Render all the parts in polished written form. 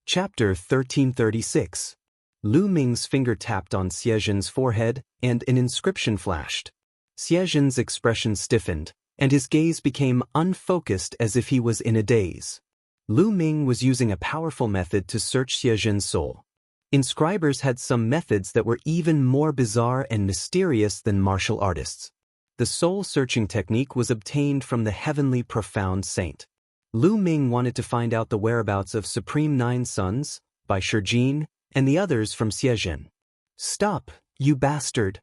Chapter 1336. Lu Ming's finger tapped on Xie Zhen's forehead, and an inscription flashed. Xie Zhen's expression stiffened, and his gaze became unfocused as if he was in a daze. Lu Ming was using a powerful method to search Xie Zhen's soul. Inscribers had some methods that were even more bizarre and mysterious than martial artists. The soul-searching technique was obtained from the heavenly profound saint. Lu Ming wanted to find out the whereabouts of Supreme Nine Sons, by Shijin, and the others from Xie Zhen. "Stop, you bastard!"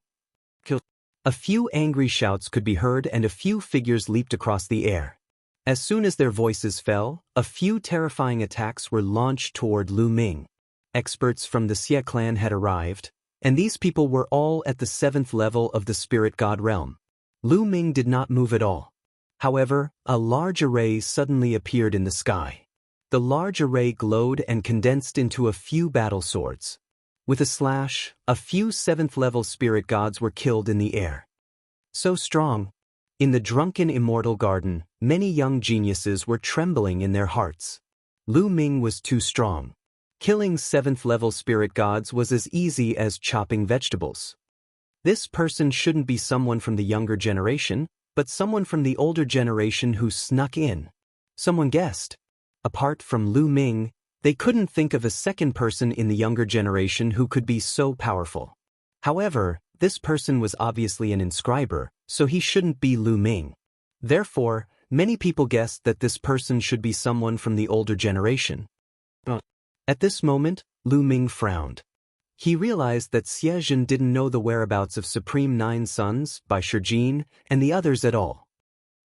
A few angry shouts could be heard and a few figures leaped across the air. As soon as their voices fell, a few terrifying attacks were launched toward Lu Ming. Experts from the Xie clan had arrived, and these people were all at the 7th level of the spirit god realm. Lu Ming did not move at all. However, a large array suddenly appeared in the sky. The large array glowed and condensed into a few battle swords. With a slash, a few 7th-level spirit gods were killed in the air. So strong. In the drunken Immortal garden, many young geniuses were trembling in their hearts. Lu Ming was too strong. Killing 7th-level spirit gods was as easy as chopping vegetables. This person shouldn't be someone from the younger generation, but someone from the older generation who snuck in. Someone guessed. Apart from Lu Ming, they couldn't think of a second person in the younger generation who could be so powerful. However, this person was obviously an inscriber, so he shouldn't be Lu Ming. Therefore, many people guessed that this person should be someone from the older generation. At this moment, Lu Ming frowned. He realized that Xie Zhen didn't know the whereabouts of Supreme Nine Sons, by Shijin, and the others at all.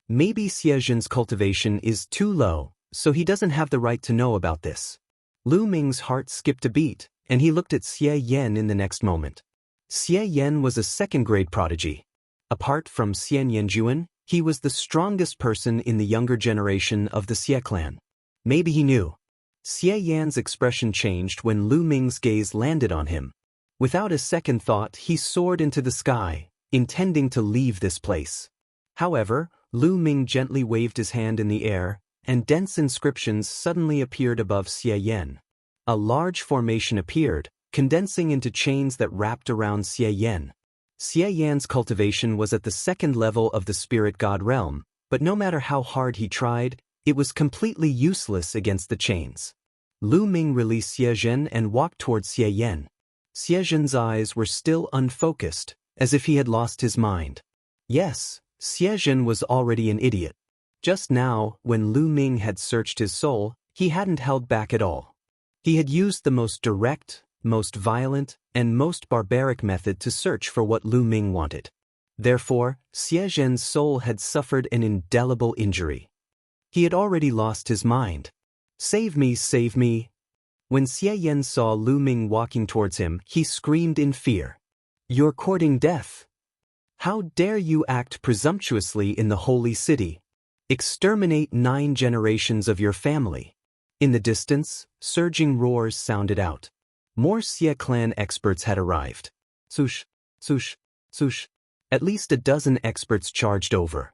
Maybe Xie Zhen's cultivation is too low, so he doesn't have the right to know about this. Lu Ming's heart skipped a beat, and he looked at Xie Yan in the next moment. Xie Yan was a second-grade prodigy. Apart from Xian Yanjuan, he was the strongest person in the younger generation of the Xie clan. Maybe he knew. Xie Yan's expression changed when Lu Ming's gaze landed on him. Without a second thought, he soared into the sky, intending to leave this place. However, Lu Ming gently waved his hand in the air, and dense inscriptions suddenly appeared above Xie Yan. A large formation appeared, condensing into chains that wrapped around Xie Yan. Xie Yan's cultivation was at the 2nd level of the spirit god realm, but no matter how hard he tried, it was completely useless against the chains. Lu Ming released Xie Zhen and walked towards Xie Yan. Xie Zhen's eyes were still unfocused, as if he had lost his mind. Yes, Xie Zhen was already an idiot. Just now, when Lu Ming had searched his soul, he hadn't held back at all. He had used the most direct, most violent, and most barbaric method to search for what Lu Ming wanted. Therefore, Xie Zhen's soul had suffered an indelible injury. He had already lost his mind. "Save me, save me." When Xie Yan saw Lu Ming walking towards him, he screamed in fear. "You're courting death. How dare you act presumptuously in the holy city? Exterminate 9 generations of your family." In the distance, surging roars sounded out. More Xie clan experts had arrived. Sush, sush, sush. At least a dozen experts charged over.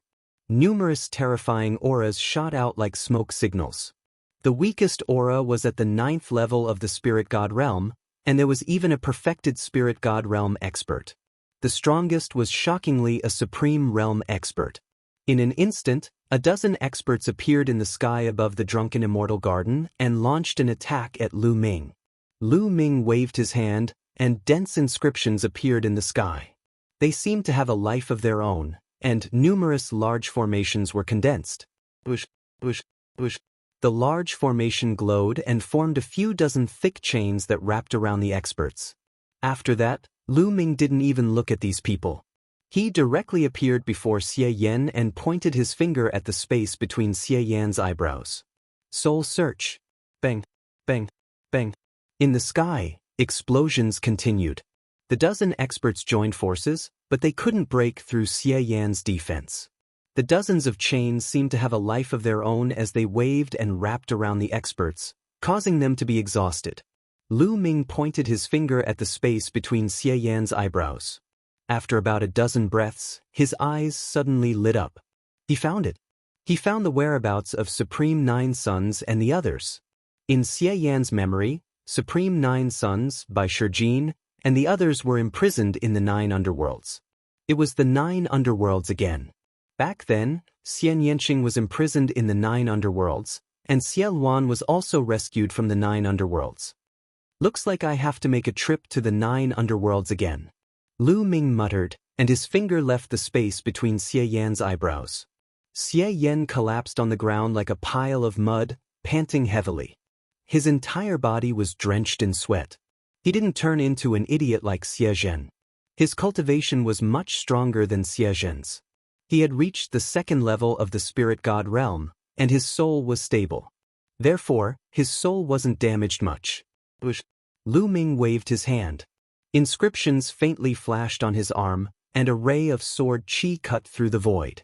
Numerous terrifying auras shot out like smoke signals. The weakest aura was at the 9th level of the spirit god realm, and there was even a perfected spirit god realm expert. The strongest was shockingly a supreme realm expert. In an instant, a dozen experts appeared in the sky above the drunken Immortal garden and launched an attack at Lu Ming. Lu Ming waved his hand, and dense inscriptions appeared in the sky. They seemed to have a life of their own, and numerous large formations were condensed. Bush, bush, bush. The large formation glowed and formed a few dozen thick chains that wrapped around the experts. After that, Lu Ming didn't even look at these people. He directly appeared before Xie Yan and pointed his finger at the space between Xie Yan's eyebrows. Soul search. Bang, bang, bang. In the sky, explosions continued. The dozen experts joined forces, but they couldn't break through Xie Yan's defense. The dozens of chains seemed to have a life of their own as they waved and wrapped around the experts, causing them to be exhausted. Lu Ming pointed his finger at the space between Xie Yan's eyebrows. After about a dozen breaths, his eyes suddenly lit up. He found it. He found the whereabouts of Supreme Nine Sons and the others. In Xie Yan's memory, Supreme Nine Sons by Shijin and the others were imprisoned in the 9 underworlds. It was the 9 underworlds again. Back then, Xian Yanqing was imprisoned in the 9 underworlds, and Xie Luan was also rescued from the 9 underworlds. Looks like I have to make a trip to the 9 underworlds again. Lu Ming muttered, and his finger left the space between Xie Yan's eyebrows. Xie Yan collapsed on the ground like a pile of mud, panting heavily. His entire body was drenched in sweat. He didn't turn into an idiot like Xie Zhen. His cultivation was much stronger than Xie Zhen's. He had reached the 2nd level of the spirit god realm, and his soul was stable. Therefore, his soul wasn't damaged much. Lu Ming waved his hand. Inscriptions faintly flashed on his arm, and a ray of sword qi cut through the void.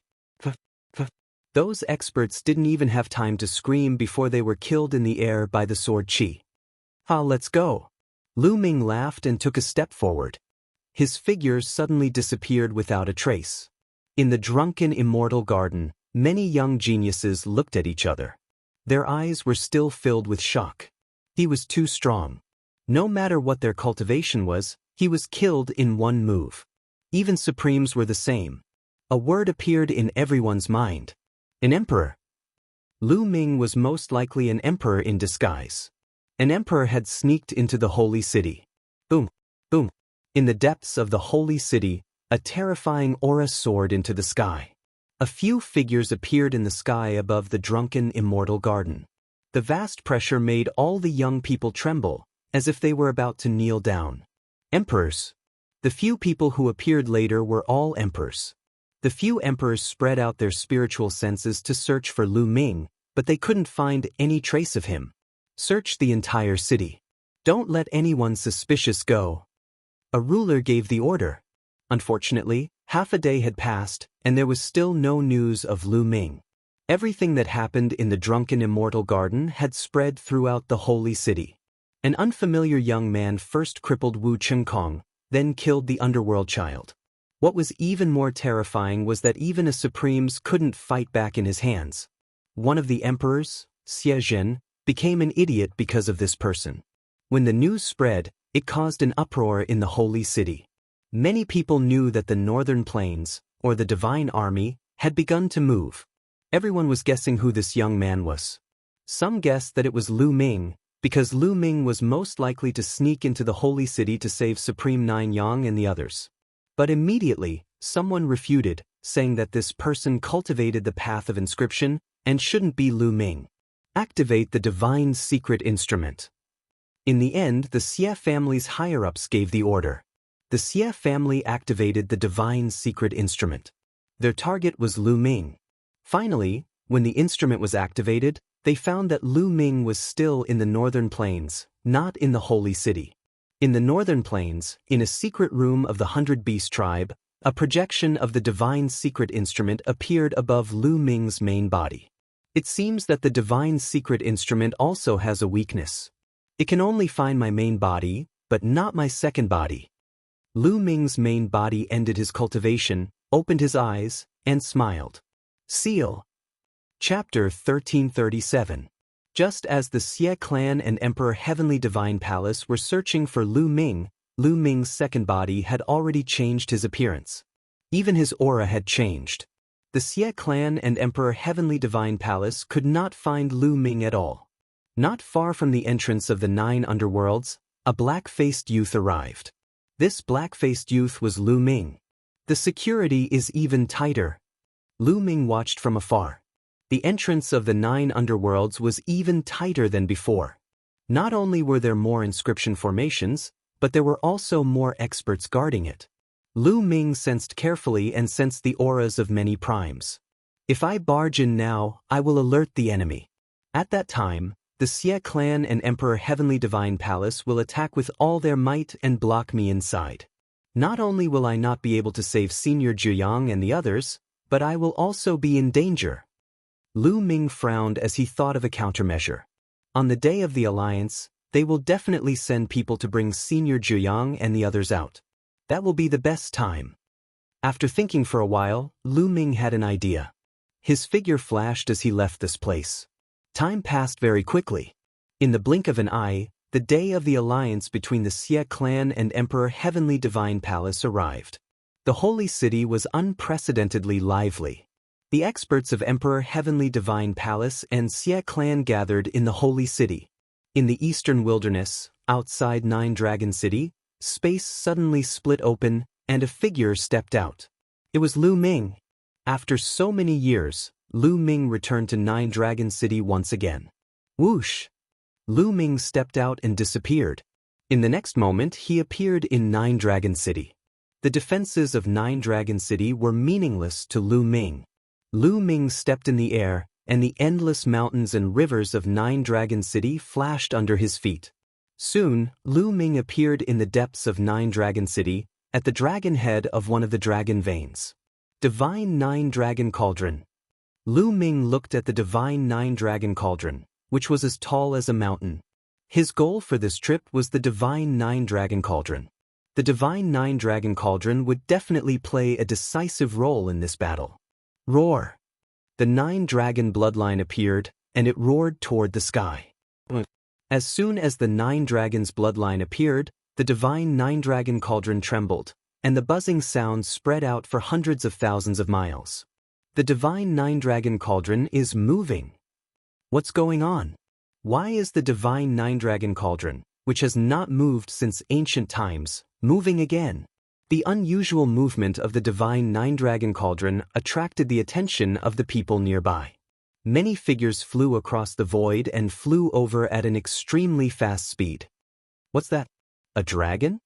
Those experts didn't even have time to scream before they were killed in the air by the sword qi. Let's go. Lu Ming laughed and took a step forward. His figure suddenly disappeared without a trace. In the drunken immortal garden, many young geniuses looked at each other. Their eyes were still filled with shock. He was too strong. No matter what their cultivation was, he was killed in one move. Even Supremes were the same. A word appeared in everyone's mind. An emperor. Lu Ming was most likely an emperor in disguise. An emperor had sneaked into the holy city. Boom, boom. In the depths of the holy city, a terrifying aura soared into the sky. A few figures appeared in the sky above the drunken immortal garden. The vast pressure made all the young people tremble, as if they were about to kneel down. Emperors. The few people who appeared later were all emperors. The few emperors spread out their spiritual senses to search for Lu Ming, but they couldn't find any trace of him. Search the entire city. Don't let anyone suspicious go. A ruler gave the order. Unfortunately, half a day had passed, and there was still no news of Lu Ming. Everything that happened in the drunken immortal garden had spread throughout the holy city. An unfamiliar young man first crippled Wu Chengkong, then killed the underworld child. What was even more terrifying was that even a Supremes couldn't fight back in his hands. One of the emperors, Xie Zhen, became an idiot because of this person. When the news spread, it caused an uproar in the holy city. Many people knew that the northern plains, or the divine army, had begun to move. Everyone was guessing who this young man was. Some guessed that it was Lu Ming, because Lu Ming was most likely to sneak into the holy city to save Supreme Nine Yang and the others. But immediately, someone refuted, saying that this person cultivated the path of inscription and shouldn't be Lu Ming. Activate the divine secret instrument. In the end, the Xie family's higher-ups gave the order. The Xie family activated the divine secret instrument. Their target was Lu Ming. Finally, when the instrument was activated, they found that Lu Ming was still in the northern plains, not in the holy city. In the northern plains, in a secret room of the 100 Beast tribe, a projection of the divine secret instrument appeared above Lu Ming's main body. It seems that the divine secret instrument also has a weakness. It can only find my main body, but not my second body. Lu Ming's main body ended his cultivation, opened his eyes, and smiled. Seal. Chapter 1337. Just as the Xie clan and Emperor Heavenly Divine Palace were searching for Lu Ming, Lu Ming's second body had already changed his appearance. Even his aura had changed. The Xie clan and Emperor Heavenly Divine Palace could not find Lu Ming at all. Not far from the entrance of the 9 underworlds, a black-faced youth arrived. This black-faced youth was Lu Ming. The security is even tighter. Lu Ming watched from afar. The entrance of the 9 underworlds was even tighter than before. Not only were there more inscription formations, but there were also more experts guarding it. Lu Ming sensed carefully and sensed the auras of many primes. If I barge in now, I will alert the enemy. At that time, the Xie clan and Emperor Heavenly Divine Palace will attack with all their might and block me inside. Not only will I not be able to save Senior Zhuyang and the others, but I will also be in danger. Lu Ming frowned as he thought of a countermeasure. On the day of the alliance, they will definitely send people to bring Senior Zhuyang and the others out. That will be the best time. After thinking for a while, Lu Ming had an idea. His figure flashed as he left this place. Time passed very quickly. In the blink of an eye, the day of the alliance between the Xie clan and Emperor Heavenly Divine Palace arrived. The holy city was unprecedentedly lively. The experts of Emperor Heavenly Divine Palace and Xie clan gathered in the holy city. In the eastern wilderness, outside Nine Dragon City, space suddenly split open and a figure stepped out. It was Lu Ming. After so many years, Lu Ming returned to Nine Dragon City once again. Whoosh! Lu Ming stepped out and disappeared. In the next moment, he appeared in Nine Dragon City. The defenses of Nine Dragon City were meaningless to Lu Ming. Lu Ming stepped in the air, and the endless mountains and rivers of Nine Dragon City flashed under his feet. Soon, Lu Ming appeared in the depths of Nine Dragon City, at the dragon head of one of the dragon veins. Divine Nine Dragon Cauldron. Lu Ming looked at the Divine Nine Dragon Cauldron, which was as tall as a mountain. His goal for this trip was the Divine Nine Dragon Cauldron. The Divine Nine Dragon Cauldron would definitely play a decisive role in this battle. Roar! The Nine Dragon bloodline appeared, and it roared toward the sky. As soon as the Nine Dragons bloodline appeared, the Divine Nine Dragon Cauldron trembled, and the buzzing sound spread out for hundreds of thousands of miles. The Divine Nine Dragon Cauldron is moving. What's going on? Why is the Divine Nine Dragon Cauldron, which has not moved since ancient times, moving again? The unusual movement of the Divine Nine Dragon Cauldron attracted the attention of the people nearby. Many figures flew across the void and flew over at an extremely fast speed. What's that? A dragon?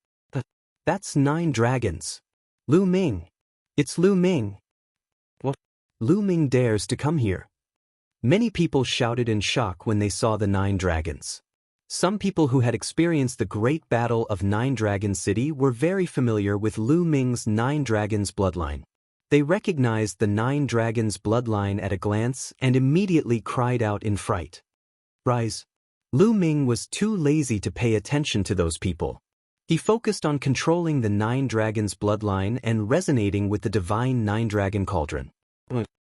That's 9 dragons. Lu Ming. It's Lu Ming. What? Lu Ming dares to come here. Many people shouted in shock when they saw the 9 dragons. Some people who had experienced the great battle of Nine Dragon City were very familiar with Lu Ming's 9 dragons bloodline. They recognized the 9 dragons bloodline at a glance and immediately cried out in fright. Rise! Lu Ming was too lazy to pay attention to those people. He focused on controlling the 9 dragons bloodline and resonating with the Divine Nine Dragon Cauldron.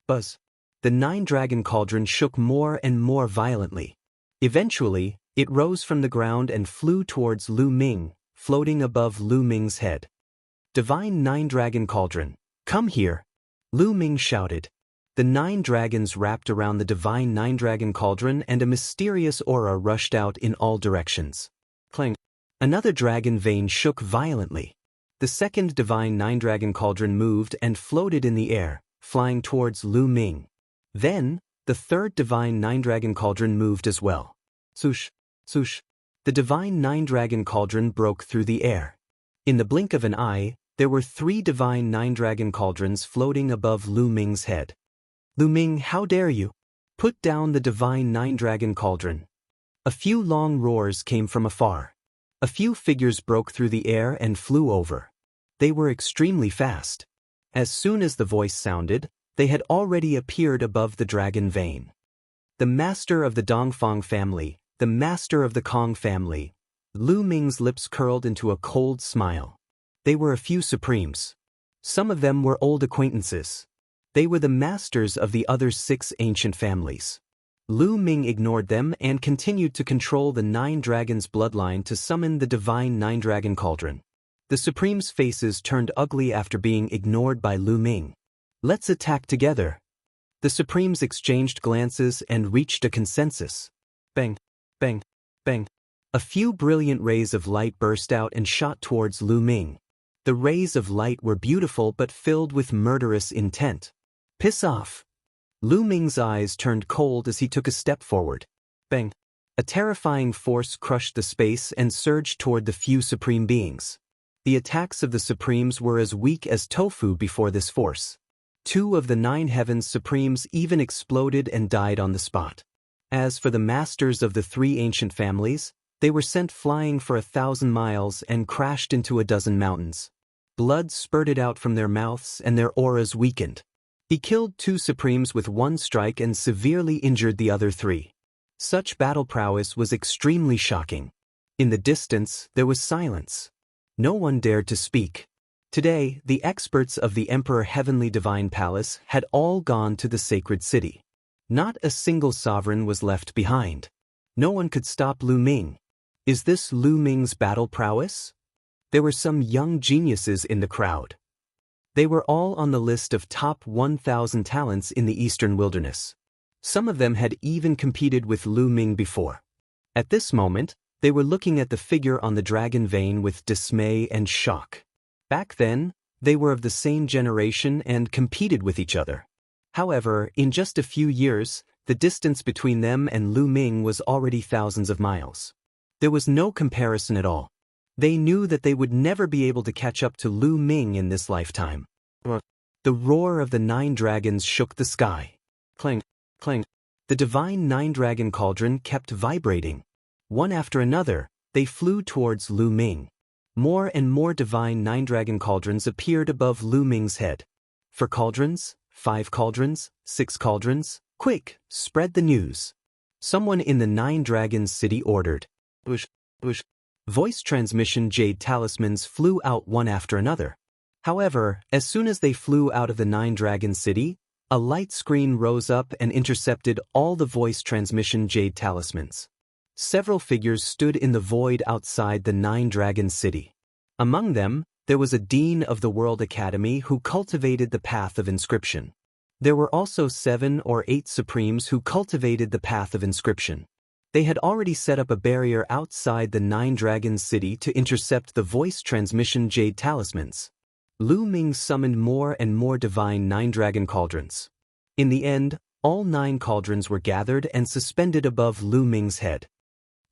Buzz! The Nine Dragon Cauldron shook more and more violently. Eventually, it rose from the ground and flew towards Lu Ming, floating above Lu Ming's head. Divine Nine Dragon Cauldron, come here! Lu Ming shouted. The 9 dragons wrapped around the Divine Nine Dragon Cauldron and a mysterious aura rushed out in all directions. Clang! Another dragon vein shook violently. The second Divine Nine Dragon Cauldron moved and floated in the air, flying towards Lu Ming. Then, the third Divine Nine Dragon Cauldron moved as well. Swoosh! Swoosh! The Divine Nine Dragon Cauldron broke through the air. In the blink of an eye, there were 3 Divine Nine Dragon Cauldrons floating above Lu Ming's head. Lu Ming, how dare you? Put down the Divine Nine Dragon Cauldron. A few long roars came from afar. A few figures broke through the air and flew over. They were extremely fast. As soon as the voice sounded, they had already appeared above the dragon vein. The master of the Dongfang family, the master of the Kong family. Lu Ming's lips curled into a cold smile. They were a few supremes. Some of them were old acquaintances. They were the masters of the other 6 ancient families. Lu Ming ignored them and continued to control the 9 dragons bloodline to summon the Divine Nine Dragon Cauldron. The Supremes' faces turned ugly after being ignored by Lu Ming. Let's attack together. The Supremes exchanged glances and reached a consensus. Bang, bang, bang. A few brilliant rays of light burst out and shot towards Lu Ming. The rays of light were beautiful but filled with murderous intent. Piss off! Lu Ming's eyes turned cold as he took a step forward. Bang! A terrifying force crushed the space and surged toward the few supreme beings. The attacks of the Supremes were as weak as tofu before this force. 2 of the 9 heavens Supremes even exploded and died on the spot. As for the masters of the 3 ancient families, they were sent flying for 1,000 miles and crashed into a dozen mountains. Blood spurted out from their mouths and their auras weakened. He killed 2 Supremes with 1 strike and severely injured the other 3. Such battle prowess was extremely shocking. In the distance, there was silence. No one dared to speak. Today, the experts of the Emperor Heavenly Divine Palace had all gone to the sacred city. Not a single sovereign was left behind. No one could stop Lu Ming. Is this Lu Ming's battle prowess? There were some young geniuses in the crowd. They were all on the list of top 1,000 talents in the Eastern Wilderness. Some of them had even competed with Lu Ming before. At this moment, they were looking at the figure on the dragon vein with dismay and shock. Back then, they were of the same generation and competed with each other. However, in just a few years, the distance between them and Lu Ming was already thousands of miles. There was no comparison at all. They knew that they would never be able to catch up to Lu Ming in this lifetime. The roar of the 9 dragons shook the sky. Clang, clang. The divine 9-dragon cauldron kept vibrating. One after another, they flew towards Lu Ming. More and more divine 9-dragon cauldrons appeared above Lu Ming's head. 4 cauldrons, 5 cauldrons, 6 cauldrons, quick, spread the news. Someone in the 9 dragons city ordered. Push, push. Voice transmission jade talismans flew out one after another. However, as soon as they flew out of the 9 dragon city, a light screen rose up and intercepted all the voice transmission jade talismans. Several figures stood in the void outside the 9 dragon city. Among them, there was a dean of the World Academy who cultivated the path of inscription. There were also 7 or 8 supremes who cultivated the path of inscription. They had already set up a barrier outside the 9 dragons city to intercept the voice transmission jade talismans. Lu Ming summoned more and more divine 9-dragon cauldrons. In the end, all 9 cauldrons were gathered and suspended above Lu Ming's head.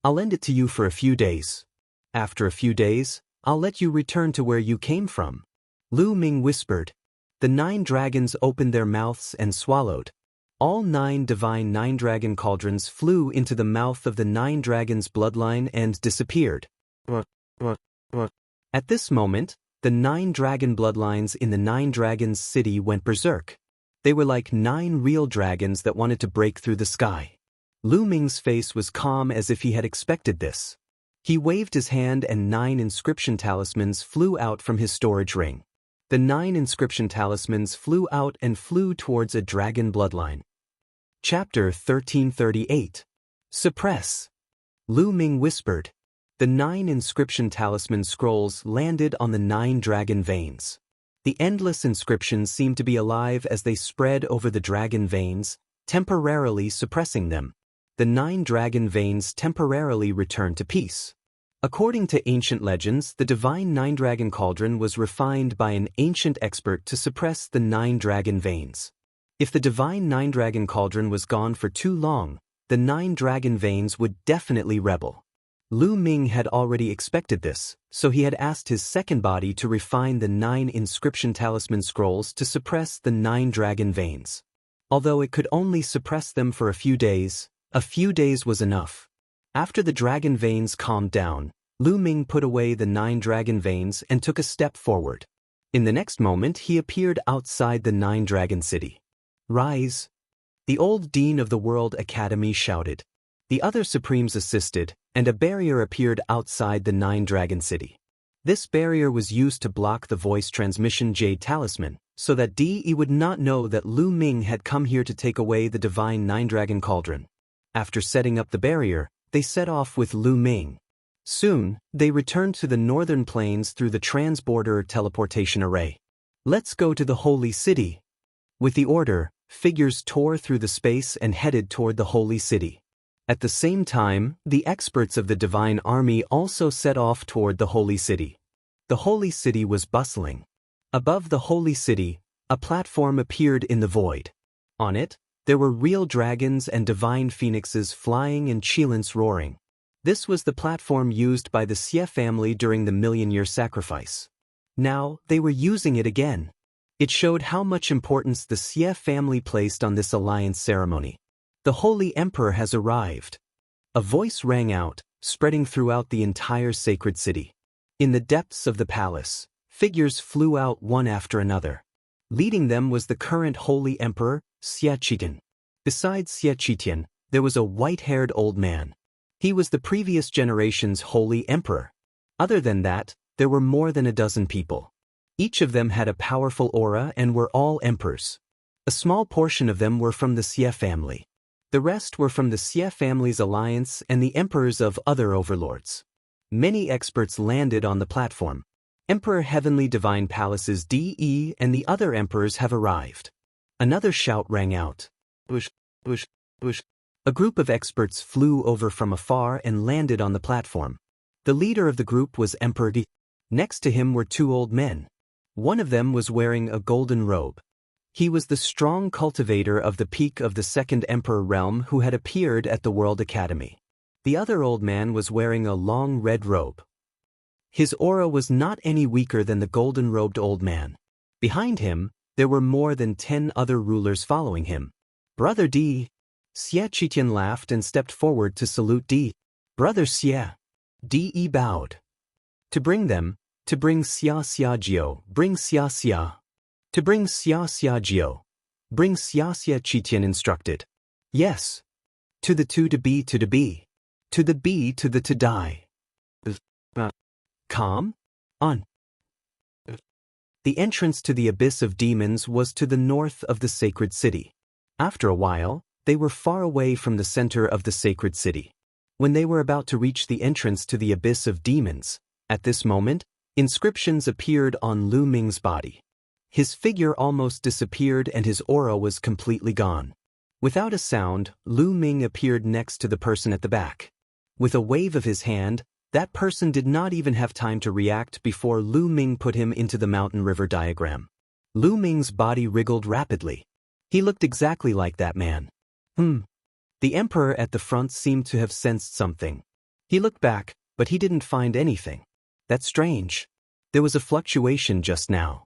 I'll lend it to you for a few days. After a few days, I'll let you return to where you came from. Lu Ming whispered. The 9 dragons opened their mouths and swallowed. All 9 divine 9-dragon cauldrons flew into the mouth of the 9 dragons' bloodline and disappeared. At this moment, the 9 dragon bloodlines in the 9 dragons city went berserk. They were like 9 real dragons that wanted to break through the sky. Lu Ming's face was calm as if he had expected this. He waved his hand and 9 inscription talismans flew out from his storage ring. The 9 inscription talismans flew out and flew towards a dragon bloodline. Chapter 1338. Suppress. Lu Ming whispered. The 9 inscription talisman scrolls landed on the 9 dragon veins. The endless inscriptions seemed to be alive as they spread over the dragon veins, temporarily suppressing them. The 9 dragon veins temporarily returned to peace. According to ancient legends, the divine 9-dragon cauldron was refined by an ancient expert to suppress the 9 dragon veins. If the divine 9-dragon cauldron was gone for too long, the 9 dragon veins would definitely rebel. Lu Ming had already expected this, so he had asked his second body to refine the 9 inscription talisman scrolls to suppress the 9 dragon veins. Although it could only suppress them for a few days was enough. After the dragon veins calmed down, Lu Ming put away the 9 dragon veins and took a step forward. In the next moment, he appeared outside the 9 dragon city. Rise! The old dean of the World Academy shouted. The other supremes assisted, and a barrier appeared outside the 9 dragon city. This barrier was used to block the voice transmission jade talisman, so that DE would not know that Lu Ming had come here to take away the divine 9-dragon cauldron. After setting up the barrier, they set off with Lu Ming. Soon, they returned to the northern plains through the transborder teleportation array. Let's go to the holy city. With the order, figures tore through the space and headed toward the holy city. At the same time, the experts of the divine army also set off toward the holy city. The holy city was bustling. Above the holy city, a platform appeared in the void. On it, there were real dragons and divine phoenixes flying and Qilins roaring. This was the platform used by the Xie family during the million-year sacrifice. Now, they were using it again. It showed how much importance the Xie family placed on this alliance ceremony. The Holy Emperor has arrived. A voice rang out, spreading throughout the entire sacred city. In the depths of the palace, figures flew out one after another. Leading them was the current Holy Emperor, Xie Qitian. Besides Xie Qitian, there was a white-haired old man. He was the previous generation's Holy Emperor. Other than that, there were more than a dozen people. Each of them had a powerful aura and were all emperors. A small portion of them were from the Xie family. The rest were from the Xie family's alliance and the emperors of other overlords. Many experts landed on the platform. Emperor Heavenly Divine Palace's DE and the other emperors have arrived. Another shout rang out. Bush, bush, bush. A group of experts flew over from afar and landed on the platform. The leader of the group was Emperor D. Next to him were two old men. One of them was wearing a golden robe. He was the strong cultivator of the peak of the Second Emperor realm who had appeared at the World Academy. The other old man was wearing a long red robe. His aura was not any weaker than the golden-robed old man. Behind him, there were more than 10 other rulers following him. Brother D. Xie Qitian laughed and stepped forward to salute D. Brother Xie. D. bowed. To bring Xia Xiajiao, bring Xia Xia. To bring Xia Xiajiao, bring Xia Xia Qitian instructed. Yes. To the to be to be. To the be to the to die. Calm? On. The entrance to the abyss of demons was to the north of the sacred city. After a while, they were far away from the center of the sacred city. When they were about to reach the entrance to the abyss of demons, at this moment, inscriptions appeared on Lu Ming's body. His figure almost disappeared and his aura was completely gone. Without a sound, Lu Ming appeared next to the person at the back. With a wave of his hand, that person did not even have time to react before Lu Ming put him into the mountain river diagram. Lu Ming's body wriggled rapidly. He looked exactly like that man. The emperor at the front seemed to have sensed something. He looked back, but he didn't find anything. That's strange. There was a fluctuation just now.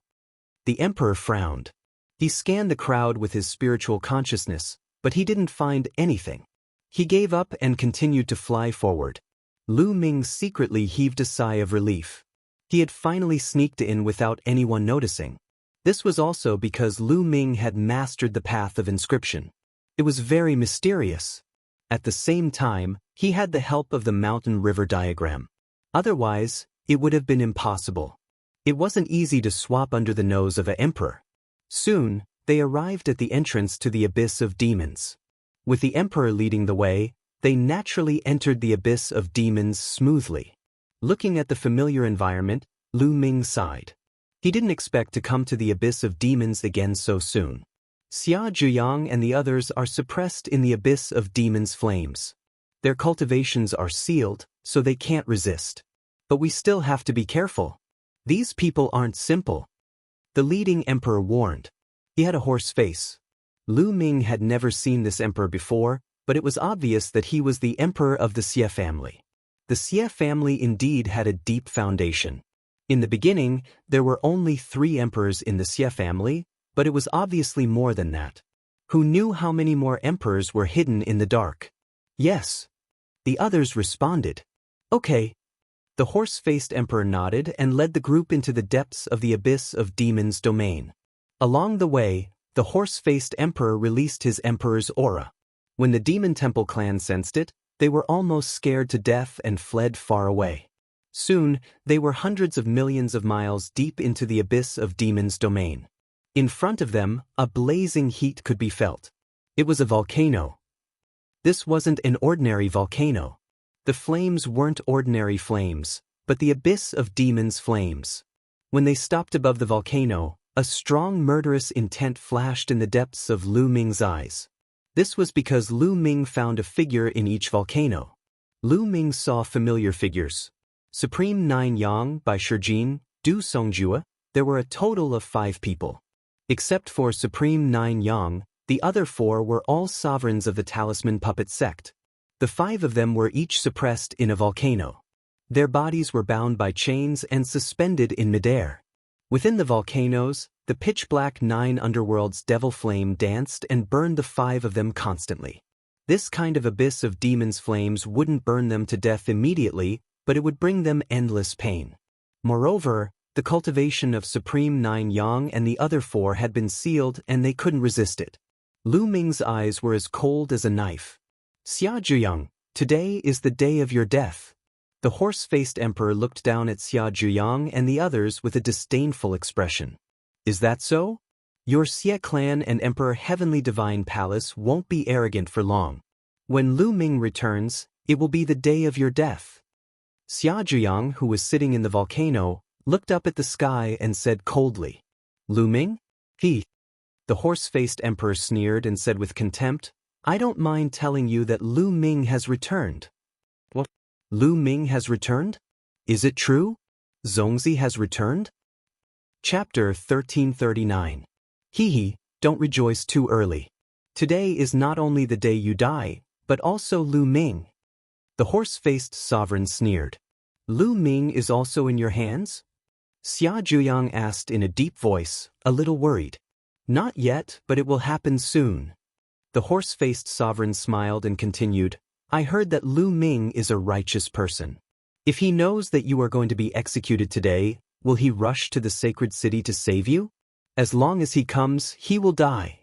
The emperor frowned. He scanned the crowd with his spiritual consciousness, but he didn't find anything. He gave up and continued to fly forward. Lu Ming secretly heaved a sigh of relief. He had finally sneaked in without anyone noticing. This was also because Lu Ming had mastered the path of inscription. It was very mysterious. At the same time, he had the help of the mountain river diagram. Otherwise, it would have been impossible. It wasn't easy to swap under the nose of an emperor. Soon, they arrived at the entrance to the abyss of demons. With the emperor leading the way, they naturally entered the abyss of demons smoothly. Looking at the familiar environment, Lu Ming sighed. He didn't expect to come to the abyss of demons again so soon. Xia Zhuyang and the others are suppressed in the abyss of demons' flames. Their cultivations are sealed, so they can't resist. But we still have to be careful. These people aren't simple. The leading emperor warned. He had a hoarse face. Lu Ming had never seen this emperor before, but it was obvious that he was the emperor of the Xie family. The Xie family indeed had a deep foundation. In the beginning, there were only 3 emperors in the Xie family, but it was obviously more than that. Who knew how many more emperors were hidden in the dark? Yes. The others responded. Okay. The horse-faced emperor nodded and led the group into the depths of the abyss of demons' domain. Along the way, the horse-faced emperor released his emperor's aura. When the Demon Temple clan sensed it, they were almost scared to death and fled far away. Soon, they were hundreds of millions of miles deep into the abyss of demons' domain. In front of them, a blazing heat could be felt. It was a volcano. This wasn't an ordinary volcano. The flames weren't ordinary flames, but the abyss of demons' flames. When they stopped above the volcano, a strong murderous intent flashed in the depths of Lu Ming's eyes. This was because Lu Ming found a figure in each volcano. Lu Ming saw familiar figures. Supreme Nine Yang by Shijin, Du Songjue, there were a total of 5 people. Except for Supreme Nine Yang, the other 4 were all sovereigns of the Talisman Puppet sect. The 5 of them were each suppressed in a volcano. Their bodies were bound by chains and suspended in midair. Within the volcanoes, the pitch-black 9 underworlds devil flame danced and burned the 5 of them constantly. This kind of abyss of demons' flames wouldn't burn them to death immediately, but it would bring them endless pain. Moreover, the cultivation of Supreme Nine Yang and the other 4 had been sealed and they couldn't resist it. Lu Ming's eyes were as cold as a knife. Xia Zhuyang, today is the day of your death. The horse-faced emperor looked down at Xia Zhuyang and the others with a disdainful expression. Is that so? Your Xie clan and Emperor Heavenly Divine Palace won't be arrogant for long. When Lu Ming returns, it will be the day of your death. Xia Zhuyang, who was sitting in the volcano, looked up at the sky and said coldly, Lu Ming? He. The horse-faced emperor sneered and said with contempt, I don't mind telling you that Lu Ming has returned. What? Lu Ming has returned? Is it true? Zongzi has returned? Chapter 1339. Hee, don't rejoice too early. Today is not only the day you die, but also Lu Ming. The horse-faced sovereign sneered. Lu Ming is also in your hands? Xia Zhuyang asked in a deep voice, a little worried. Not yet, but it will happen soon. The horse-faced sovereign smiled and continued, I heard that Lu Ming is a righteous person. If he knows that you are going to be executed today, will he rush to the sacred city to save you? As long as he comes, he will die.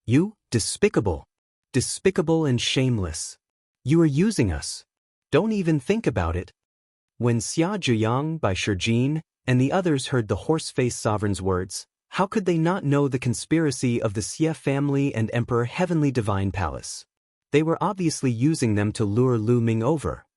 You, despicable. Despicable and shameless. You are using us. Don't even think about it. When Xia Zhuyang, Bai Shijin, and the others heard the horse-faced sovereign's words, how could they not know the conspiracy of the Xie family and Emperor Heavenly Divine Palace? They were obviously using them to lure Lu Ming over.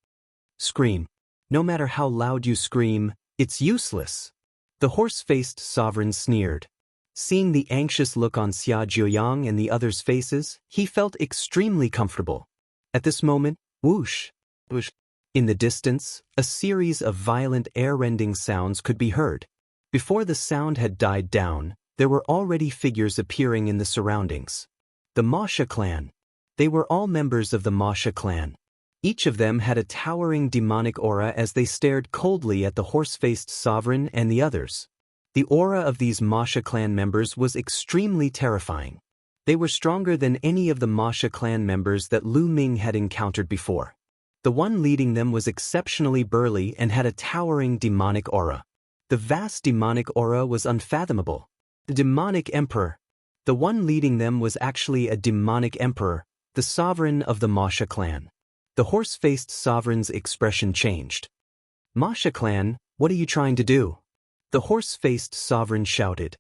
Scream. No matter how loud you scream, it's useless. The horse-faced sovereign sneered. Seeing the anxious look on Xia Zhuyang and the others' faces, he felt extremely comfortable. At this moment, whoosh, whoosh. In the distance, a series of violent air-rending sounds could be heard. Before the sound had died down, there were already figures appearing in the surroundings. The Masha clan. They were all members of the Masha clan. Each of them had a towering demonic aura as they stared coldly at the horse-faced sovereign and the others. The aura of these Masha clan members was extremely terrifying. They were stronger than any of the Masha clan members that Lu Ming had encountered before. The one leading them was exceptionally burly and had a towering demonic aura. The vast demonic aura was unfathomable. The demonic emperor. The one leading them was actually a demonic emperor, the sovereign of the Masha clan. The horse-faced sovereign's expression changed. Masha clan, what are you trying to do? The horse-faced sovereign shouted.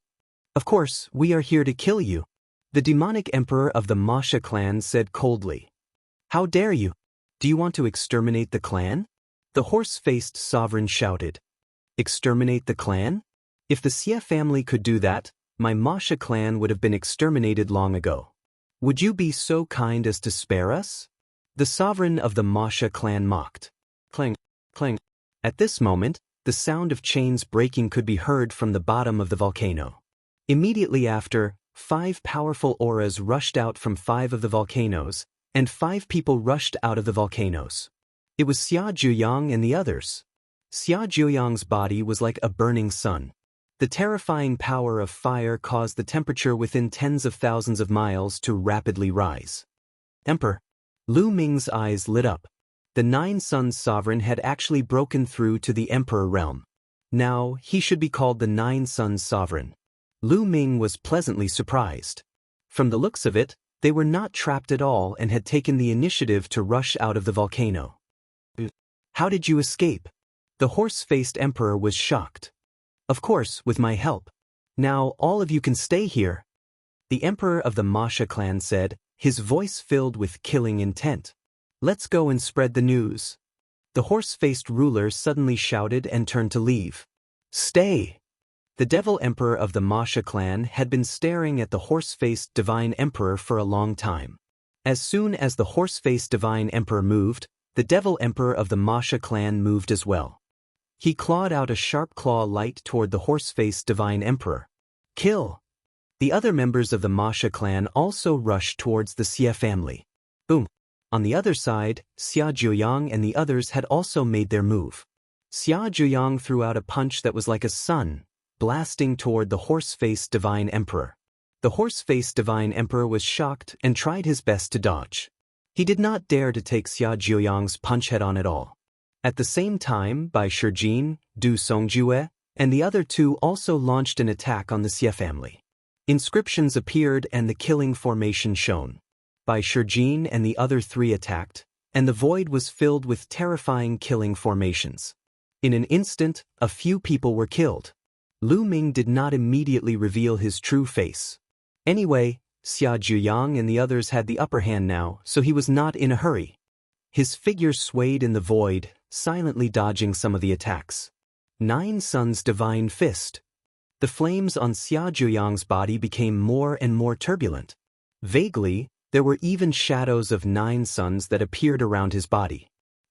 Of course, we are here to kill you. The demonic emperor of the Masha clan said coldly. How dare you? Do you want to exterminate the clan? The horse-faced sovereign shouted. Exterminate the clan? If the Xie family could do that, my Masha clan would have been exterminated long ago. Would you be so kind as to spare us? The sovereign of the Masha clan mocked. Clang, clang. At this moment, the sound of chains breaking could be heard from the bottom of the volcano. Immediately after, 5 powerful auras rushed out from 5 of the volcanoes, and 5 people rushed out of the volcanoes. It was Xia Zhuyang and the others. Xia Zhuyang's body was like a burning sun. The terrifying power of fire caused the temperature within tens of thousands of miles to rapidly rise. Emperor. Lu Ming's eyes lit up. The 9 Suns sovereign had actually broken through to the Emperor realm. Now, he should be called the 9 Suns sovereign. Lu Ming was pleasantly surprised. From the looks of it, they were not trapped at all and had taken the initiative to rush out of the volcano. How did you escape? The horse-faced emperor was shocked. Of course, with my help. Now, all of you can stay here. The emperor of the Masha clan said, his voice filled with killing intent. Let's go and spread the news. The horse-faced ruler suddenly shouted and turned to leave. Stay! The devil emperor of the Masha clan had been staring at the horse-faced divine emperor for a long time. As soon as the horse-faced divine emperor moved, the devil emperor of the Masha clan moved as well. He clawed out a sharp claw light toward the horse-faced divine emperor. Kill! The other members of the Masha clan also rushed towards the Xie family. Boom! On the other side, Xia Zhuyang and the others had also made their move. Xia Zhuyang threw out a punch that was like a sun, blasting toward the horse-faced divine emperor. The horse-faced divine emperor was shocked and tried his best to dodge. He did not dare to take Xia Zhuyang's punch head-on at all. At the same time, Bai Shijin, Du Songjue, and the other 2 also launched an attack on the Xie family. Inscriptions appeared and the killing formation shone. Bai Shijin and the other 3 attacked, and the void was filled with terrifying killing formations. In an instant, a few people were killed. Lu Ming did not immediately reveal his true face. Anyway, Xia Zhuyang and the others had the upper hand now, so he was not in a hurry. His figure swayed in the void, silently dodging some of the attacks. Nine Suns' divine fist. The flames on Xia Zhuyang's body became more and more turbulent. Vaguely, there were even shadows of 9 suns that appeared around his body.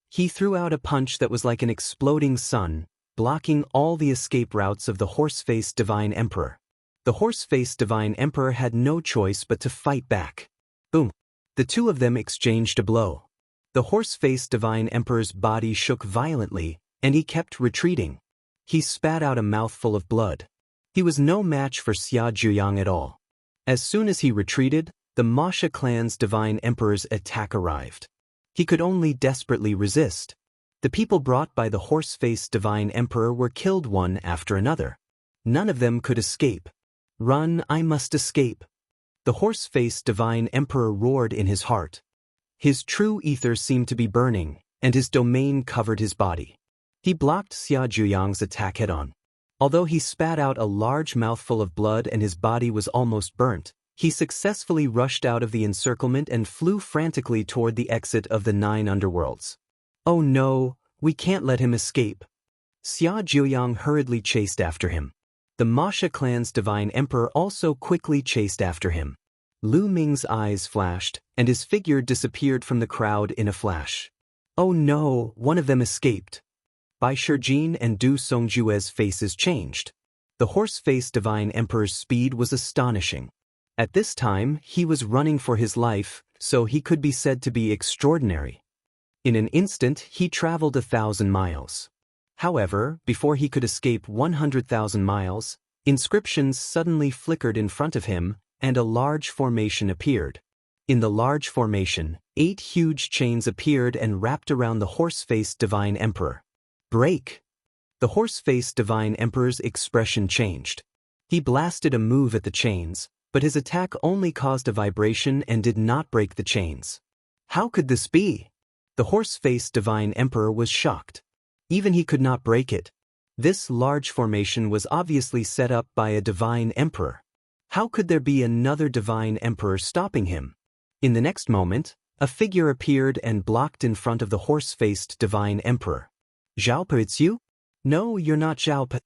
He threw out a punch that was like an exploding sun, blocking all the escape routes of the horse-faced Divine Emperor. The horse-faced Divine Emperor had no choice but to fight back. Boom! The two of them exchanged a blow. The horse-faced Divine Emperor's body shook violently, and he kept retreating. He spat out a mouthful of blood. He was no match for Xia Zhuyang at all. As soon as he retreated, the Masha clan's Divine Emperor's attack arrived. He could only desperately resist. The people brought by the horse-faced Divine Emperor were killed one after another. None of them could escape. Run, I must escape. The horse-faced Divine Emperor roared in his heart. His true ether seemed to be burning, and his domain covered his body. He blocked Xia Zhuyang's attack head-on. Although he spat out a large mouthful of blood and his body was almost burnt, he successfully rushed out of the encirclement and flew frantically toward the exit of the 9 underworlds. Oh no, we can't let him escape. Xia Zhuyang hurriedly chased after him. The Masha clan's Divine Emperor also quickly chased after him. Lu Ming's eyes flashed, and his figure disappeared from the crowd in a flash. Oh no, one of them escaped. Bai Shijin and Du Songjue's faces changed. The horse-faced Divine Emperor's speed was astonishing. At this time, he was running for his life, so he could be said to be extraordinary. In an instant, he traveled 1,000 miles. However, before he could escape 100,000 miles, inscriptions suddenly flickered in front of him, and a large formation appeared. In the large formation, 8 huge chains appeared and wrapped around the horse-faced Divine Emperor. Break! The horse-faced Divine Emperor's expression changed. He blasted a move at the chains, but his attack only caused a vibration and did not break the chains. How could this be? The horse-faced Divine Emperor was shocked. Even he could not break it. This large formation was obviously set up by a Divine Emperor. How could there be another Divine Emperor stopping him? In the next moment, a figure appeared and blocked in front of the horse-faced Divine Emperor. Zhaope, it's you? No, you're not Zhaope.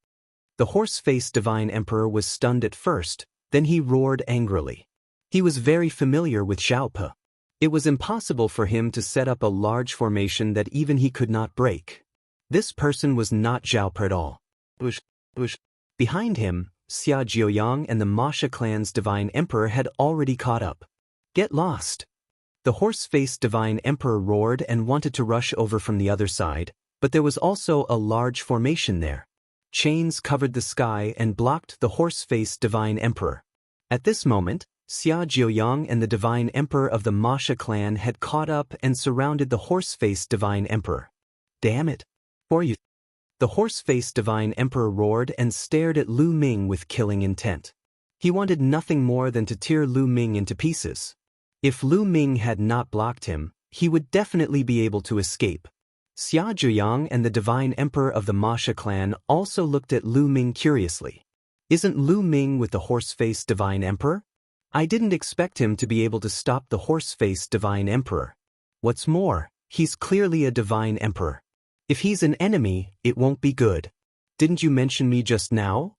The horse-faced Divine Emperor was stunned at first, then he roared angrily. He was very familiar with Zhaope. It was impossible for him to set up a large formation that even he could not break. This person was not Zhaope at all. Behind him, Xia Zhuyang and the Masha clan's Divine Emperor had already caught up. Get lost! The horse-faced Divine Emperor roared and wanted to rush over from the other side, but there was also a large formation there. Chains covered the sky and blocked the horse-faced Divine Emperor. At this moment, Xia Zhuyang and the Divine Emperor of the Masha clan had caught up and surrounded the horse-faced Divine Emperor. Damn it! For you! The horse-faced Divine Emperor roared and stared at Lu Ming with killing intent. He wanted nothing more than to tear Lu Ming into pieces. If Lu Ming had not blocked him, he would definitely be able to escape. Xia Zhuyang and the Divine Emperor of the Masha clan also looked at Lu Ming curiously. Isn't Lu Ming with the horse-faced Divine Emperor? I didn't expect him to be able to stop the horse-faced Divine Emperor. What's more, he's clearly a Divine Emperor. If he's an enemy, it won't be good. Didn't you mention me just now?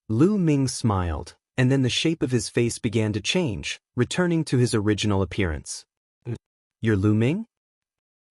Lu Ming smiled, and then the shape of his face began to change, returning to his original appearance. You're Lu Ming?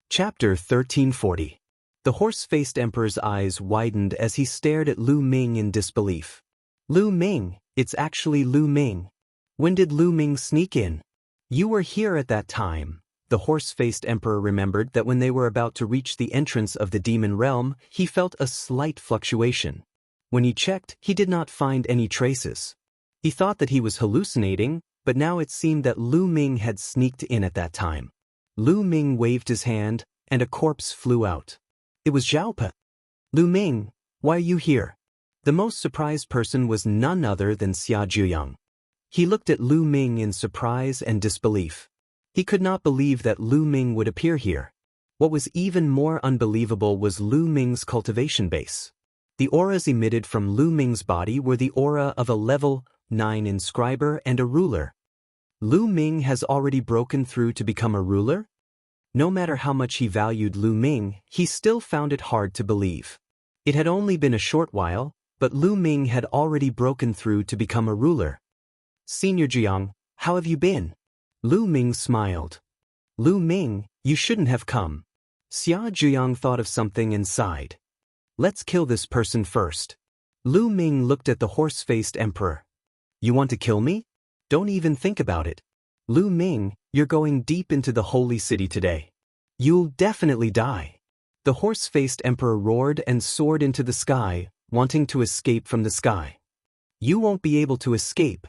Chapter 1340. The horse-faced Emperor's eyes widened as he stared at Lu Ming in disbelief. Lu Ming, it's actually Lu Ming. When did Lu Ming sneak in? You were here at that time. The horse-faced Emperor remembered that when they were about to reach the entrance of the demon realm, he felt a slight fluctuation. When he checked, he did not find any traces. He thought that he was hallucinating, but now it seemed that Lu Ming had sneaked in at that time. Lu Ming waved his hand, and a corpse flew out. It was Zhaope. Lu Ming, why are you here? The most surprised person was none other than Xia Zhuyang. He looked at Lu Ming in surprise and disbelief. He could not believe that Lu Ming would appear here. What was even more unbelievable was Lu Ming's cultivation base. The auras emitted from Lu Ming's body were the aura of a level 9 inscriber and a ruler. Lu Ming has already broken through to become a ruler? No matter how much he valued Lu Ming, he still found it hard to believe. It had only been a short while, but Lu Ming had already broken through to become a ruler. Senior Jiang, how have you been? Lu Ming smiled. Lu Ming, you shouldn't have come. Xia Jiang thought of something and sighed. Let's kill this person first. Lu Ming looked at the horse-faced emperor. You want to kill me? Don't even think about it. Lu Ming, you're going deep into the holy city today. You'll definitely die. The horse-faced emperor roared and soared into the sky, wanting to escape from the sky. You won't be able to escape,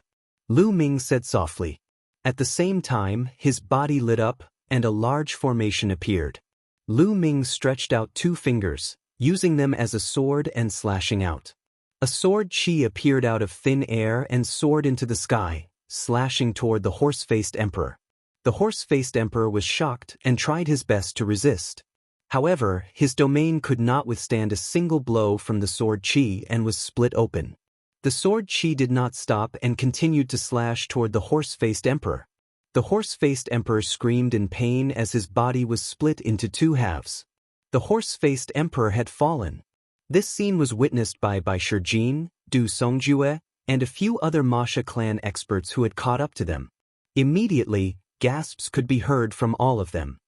Lu Ming said softly. At the same time, his body lit up, and a large formation appeared. Lu Ming stretched out 2 fingers, using them as a sword and slashing out. A sword chi appeared out of thin air and soared into the sky, slashing toward the horse-faced emperor. The horse-faced emperor was shocked and tried his best to resist. However, his domain could not withstand a single blow from the sword chi and was split open. The sword chi did not stop and continued to slash toward the horse-faced emperor. The horse-faced emperor screamed in pain as his body was split into 2 halves. The horse-faced emperor had fallen. This scene was witnessed by Shijin, Du Songjue, and a few other Masha clan experts who had caught up to them. Immediately, gasps could be heard from all of them.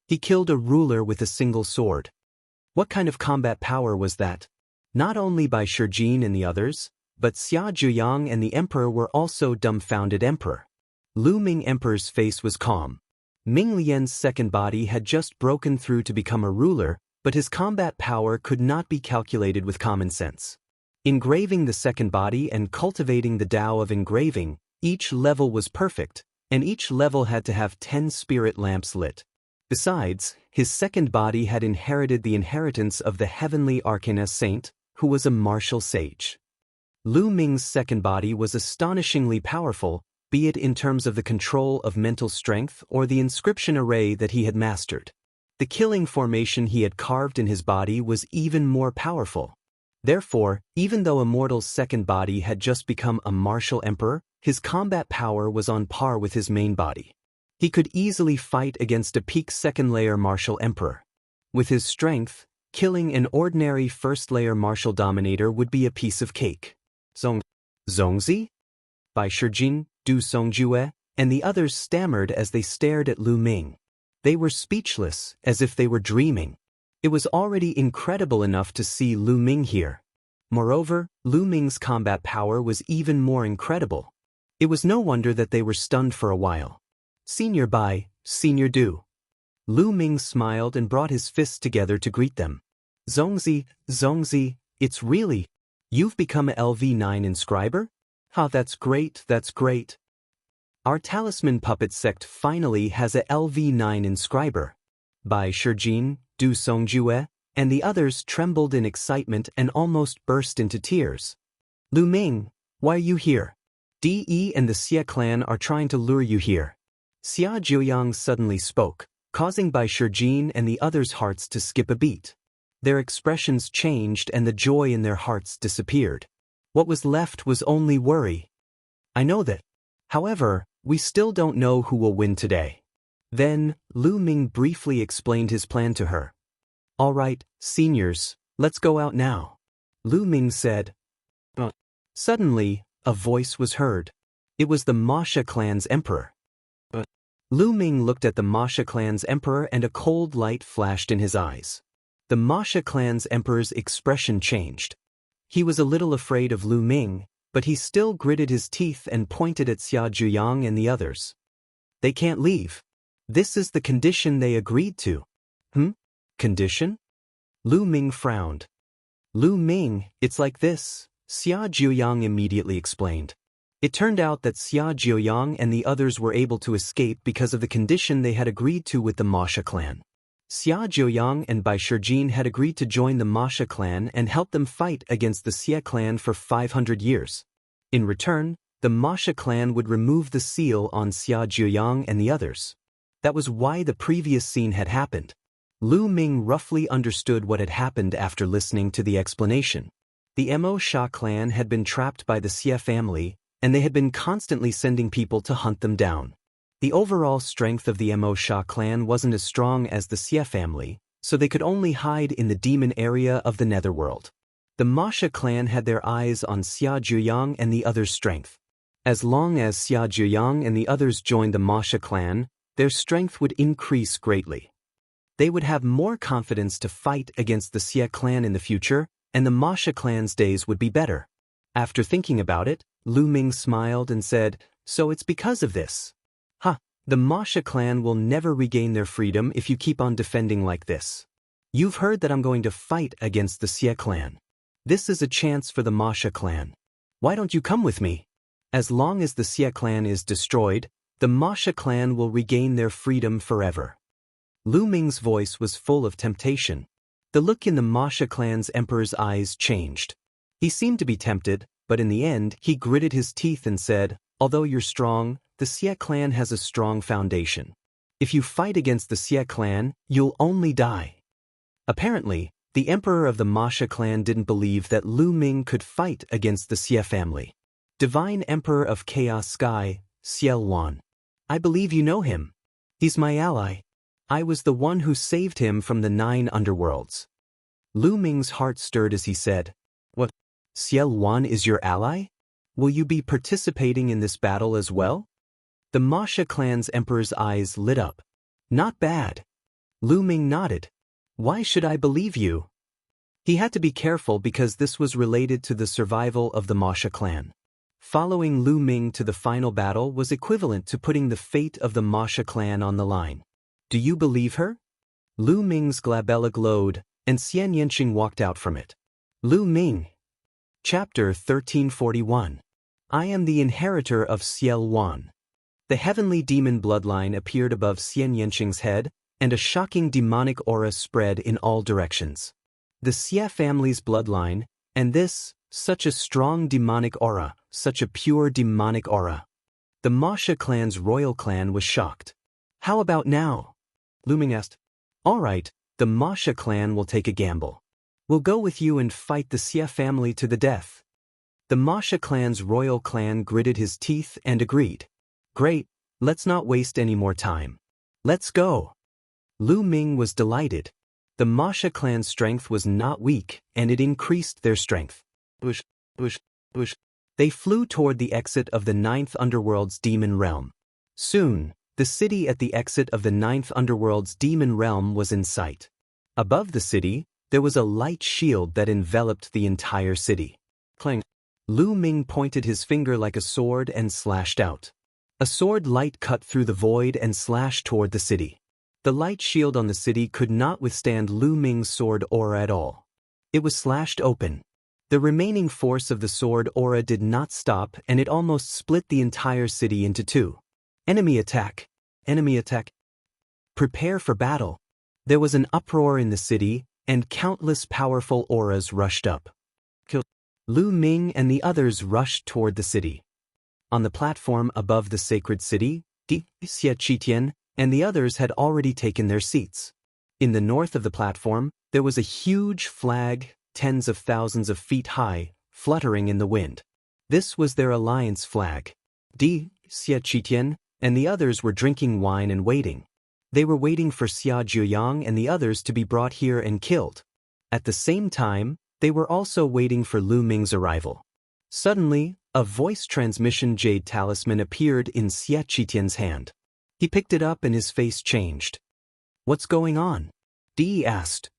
He killed a ruler with a single sword. What kind of combat power was that? Not only Shijin and the others, but Xia Zhuyang and the emperor were also dumbfounded. Emperor Lu Ming emperor's face was calm. Ming Lian's second body had just broken through to become a ruler, but his combat power could not be calculated with common sense. Engraving the second body and cultivating the Tao of engraving, each level was perfect, and each level had to have 10 spirit lamps lit. Besides, his second body had inherited the inheritance of the heavenly arcana saint, who was a martial sage. Lu Ming's second body was astonishingly powerful, be it in terms of the control of mental strength or the inscription array that he had mastered. The killing formation he had carved in his body was even more powerful. Therefore, even though Immortal's second body had just become a martial emperor, his combat power was on par with his main body. He could easily fight against a peak second-layer martial emperor. With his strength, killing an ordinary first-layer martial dominator would be a piece of cake. Zongzi? Shijin, Du Songjue, and the others stammered as they stared at Lu Ming. They were speechless, as if they were dreaming. It was already incredible enough to see Lu Ming here. Moreover, Lu Ming's combat power was even more incredible. It was no wonder that they were stunned for a while. Senior Bai, Senior Du. Lu Ming smiled and brought his fists together to greet them. Zongzi, it's really, you've become a LV9 inscriber? Ha, that's great, that's great. Our talisman puppet sect finally has a LV9 inscriber. Shijin, Du Songjue, and the others trembled in excitement and almost burst into tears. Lu Ming, why are you here? De and the Xie clan are trying to lure you here. Xia Zhuyang suddenly spoke, causing Shijin and the others' hearts to skip a beat. Their expressions changed and the joy in their hearts disappeared. What was left was only worry. I know that. However, we still don't know who will win today. Then, Lu Ming briefly explained his plan to her. All right, seniors, let's go out now. Lu Ming said. Suddenly, a voice was heard. It was the Masha clan's emperor. Lu Ming looked at the Masha clan's emperor and a cold light flashed in his eyes. The Masha clan's emperor's expression changed. He was a little afraid of Lu Ming, but he still gritted his teeth and pointed at Xia Zhuyang and the others. They can't leave. This is the condition they agreed to. Condition? Lu Ming frowned. Lu Ming, it's like this, Xia Zhuyang immediately explained. It turned out that Xia Zhuyang and the others were able to escape because of the condition they had agreed to with the Masha clan. Xia Zhuyang and Shijin had agreed to join the Masha clan and help them fight against the Xie clan for 500 years. In return, the Masha clan would remove the seal on Xia Zhuyang and the others. That was why the previous scene had happened. Lu Ming roughly understood what had happened after listening to the explanation. The Mo Sha clan had been trapped by the Xie family, and they had been constantly sending people to hunt them down. The overall strength of the Mo Sha clan wasn't as strong as the Xie family, so they could only hide in the demon area of the netherworld. The Ma Sha clan had their eyes on Xia Zhuyang and the others' strength. As long as Xia Zhuyang and the others joined the Ma Sha clan, their strength would increase greatly. They would have more confidence to fight against the Xie clan in the future, and the Ma Sha clan's days would be better. After thinking about it, Lu Ming smiled and said, "So it's because of this. The Ma Sha clan will never regain their freedom if you keep on defending like this. You've heard that I'm going to fight against the Xie clan. This is a chance for the Ma Sha clan. Why don't you come with me? As long as the Xie clan is destroyed, the Ma Sha clan will regain their freedom forever." Lu Ming's voice was full of temptation. The look in the Ma Sha clan's emperor's eyes changed. He seemed to be tempted, but in the end he gritted his teeth and said, "Although you're strong, the Xie clan has a strong foundation. If you fight against the Xie clan, you'll only die." Apparently, the emperor of the Ma Sha clan didn't believe that Lu Ming could fight against the Xie family. "Divine Emperor of Chaos Sky, Xiel Wan. I believe you know him. He's my ally. I was the one who saved him from the 9 underworlds." Lu Ming's heart stirred as he said, "What? Xiel Wan is your ally? Will you be participating in this battle as well?" The Ma Sha clan's emperor's eyes lit up. "Not bad." Lu Ming nodded. "Why should I believe you?" He had to be careful because this was related to the survival of the Ma Sha clan. Following Lu Ming to the final battle was equivalent to putting the fate of the Ma Sha clan on the line. "Do you believe her?" Lu Ming's glabella glowed, and Xian Yanqing walked out from it. Lu Ming. Chapter 1341. I am the inheritor of Xiel Wan. The heavenly demon bloodline appeared above Xian Yanqing's head, and a shocking demonic aura spread in all directions. The Xie family's bloodline, and this, such a strong demonic aura, such a pure demonic aura. The Ma Sha clan's royal clan was shocked. "How about now?" Lu Ming asked. "All right, the Ma Sha clan will take a gamble. We'll go with you and fight the Xie family to the death." The Ma Sha clan's royal clan gritted his teeth and agreed. "Great, let's not waste any more time. Let's go." Lu Ming was delighted. The Ma Sha clan's strength was not weak, and it increased their strength. Whoosh, whoosh, whoosh. They flew toward the exit of the 9th Underworld's demon realm. Soon, the city at the exit of the 9th Underworld's demon realm was in sight. Above the city, there was a light shield that enveloped the entire city. Clang. Lu Ming pointed his finger like a sword and slashed out. A sword light cut through the void and slashed toward the city. The light shield on the city could not withstand Lu Ming's sword aura at all. It was slashed open. The remaining force of the sword aura did not stop, and it almost split the entire city into 2. Enemy attack! Enemy attack! Prepare for battle! There was an uproar in the city, and countless powerful auras rushed up. Lu Ming and the others rushed toward the city. On the platform above the sacred city, Xie Qitian and the others had already taken their seats. In the north of the platform, there was a huge flag, tens of thousands of feet high, fluttering in the wind. This was their alliance flag. Xie Qitian and the others were drinking wine and waiting. They were waiting for Xia Zhuyang and the others to be brought here and killed. At the same time, they were also waiting for Lu Ming's arrival. Suddenly, a voice transmission jade talisman appeared in Xie Qitian's hand. He picked it up and his face changed. "What's going on?" Di asked.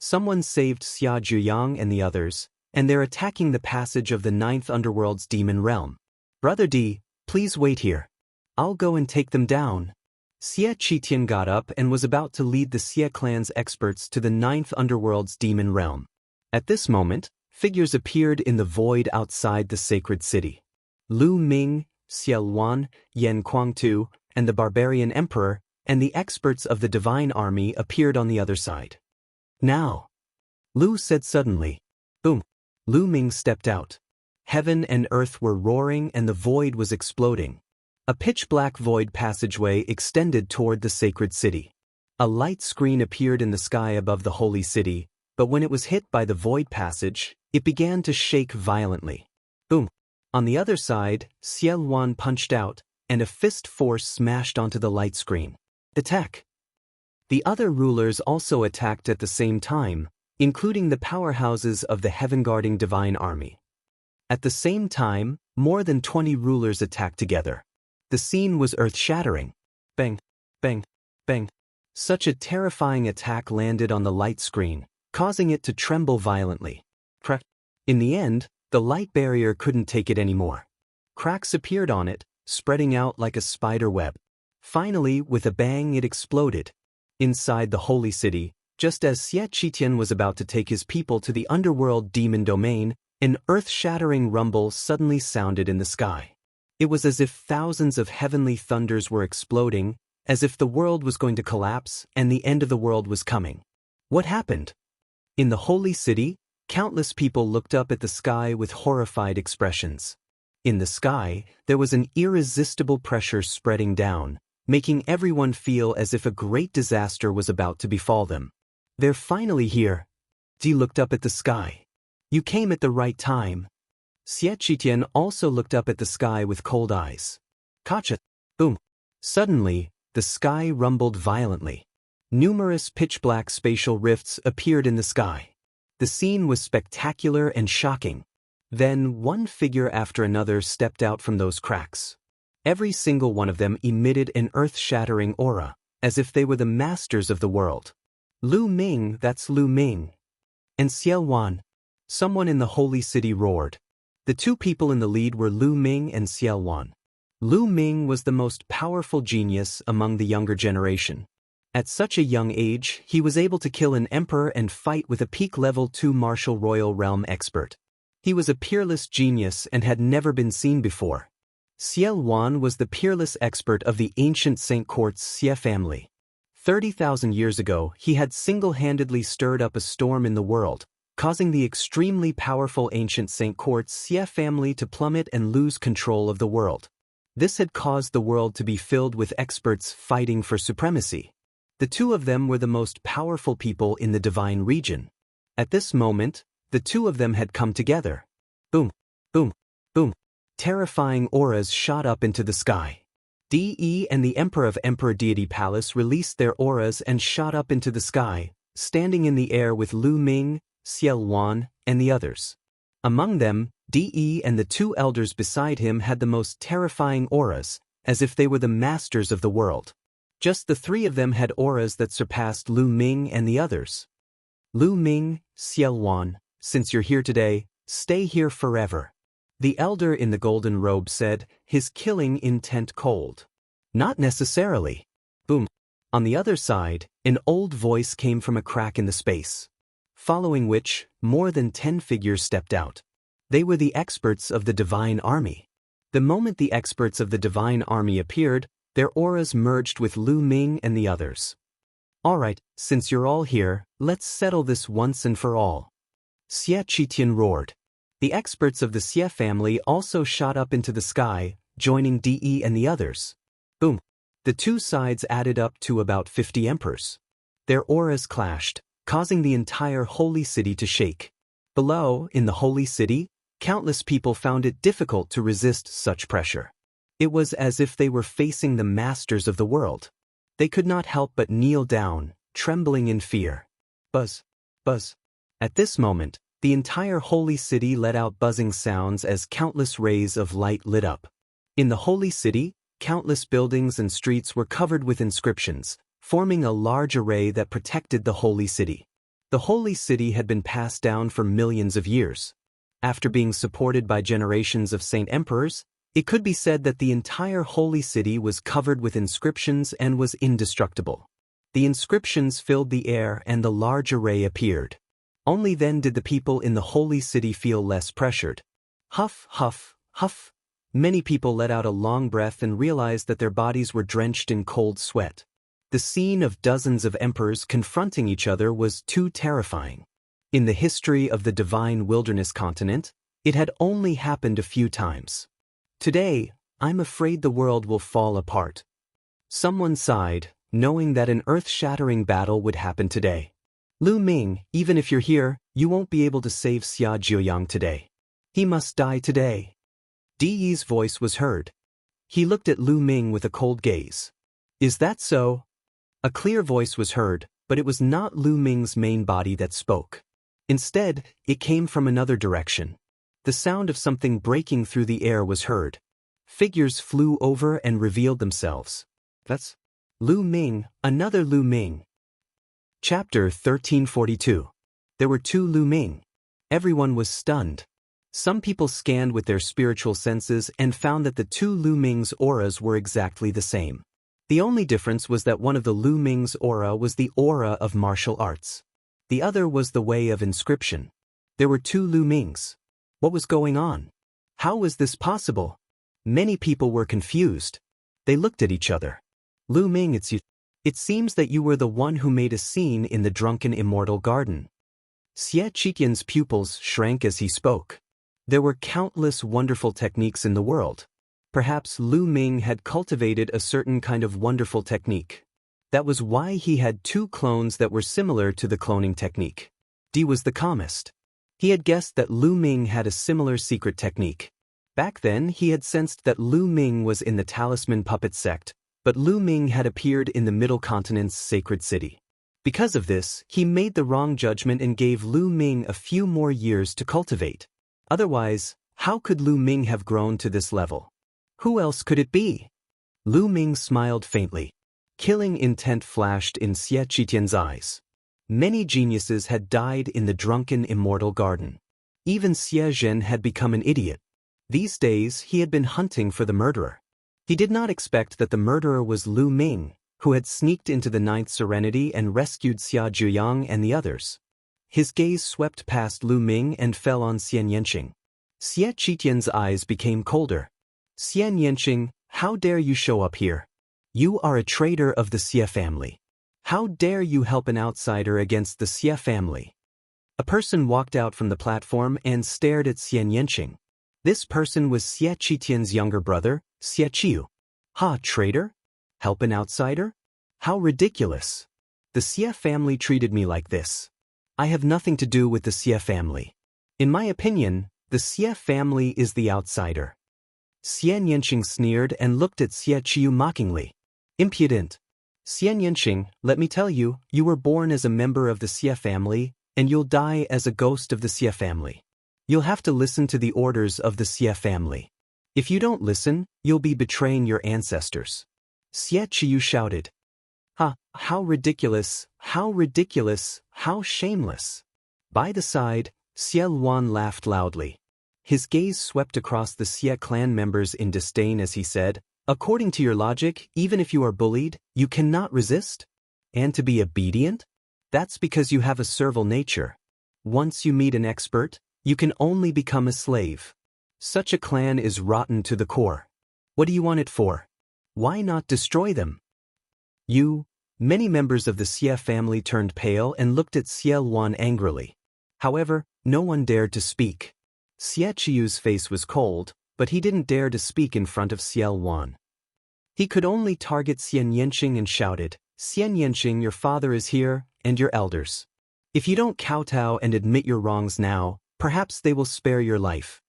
"Someone saved Xia Zhuyang and the others, and they're attacking the passage of the 9th Underworld's demon realm. Brother Di, please wait here. I'll go and take them down." Xie Qitian got up and was about to lead the Xie clan's experts to the 9th Underworld's demon realm. At this moment, figures appeared in the void outside the sacred city. Lu Ming, Xiel Wan, Yan Kuangtu, and the barbarian emperor, and the experts of the divine army appeared on the other side. "Now," Lu said suddenly. Boom. Lu Ming stepped out. Heaven and earth were roaring and the void was exploding. A pitch-black void passageway extended toward the sacred city. A light screen appeared in the sky above the holy city, but when it was hit by the void passage, it began to shake violently. Boom! On the other side, Xie Luan punched out, and a fist force smashed onto the light screen. Attack! The other rulers also attacked at the same time, including the powerhouses of the heaven-guarding divine army. At the same time, more than 20 rulers attacked together. The scene was earth-shattering. Bang! Bang! Bang! Such a terrifying attack landed on the light screen, causing it to tremble violently. Crack! In the end, the light barrier couldn't take it anymore. Cracks appeared on it, spreading out like a spider web. Finally, with a bang, it exploded. Inside the holy city, just as Xie Qitian was about to take his people to the underworld demon domain, an earth-shattering rumble suddenly sounded in the sky. It was as if thousands of heavenly thunders were exploding, as if the world was going to collapse and the end of the world was coming. What happened? In the holy city, countless people looked up at the sky with horrified expressions. In the sky, there was an irresistible pressure spreading down, making everyone feel as if a great disaster was about to befall them. They're finally here. Ji looked up at the sky. You came at the right time. Xie Qitian also looked up at the sky with cold eyes. Kacha! Boom! Suddenly, the sky rumbled violently. Numerous pitch-black spatial rifts appeared in the sky. The scene was spectacular and shocking. Then one figure after another stepped out from those cracks. Every single one of them emitted an earth-shattering aura, as if they were the masters of the world. Lu Ming, that's Lu Ming. And Xie Luan. Someone in the holy city roared. The two people in the lead were Lu Ming and Xie Luan. Lu Ming was the most powerful genius among the younger generation. At such a young age, he was able to kill an emperor and fight with a peak level 2 martial royal realm expert. He was a peerless genius and had never been seen before. Xie Luan was the peerless expert of the ancient Saint Court's Xie family. 30,000 years ago, he had single-handedly stirred up a storm in the world, causing the extremely powerful ancient Saint Court's Xie family to plummet and lose control of the world. This had caused the world to be filled with experts fighting for supremacy. The two of them were the most powerful people in the divine region. At this moment, the two of them had come together. Boom! Boom! Boom! Terrifying auras shot up into the sky. De and the Emperor of Emperor Deity Palace released their auras and shot up into the sky, standing in the air with Lu Ming, Xie Luan, and the others. Among them, De and the two elders beside him had the most terrifying auras, as if they were the masters of the world. Just the three of them had auras that surpassed Lu Ming and the others. Lu Ming, Xie Luan, since you're here today, stay here forever. The elder in the golden robe said, his killing intent cold. Not necessarily. Boom. On the other side, an old voice came from a crack in the space. Following which, more than 10 figures stepped out. They were the experts of the divine army. The moment the experts of the divine army appeared, their auras merged with Lu Ming and the others. Alright, since you're all here, let's settle this once and for all. Xie Qitian roared. The experts of the Xie family also shot up into the sky, joining De and the others. Boom. The two sides added up to about 50 emperors. Their auras clashed, causing the entire holy city to shake. Below, in the holy city, countless people found it difficult to resist such pressure. It was as if they were facing the masters of the world. They could not help but kneel down, trembling in fear. Buzz. Buzz. At this moment, the entire holy city let out buzzing sounds as countless rays of light lit up. In the holy city, countless buildings and streets were covered with inscriptions, forming a large array that protected the holy city. The holy city had been passed down for millions of years. After being supported by generations of saint emperors, it could be said that the entire holy city was covered with inscriptions and was indestructible. The inscriptions filled the air and the large array appeared. Only then did the people in the holy city feel less pressured. Huff, huff, huff. Many people let out a long breath and realized that their bodies were drenched in cold sweat. The scene of dozens of emperors confronting each other was too terrifying. In the history of the divine wilderness continent, it had only happened a few times. Today, I'm afraid the world will fall apart. Someone sighed, knowing that an earth-shattering battle would happen today. Lu Ming, even if you're here, you won't be able to save Xia Jiuyang today. He must die today. Di Yi's voice was heard. He looked at Lu Ming with a cold gaze. Is that so? A clear voice was heard, but it was not Lu Ming's main body that spoke. Instead, it came from another direction. The sound of something breaking through the air was heard. Figures flew over and revealed themselves. That's Lu Ming, another Lu Ming. Chapter 1342. There were two Lu Ming. Everyone was stunned. Some people scanned with their spiritual senses and found that the two Lu Ming's auras were exactly the same. The only difference was that one of the Lu Ming's aura was the aura of martial arts. The other was the way of inscription. There were two Lu Mings. What was going on? How was this possible? Many people were confused. They looked at each other. Lu Ming, it's you. It seems that you were the one who made a scene in the drunken Immortal garden. Xie Qitian's pupils shrank as he spoke. There were countless wonderful techniques in the world. Perhaps Lu Ming had cultivated a certain kind of wonderful technique. That was why he had two clones that were similar to the cloning technique. Di was the calmest. He had guessed that Lu Ming had a similar secret technique. Back then he had sensed that Lu Ming was in the Talisman Puppet sect, but Lu Ming had appeared in the Middle Continent's sacred city. Because of this, he made the wrong judgment and gave Lu Ming a few more years to cultivate. Otherwise, how could Lu Ming have grown to this level? Who else could it be? Lu Ming smiled faintly. Killing intent flashed in Xie Qitian's eyes. Many geniuses had died in the drunken Immortal garden. Even Xie Zhen had become an idiot. These days he had been hunting for the murderer. He did not expect that the murderer was Lu Ming, who had sneaked into the Ninth Serenity and rescued Xia Jiuyang and the others. His gaze swept past Lu Ming and fell on Xian Yanqing. Xie Qitian's eyes became colder. Xian Yanqing, how dare you show up here? You are a traitor of the Xie family. How dare you help an outsider against the Xie family? A person walked out from the platform and stared at Xian Yanqing. This person was Xie Qitian's younger brother, Xie Qiu. Ha, traitor? Help an outsider? How ridiculous. The Xie family treated me like this. I have nothing to do with the Xie family. In my opinion, the Xie family is the outsider. Xian Yanqing sneered and looked at Xie Qiu mockingly. Impudent. Xian Yanqing, let me tell you, you were born as a member of the Xie family, and you'll die as a ghost of the Xie family. You'll have to listen to the orders of the Xie family. If you don't listen, you'll be betraying your ancestors. Xie Qiu shouted. Ha, how ridiculous, how ridiculous, how shameless. By the side, Xie Luan laughed loudly. His gaze swept across the Xie clan members in disdain as he said, according to your logic, even if you are bullied, you cannot resist? And to be obedient? That's because you have a servile nature. Once you meet an expert, you can only become a slave. Such a clan is rotten to the core. What do you want it for? Why not destroy them? Many members of the Xie family turned pale and looked at Xie Luan angrily. However, no one dared to speak. Xie Qiu's face was cold, but he didn't dare to speak in front of Xie Luan. He could only target Xian Yanqing and shouted, Xian Yanqing, your father is here, and your elders. If you don't kowtow and admit your wrongs now, perhaps they will spare your life.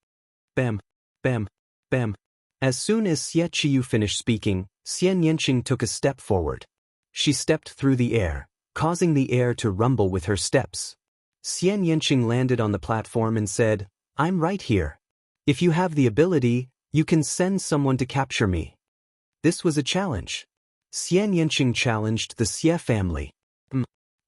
Bam, bam, bam. As soon as Xie Qiu finished speaking, Xian Yanqing took a step forward. She stepped through the air, causing the air to rumble with her steps. Xian Yanqing landed on the platform and said, I'm right here. If you have the ability, you can send someone to capture me. This was a challenge. Xian Yanqing challenged the Xie family.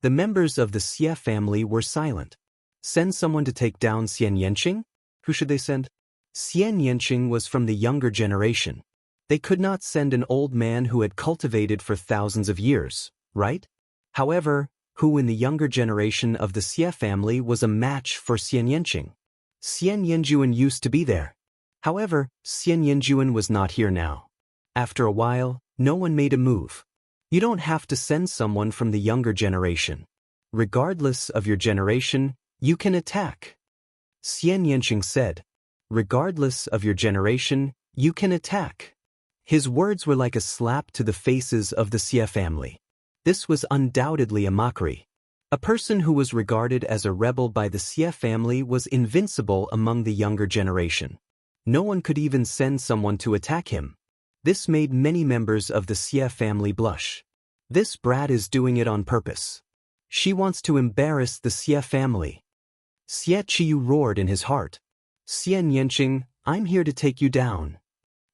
The members of the Xie family were silent. Send someone to take down Xian Yanqing? Who should they send? Xian Yanqing was from the younger generation. They could not send an old man who had cultivated for thousands of years, right? However, who in the younger generation of the Xie family was a match for Xian Yanqing? Xian Yanjuan used to be there. However, Xian Yanjuan was not here now. After a while, no one made a move. You don't have to send someone from the younger generation. Regardless of your generation, you can attack. Xian Yanqing said. Regardless of your generation, you can attack. His words were like a slap to the faces of the Xie family. This was undoubtedly a mockery. A person who was regarded as a rebel by the Xie family was invincible among the younger generation. No one could even send someone to attack him. This made many members of the Xie family blush. This brat is doing it on purpose. She wants to embarrass the Xie family. Xie Qiyu roared in his heart. Xian Yanqing, I'm here to take you down.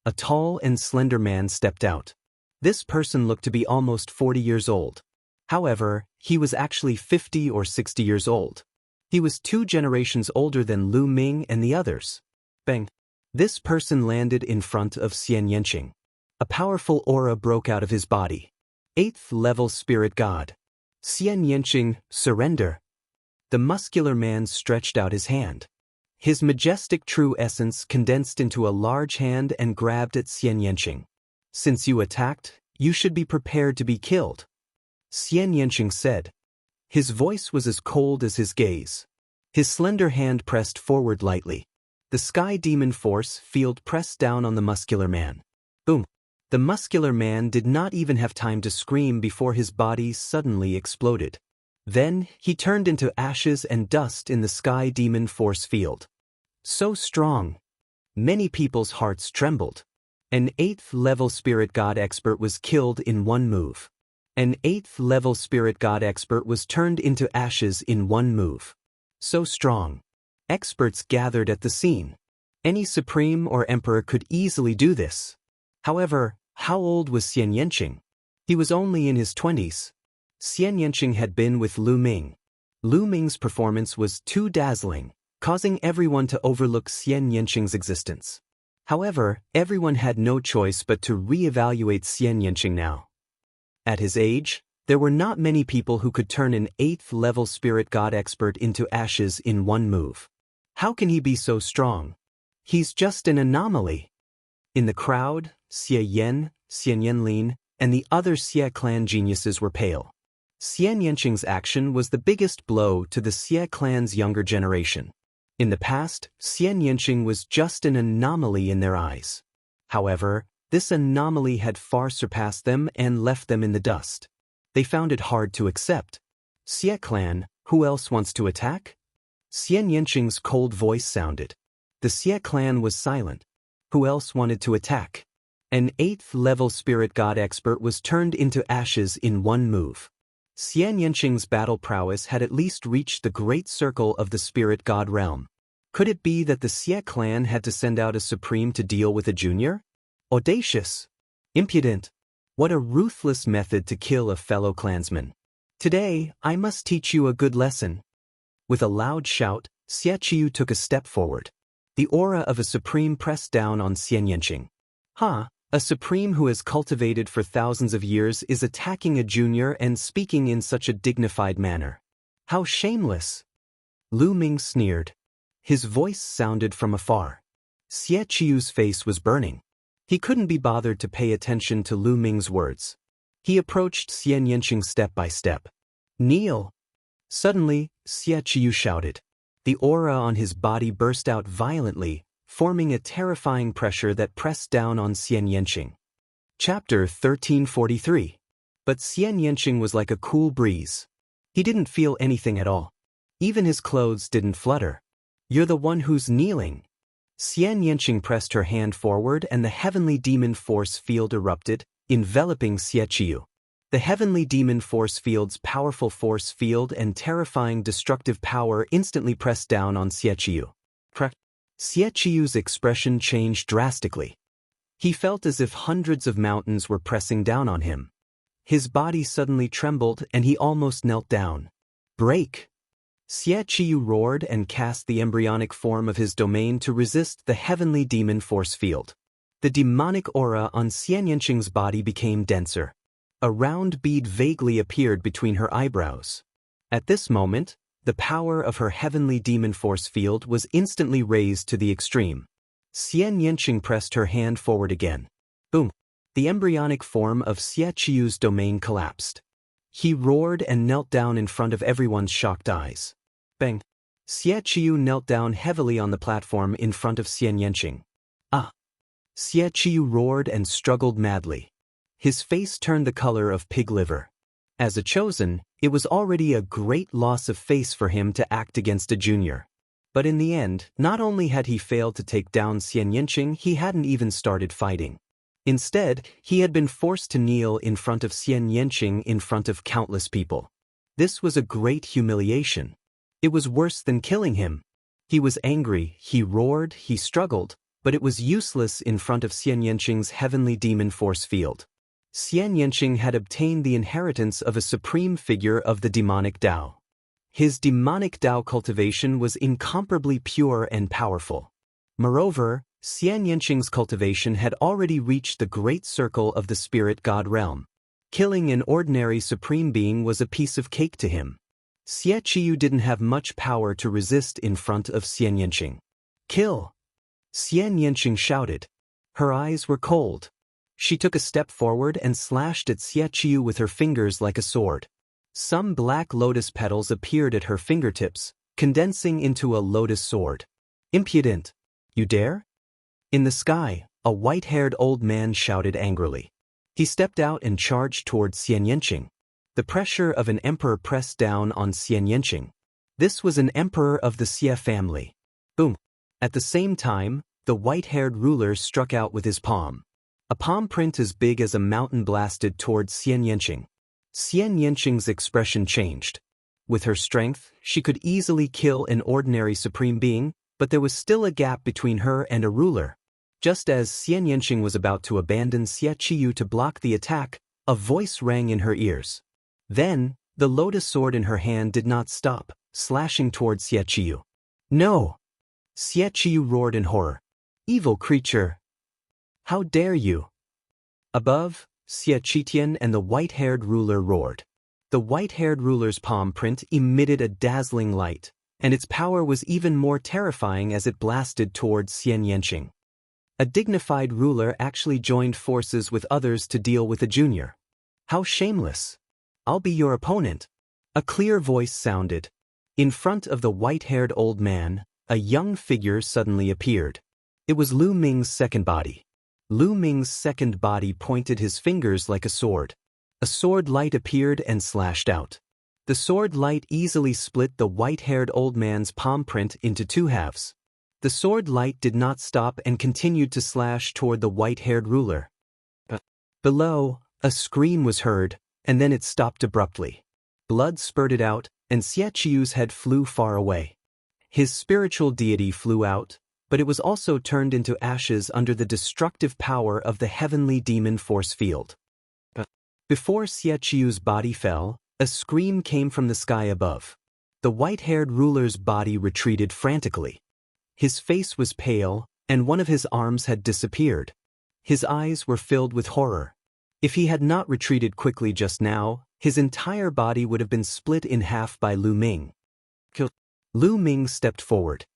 A tall and slender man stepped out. This person looked to be almost 40 years old. However, he was actually 50 or 60 years old. He was 2 generations older than Lu Ming and the others. Bang! This person landed in front of Xian Yanqing. A powerful aura broke out of his body. 8th level spirit god. Xian Yanqing, surrender. The muscular man stretched out his hand. His majestic true essence condensed into a large hand and grabbed at Xian Yanqing. Since you attacked, you should be prepared to be killed. Xian Yanqing said. His voice was as cold as his gaze. His slender hand pressed forward lightly. The sky demon force field pressed down on the muscular man. Boom! The muscular man did not even have time to scream before his body suddenly exploded. Then, he turned into ashes and dust in the sky demon force field. So strong. Many people's hearts trembled. An 8th level spirit god expert was killed in one move. An 8th level spirit god expert was turned into ashes in one move. So strong. Experts gathered at the scene. Any supreme or emperor could easily do this. However, how old was Xian Yanqing? He was only in his 20s. Xian Yanqing had been with Lu Ming. Lu Ming's performance was too dazzling, causing everyone to overlook Xian Yanqing's existence. However, everyone had no choice but to re-evaluate Xian Yanqing now. At his age, there were not many people who could turn an 8th level spirit god expert into ashes in one move. How can he be so strong? He's just an anomaly. In the crowd, Xie Yan, Xian Yanlin, and the other Xie clan geniuses were pale. Xian Yanqing's action was the biggest blow to the Xie clan's younger generation. In the past, Xian Yanqing was just an anomaly in their eyes. However, this anomaly had far surpassed them and left them in the dust. They found it hard to accept. Xie clan, who else wants to attack? Xian Yanqing's cold voice sounded. The Xie clan was silent. Who else wanted to attack? An 8th level spirit god expert was turned into ashes in one move. Xian Yanqing's battle prowess had at least reached the great circle of the spirit god realm. Could it be that the Xie clan had to send out a supreme to deal with a junior? Audacious! Impudent! What a ruthless method to kill a fellow clansman. Today, I must teach you a good lesson. With a loud shout, Xie Qiyu took a step forward. The aura of a supreme pressed down on Xian Yanqing. A supreme who has cultivated for thousands of years is attacking a junior and speaking in such a dignified manner. How shameless! Lu Ming sneered. His voice sounded from afar. Xie Qiyu's face was burning. He couldn't be bothered to pay attention to Lu Ming's words. He approached Xian Yanqing step by step. Kneel! Suddenly, Xie Qiyu shouted. The aura on his body burst out violently, forming a terrifying pressure that pressed down on Xian Yanqing. Chapter 1343. But Xian Yanqing was like a cool breeze. He didn't feel anything at all. Even his clothes didn't flutter. You're the one who's kneeling. Xian Yanqing pressed her hand forward and the heavenly demon force field erupted, enveloping Xie Qiyu. The heavenly demon force field's powerful force field and terrifying destructive power instantly pressed down on Xie Qiyu. Xie Qiyu's expression changed drastically. He felt as if hundreds of mountains were pressing down on him. His body suddenly trembled and he almost knelt down. Break! Xie Qiyu roared and cast the embryonic form of his domain to resist the heavenly demon force field. The demonic aura on Xian Yanqing's body became denser. A round bead vaguely appeared between her eyebrows. At this moment, the power of her heavenly demon force field was instantly raised to the extreme. Xian Yanqing pressed her hand forward again. Boom! The embryonic form of Xie Qiyu's domain collapsed. He roared and knelt down in front of everyone's shocked eyes. Bang! Xie Qiyu knelt down heavily on the platform in front of Xian Yanqing. Xie Qiyu roared and struggled madly. His face turned the color of pig liver. As a chosen, It was already a great loss of face for him to act against a junior. But in the end, not only had he failed to take down Xian Yanqing, he hadn't even started fighting. Instead, he had been forced to kneel in front of Xian Yanqing in front of countless people. This was a great humiliation. It was worse than killing him. He was angry, he roared, he struggled, but it was useless in front of Xian Yanqing's heavenly demon force field. Xian Yanqing had obtained the inheritance of a supreme figure of the demonic Tao. His demonic Tao cultivation was incomparably pure and powerful. Moreover, Xian Yanqing's cultivation had already reached the great circle of the spirit god realm. Killing an ordinary supreme being was a piece of cake to him. Xie Qiyu didn't have much power to resist in front of Xian Yanqing. Kill! Xian Yanqing shouted. Her eyes were cold. She took a step forward and slashed at Xie Qiyu with her fingers like a sword. Some black lotus petals appeared at her fingertips, condensing into a lotus sword. Impudent! You dare? In the sky, a white-haired old man shouted angrily. He stepped out and charged toward Xian Yanqing. The pressure of an emperor pressed down on Xian Yanqing. This was an emperor of the Xie family. Boom! At the same time, the white-haired ruler struck out with his palm. A palm print as big as a mountain blasted toward Xian Yanqing. Xian Yanqing's expression changed. With her strength, she could easily kill an ordinary supreme being, but there was still a gap between her and a ruler. Just as Xian Yanqing was about to abandon Xie Qiyu to block the attack, a voice rang in her ears. Then, the lotus sword in her hand did not stop, slashing toward Xie Qiyu. No! Xie Qiyu roared in horror. Evil creature! How dare you! Above, Xie Qitian and the white-haired ruler roared. The white-haired ruler's palm print emitted a dazzling light, and its power was even more terrifying as it blasted towards Xian Yanqing. A dignified ruler actually joined forces with others to deal with a junior. How shameless! I'll be your opponent. A clear voice sounded. In front of the white-haired old man, a young figure suddenly appeared. It was Lu Ming's second body. Lu Ming's second body pointed his fingers like a sword. A sword light appeared and slashed out. The sword light easily split the white-haired old man's palm print into two halves. The sword light did not stop and continued to slash toward the white-haired ruler. Below, a scream was heard, and then it stopped abruptly. Blood spurted out, and Xie Qiyu's head flew far away. His spiritual deity flew out, but it was also turned into ashes under the destructive power of the heavenly demon force field. Before Xie Qiyu's body fell, a scream came from the sky above. The white-haired ruler's body retreated frantically. His face was pale, and one of his arms had disappeared. His eyes were filled with horror. If he had not retreated quickly just now, his entire body would have been split in half by Lu Ming. Lu Ming stepped forward.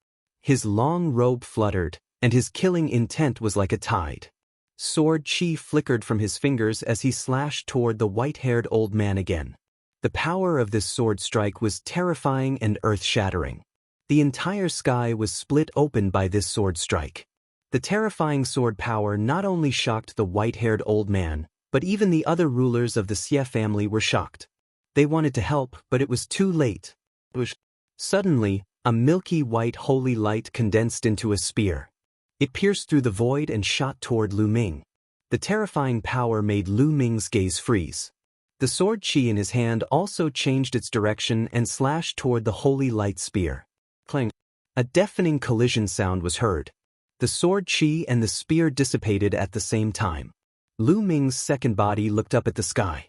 His long robe fluttered, and his killing intent was like a tide. Sword chi flickered from his fingers as he slashed toward the white-haired old man again. The power of this sword strike was terrifying and earth-shattering. The entire sky was split open by this sword strike. The terrifying sword power not only shocked the white-haired old man, but even the other rulers of the Xie family were shocked. They wanted to help, but it was too late. Suddenly, a milky white holy light condensed into a spear. It pierced through the void and shot toward Lu Ming. The terrifying power made Lu Ming's gaze freeze. The sword chi in his hand also changed its direction and slashed toward the holy light spear. Clang! A deafening collision sound was heard. The sword chi and the spear dissipated at the same time. Lu Ming's second body looked up at the sky.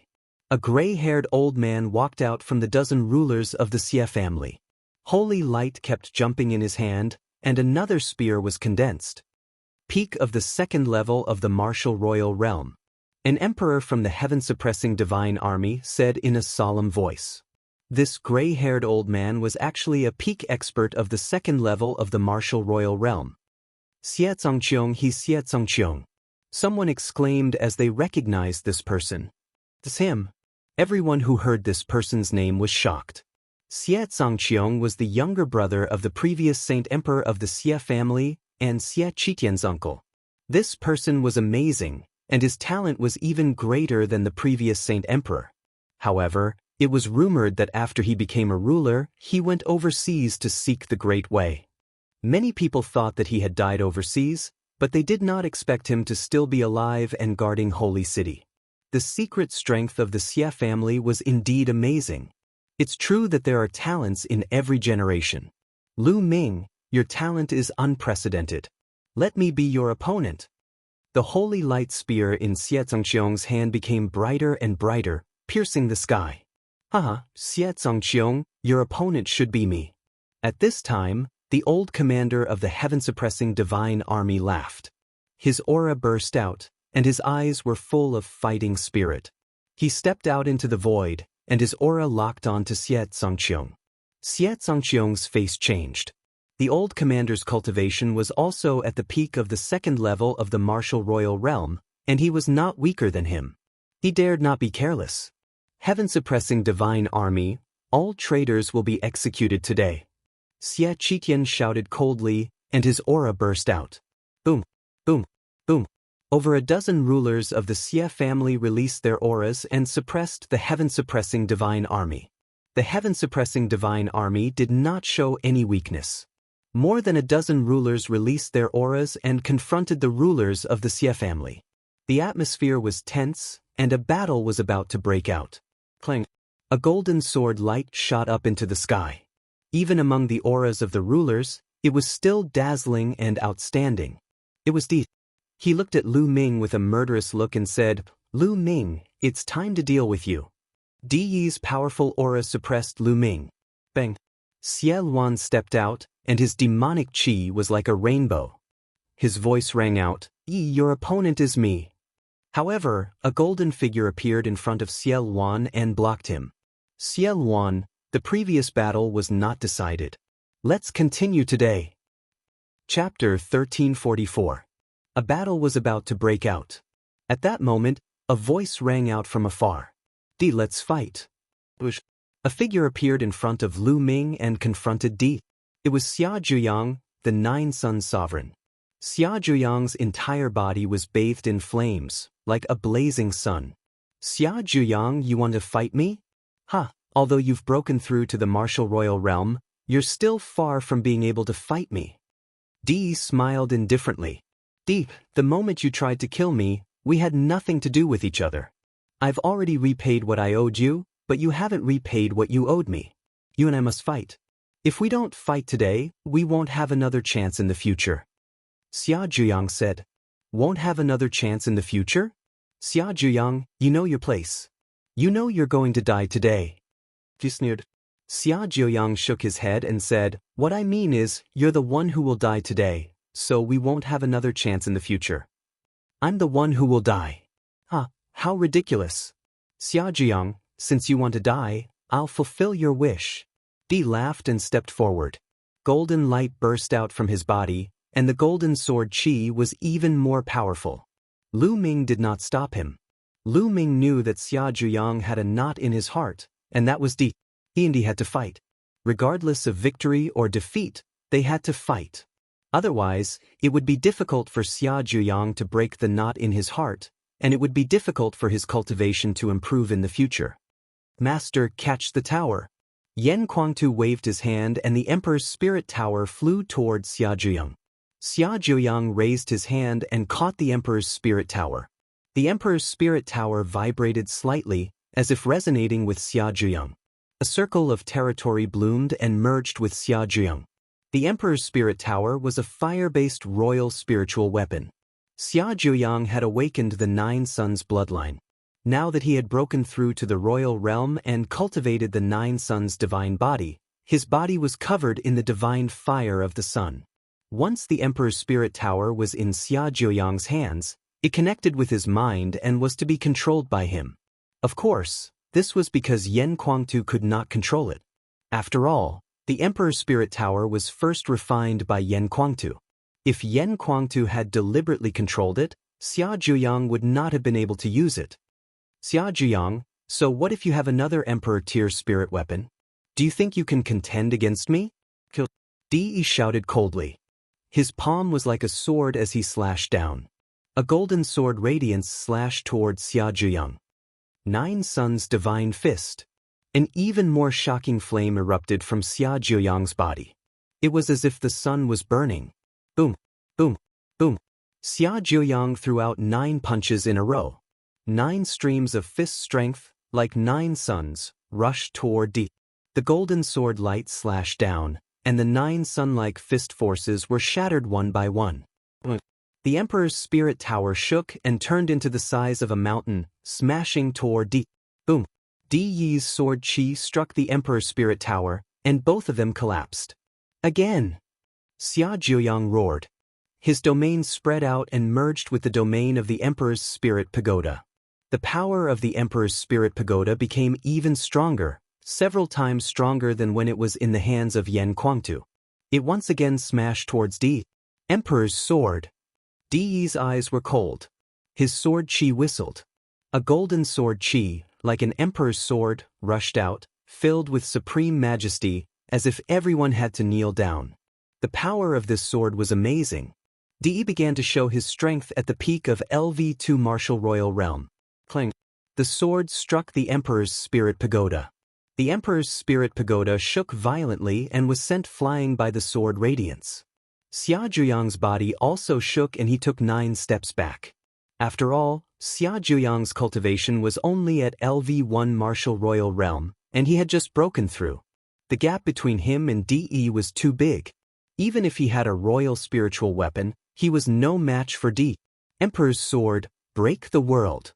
A gray-haired old man walked out from the dozen rulers of the Xie family. Holy light kept jumping in his hand, and another spear was condensed. Peak of the second level of the martial royal realm. An emperor from the heaven-suppressing divine army said in a solemn voice. This gray-haired old man was actually a peak expert of the second level of the martial royal realm. Xiezongqiong he Xiezongqiong. Someone exclaimed as they recognized this person. It's him. Everyone who heard this person's name was shocked. Xiezongqiong was the younger brother of the previous Saint Emperor of the Xie family and Xie Qitian's uncle. This person was amazing, and his talent was even greater than the previous Saint Emperor. However, It was rumored that after he became a ruler, he went overseas to seek the Great Way. Many people thought that he had died overseas, but they did not expect him to still be alive and guarding Holy City. The secret strength of the Xie family was indeed amazing. It's true that there are talents in every generation. Lu Ming, your talent is unprecedented. Let me be your opponent. The holy light spear in Xie Zongqiong's hand became brighter and brighter, piercing the sky. Haha, Xie Zongqiong, your opponent should be me. At this time, the old commander of the heaven-suppressing divine army laughed. His aura burst out, and his eyes were full of fighting spirit. He stepped out into the void, and his aura locked on to Xie Zongqiong. Xie Zongqiong's face changed. The old commander's cultivation was also at the peak of the second level of the martial royal realm, and he was not weaker than him. He dared not be careless. Heaven-suppressing divine army, all traitors will be executed today. Xie Qitian shouted coldly, and his aura burst out. Boom, boom, boom. Over a dozen rulers of the Xie family released their auras and suppressed the heaven-suppressing divine army. The heaven-suppressing divine army did not show any weakness. More than a dozen rulers released their auras and confronted the rulers of the Xie family. The atmosphere was tense, and a battle was about to break out. Clang! A golden sword light shot up into the sky. Even among the auras of the rulers, it was still dazzling and outstanding. It was deep. He looked at Lu Ming with a murderous look and said, Lu Ming, it's time to deal with you. Di Yi's powerful aura suppressed Lu Ming. Bang! Xie Luan stepped out, and his demonic qi was like a rainbow. His voice rang out, Yi, your opponent is me. However, a golden figure appeared in front of Xie Luan and blocked him. Xie Luan, the previous battle was not decided. Let's continue today. Chapter 1344. A battle was about to break out. At that moment, a voice rang out from afar. Di, let's fight. A figure appeared in front of Lu Ming and confronted Di. It was Xia Zhuyang, the Nine Sun Sovereign. Xia Zhuyang's entire body was bathed in flames, like a blazing sun. Xia Zhuyang, you want to fight me? Ha, although you've broken through to the martial royal realm, you're still far from being able to fight me. Di smiled indifferently. Di, the moment you tried to kill me, we had nothing to do with each other. I've already repaid what I owed you, but you haven't repaid what you owed me. You and I must fight. If we don't fight today, we won't have another chance in the future. Xia Zhuyang said. Won't have another chance in the future? Xia Zhuyang, you know your place. You know you're going to die today. He sneered. Xia Zhuyang shook his head and said, what I mean is, you're the one who will die today, so we won't have another chance in the future. I'm the one who will die. Huh, how ridiculous. Xia Zhuyang, since you want to die, I'll fulfill your wish. Di laughed and stepped forward. Golden light burst out from his body, and the golden sword qi was even more powerful. Lu Ming did not stop him. Lu Ming knew that Xia Zhuyang had a knot in his heart, and that was Di. He and Di had to fight. Regardless of victory or defeat, they had to fight. Otherwise, it would be difficult for Xia Zhuyang to break the knot in his heart, and it would be difficult for his cultivation to improve in the future. Master, catch the tower. Yan Kuangtu waved his hand and the Emperor's spirit tower flew toward Xia Zhuyang. Xia Zhuyang raised his hand and caught the Emperor's spirit tower. The Emperor's spirit tower vibrated slightly, as if resonating with Xia Zhuyang. A circle of territory bloomed and merged with Xia Zhuyang. The Emperor's spirit tower was a fire-based royal spiritual weapon. Xia Zhuyang had awakened the Nine Suns bloodline. Now that he had broken through to the royal realm and cultivated the Nine Suns' divine body, his body was covered in the divine fire of the sun. Once the Emperor's spirit tower was in Xia Zhuyang's hands, it connected with his mind and was to be controlled by him. Of course, this was because Yan Kuangtu could not control it. After all, the Emperor's spirit tower was first refined by Yan Kuangtu. If Yan Kuangtu had deliberately controlled it, Xia Zhuyang would not have been able to use it. Xia Zhuyang, so what if you have another Emperor-tier spirit weapon? Do you think you can contend against me? Kill. Di shouted coldly. His palm was like a sword as he slashed down. A golden sword radiance slashed toward Xia Zhuyang. Nine Suns' divine fist. An even more shocking flame erupted from Xia Jiuyang's body. It was as if the sun was burning. Boom, boom, boom. Xia Jiuyang threw out 9 punches in a row. 9 streams of fist strength, like 9 suns, rushed toward Di. The golden sword light slashed down, and the 9 sun-like fist forces were shattered one by one. The Emperor's spirit tower shook and turned into the size of a mountain, smashing toward Di. Boom. Di Yi's sword chi struck the Emperor's spirit tower, and both of them collapsed. Again! Xia Jiuyang roared. His domain spread out and merged with the domain of the Emperor's spirit pagoda. The power of the Emperor's spirit pagoda became even stronger, several times stronger than when it was in the hands of Yan Kuangtu. It once again smashed towards Di. Emperor's sword. Di Yi's eyes were cold. His sword chi whistled. A golden sword chi, like an emperor's sword, rushed out, filled with supreme majesty, as if everyone had to kneel down. The power of this sword was amazing. Di began to show his strength at the peak of LV2 martial royal realm. Clang. The sword struck the Emperor's spirit pagoda. The Emperor's spirit pagoda shook violently and was sent flying by the sword radiance. Xia Jiuyang's body also shook and he took 9 steps back. After all, Xia Jiuyang's cultivation was only at LV1 martial royal realm, and he had just broken through. The gap between him and Di was too big. Even if he had a royal spiritual weapon, he was no match for Di. Emperor's sword, break the world.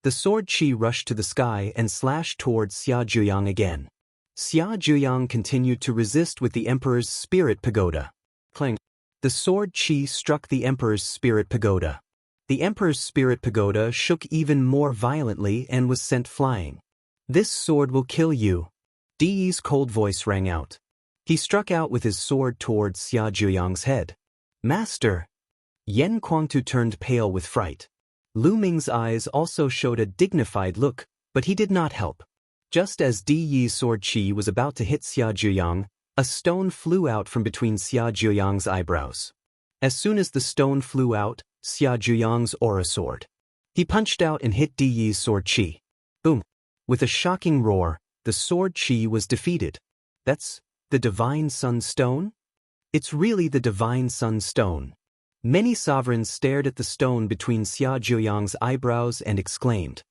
The sword chi rushed to the sky and slashed towards Xia Jiuyang again. Xia Jiuyang continued to resist with the Emperor's spirit pagoda. Clang. The sword chi struck the Emperor's spirit pagoda. The Emperor's spirit pagoda shook even more violently and was sent flying. This sword will kill you. Di's cold voice rang out. He struck out with his sword towards Xia Jiuyang's head. Master! Yan Kuangtu turned pale with fright. Lu Ming's eyes also showed a dignified look, but he did not help. Just as Di Yi's sword chi was about to hit Xia Jiuyang, a stone flew out from between Xia Jiuyang's eyebrows. As soon as the stone flew out, Xia Jiuyang's aura soared. He punched out and hit Di Yi's sword chi. Boom! With a shocking roar, the sword chi was defeated. That's the Divine Sun Stone? It's really the Divine Sun Stone. Many sovereigns stared at the stone between Xia Jiuyang's eyebrows and exclaimed.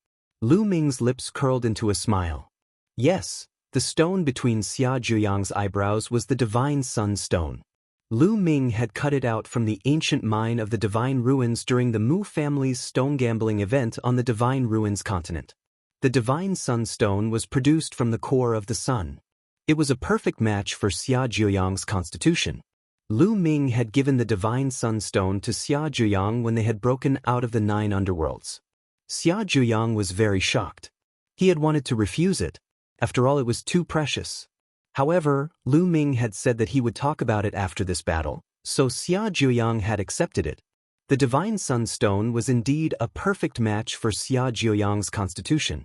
Lu Ming's lips curled into a smile. Yes, the stone between Xia Jiuyang's eyebrows was the Divine Sun Stone. Lu Ming had cut it out from the ancient mine of the Divine Ruins during the Mu family's stone gambling event on the Divine Ruins continent. The Divine Sun Stone was produced from the core of the sun. It was a perfect match for Xia Jiuyang's constitution. Lu Ming had given the Divine Sun Stone to Xia Jiuyang when they had broken out of the 9 underworlds. Xia Jiuyang was very shocked. He had wanted to refuse it. After all, it was too precious. However, Lu Ming had said that he would talk about it after this battle, so Xia Jiuyang had accepted it. The Divine Sun Stone was indeed a perfect match for Xia Jiuyang's constitution.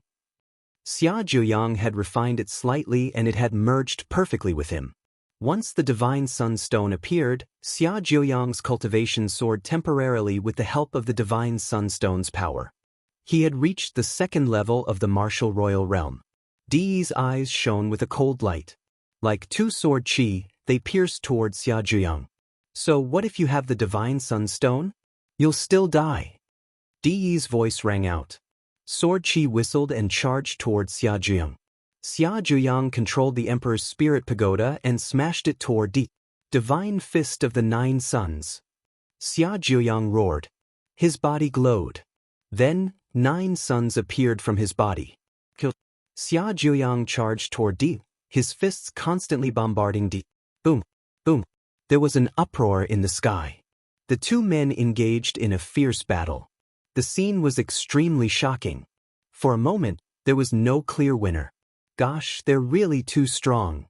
Xia Jiuyang had refined it slightly and it had merged perfectly with him. Once the Divine Sun Stone appeared, Xia Jiuyang's cultivation soared temporarily with the help of the Divine Sun Stone's power. He had reached the 2nd level of the martial royal realm. Di's eyes shone with a cold light. Like 2 sword chi, they pierced toward Xia Jiuyang. So what if you have the Divine Sun Stone? You'll still die. Di's voice rang out. Sword chi whistled and charged toward Xia Jiuyang. Xia Jiuyang controlled the Emperor's spirit pagoda and smashed it toward Di. Divine Fist of the 9 Suns. Xia Jiuyang roared. His body glowed. Then, 9 suns appeared from his body. Xia Jiuyang charged toward Di, his fists constantly bombarding Di. Boom, boom. There was an uproar in the sky. The 2 men engaged in a fierce battle. The scene was extremely shocking. For a moment, there was no clear winner. Gosh, they're really too strong.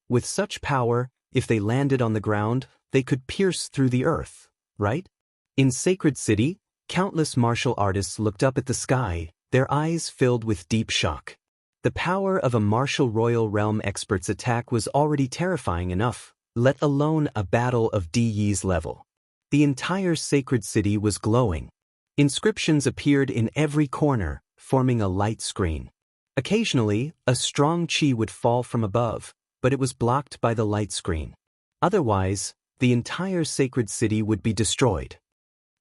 With such power, if they landed on the ground, they could pierce through the earth, right? In Sacred City, countless martial artists looked up at the sky, their eyes filled with deep shock. The power of a martial royal realm expert's attack was already terrifying enough, let alone a battle of Di Yi's level. The entire Sacred City was glowing. Inscriptions appeared in every corner, forming a light screen. Occasionally, a strong chi would fall from above, but it was blocked by the light screen. Otherwise, the entire sacred city would be destroyed.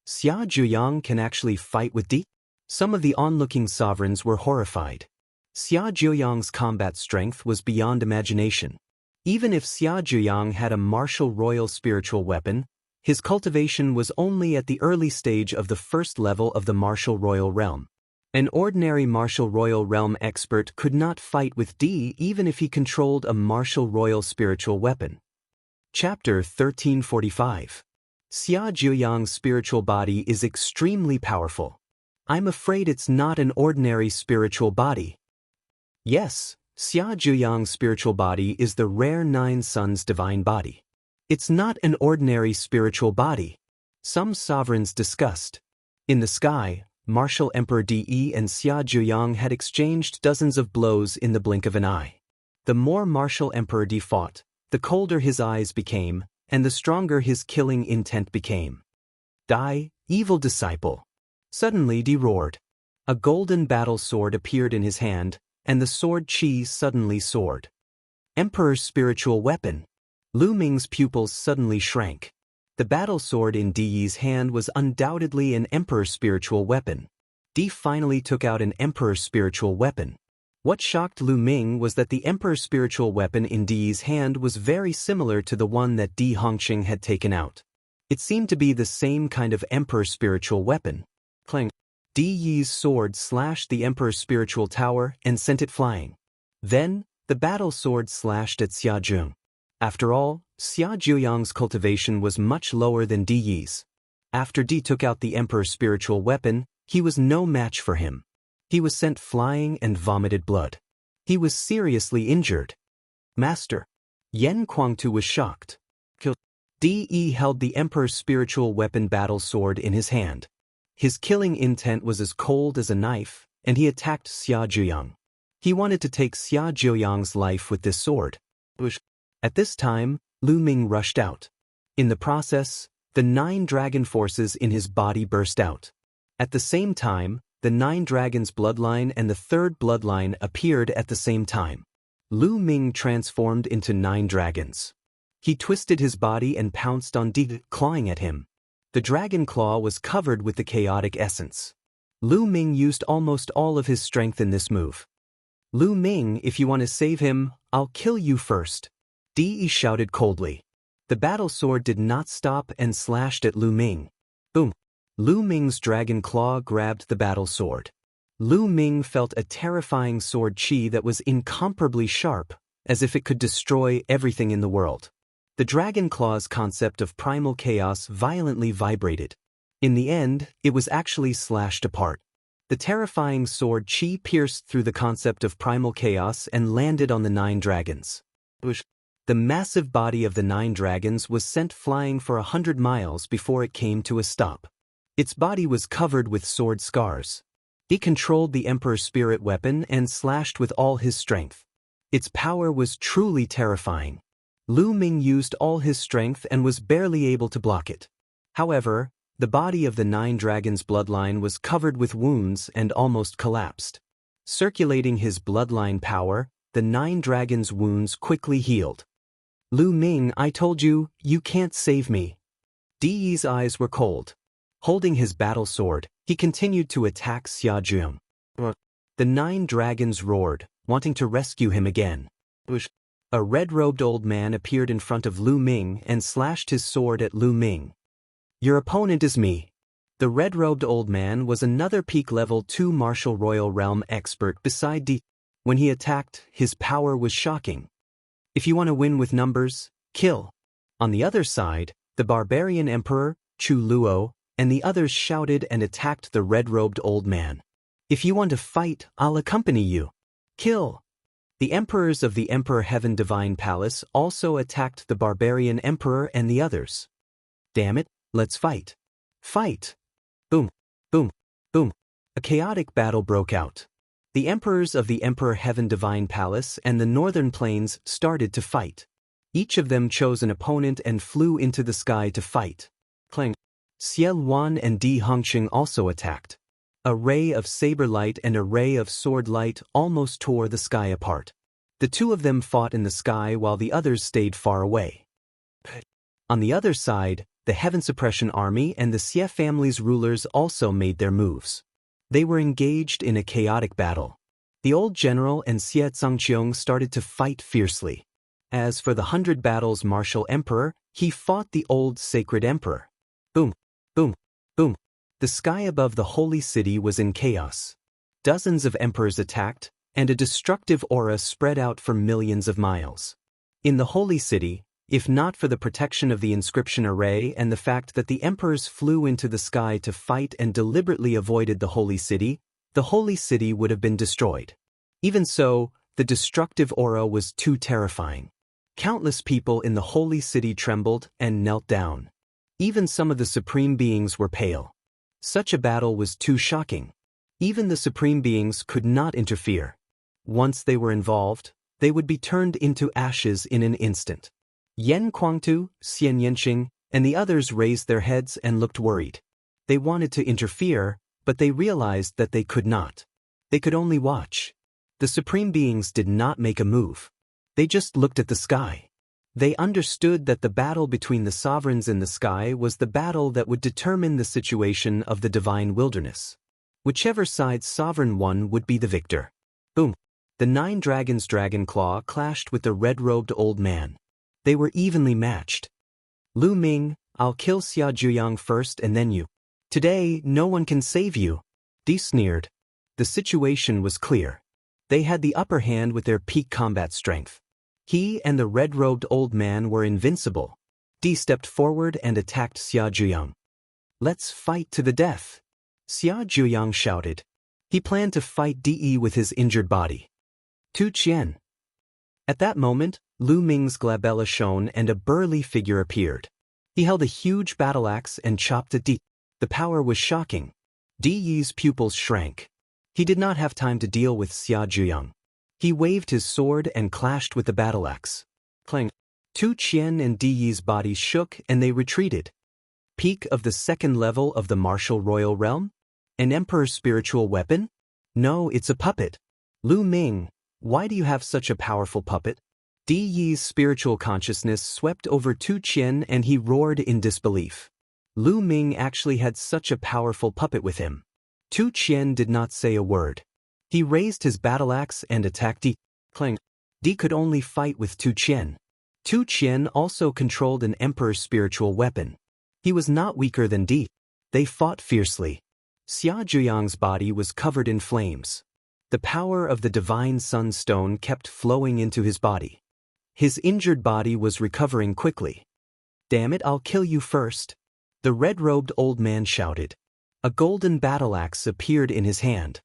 Xia Zhuyang can actually fight with Di? Some of the onlooking sovereigns were horrified. Xia Zhuyang's combat strength was beyond imagination. Even if Xia Zhuyang had a martial royal spiritual weapon, his cultivation was only at the early stage of the first level of the martial royal realm. An ordinary martial royal realm expert could not fight with Di even if he controlled a martial royal spiritual weapon. Chapter 1345. Xia Zhuyang's spiritual body is extremely powerful. I'm afraid it's not an ordinary spiritual body. Yes, Xia Zhuyang's spiritual body is the rare Nine Suns divine body. It's not an ordinary spiritual body. Some sovereigns discussed. In the sky, Martial Emperor Di and Xia Zhuyang had exchanged dozens of blows in the blink of an eye. The more Martial Emperor Di fought, the colder his eyes became, and the stronger his killing intent became. Die, evil disciple! Suddenly Di roared. A golden battle sword appeared in his hand, and the sword chi suddenly soared. Emperor's spiritual weapon. Lu Ming's pupils suddenly shrank. The battle sword in Di's hand was undoubtedly an emperor's spiritual weapon. Di finally took out an emperor's spiritual weapon. What shocked Lu Ming was that the emperor's spiritual weapon in Di's hand was very similar to the one that Di Hongqing had taken out. It seemed to be the same kind of emperor's spiritual weapon. Clang! Di Yi's sword slashed the emperor's spiritual tower and sent it flying. Then, the battle sword slashed at Xia Zhuyang. After all, Xia Zhuyang's cultivation was much lower than Di Yi's. After Di took out the emperor's spiritual weapon, he was no match for him. He was sent flying and vomited blood. He was seriously injured. Master. Yen Kuangtu was shocked. Di held the emperor's spiritual weapon battle sword in his hand. His killing intent was as cold as a knife, and he attacked Xia Zhuyang. He wanted to take Xia Zhuyang's life with this sword. At this time, Lu Ming rushed out. In the process, the 9 dragon forces in his body burst out. At the same time, the 9 dragons' bloodline and the 3rd bloodline appeared at the same time. Lu Ming transformed into 9 dragons. He twisted his body and pounced on Di, clawing at him. The dragon claw was covered with the chaotic essence. Lu Ming used almost all of his strength in this move. Lu Ming, if you want to save him, I'll kill you first. Di shouted coldly. The battle sword did not stop and slashed at Lu Ming. Boom! Lu Ming's dragon claw grabbed the battle sword. Lu Ming felt a terrifying sword chi that was incomparably sharp, as if it could destroy everything in the world. The dragon claw's concept of primal chaos violently vibrated. In the end, it was actually slashed apart. The terrifying sword chi pierced through the concept of primal chaos and landed on the 9 dragons. The massive body of the 9 dragons was sent flying for 100 miles before it came to a stop. Its body was covered with sword scars. It controlled the Emperor's spirit weapon and slashed with all his strength. Its power was truly terrifying. Lu Ming used all his strength and was barely able to block it. However, the body of the 9 dragons' bloodline was covered with wounds and almost collapsed. Circulating his bloodline power, the 9 dragons' wounds quickly healed. Lu Ming, I told you, you can't save me. Di's eyes were cold. Holding his battle sword, he continued to attack Xia Zhuyang. The 9 dragons roared, wanting to rescue him again. A red-robed old man appeared in front of Lu Ming and slashed his sword at Lu Ming. Your opponent is me. The red-robed old man was another peak level 2 martial royal realm expert beside Di. When he attacked, his power was shocking. If you want to win with numbers, kill. On the other side, the barbarian emperor, Chu Luo, and the others shouted and attacked the red-robed old man. If you want to fight, I'll accompany you. Kill. The emperors of the Emperor Heaven Divine Palace also attacked the barbarian emperor and the others. Damn it, let's fight. Fight. Boom, boom, boom. A chaotic battle broke out. The emperors of the Emperor Heaven Divine Palace and the Northern Plains started to fight. Each of them chose an opponent and flew into the sky to fight. Clang. Xie Luan and Di Hongqing also attacked. A ray of saber light and a ray of sword light almost tore the sky apart. The two of them fought in the sky while the others stayed far away. On the other side, the Heaven Suppression Army and the Xie family's rulers also made their moves. They were engaged in a chaotic battle. The old general and Xie Zhangqiong started to fight fiercely. As for the 100 Battles martial emperor, he fought the old sacred emperor. Boom, boom, boom. The sky above the holy city was in chaos. Dozens of emperors attacked, and a destructive aura spread out for millions of miles. In the holy city, if not for the protection of the inscription array and the fact that the emperors flew into the sky to fight and deliberately avoided the holy city would have been destroyed. Even so, the destructive aura was too terrifying. Countless people in the holy city trembled and knelt down. Even some of the supreme beings were pale. Such a battle was too shocking. Even the supreme beings could not interfere. Once they were involved, they would be turned into ashes in an instant. Yan Kuangtu, Xian Yanqing, and the others raised their heads and looked worried. They wanted to interfere, but they realized that they could not. They could only watch. The supreme beings did not make a move. They just looked at the sky. They understood that the battle between the sovereigns in the sky was the battle that would determine the situation of the divine wilderness. Whichever side's sovereign won would be the victor. Boom! The 9 dragons' dragon claw clashed with the red-robed old man. They were evenly matched. Lu Ming, I'll kill Xia Zhuyang first and then you. Today, no one can save you. Di sneered. The situation was clear. They had the upper hand with their peak combat strength. He and the red-robed old man were invincible. Di stepped forward and attacked Xia Zhuyang. Let's fight to the death. Xia Zhuyang shouted. He planned to fight Di with his injured body. Tu Qian. At that moment, Lu Ming's glabella shone and a burly figure appeared. He held a huge battle axe and chopped at Di. The power was shocking. Di Yi's pupils shrank. He did not have time to deal with Xia Zhuyang. He waved his sword and clashed with the battle axe. Clang. Tu Qian and Di Yi's bodies shook and they retreated. Peak of the 2nd level of the martial royal realm? An emperor's spiritual weapon? No, it's a puppet. Lu Ming, why do you have such a powerful puppet? Di Yi's spiritual consciousness swept over Tu Qian and he roared in disbelief. Lu Ming actually had such a powerful puppet with him. Tu Qian did not say a word. He raised his battle axe and attacked Di. Clang. Di could only fight with Tu Qian. Tu Qian also controlled an emperor's spiritual weapon. He was not weaker than Di. They fought fiercely. Xia Zhuyang's body was covered in flames. The power of the divine sunstone kept flowing into his body. His injured body was recovering quickly. Damn it, I'll kill you first. The red-robed old man shouted. A golden battle axe appeared in his hand.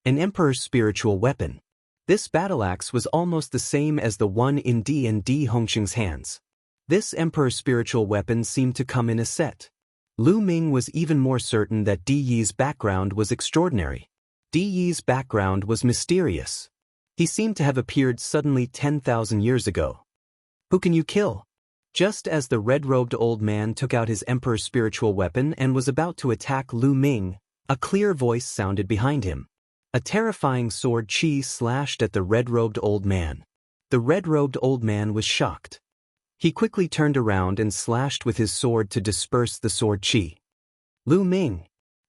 An emperor's spiritual weapon. This battle axe was almost the same as the one in Di and Di Hongqing's hands. This emperor's spiritual weapon seemed to come in a set. Lu Ming was even more certain that Di Yi's background was extraordinary. Di Yi's background was mysterious. He seemed to have appeared suddenly 10,000 years ago. Who can you kill? Just as the red-robed old man took out his emperor's spiritual weapon and was about to attack Lu Ming, a clear voice sounded behind him. A terrifying sword chi slashed at the red-robed old man. The red-robed old man was shocked. He quickly turned around and slashed with his sword to disperse the sword chi. Lu Ming.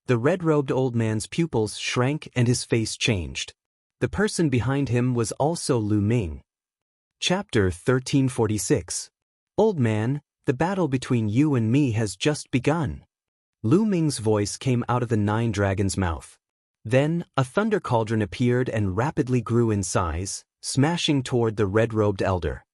The red-robed old man's pupils shrank and his face changed. The person behind him was also Lu Ming. Chapter 1346. Old man, the battle between you and me has just begun. Lu Ming's voice came out of the 9 dragons' mouth. Then, a thunder cauldron appeared and rapidly grew in size, smashing toward the red-robed elder.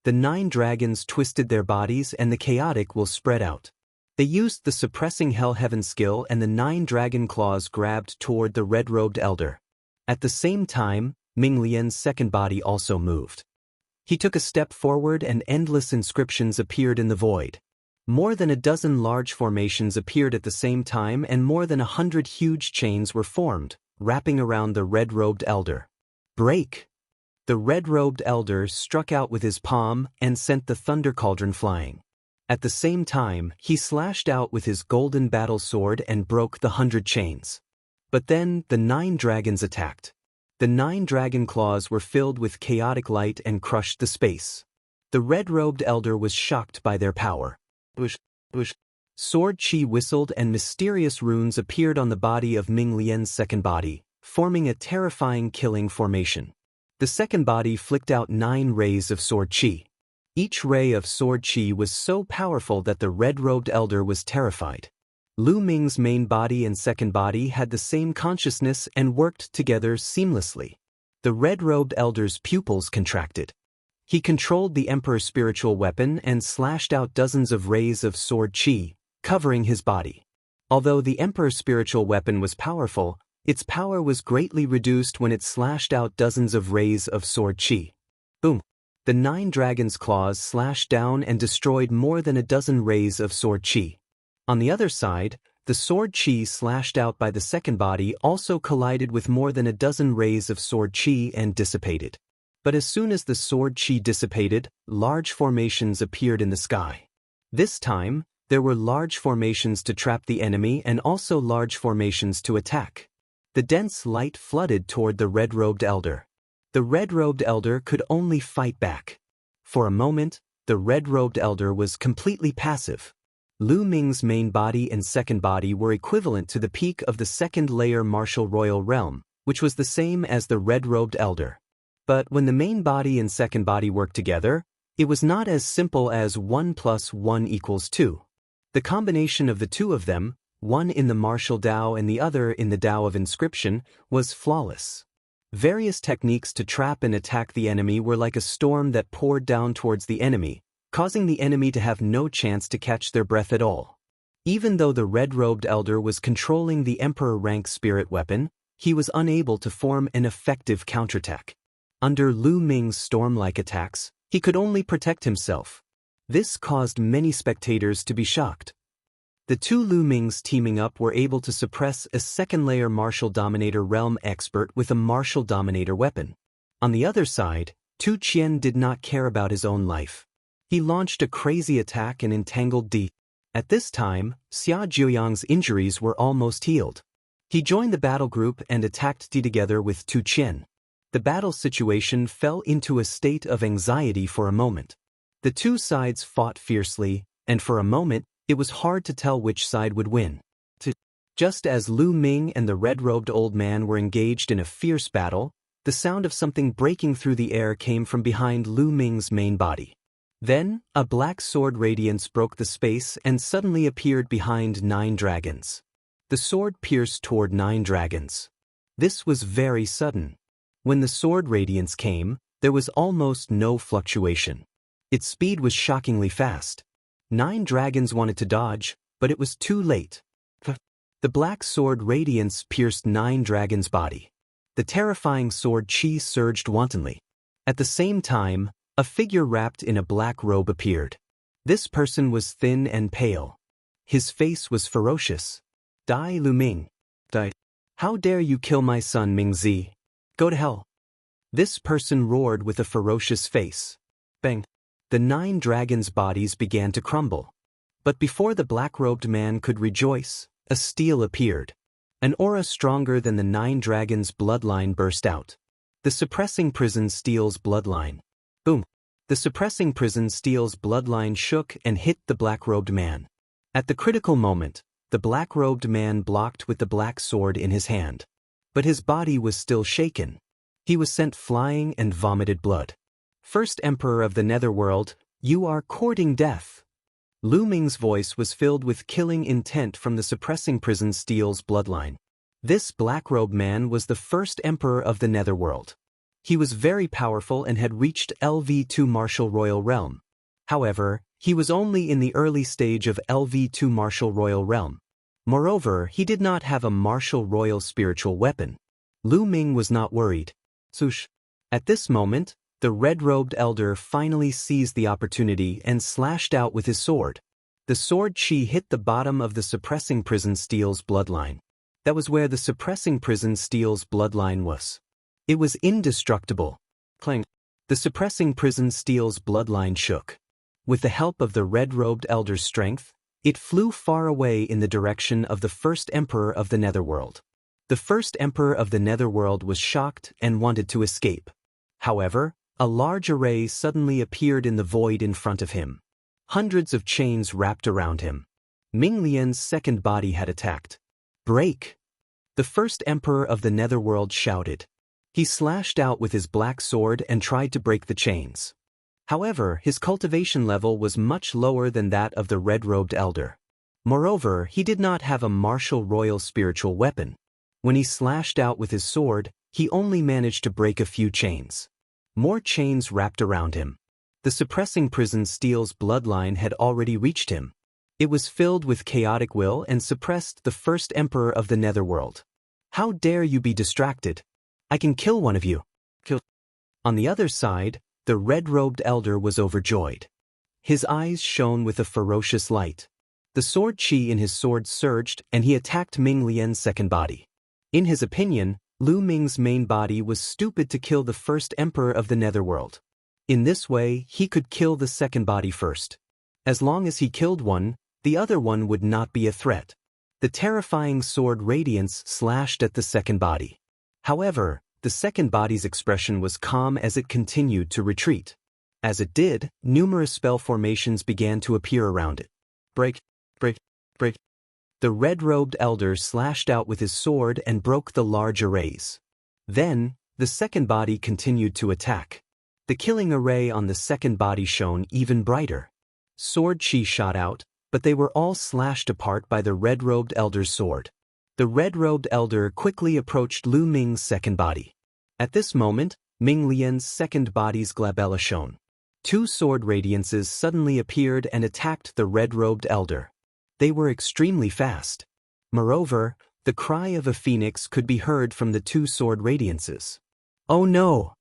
The 9 dragons twisted their bodies and the chaotic will spread out. They used the suppressing hell heaven skill and the 9 dragon claws grabbed toward the red-robed elder. At the same time, Ming Lian's second body also moved. He took a step forward and endless inscriptions appeared in the void. More than a dozen large formations appeared at the same time and more than 100 huge chains were formed, wrapping around the red-robed elder. Break! The red-robed elder struck out with his palm and sent the thunder cauldron flying. At the same time, he slashed out with his golden battle sword and broke the 100 chains. But then, the 9 dragons attacked. The 9 dragon claws were filled with chaotic light and crushed the space. The red-robed elder was shocked by their power. Bush, bush. Sword chi whistled and mysterious runes appeared on the body of Ming Lian's second body, forming a terrifying killing formation. The second body flicked out 9 rays of sword chi. Each ray of sword chi was so powerful that the red-robed elder was terrified. Lu Ming's main body and second body had the same consciousness and worked together seamlessly. The red-robed elder's pupils contracted. He controlled the emperor's spiritual weapon and slashed out dozens of rays of sword chi, covering his body. Although the emperor's spiritual weapon was powerful, its power was greatly reduced when it slashed out dozens of rays of sword chi. Boom! The 9 dragons' claws slashed down and destroyed more than a dozen rays of sword chi. On the other side, the sword chi slashed out by the second body also collided with more than a dozen rays of sword chi and dissipated. But as soon as the sword chi dissipated, large formations appeared in the sky. This time, there were large formations to trap the enemy and also large formations to attack. The dense light flooded toward the red-robed elder. The red-robed elder could only fight back. For a moment, the red-robed elder was completely passive. Lu Ming's main body and second body were equivalent to the peak of the second-layer martial royal realm, which was the same as the red-robed elder. But when the main body and second body worked together, it was not as simple as 1 + 1 = 2. The combination of the two of them, one in the martial Dao and the other in the Dao of inscription, was flawless. Various techniques to trap and attack the enemy were like a storm that poured down towards the enemy, causing the enemy to have no chance to catch their breath at all. Even though the red-robed elder was controlling the emperor-rank spirit weapon, he was unable to form an effective counterattack. Under Lu Ming's storm-like attacks, he could only protect himself. This caused many spectators to be shocked. The two Lu Mings teaming up were able to suppress a second-layer martial dominator realm expert with a martial dominator weapon. On the other side, Tu Qian did not care about his own life. He launched a crazy attack and entangled Di. At this time, Xia Jiuyang's injuries were almost healed. He joined the battle group and attacked Di together with Tu Qian. The battle situation fell into a state of anxiety for a moment. The two sides fought fiercely, and for a moment, it was hard to tell which side would win. Just as Lu Ming and the red-robed old man were engaged in a fierce battle, the sound of something breaking through the air came from behind Lu Ming's main body. Then, a black sword radiance broke the space and suddenly appeared behind 9 dragons. The sword pierced toward 9 dragons. This was very sudden. When the sword radiance came, there was almost no fluctuation. Its speed was shockingly fast. 9 dragons wanted to dodge, but it was too late. The black sword radiance pierced 9 dragons' body. The terrifying sword chi surged wantonly. At the same time, a figure wrapped in a black robe appeared. This person was thin and pale. His face was ferocious. Dai Lu Ming. Dai. How dare you kill my son Mingzi? Go to hell. This person roared with a ferocious face. Bang. The 9 dragons' bodies began to crumble. But before the black-robed man could rejoice, a steel appeared. An aura stronger than the 9 dragons' bloodline burst out. The suppressing prison steel's bloodline. Boom. The suppressing prison steel's bloodline shook and hit the black-robed man. At the critical moment, the black-robed man blocked with the black sword in his hand. But his body was still shaken. He was sent flying and vomited blood. First Emperor of the Netherworld, you are courting death. Lu Ming's voice was filled with killing intent from the suppressing prison steel's bloodline. This black-robed man was the first Emperor of the Netherworld. He was very powerful and had reached LV2 Martial Royal Realm. However, he was only in the early stage of LV2 Martial Royal Realm. Moreover, he did not have a Martial Royal spiritual weapon. Lu Ming was not worried. Swoosh. At this moment, the red-robed elder finally seized the opportunity and slashed out with his sword. The sword chi hit the bottom of the suppressing prison steel's bloodline. That was where the suppressing prison steel's bloodline was. It was indestructible. Clang. The suppressing prison steel's bloodline shook. With the help of the red-robed elder's strength, it flew far away in the direction of the first Emperor of the Netherworld. The first emperor of the netherworld was shocked and wanted to escape. However, a large array suddenly appeared in the void in front of him. Hundreds of chains wrapped around him. Ming Lian's second body had attacked. "Break!" The first emperor of the netherworld shouted. He slashed out with his black sword and tried to break the chains. However, his cultivation level was much lower than that of the red-robed elder. Moreover, he did not have a martial royal spiritual weapon. When he slashed out with his sword, he only managed to break a few chains. More chains wrapped around him. The suppressing prison steel's bloodline had already reached him. It was filled with chaotic will and suppressed the first emperor of the netherworld. "How dare you be distracted? I can kill one of you." Kill. On the other side, the red-robed elder was overjoyed. His eyes shone with a ferocious light. The sword chi in his sword surged and he attacked Ming Lian's second body. In his opinion, Lu Ming's main body was stupid to kill the first emperor of the netherworld. In this way, he could kill the second body first. As long as he killed one, the other one would not be a threat. The terrifying sword radiance slashed at the second body. However, the second body's expression was calm as it continued to retreat. As it did, numerous spell formations began to appear around it. "Break, break, break." The red-robed elder slashed out with his sword and broke the large arrays. Then, the second body continued to attack. The killing array on the second body shone even brighter. Sword chi shot out, but they were all slashed apart by the red-robed elder's sword. The red-robed elder quickly approached Lu Ming's second body. At this moment, Ming Lian's second body's glabella shone. Two sword radiances suddenly appeared and attacked the red-robed elder. They were extremely fast. Moreover, the cry of a phoenix could be heard from the two sword radiances. "Oh no!"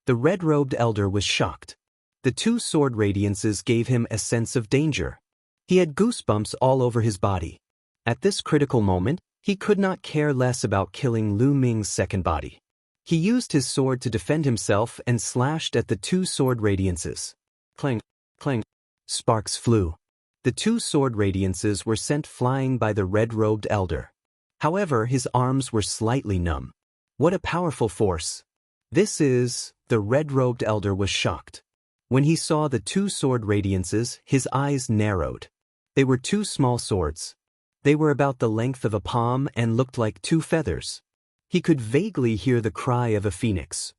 The red-robed elder was shocked. The two sword radiances gave him a sense of danger. He had goosebumps all over his body. At this critical moment, he could not care less about killing Lu Ming's second body. He used his sword to defend himself and slashed at the two sword radiances. Clang, clang. Sparks flew. The two sword radiances were sent flying by the red-robed elder. However, his arms were slightly numb. What a powerful force! The red-robed elder was shocked. When he saw the two sword radiances, his eyes narrowed. They were two small swords. They were about the length of a palm and looked like two feathers. He could vaguely hear the cry of a phoenix.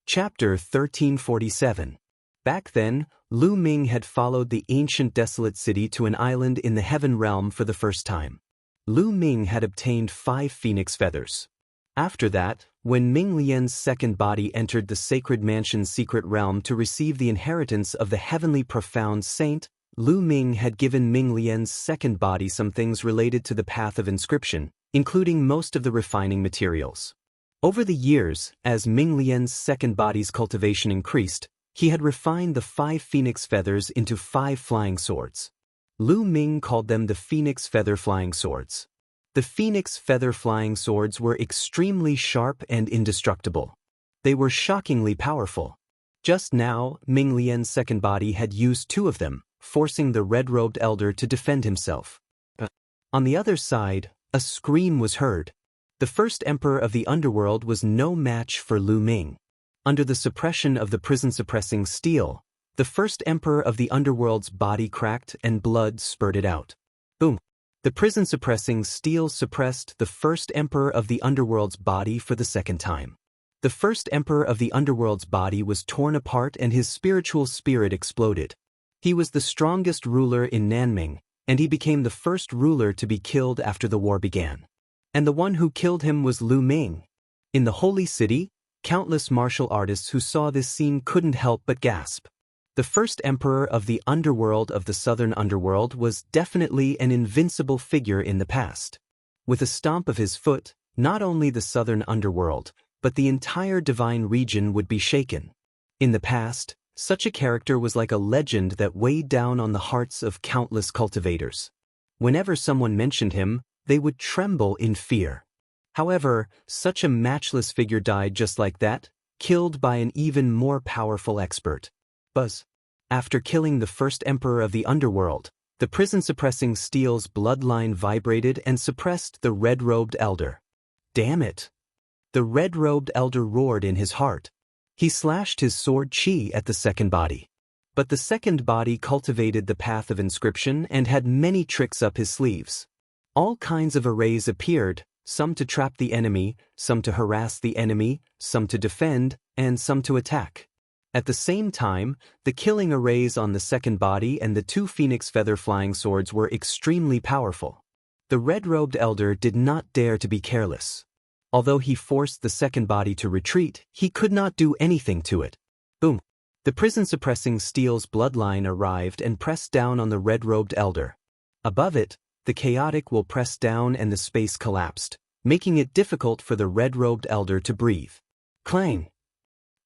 Chapter 1347. Back then, Lu Ming had followed the ancient desolate city to an island in the heaven realm for the first time. Lu Ming had obtained 5 phoenix feathers. After that, when Ming Lian's second body entered the sacred mansion's secret realm to receive the inheritance of the heavenly profound saint, Lu Ming had given Ming Lian's second body some things related to the path of inscription, including most of the refining materials. Over the years, as Ming Lian's second body's cultivation increased, he had refined the 5 phoenix feathers into 5 flying swords. Lu Ming called them the Phoenix Feather Flying Swords. The Phoenix Feather Flying Swords were extremely sharp and indestructible. They were shockingly powerful. Just now, Ming Lian's second body had used 2 of them, forcing the red-robed elder to defend himself. On the other side, a scream was heard. The first emperor of the underworld was no match for Lu Ming. Under the suppression of the prison-suppressing steel, the first emperor of the underworld's body cracked and blood spurted out. Boom! The prison-suppressing steel suppressed the first emperor of the underworld's body for the second time. The first emperor of the underworld's body was torn apart and his spiritual spirit exploded. He was the strongest ruler in Nanming, and he became the first ruler to be killed after the war began. And the one who killed him was Lu Ming. In the holy city, countless martial artists who saw this scene couldn't help but gasp. The first emperor of the underworld of the southern underworld was definitely an invincible figure in the past. With a stomp of his foot, not only the southern underworld, but the entire divine region would be shaken. In the past, such a character was like a legend that weighed down on the hearts of countless cultivators. Whenever someone mentioned him, they would tremble in fear. However, such a matchless figure died just like that, killed by an even more powerful expert. Buzz. After killing the first emperor of the underworld, the prison-suppressing steel's bloodline vibrated and suppressed the red-robed elder. Damn it! The red-robed elder roared in his heart. He slashed his sword chi at the second body. But the second body cultivated the path of inscription and had many tricks up his sleeves. All kinds of arrays appeared, some to trap the enemy, some to harass the enemy, some to defend, and some to attack. At the same time, the killing arrays on the second body and the two phoenix feather flying swords were extremely powerful. The red-robed elder did not dare to be careless. Although he forced the second body to retreat, he could not do anything to it. Boom! The prison-suppressing steel's bloodline arrived and pressed down on the red-robed elder. Above it, the chaotic will pressed down and the space collapsed, making it difficult for the red-robed elder to breathe. Clang!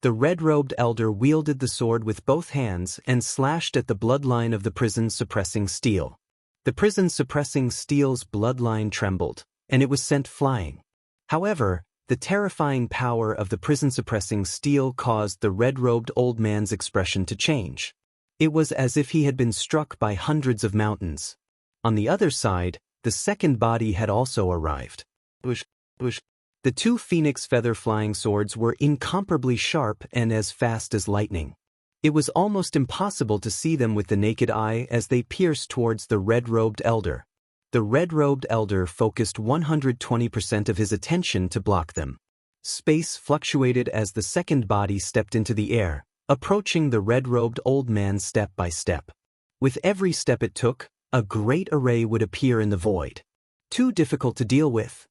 The red-robed elder wielded the sword with both hands and slashed at the bloodline of the prison-suppressing steel. The prison-suppressing steel's bloodline trembled, and it was sent flying. However, the terrifying power of the prison-suppressing steel caused the red-robed old man's expression to change. It was as if he had been struck by hundreds of mountains. On the other side, the second body had also arrived. The two phoenix feather flying swords were incomparably sharp and as fast as lightning. It was almost impossible to see them with the naked eye as they pierced towards the red-robed elder. The red-robed elder focused 120% of his attention to block them. Space fluctuated as the second body stepped into the air, approaching the red-robed old man step by step. With every step it took, a great array would appear in the void. Too difficult to deal with.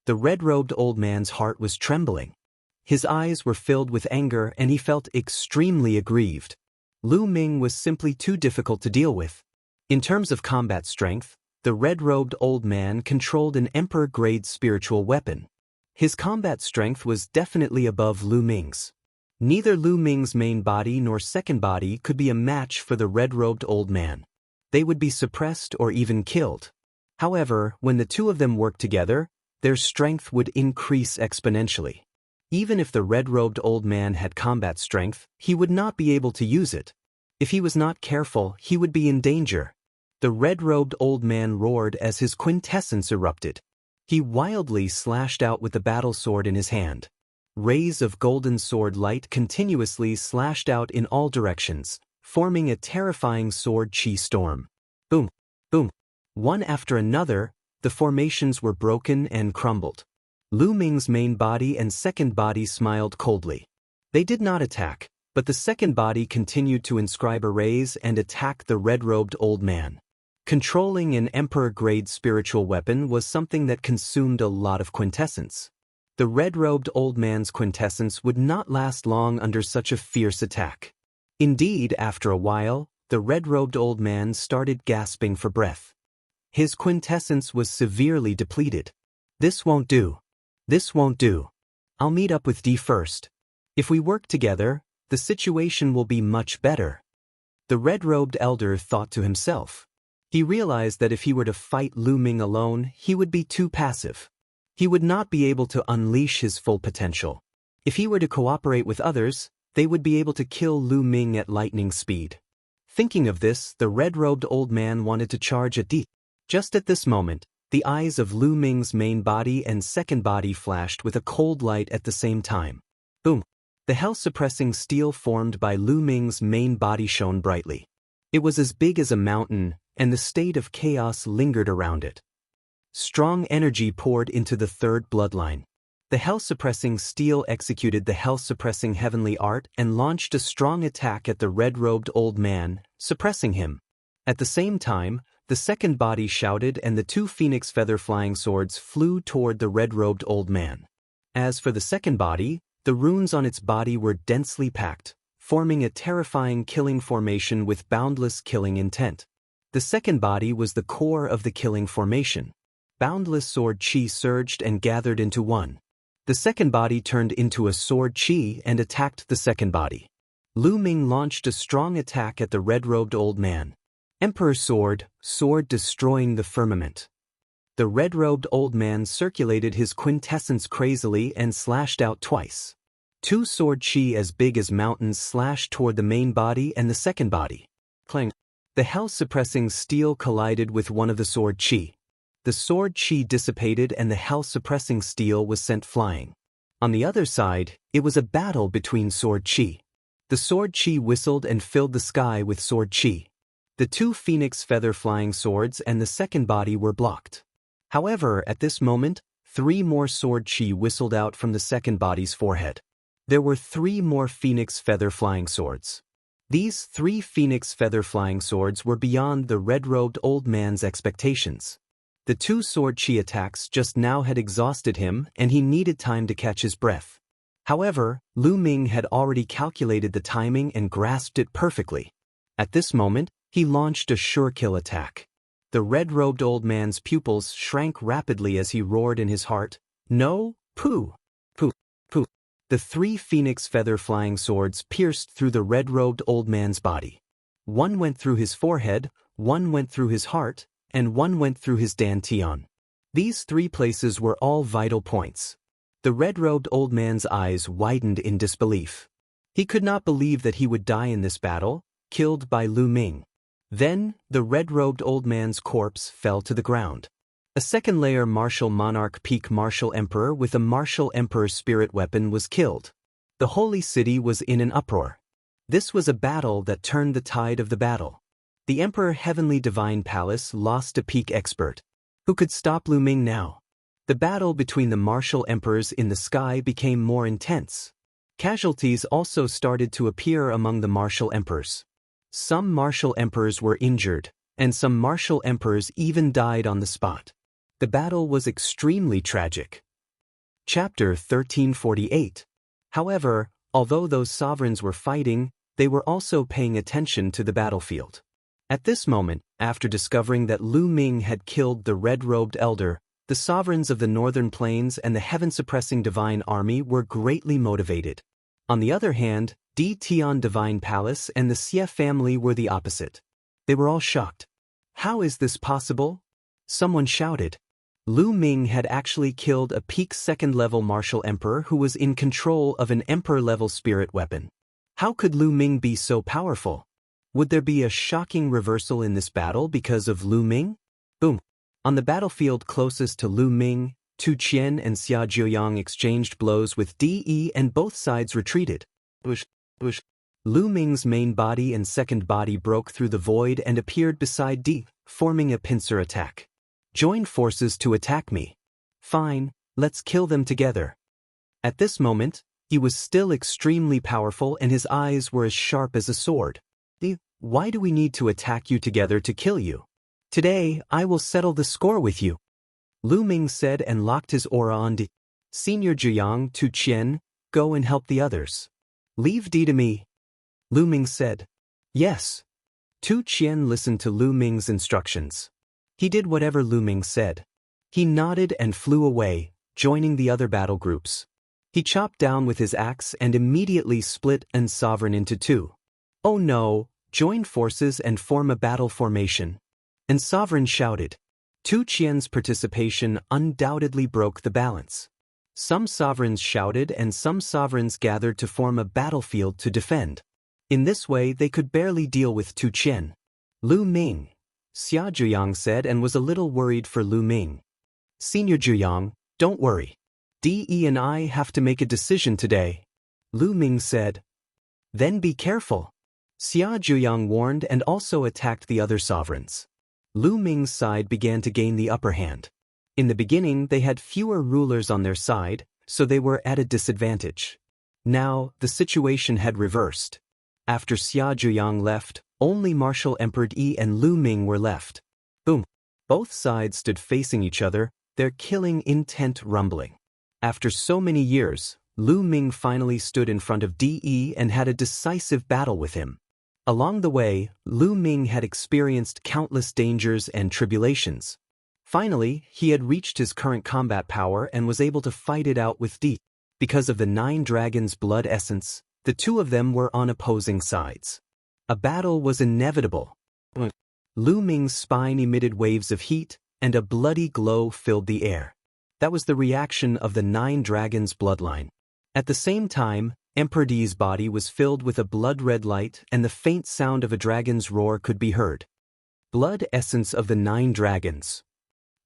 The red-robed old man's heart was trembling. His eyes were filled with anger and he felt extremely aggrieved. Lu Ming was simply too difficult to deal with. In terms of combat strength, the red-robed old man controlled an emperor-grade spiritual weapon. His combat strength was definitely above Lu Ming's. Neither Lu Ming's main body nor second body could be a match for the red-robed old man. They would be suppressed or even killed. However, when the two of them worked together, their strength would increase exponentially. Even if the red-robed old man had combat strength, he would not be able to use it. If he was not careful, he would be in danger. The red-robed old man roared as his quintessence erupted. He wildly slashed out with the battle sword in his hand. Rays of golden sword light continuously slashed out in all directions, forming a terrifying sword chi storm. Boom! Boom! One after another, the formations were broken and crumbled. Lu Ming's main body and second body smiled coldly. They did not attack, but the second body continued to inscribe arrays and attack the red-robed old man. Controlling an emperor-grade spiritual weapon was something that consumed a lot of quintessence. The red-robed old man's quintessence would not last long under such a fierce attack. Indeed, after a while, the red-robed old man started gasping for breath. His quintessence was severely depleted. This won't do. This won't do. I'll meet up with D first. If we work together, the situation will be much better. The red-robed elder thought to himself. He realized that if he were to fight Lu Ming alone, he would be too passive. He would not be able to unleash his full potential. If he were to cooperate with others, they would be able to kill Lu Ming at lightning speed. Thinking of this, the red-robed old man wanted to charge at D. Just at this moment, the eyes of Lu Ming's main body and second body flashed with a cold light at the same time. Boom! The hell-suppressing steel formed by Lu Ming's main body shone brightly. It was as big as a mountain, and the state of chaos lingered around it. Strong energy poured into the third bloodline. The hell-suppressing steel executed the hell-suppressing heavenly art and launched a strong attack at the red-robed old man, suppressing him. At the same time, the second body shouted and the two phoenix feather flying swords flew toward the red-robed old man. As for the second body, the runes on its body were densely packed, forming a terrifying killing formation with boundless killing intent. The second body was the core of the killing formation. Boundless sword chi surged and gathered into one. The second body turned into a sword chi and attacked the second body. Lu Ming launched a strong attack at the red-robed old man. Emperor sword, sword destroying the firmament. The red-robed old man circulated his quintessence crazily and slashed out twice. Two sword chi as big as mountains slashed toward the main body and the second body. Clang! The hell-suppressing steel collided with one of the sword chi. The sword chi dissipated and the hell-suppressing steel was sent flying. On the other side, it was a battle between sword chi. The sword chi whistled and filled the sky with sword chi. The two phoenix feather flying swords and the second body were blocked. However, at this moment, 3 more sword chi whistled out from the second body's forehead. There were 3 more phoenix feather flying swords. These 3 phoenix feather flying swords were beyond the red-robed old man's expectations. The 2 sword chi attacks just now had exhausted him and he needed time to catch his breath. However, Lu Ming had already calculated the timing and grasped it perfectly. At this moment, he launched a sure-kill attack. The red-robed old man's pupils shrank rapidly as he roared in his heart, "No, pooh! Pooh! Pooh!" The 3 phoenix feather flying swords pierced through the red-robed old man's body. One went through his forehead, one went through his heart, and one went through his dantian. These 3 places were all vital points. The red-robed old man's eyes widened in disbelief. He could not believe that he would die in this battle, killed by Lu Ming. Then, the red-robed old man's corpse fell to the ground. A second layer martial monarch peak martial emperor with a martial emperor spirit weapon was killed. The holy city was in an uproar. This was a battle that turned the tide of the battle. The Emperor Heavenly Divine Palace lost a peak expert. Who could stop Lu Ming now? The battle between the martial emperors in the sky became more intense. Casualties also started to appear among the martial emperors. Some martial emperors were injured, and some martial emperors even died on the spot. The battle was extremely tragic. Chapter 1348. However, although those sovereigns were fighting, they were also paying attention to the battlefield. At this moment, after discovering that Lu Ming had killed the red-robed elder, the sovereigns of the northern plains and the heaven-suppressing divine army were greatly motivated. On the other hand, Di Tian Divine Palace and the Xie family were the opposite. They were all shocked. How is this possible? Someone shouted. Lu Ming had actually killed a peak second-level martial emperor who was in control of an emperor-level spirit weapon. How could Lu Ming be so powerful? Would there be a shocking reversal in this battle because of Lu Ming? Boom! On the battlefield closest to Lu Ming, Tu Qian and Xia Jiuyang exchanged blows with De and both sides retreated. Bush. Lu Ming's main body and second body broke through the void and appeared beside De, forming a pincer attack. Join forces to attack me. Fine, let's kill them together. At this moment, he was still extremely powerful and his eyes were as sharp as a sword. De, why do we need to attack you together to kill you? Today, I will settle the score with you. Lu Ming said and locked his aura on De. Senior Jiuyang, Tu Qian, go and help the others. Leave De to me. Lu Ming said. Yes. Tu Qian listened to Lu Ming's instructions. He did whatever Lu Ming said. He nodded and flew away, joining the other battle groups. He chopped down with his axe and immediately split an sovereign into 2. Oh no, join forces and form a battle formation. And sovereign shouted. Tu Qian's participation undoubtedly broke the balance. Some sovereigns shouted and some sovereigns gathered to form a battlefield to defend. In this way they could barely deal with Tu Qian. Lu Ming, Xia Jiuyang said and was a little worried for Lu Ming. Senior Jiuyang, don't worry. De and I have to make a decision today. Lu Ming said. Then be careful. Xia Jiuyang warned and also attacked the other sovereigns. Lu Ming's side began to gain the upper hand. In the beginning they had fewer rulers on their side, so they were at a disadvantage. Now, the situation had reversed. After Xia Jiuyang left, only Martial Emperor Yi and Lu Ming were left. Boom! Both sides stood facing each other, their killing intent rumbling. After so many years, Lu Ming finally stood in front of De and had a decisive battle with him. Along the way, Lu Ming had experienced countless dangers and tribulations. Finally, he had reached his current combat power and was able to fight it out with De. Because of the 9 dragons' blood essence, the 2 of them were on opposing sides. A battle was inevitable. Lu Ming's spine emitted waves of heat, and a bloody glow filled the air. That was the reaction of the 9 dragons' bloodline. At the same time, Emperor De's body was filled with a blood-red light and the faint sound of a dragon's roar could be heard. Blood essence of the 9 dragons.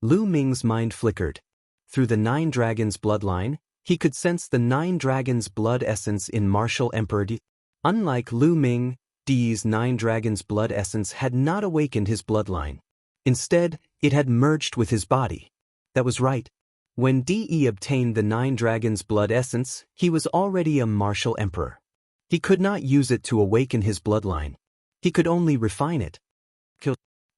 Lu Ming's mind flickered. Through the Nine Dragons bloodline, he could sense the Nine Dragons blood essence in Martial Emperor Di. Unlike Lu Ming, Di's Nine Dragons blood essence had not awakened his bloodline. Instead, it had merged with his body. That was right. When Di obtained the Nine Dragons blood essence, he was already a Martial Emperor. He could not use it to awaken his bloodline. He could only refine it.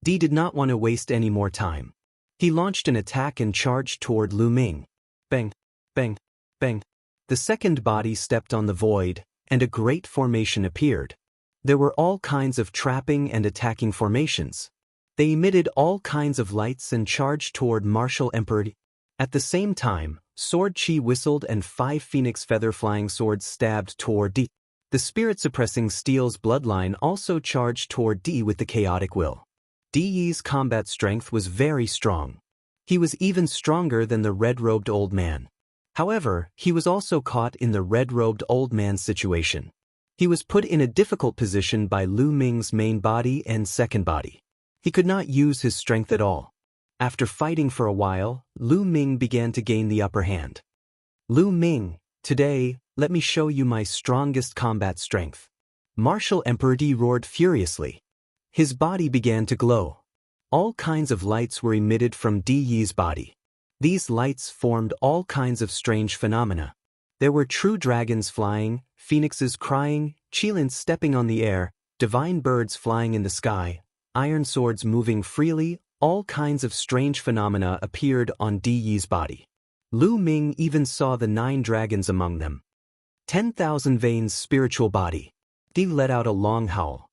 Di did not want to waste any more time. He launched an attack and charged toward Lu Ming. Bang, bang, bang. The second body stepped on the void, and a great formation appeared. There were all kinds of trapping and attacking formations. They emitted all kinds of lights and charged toward Martial Emperor Di. At the same time, Sword Chi whistled and 5 phoenix feather flying swords stabbed toward Di. The spirit-suppressing Steel's bloodline also charged toward Di with the chaotic will. Di's combat strength was very strong. He was even stronger than the red-robed old man. However, he was also caught in the red-robed old man's situation. He was put in a difficult position by Lu Ming's main body and second body. He could not use his strength at all. After fighting for a while, Lu Ming began to gain the upper hand. Lu Ming, today, let me show you my strongest combat strength. Martial Emperor Di roared furiously. His body began to glow. All kinds of lights were emitted from Di's body. These lights formed all kinds of strange phenomena. There were true dragons flying, phoenixes crying, qilins stepping on the air, divine birds flying in the sky, iron swords moving freely. All kinds of strange phenomena appeared on Di's body. Lu Ming even saw the 9 dragons among them. 10,000 veins spiritual body. Di let out a long howl.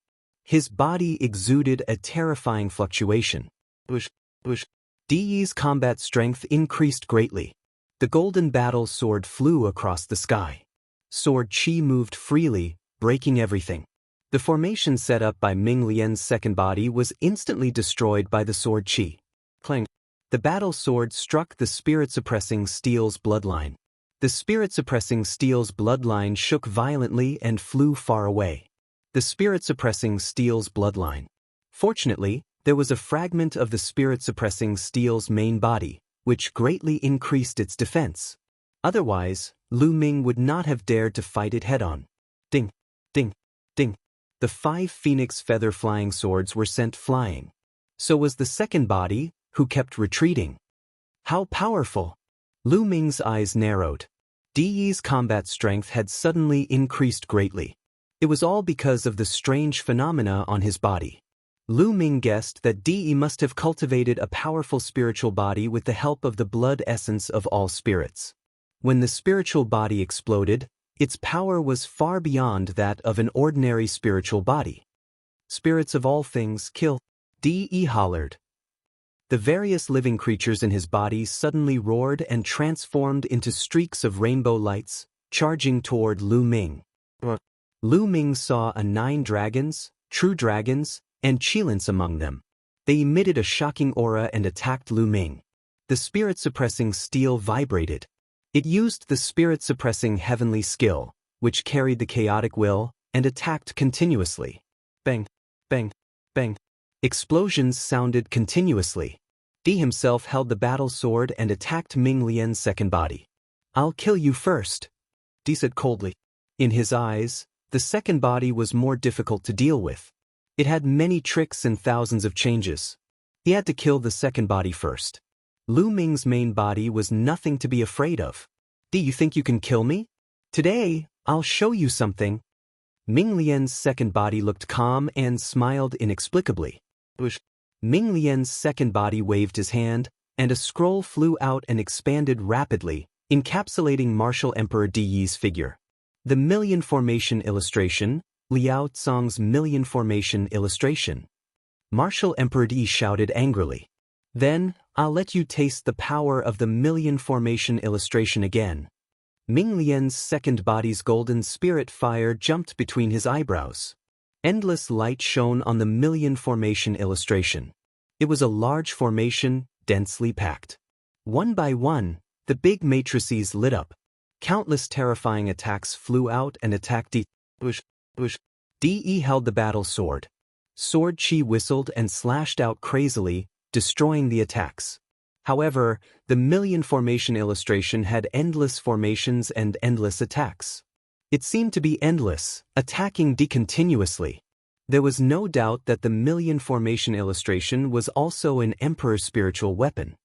His body exuded a terrifying fluctuation. Whoosh, whoosh. Di's combat strength increased greatly. The golden battle sword flew across the sky. Sword Chi moved freely, breaking everything. The formation set up by Ming Lian's second body was instantly destroyed by the sword Chi. Clang. The battle sword struck the spirit-suppressing Steel's bloodline. The spirit-suppressing Steel's bloodline shook violently and flew far away. The spirit-suppressing Steel's bloodline. Fortunately, there was a fragment of the spirit-suppressing Steel's main body, which greatly increased its defense. Otherwise, Lu Ming would not have dared to fight it head-on. Ding, ding, ding. The 5 phoenix feather flying swords were sent flying. So was the second body, who kept retreating. How powerful! Lu Ming's eyes narrowed. Di's combat strength had suddenly increased greatly. It was all because of the strange phenomena on his body. Lu Ming guessed that Di must have cultivated a powerful spiritual body with the help of the blood essence of all spirits. When the spiritual body exploded, its power was far beyond that of an ordinary spiritual body. Spirits of all things kill. Di hollered. The various living creatures in his body suddenly roared and transformed into streaks of rainbow lights, charging toward Lu Ming. Lu Ming saw 9 dragons, true dragons, and qilins among them. They emitted a shocking aura and attacked Lu Ming. The spirit-suppressing Steel vibrated. It used the spirit-suppressing heavenly skill, which carried the chaotic will, and attacked continuously. Bang, bang, bang. Explosions sounded continuously. Di himself held the battle sword and attacked Ming Lian's second body. I'll kill you first, Di said coldly. In his eyes, the second body was more difficult to deal with. It had many tricks and thousands of changes. He had to kill the second body first. Lu Ming's main body was nothing to be afraid of. Do you think you can kill me? Today, I'll show you something. Ming Lian's second body looked calm and smiled inexplicably. Ming Lian's second body waved his hand, and a scroll flew out and expanded rapidly, encapsulating Martial Emperor Di's figure. The Million Formation Illustration, Liao Tsong's Million Formation Illustration. Martial Emperor Di shouted angrily. Then, I'll let you taste the power of the Million Formation Illustration again. Ming Lian's second body's golden spirit fire jumped between his eyebrows. Endless light shone on the Million Formation Illustration. It was a large formation, densely packed. One by one, the big matrices lit up. Countless terrifying attacks flew out and attacked Di. Di held the battle sword. Sword Chi whistled and slashed out crazily, destroying the attacks. However, the million formation illustration had endless formations and endless attacks. It seemed to be endless, attacking D continuously. There was no doubt that the million formation illustration was also an emperor's spiritual weapon.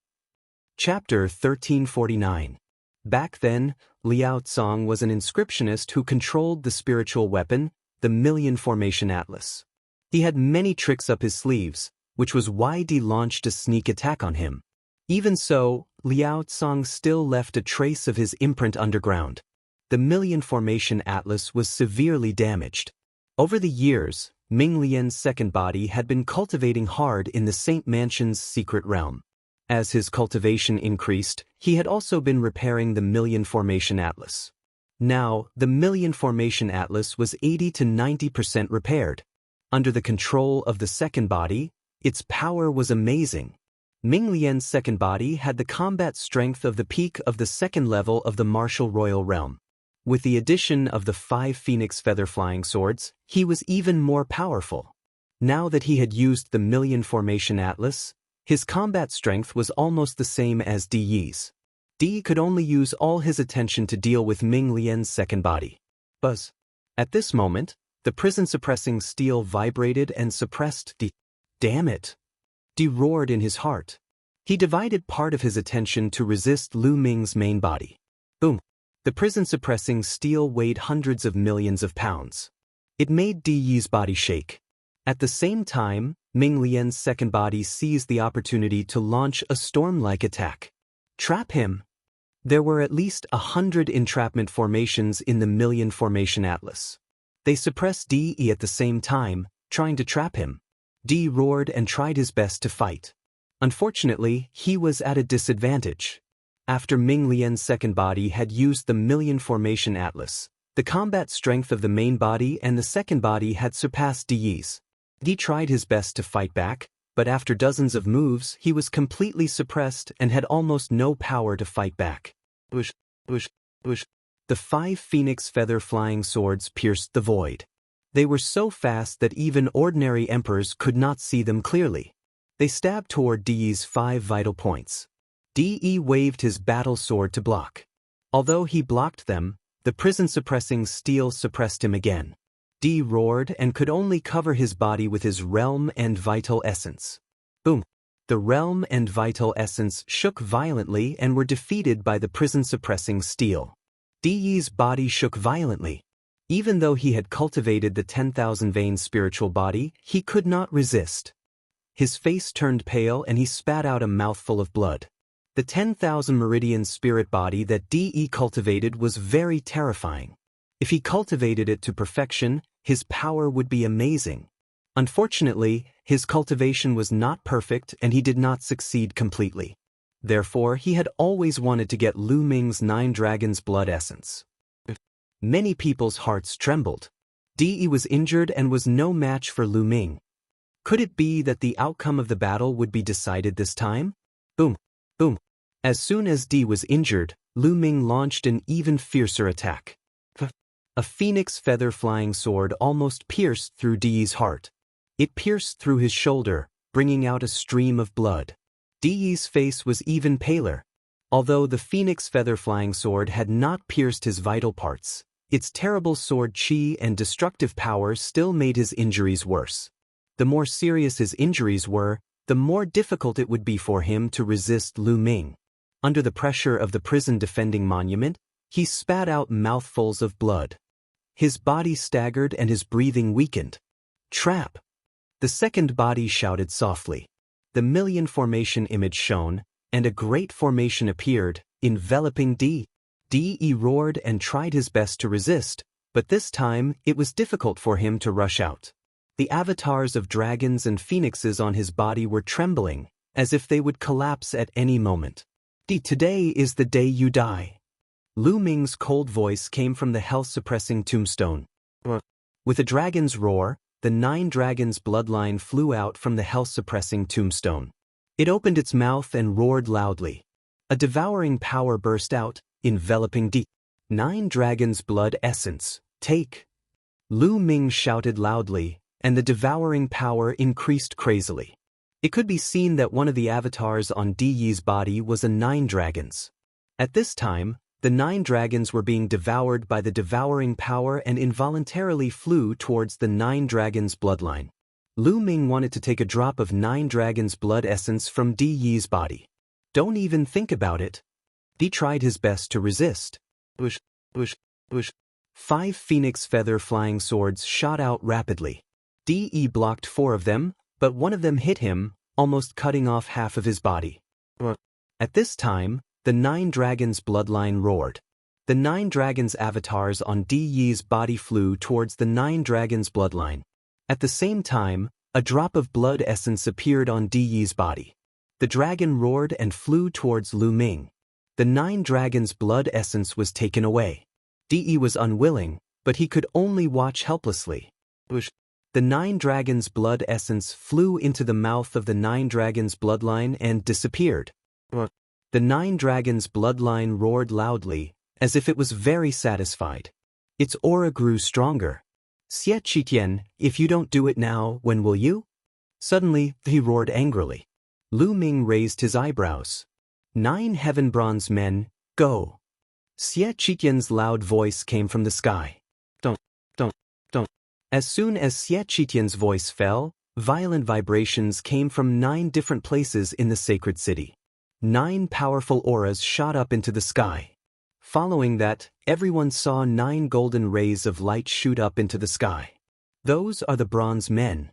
Chapter 1349. Back then, Liao Tsong was an inscriptionist who controlled the spiritual weapon, the Million Formation Atlas. He had many tricks up his sleeves, which was why Di launched a sneak attack on him. Even so, Liao Tsong still left a trace of his imprint underground. The Million Formation Atlas was severely damaged. Over the years, Ming Lian's second body had been cultivating hard in the Saint Mansion's secret realm. As his cultivation increased, he had also been repairing the Million Formation Atlas. Now, the Million Formation Atlas was 80 to 90% repaired. Under the control of the second body, its power was amazing. Ming Lian's second body had the combat strength of the peak of the second level of the martial royal realm. With the addition of the 5 phoenix feather flying swords, he was even more powerful. Now that he had used the Million Formation Atlas, his combat strength was almost the same as Di Yi's. Di could only use all his attention to deal with Ming Lian's second body. Buzz. At this moment, the prison-suppressing steel vibrated and suppressed Di. Damn it! Di roared in his heart. He divided part of his attention to resist Lu Ming's main body. Boom! The prison-suppressing steel weighed hundreds of millions of pounds. It made Di Yi's body shake. At the same time, Ming Lian's second body seized the opportunity to launch a storm-like attack. Trap him! There were at least 100 entrapment formations in the Million Formation Atlas. They suppressed Di at the same time, trying to trap him. Di roared and tried his best to fight. Unfortunately, he was at a disadvantage. After Ming Lian's second body had used the Million Formation Atlas, the combat strength of the main body and the second body had surpassed Di Yi's. Di tried his best to fight back, but after dozens of moves, he was completely suppressed and had almost no power to fight back. Bush, bush, bush. The 5 phoenix feather flying swords pierced the void. They were so fast that even ordinary emperors could not see them clearly. They stabbed toward Di Yi's 5 vital points. Di Yi waved his battle sword to block. Although he blocked them, the prison-suppressing steel suppressed him again. Di roared and could only cover his body with his realm and vital essence. Boom! The realm and vital essence shook violently and were defeated by the prison-suppressing steel. Di Yi's body shook violently. Even though he had cultivated the 10,000 vein spiritual body, he could not resist. His face turned pale and he spat out a mouthful of blood. The 10,000 meridian spirit body that Di Yi cultivated was very terrifying. If he cultivated it to perfection, his power would be amazing. Unfortunately, his cultivation was not perfect and he did not succeed completely. Therefore, he had always wanted to get Lu Ming's 9 dragons' blood essence. Many people's hearts trembled. Di Yi was injured and was no match for Lu Ming. Could it be that the outcome of the battle would be decided this time? Boom! Boom! As soon as Di was injured, Lu Ming launched an even fiercer attack. A phoenix feather flying sword almost pierced through Di Yi's heart. It pierced through his shoulder, bringing out a stream of blood. Di Yi's face was even paler. Although the phoenix feather flying sword had not pierced his vital parts, its terrible sword chi and destructive power still made his injuries worse. The more serious his injuries were, the more difficult it would be for him to resist Lu Ming. Under the pressure of the prison-defending monument, he spat out mouthfuls of blood. His body staggered and his breathing weakened. Trap! The second body shouted softly. The Million Formation image shone, and a great formation appeared, enveloping Di. Di Yi roared and tried his best to resist, but this time it was difficult for him to rush out. The avatars of dragons and phoenixes on his body were trembling, as if they would collapse at any moment. Di, today is the day you die. Lu Ming's cold voice came from the health-suppressing tombstone. With a dragon's roar, the 9 dragons' bloodline flew out from the health-suppressing tombstone. It opened its mouth and roared loudly. A devouring power burst out, enveloping Di. 9 dragons' blood essence, take! Lu Ming shouted loudly, and the devouring power increased crazily. It could be seen that one of the avatars on Di Yi's body was a 9 dragons. At this time, the 9 dragons were being devoured by the devouring power and involuntarily flew towards the 9 dragons' bloodline. Lu Ming wanted to take a drop of 9 dragons' blood essence from Di Yi's body. Don't even think about it. Di tried his best to resist. Whoosh, whoosh, whoosh. 5 phoenix feather flying swords shot out rapidly. Di blocked 4 of them, but one of them hit him, almost cutting off half of his body. At this time, the 9 dragons' bloodline roared. The 9 dragons' avatars on Di Yi's body flew towards the 9 dragons' bloodline. At the same time, a drop of blood essence appeared on Di Yi's body. The dragon roared and flew towards Lu Ming. The 9 dragons' blood essence was taken away. Di was unwilling, but he could only watch helplessly. The 9 dragons' blood essence flew into the mouth of the 9 dragons' bloodline and disappeared. The 9 dragons' bloodline roared loudly, as if it was very satisfied. Its aura grew stronger. Xie Qitian, if you don't do it now, when will you? Suddenly, he roared angrily. Lu Ming raised his eyebrows. 9 heaven bronze men, go. Xie Qitian's loud voice came from the sky. Don't. As soon as Xie Qitian's voice fell, violent vibrations came from 9 different places in the sacred city. 9 powerful auras shot up into the sky. Following that, everyone saw 9 golden rays of light shoot up into the sky. Those are the bronze men.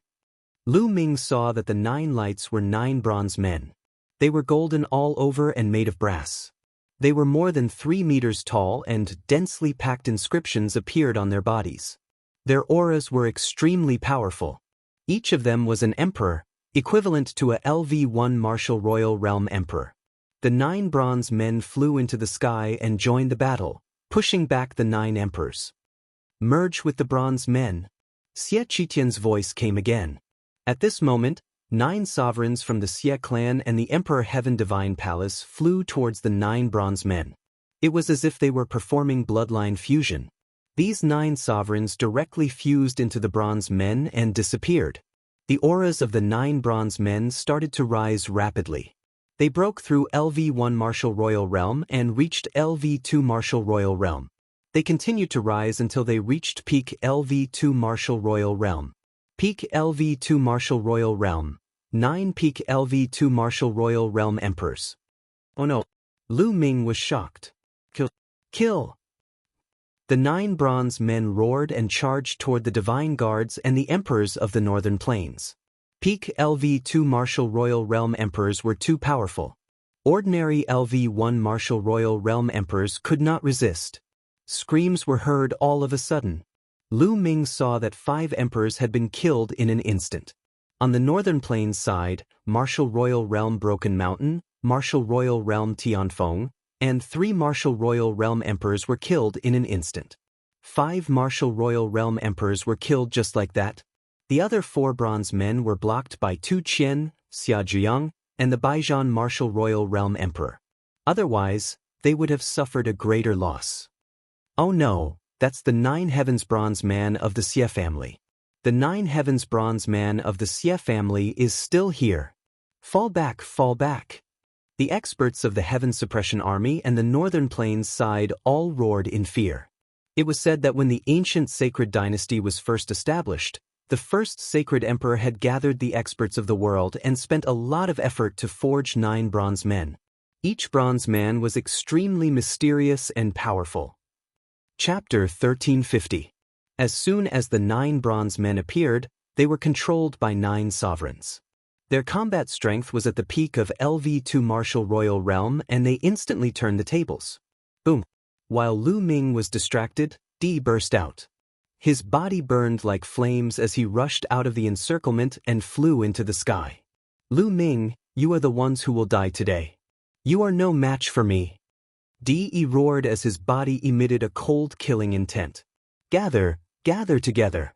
Lu Ming saw that the 9 lights were 9 bronze men. They were golden all over and made of brass. They were more than 3 meters tall and densely packed inscriptions appeared on their bodies. Their auras were extremely powerful. Each of them was an emperor, equivalent to a LV1 martial royal realm emperor. The 9 bronze men flew into the sky and joined the battle, pushing back the 9 emperors. Merge with the bronze men. Xie Qitian's voice came again. At this moment, 9 sovereigns from the Xie clan and the Emperor Heaven Divine Palace flew towards the 9 bronze men. It was as if they were performing bloodline fusion. These 9 sovereigns directly fused into the bronze men and disappeared. The auras of the 9 bronze men started to rise rapidly. They broke through LV1 Martial Royal Realm and reached LV2 Martial Royal Realm. They continued to rise until they reached peak LV2 Martial Royal Realm. Peak LV2 Martial Royal Realm. 9 peak LV2 Martial Royal Realm Emperors. Oh no. Lu Ming was shocked. Kill! The 9 bronze men roared and charged toward the divine guards and the emperors of the northern plains. Peak LV2 Martial Royal Realm Emperors were too powerful. Ordinary LV1 Martial Royal Realm Emperors could not resist. Screams were heard all of a sudden. Lu Ming saw that 5 emperors had been killed in an instant. On the northern plains side, Martial Royal Realm Broken Mountain, Martial Royal Realm Tianfeng, and 3 Martial Royal Realm Emperors were killed in an instant. 5 Martial Royal Realm Emperors were killed just like that. The other 4 bronze men were blocked by Tu Qian, Xia Zhiyang, and the Baijian Martial Royal Realm Emperor. Otherwise, they would have suffered a greater loss. Oh no, that's the 9 Heavens Bronze Man of the Xie family. The 9 Heavens Bronze Man of the Xie family is still here. Fall back, fall back. The experts of the Heaven Suppression Army and the Northern Plains side all roared in fear. It was said that when the ancient sacred dynasty was first established, the first sacred emperor had gathered the experts of the world and spent a lot of effort to forge 9 bronze men. Each bronze man was extremely mysterious and powerful. Chapter 1350. As soon as the 9 bronze men appeared, they were controlled by 9 sovereigns. Their combat strength was at the peak of LV2 Martial Royal Realm and they instantly turned the tables. Boom! While Lu Ming was distracted, Di burst out. His body burned like flames as he rushed out of the encirclement and flew into the sky. Lu Ming, you are the ones who will die today. You are no match for me. Di roared as his body emitted a cold killing intent. Gather together.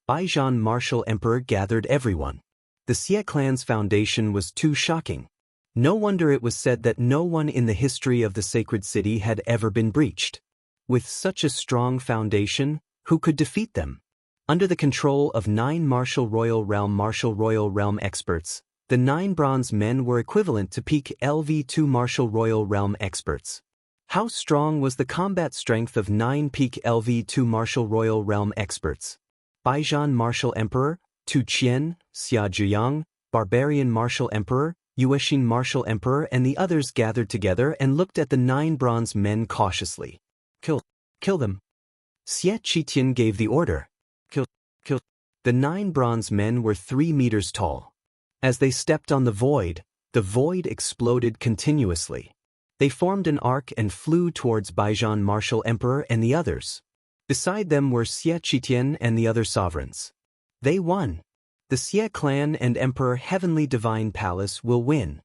Baijian Martial Emperor gathered everyone. The Xie clan's foundation was too shocking. No wonder it was said that no one in the history of the sacred city had ever been breached. With such a strong foundation, who could defeat them? Under the control of 9 Martial Royal Realm experts, The 9 bronze men were equivalent to peak LV2 martial royal realm experts. How strong was the combat strength of 9 peak LV2 martial royal realm experts? Baijian martial emperor, Tu Qian, Xia Zhiyang, barbarian martial emperor, Yuexin martial emperor and the others gathered together and looked at the 9 bronze men cautiously. Kill them. Xie Qitian gave the order. Kill. The 9 bronze men were 3 meters tall. As they stepped on the void exploded continuously. They formed an arc and flew towards Baijian martial emperor and the others. Beside them were Xie Qitian and the other sovereigns. They won. The Xie clan and Emperor Heavenly Divine Palace will win.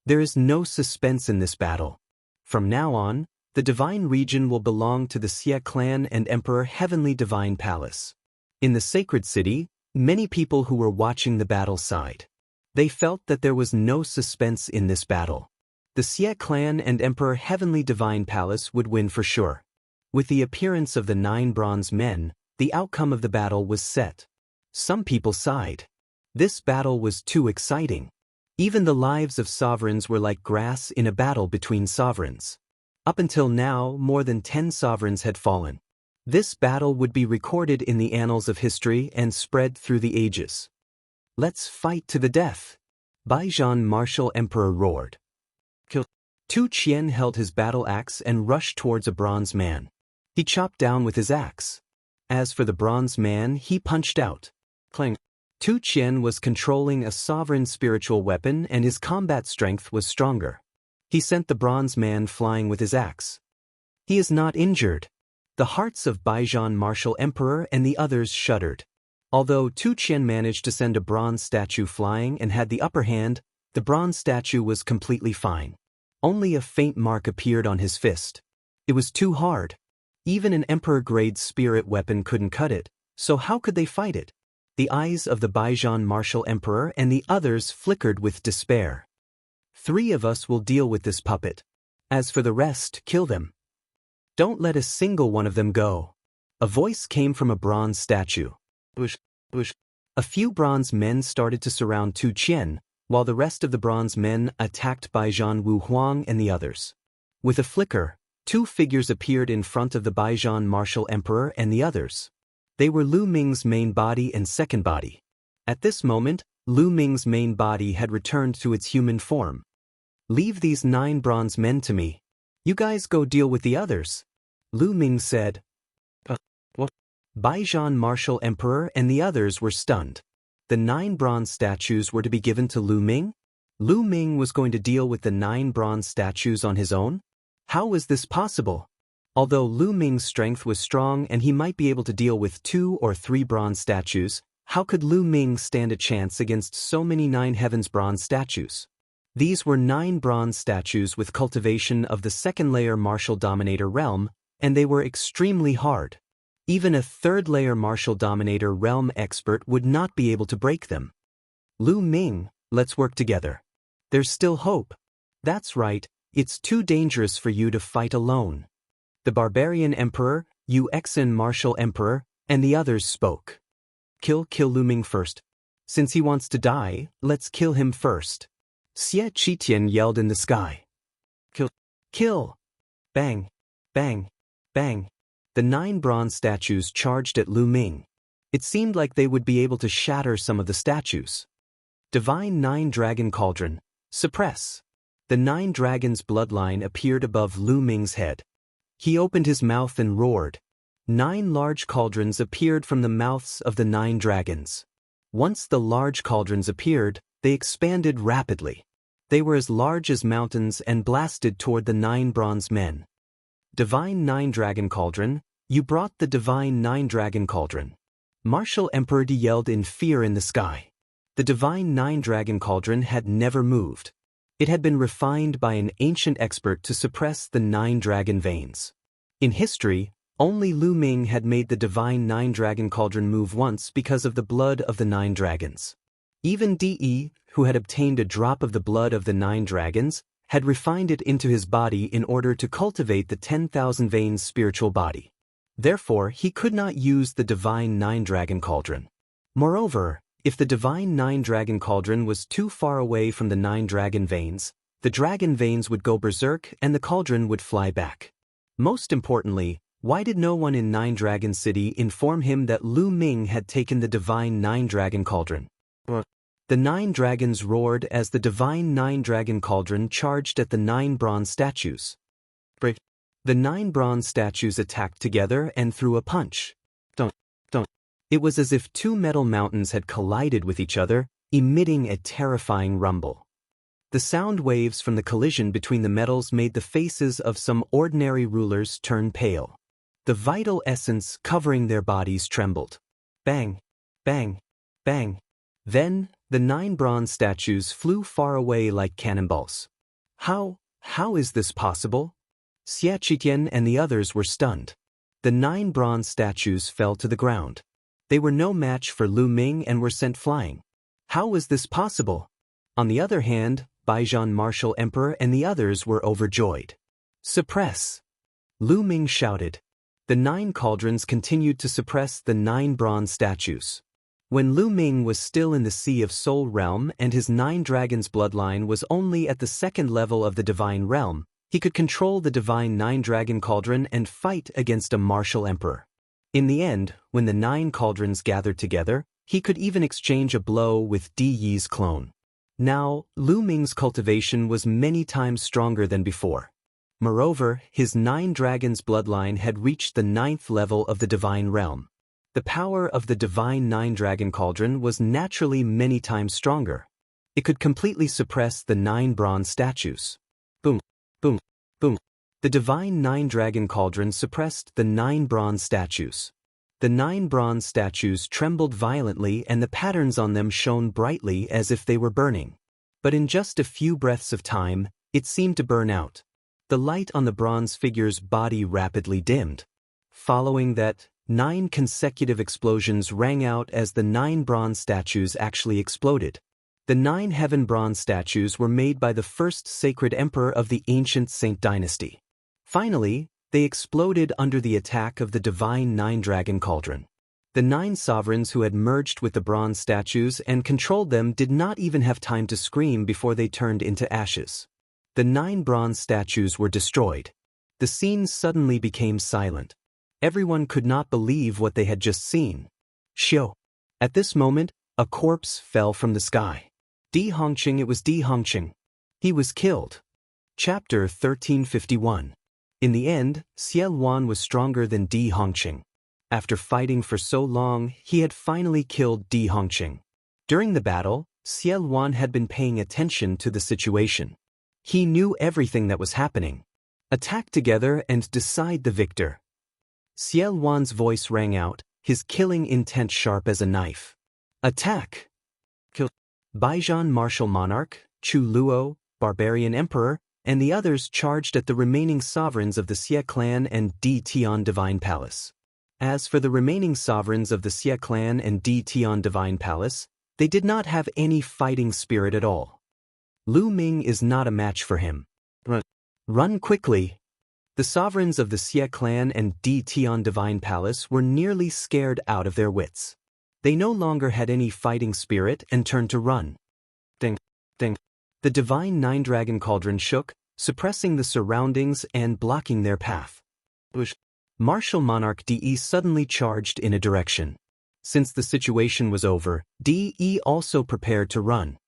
There is no suspense in this battle. From now on, the divine region will belong to the Xie clan and Emperor Heavenly Divine Palace. In the sacred city, many people who were watching the battle sighed. They felt that there was no suspense in this battle. The Xie clan and Emperor Heavenly Divine Palace would win for sure. With the appearance of the 9 bronze men, the outcome of the battle was set. Some people sighed. This battle was too exciting. Even the lives of sovereigns were like grass in a battle between sovereigns. Up until now, more than 10 sovereigns had fallen. This battle would be recorded in the annals of history and spread through the ages. Let's fight to the death. Baijian martial emperor roared. Tu Qian held his battle axe and rushed towards a bronze man. He chopped down with his axe. As for the bronze man, he punched out. Clang. Tu Qian was controlling a sovereign spiritual weapon and his combat strength was stronger. He sent the bronze man flying with his axe. He is not injured. The hearts of Baijian martial emperor and the others shuddered. Although Tu Qian managed to send a bronze statue flying and had the upper hand, the bronze statue was completely fine. Only a faint mark appeared on his fist. It was too hard. Even an emperor-grade spirit weapon couldn't cut it, so how could they fight it? The eyes of the Baijian martial emperor and the others flickered with despair. 3 of us will deal with this puppet. As for the rest, kill them. Don't let a single one of them go. A voice came from a bronze statue. A few bronze men started to surround Tu Qian, while the rest of the bronze men attacked Baijian Wu Huang and the others. With a flicker, 2 figures appeared in front of the Baijian martial emperor and the others. They were Lu Ming's main body and second body. At this moment, Lu Ming's main body had returned to its human form. Leave these 9 bronze men to me. You guys go deal with the others. Lu Ming said. What? Baijian martial emperor and the others were stunned. The 9 bronze statues were to be given to Lu Ming? Lu Ming was going to deal with the 9 bronze statues on his own? How was this possible? Although Lu Ming's strength was strong and he might be able to deal with 2 or 3 bronze statues, how could Lu Ming stand a chance against so many 9 heavens bronze statues? These were 9 bronze statues with cultivation of the 2nd layer martial dominator realm, and they were extremely hard. Even a 3rd layer martial dominator realm expert would not be able to break them. Lu Ming, let's work together. There's still hope. That's right, it's too dangerous for you to fight alone. The barbarian emperor, Yuexin martial emperor, and the others spoke. Kill Lu Ming first. Since he wants to die, let's kill him first. Xie Qitian yelled in the sky. Kill! Bang! Bang! Bang! The 9 bronze statues charged at Lu Ming. It seemed like they would be able to shatter some of the statues. Divine 9 Dragon Cauldron, suppress. The 9 dragons' bloodline appeared above Lu Ming's head. He opened his mouth and roared. 9 large cauldrons appeared from the mouths of the 9 dragons. Once the large cauldrons appeared, they expanded rapidly. They were as large as mountains and blasted toward the 9 bronze men. Divine 9 Dragon Cauldron, you brought the Divine 9 Dragon Cauldron. Martial Emperor yelled in fear in the sky. The Divine 9 Dragon Cauldron had never moved. It had been refined by an ancient expert to suppress the 9 dragon veins. In history, only Lu Ming had made the Divine 9 Dragon Cauldron move once because of the blood of the 9 dragons. Even De, who had obtained a drop of the blood of the 9 dragons, had refined it into his body in order to cultivate the 10,000 veins spiritual body. Therefore, he could not use the Divine 9 Dragon Cauldron. Moreover, If the divine nine-dragon cauldron was too far away from the nine dragon veins, the dragon veins would go berserk and the cauldron would fly back. Most importantly, why did no one in Nine Dragon City inform him that Lu Ming had taken the divine nine-dragon cauldron? The nine dragons roared as the divine nine-dragon cauldron charged at the nine bronze statues. The nine bronze statues attacked together and threw a punch. It was as if two metal mountains had collided with each other, emitting a terrifying rumble. The sound waves from the collision between the metals made the faces of some ordinary rulers turn pale. The vital essence covering their bodies trembled. Bang! Bang! Bang! Then, the nine bronze statues flew far away like cannonballs. How is this possible? Xie Qitian and the others were stunned. The nine bronze statues fell to the ground. They were no match for Lu Ming and were sent flying. How was this possible? On the other hand, Baijian Martial Emperor and the others were overjoyed. Suppress! Lu Ming shouted. The nine cauldrons continued to suppress the nine bronze statues. When Lu Ming was still in the Sea of Soul realm and his nine dragons bloodline was only at the second level of the divine realm, he could control the divine nine-dragon cauldron and fight against a martial emperor. In the end, when the nine cauldrons gathered together, he could even exchange a blow with Di Yi's clone. Now, Lu Ming's cultivation was many times stronger than before. Moreover, his nine dragons bloodline had reached the ninth level of the divine realm. The power of the divine nine-dragon cauldron was naturally many times stronger. It could completely suppress the nine bronze statues. Boom, boom, boom. The divine nine-dragon cauldron suppressed the nine bronze statues. The nine bronze statues trembled violently and the patterns on them shone brightly as if they were burning. But in just a few breaths of time, it seemed to burn out. The light on the bronze figure's body rapidly dimmed. Following that, 9 consecutive explosions rang out as the 9 bronze statues actually exploded. The 9 heaven bronze statues were made by the first sacred emperor of the ancient Saint dynasty. Finally, they exploded under the attack of the divine nine-dragon cauldron. The 9 sovereigns who had merged with the bronze statues and controlled them did not even have time to scream before they turned into ashes. The 9 bronze statues were destroyed. The scene suddenly became silent. Everyone could not believe what they had just seen. Xiao. At this moment, a corpse fell from the sky. Di Hongqing. It was Di Hongqing. He was killed. Chapter 1351. In the end, Xie Luan was stronger than Di Hongqing. After fighting for so long, he had finally killed Di Hongqing. During the battle, Xie Luan had been paying attention to the situation. He knew everything that was happening. Attack together and decide the victor. Xie Luan's voice rang out, his killing intent sharp as a knife. Attack! Kill! Baijian martial monarch, Chu Luo, barbarian emperor, and the others charged at the remaining sovereigns of the Xie clan and Di Tian divine palace. As for the remaining sovereigns of the Xie clan and Di Tian divine palace, they did not have any fighting spirit at all. Lu Ming is not a match for him. Run quickly! The sovereigns of the Xie clan and Di Tian divine palace were nearly scared out of their wits. They no longer had any fighting spirit and turned to run. Ding, ding. The divine nine-dragon cauldron shook, suppressing the surroundings and blocking their path. Martial monarch Di suddenly charged in a direction. Since the situation was over, Di also prepared to run.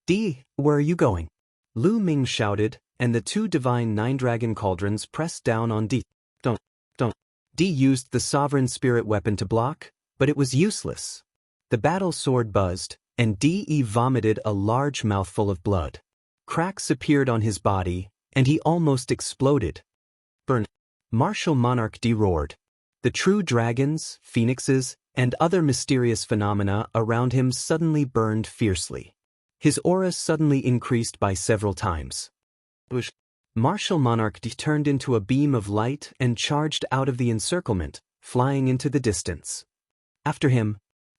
Di, where are you going? Lu Ming shouted, and the 2 divine nine-dragon cauldrons pressed down on Di. Don't. Di used the sovereign spirit weapon to block, but it was useless. The battle sword buzzed, and Di vomited a large mouthful of blood. Cracks appeared on his body, and he almost exploded. Burn! Martial monarch Di roared. The true dragons, phoenixes, and other mysterious phenomena around him suddenly burned fiercely. His aura suddenly increased by several times. Martial monarch Di turned into a beam of light and charged out of the encirclement, flying into the distance. After him,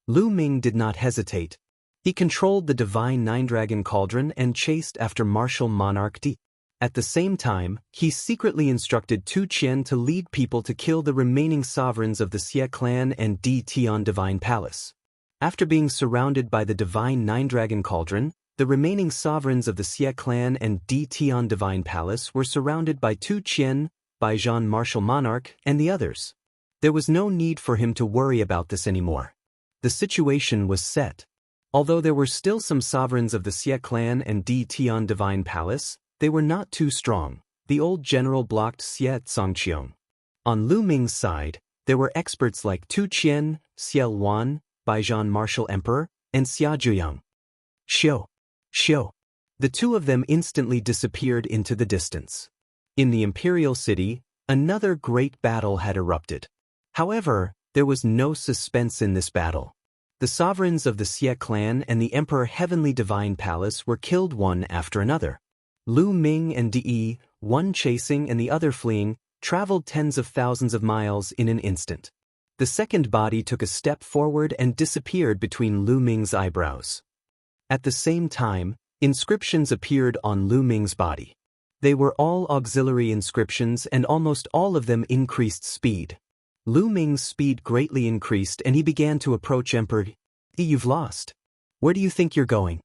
Lu Ming did not hesitate. He controlled the divine nine-dragon cauldron and chased after martial monarch Di. At the same time, he secretly instructed Tu Qian to lead people to kill the remaining sovereigns of the Xie clan and Di Tian divine palace. After being surrounded by the divine Nine-Dragon Cauldron, the remaining sovereigns of the Xie clan and Di Tian Divine Palace were surrounded by Tu Qian, Baijian Martial Monarch, and the others. There was no need for him to worry about this anymore. The situation was set. Although there were still some sovereigns of the Xie clan and Di Tian Divine Palace, they were not too strong. The old general blocked Xie Zongqiong. On Lu Ming's side, there were experts like Tu Qian, Xie Luan, Baijian Martial Emperor, and Xia Zhuyang. Xiu. The two of them instantly disappeared into the distance. In the imperial city, another great battle had erupted. However, there was no suspense in this battle. The sovereigns of the Xie clan and the Emperor Heavenly Divine Palace were killed one after another. Lu Ming and Di, one chasing and the other fleeing, traveled tens of thousands of miles in an instant. The second body took a step forward and disappeared between Lu Ming's eyebrows. At the same time, inscriptions appeared on Lu Ming's body. They were all auxiliary inscriptions and almost all of them increased speed. Lu Ming's speed greatly increased and he began to approach Emperor Di. You've lost. Where do you think you're going?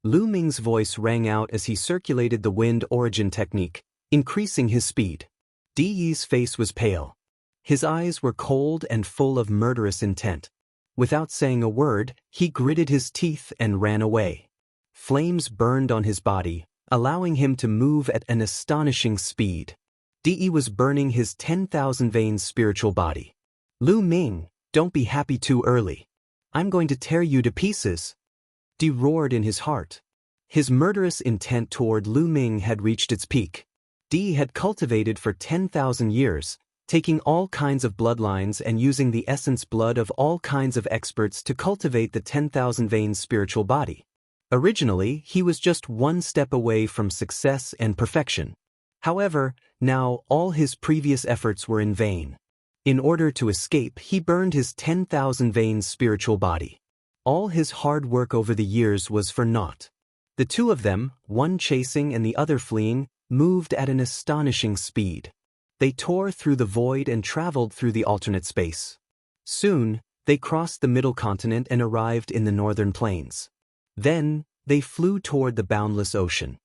Lu Ming's voice rang out as he circulated the wind origin technique, increasing his speed. Di's face was pale. His eyes were cold and full of murderous intent. Without saying a word, he gritted his teeth and ran away. Flames burned on his body, allowing him to move at an astonishing speed. Di was burning his 10,000 veins spiritual body. Lu Ming, don't be happy too early. I'm going to tear you to pieces. Di roared in his heart. His murderous intent toward Lu Ming had reached its peak. Di had cultivated for 10,000 years, taking all kinds of bloodlines and using the essence blood of all kinds of experts to cultivate the 10,000 veins spiritual body. Originally, he was just one step away from success and perfection. However, now all his previous efforts were in vain. In order to escape, he burned his 10,000 veins spiritual body. All his hard work over the years was for naught. The two of them, one chasing and the other fleeing, moved at an astonishing speed. They tore through the void and traveled through the alternate space. Soon, they crossed the middle continent and arrived in the northern plains. Then, they flew toward the boundless ocean.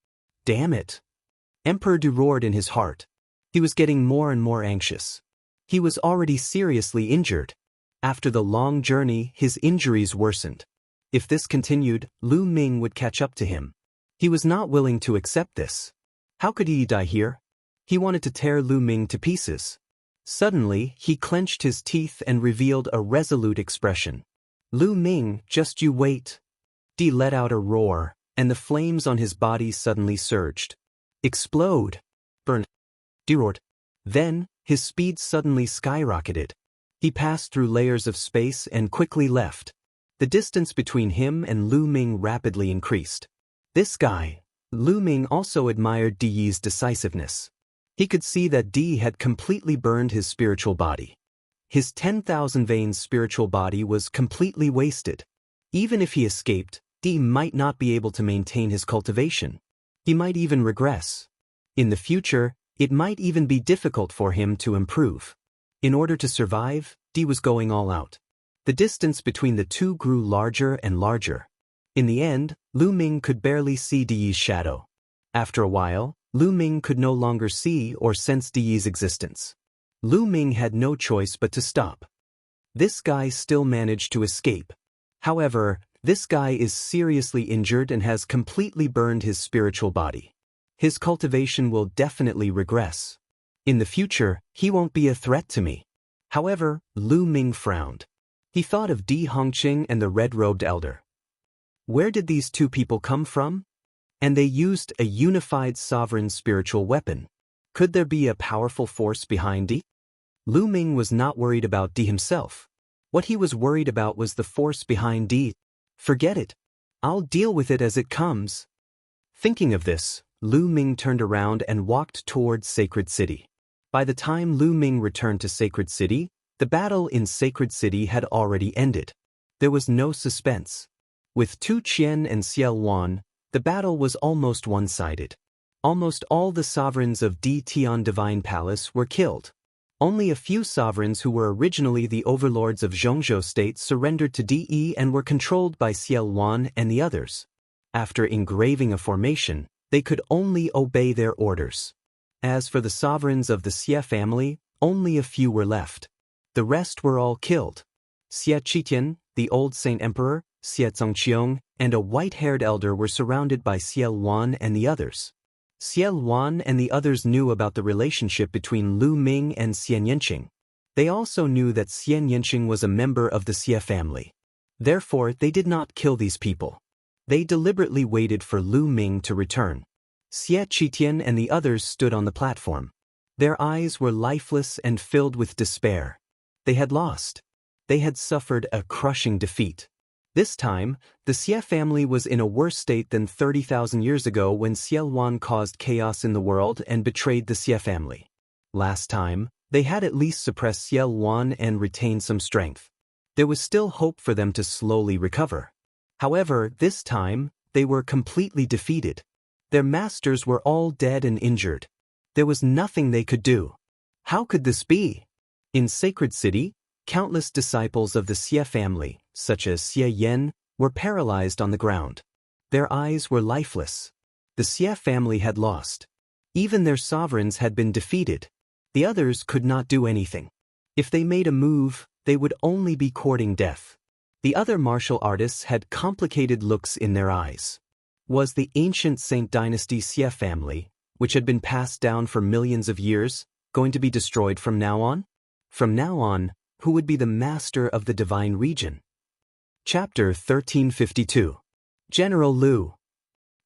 Damn it! Emperor Du roared in his heart. He was getting more and more anxious. He was already seriously injured. After the long journey, his injuries worsened. If this continued, Lu Ming would catch up to him. He was not willing to accept this. How could he die here? He wanted to tear Lu Ming to pieces. Suddenly, he clenched his teeth and revealed a resolute expression. Lu Ming, just you wait. Di let out a roar, and the flames on his body suddenly surged. Explode! Burn! Di roared. Then, his speed suddenly skyrocketed. He passed through layers of space and quickly left. The distance between him and Lu Ming rapidly increased. This guy, Lu Ming also admired Di's decisiveness. He could see that Di had completely burned his spiritual body. His 10,000 veins spiritual body was completely wasted. Even if he escaped, Di might not be able to maintain his cultivation. He might even regress. In the future, it might even be difficult for him to improve. In order to survive, Di was going all out. The distance between the two grew larger and larger. In the end, Lu Ming could barely see Di's shadow. After a while, Lu Ming could no longer see or sense Di's existence. Lu Ming had no choice but to stop. This guy still managed to escape. However, this guy is seriously injured and has completely burned his spiritual body. His cultivation will definitely regress. In the future, he won't be a threat to me. However, Lu Ming frowned. He thought of Di Hongqing and the red-robed elder. Where did these two people come from? And they used a unified sovereign spiritual weapon. Could there be a powerful force behind Di? Lu Ming was not worried about Di himself. What he was worried about was the force behind Di. Forget it. I'll deal with it as it comes. Thinking of this, Lu Ming turned around and walked towards Sacred City. By the time Lu Ming returned to Sacred City, the battle in Sacred City had already ended. There was no suspense. With Tu Qian and Xie Luan, the battle was almost one-sided. Almost all the sovereigns of Di Tian Divine Palace were killed. Only a few sovereigns who were originally the overlords of Zhongzhou state surrendered to De and were controlled by Xiao Wan and the others. After engraving a formation, they could only obey their orders. As for the sovereigns of the Xie family, only a few were left. The rest were all killed. Xie Qitian, the old Saint Emperor, Xie Zongqiong, and a white-haired elder were surrounded by Xiao Wan and the others. Xiao Wan and the others knew about the relationship between Lu Ming and Xian Yanqing. They also knew that Xian Yanqing was a member of the Xie family. Therefore, they did not kill these people. They deliberately waited for Lu Ming to return. Xie Qitian and the others stood on the platform. Their eyes were lifeless and filled with despair. They had lost. They had suffered a crushing defeat. This time, the Xie family was in a worse state than 30,000 years ago when Xiao Wan caused chaos in the world and betrayed the Xie family. Last time, they had at least suppressed Xiao Wan and retained some strength. There was still hope for them to slowly recover. However, this time, they were completely defeated. Their masters were all dead and injured. There was nothing they could do. How could this be? In Sacred City, countless disciples of the Xie family, such as Xie Yan, were paralyzed on the ground. Their eyes were lifeless. The Xie family had lost. Even their sovereigns had been defeated. The others could not do anything. If they made a move, they would only be courting death. The other martial artists had complicated looks in their eyes. Was the ancient Saint Dynasty Xie family, which had been passed down for millions of years, going to be destroyed from now on? From now on, who would be the master of the divine region? Chapter 1352. General Lu.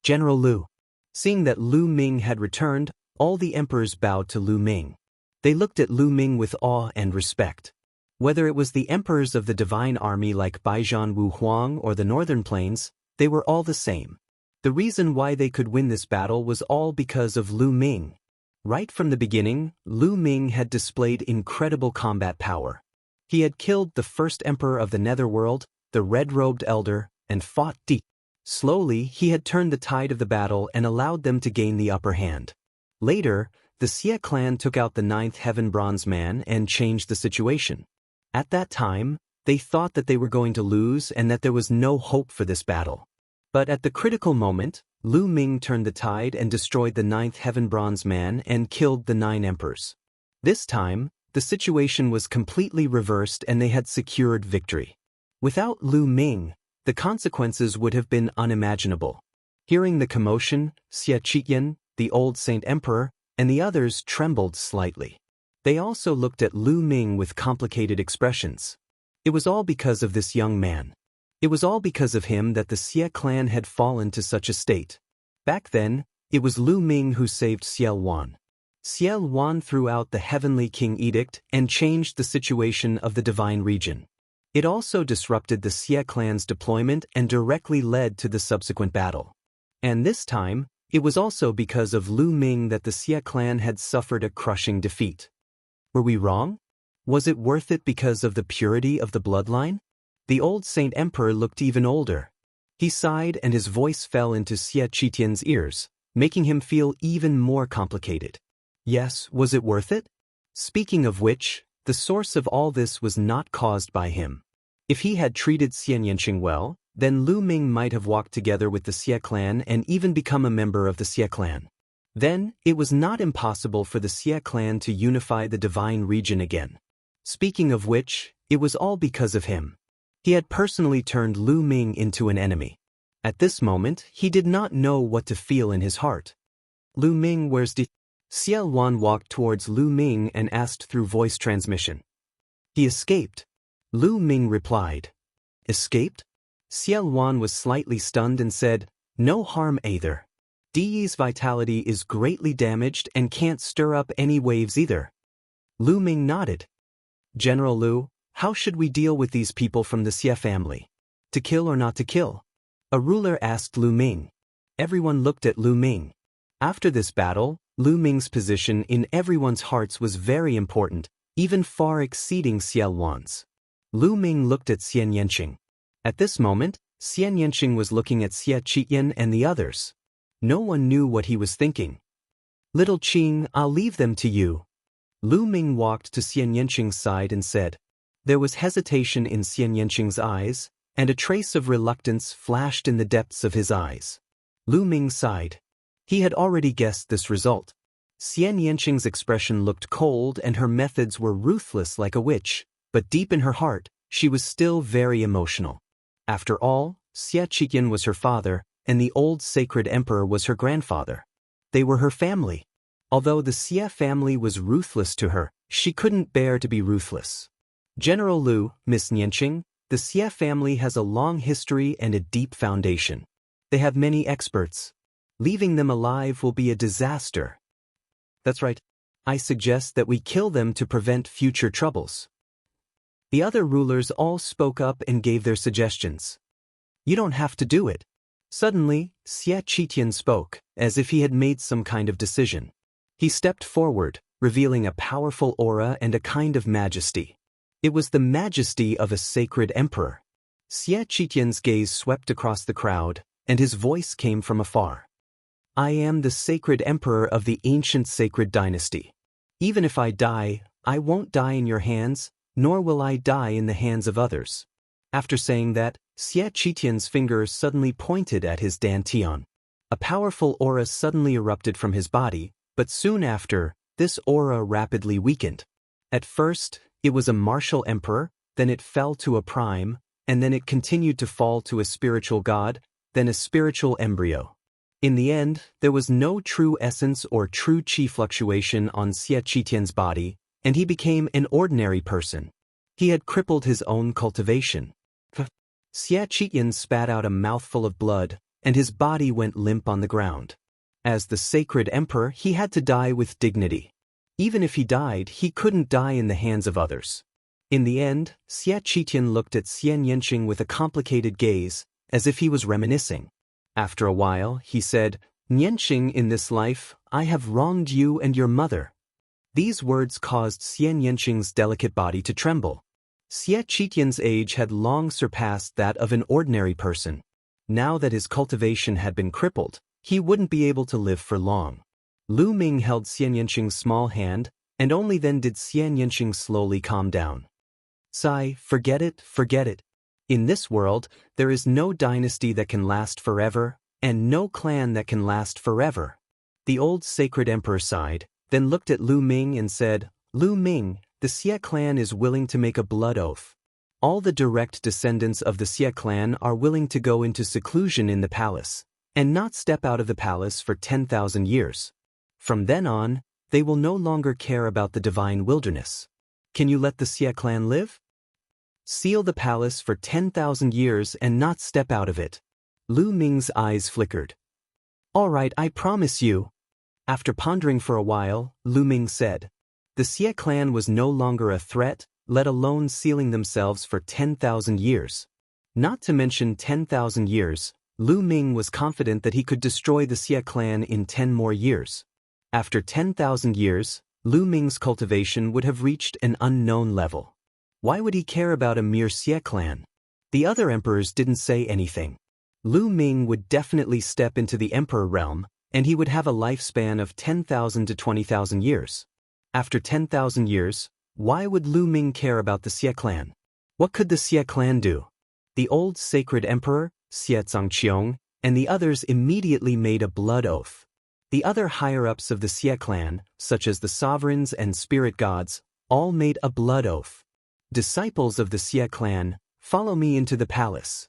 General Lu. Seeing that Lu Ming had returned, all the emperors bowed to Lu Ming. They looked at Lu Ming with awe and respect. Whether it was the emperors of the divine army like Baijian Wu Huang or the northern plains, they were all the same. The reason why they could win this battle was all because of Lu Ming. Right from the beginning, Lu Ming had displayed incredible combat power. He had killed the first emperor of the Netherworld, the red-robed elder, and fought deep. Slowly, he had turned the tide of the battle and allowed them to gain the upper hand. Later, the Xie clan took out the 9th Heaven Bronze Man and changed the situation. At that time, they thought that they were going to lose and that there was no hope for this battle. But at the critical moment, Lu Ming turned the tide and destroyed the 9th Heaven Bronze Man and killed the 9 emperors. This time, the situation was completely reversed and they had secured victory. Without Lu Ming, the consequences would have been unimaginable. Hearing the commotion, Xie Qitian, the old Saint Emperor, and the others trembled slightly. They also looked at Lu Ming with complicated expressions. It was all because of this young man. It was all because of him that the Xie clan had fallen to such a state. Back then, it was Lu Ming who saved Xiao Wan. Xiao Wan threw out the Heavenly King Edict and changed the situation of the divine region. It also disrupted the Xie clan's deployment and directly led to the subsequent battle. And this time, it was also because of Lu Ming that the Xie clan had suffered a crushing defeat. Were we wrong? Was it worth it because of the purity of the bloodline? The old Saint Emperor looked even older. He sighed and his voice fell into Xie Qitian's ears, making him feel even more complicated. Yes, was it worth it? Speaking of which, the source of all this was not caused by him. If he had treated Xian Yanqing well, then Lu Ming might have walked together with the Xie clan and even become a member of the Xie clan. Then, it was not impossible for the Xie clan to unify the divine region again. Speaking of which, it was all because of him. He had personally turned Lu Ming into an enemy. At this moment, he did not know what to feel in his heart. Lu Ming, where's the... Xiao Wan walked towards Lu Ming and asked through voice transmission. He escaped. Lu Ming replied. Escaped? Xiao Wan was slightly stunned and said, no harm either. Di's vitality is greatly damaged and can't stir up any waves either. Lu Ming nodded. General Lu, how should we deal with these people from the Xie family? To kill or not to kill? A ruler asked Lu Ming. Everyone looked at Lu Ming. After this battle, Lu Ming's position in everyone's hearts was very important, even far exceeding Xiao Wan's. Lu Ming looked at Xian Yanqing. At this moment, Xian Yanqing was looking at Xie Qitian and the others. No one knew what he was thinking. Little Qing, I'll leave them to you. Lu Ming walked to Xian Yanqing's side and said. There was hesitation in Xian Yanqing's eyes, and a trace of reluctance flashed in the depths of his eyes. Lu Ming sighed. He had already guessed this result. Xian Yanqing's expression looked cold and her methods were ruthless like a witch, but deep in her heart, she was still very emotional. After all, Xie Qitian was her father, and the old sacred emperor was her grandfather. They were her family. Although the Xie family was ruthless to her, she couldn't bear to be ruthless. General Lu, Miss Yanqing, the Xie family has a long history and a deep foundation. They have many experts. Leaving them alive will be a disaster. That's right. I suggest that we kill them to prevent future troubles. The other rulers all spoke up and gave their suggestions. You don't have to do it. Suddenly, Xie Qitian spoke, as if he had made some kind of decision. He stepped forward, revealing a powerful aura and a kind of majesty. It was the majesty of a sacred emperor. Xie Qitian's gaze swept across the crowd, and his voice came from afar. I am the sacred emperor of the ancient sacred dynasty. Even if I die, I won't die in your hands, nor will I die in the hands of others. After saying that, Xie Qitian's finger suddenly pointed at his dantian. A powerful aura suddenly erupted from his body, but soon after, this aura rapidly weakened. At first, it was a martial emperor, then it fell to a prime, and then it continued to fall to a spiritual god, then a spiritual embryo. In the end, there was no true essence or true qi fluctuation on Xie Qitian's body, and he became an ordinary person. He had crippled his own cultivation. Xie Qitian spat out a mouthful of blood, and his body went limp on the ground. As the sacred emperor, he had to die with dignity. Even if he died, he couldn't die in the hands of others. In the end, Xie Qitian looked at Xian Yanqing with a complicated gaze, as if he was reminiscing. After a while, he said, Yanqing, in this life, I have wronged you and your mother. These words caused Xian Yanqing's delicate body to tremble. Xie Qitian's age had long surpassed that of an ordinary person. Now that his cultivation had been crippled, he wouldn't be able to live for long. Lu Ming held Xian Yanqing's small hand, and only then did Xian Yanqing slowly calm down. Sigh, forget it, forget it. In this world, there is no dynasty that can last forever, and no clan that can last forever. The old sacred emperor sighed, then looked at Lu Ming and said, Lu Ming, the Xie clan is willing to make a blood oath. All the direct descendants of the Xie clan are willing to go into seclusion in the palace, and not step out of the palace for 10,000 years. From then on, they will no longer care about the divine wilderness. Can you let the Xie clan live? Seal the palace for 10,000 years and not step out of it. Lu Ming's eyes flickered. All right, I promise you. After pondering for a while, Lu Ming said, the Xie clan was no longer a threat, let alone sealing themselves for 10,000 years. Not to mention 10,000 years, Lu Ming was confident that he could destroy the Xie clan in 10 more years. After 10,000 years, Lu Ming's cultivation would have reached an unknown level. Why would he care about a mere Xie clan? The other emperors didn't say anything. Lu Ming would definitely step into the emperor realm, and he would have a lifespan of 10,000 to 20,000 years. After 10,000 years, why would Lu Ming care about the Xie clan? What could the Xie clan do? The old sacred emperor, Xie Zhangqiong, and the others immediately made a blood oath. The other higher-ups of the Xie clan, such as the sovereigns and spirit gods, all made a blood oath. Disciples of the Xie clan, follow me into the palace.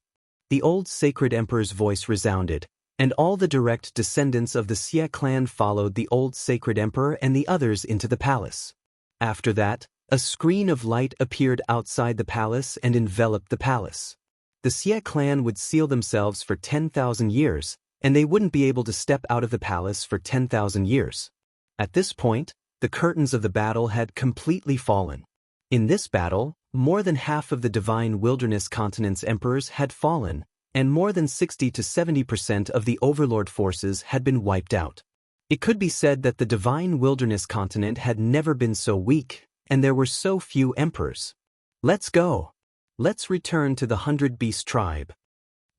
The old sacred emperor's voice resounded, and all the direct descendants of the Xie clan followed the old sacred emperor and the others into the palace. After that, a screen of light appeared outside the palace and enveloped the palace. The Xie clan would seal themselves for 10,000 years, and they wouldn't be able to step out of the palace for 10,000 years. At this point, the curtains of the battle had completely fallen. In this battle, more than half of the divine wilderness continent's emperors had fallen, and more than 60 to 70% of the overlord forces had been wiped out. It could be said that the divine wilderness continent had never been so weak, and there were so few emperors. Let's go. Let's return to the 100-beast tribe.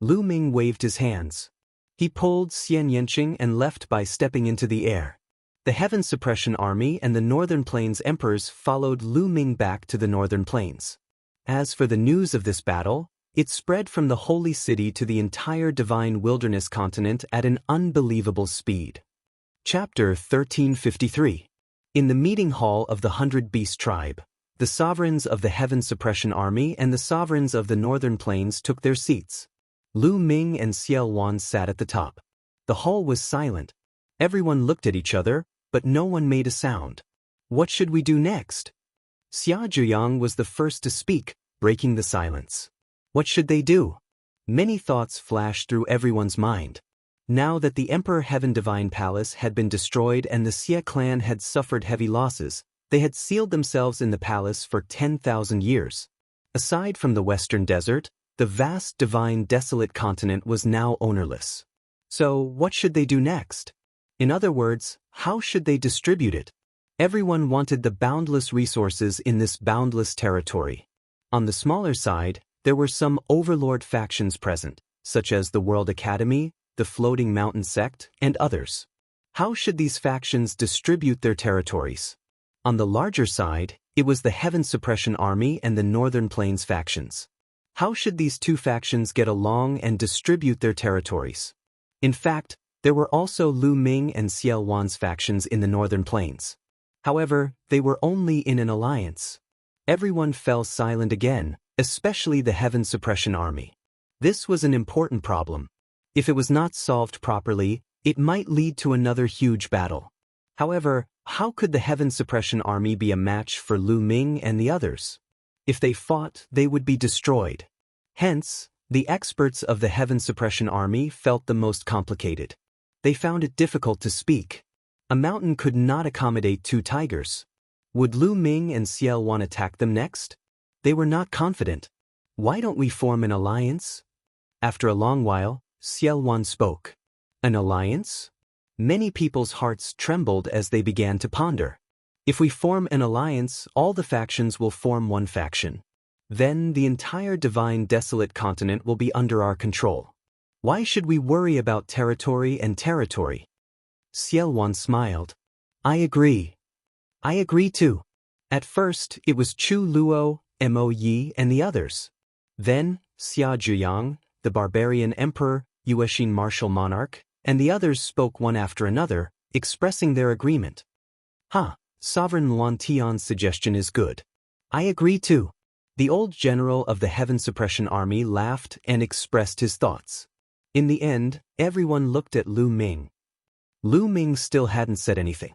Lu Ming waved his hands. He pulled Xian Yanqing and left by stepping into the air. The Heaven Suppression Army and the Northern Plains emperors followed Lu Ming back to the Northern Plains. As for the news of this battle, it spread from the Holy City to the entire Divine Wilderness continent at an unbelievable speed. Chapter 1353. In the meeting hall of the 100 Beast Tribe, the sovereigns of the Heaven Suppression Army and the sovereigns of the Northern Plains took their seats. Lu Ming and Xiao Wan sat at the top. The hall was silent. Everyone looked at each other, but no one made a sound. What should we do next? Xia Zhiyang was the first to speak, breaking the silence. What should they do? Many thoughts flashed through everyone's mind. Now that the Emperor Heaven Divine Palace had been destroyed and the Xia clan had suffered heavy losses, they had sealed themselves in the palace for 10,000 years. Aside from the Western Desert, the vast divine desolate continent was now ownerless. So, what should they do next? In other words, how should they distribute it? Everyone wanted the boundless resources in this boundless territory. On the smaller side, there were some overlord factions present, such as the World Academy, the Floating Mountain Sect, and others. How should these factions distribute their territories? On the larger side, it was the Heaven Suppression Army and the Northern Plains factions. How should these two factions get along and distribute their territories? In fact, there were also Lu Ming and Xiao Wan's factions in the Northern Plains. However, they were only in an alliance. Everyone fell silent again, especially the Heaven Suppression Army. This was an important problem. If it was not solved properly, it might lead to another huge battle. However, how could the Heaven Suppression Army be a match for Lu Ming and the others? If they fought, they would be destroyed. Hence, the experts of the Heaven Suppression Army felt the most complicated. They found it difficult to speak. A mountain could not accommodate two tigers. Would Lu Ming and Xiao Wan attack them next? They were not confident. Why don't we form an alliance? After a long while, Xiao Wan spoke. An alliance? Many people's hearts trembled as they began to ponder. If we form an alliance, all the factions will form one faction. Then the entire divine desolate continent will be under our control. Why should we worry about territory and territory? Xiao Wan smiled. I agree. I agree too. At first, it was Chu Luo, Mo Yi, and the others. Then, Xia Zhiyang, the barbarian emperor, Yuexin martial monarch, and the others spoke one after another, expressing their agreement. Sovereign Luan Tian's suggestion is good. I agree too. The old general of the Heaven Suppression Army laughed and expressed his thoughts. In the end, everyone looked at Lu Ming. Lu Ming still hadn't said anything.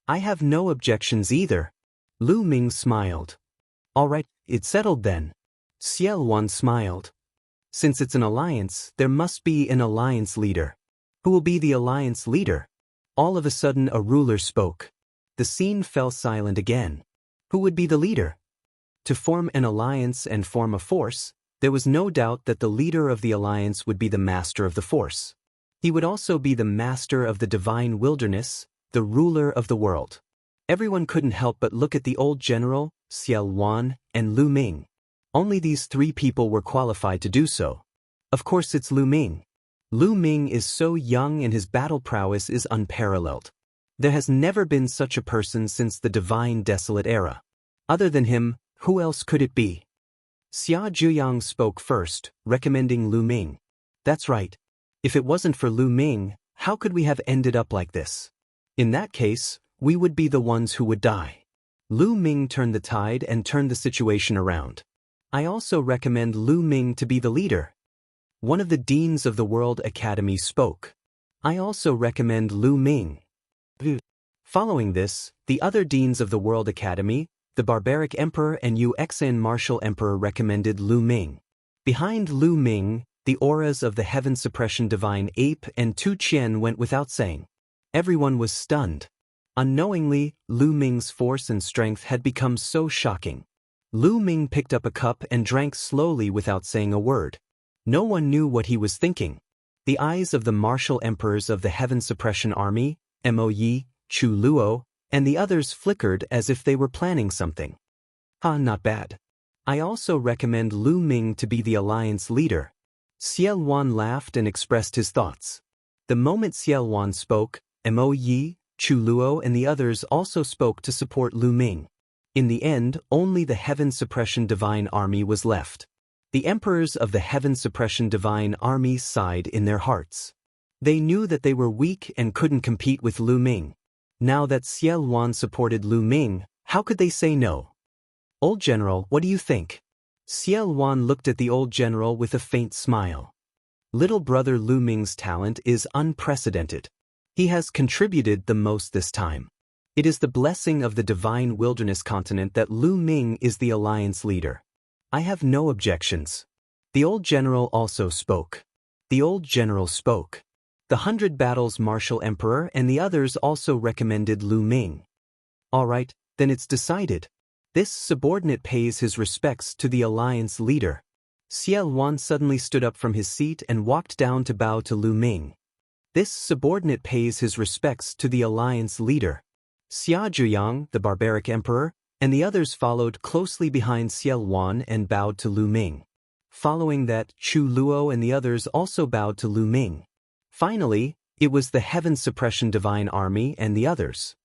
I have no objections either. Lu Ming smiled. All right, it's settled then. Xiao Wan smiled. Since it's an alliance, there must be an alliance leader. Who will be the alliance leader? All of a sudden a ruler spoke. The scene fell silent again. Who would be the leader? To form an alliance and form a force, there was no doubt that the leader of the alliance would be the master of the force. He would also be the master of the divine wilderness, the ruler of the world. Everyone couldn't help but look at the old general, Xiao Wan, and Lu Ming. Only these three people were qualified to do so. Of course it's Lu Ming. Lu Ming is so young and his battle prowess is unparalleled. There has never been such a person since the divine desolate era. Other than him, who else could it be? Xia Zhiyang spoke first, recommending Lu Ming. That's right. If it wasn't for Lu Ming, how could we have ended up like this? In that case, we would be the ones who would die. Lu Ming turned the tide and turned the situation around. I also recommend Lu Ming to be the leader. One of the deans of the World Academy spoke. I also recommend Lu Ming. Following this, the other deans of the World Academy, the Barbaric Emperor and Yuexin Martial Emperor recommended Lu Ming. Behind Lu Ming, the auras of the Heaven Suppression Divine Ape and Tu Qian went without saying. Everyone was stunned. Unknowingly, Lu Ming's force and strength had become so shocking. Lu Ming picked up a cup and drank slowly without saying a word. No one knew what he was thinking. The eyes of the martial emperors of the Heaven Suppression Army, Mo Yi, Chu Luo, and the others flickered as if they were planning something. Not bad. I also recommend Lu Ming to be the alliance leader. Xiao Wan laughed and expressed his thoughts. The moment Xiao Wan spoke, Mo Yi, Chu Luo and the others also spoke to support Lu Ming. In the end, only the Heaven Suppression Divine Army was left. The emperors of the Heaven Suppression Divine Army sighed in their hearts. They knew that they were weak and couldn't compete with Lu Ming. Now that Xie Luan supported Lu Ming, how could they say no? Old General, what do you think? Xie Luan looked at the old general with a faint smile. Little brother Lu Ming's talent is unprecedented. He has contributed the most this time. It is the blessing of the divine wilderness continent that Lu Ming is the alliance leader. I have no objections. The old general also spoke. The old general spoke. The 100 Battles Martial Emperor and the others also recommended Lu Ming. All right, then it's decided. This subordinate pays his respects to the alliance leader. Xie Luan suddenly stood up from his seat and walked down to bow to Lu Ming. This subordinate pays his respects to the alliance leader. Xia Zhuyang, the barbaric emperor, and the others followed closely behind Xie Luan and bowed to Lu Ming. Following that, Chu Luo and the others also bowed to Lu Ming. Finally, it was the Heaven Suppression Divine Army and the others.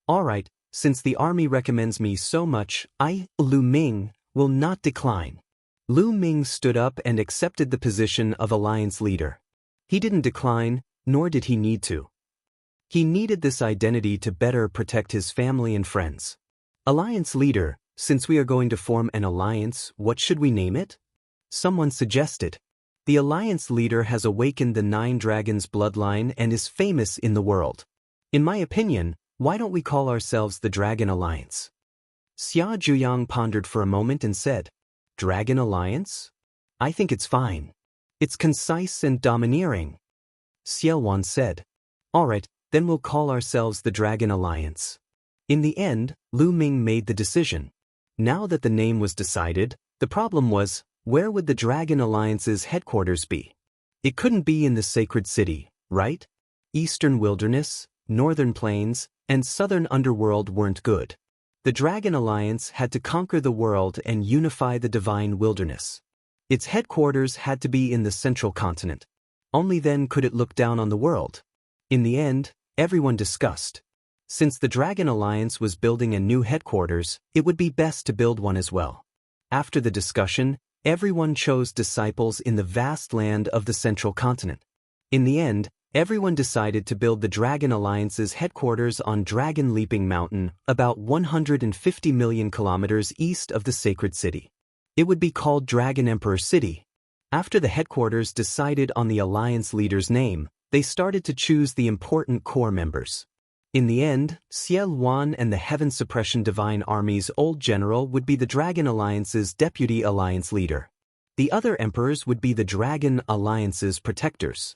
All right, since the army recommends me so much, I, Lu Ming, will not decline. Lu Ming stood up and accepted the position of alliance leader. He didn't decline, nor did he need to. He needed this identity to better protect his family and friends. Alliance leader, since we are going to form an alliance, what should we name it? Someone suggested. The alliance leader has awakened the 9 dragons bloodline and is famous in the world. In my opinion, why don't we call ourselves the Dragon Alliance? Xia Zhuyang pondered for a moment and said, Dragon Alliance? I think it's fine. It's concise and domineering. Xie Luan said, all right, then we'll call ourselves the Dragon Alliance. In the end, Lu Ming made the decision. Now that the name was decided, the problem was, where would the Dragon Alliance's headquarters be? It couldn't be in the sacred city, right? Eastern Wilderness, Northern Plains, and Southern Underworld weren't good. The Dragon Alliance had to conquer the world and unify the divine wilderness. Its headquarters had to be in the central continent. Only then could it look down on the world. In the end, everyone discussed. Since the Dragon Alliance was building a new headquarters, it would be best to build one as well. After the discussion, everyone chose disciples in the vast land of the central continent. In the end, everyone decided to build the Dragon Alliance's headquarters on Dragon Leaping Mountain, about 150 million kilometers east of the sacred city. It would be called Dragon Emperor City. After the headquarters decided on the alliance leader's name, they started to choose the important core members. In the end, Xie Luan and the Heaven Suppression Divine Army's old general would be the Dragon Alliance's deputy alliance leader. The other emperors would be the Dragon Alliance's protectors.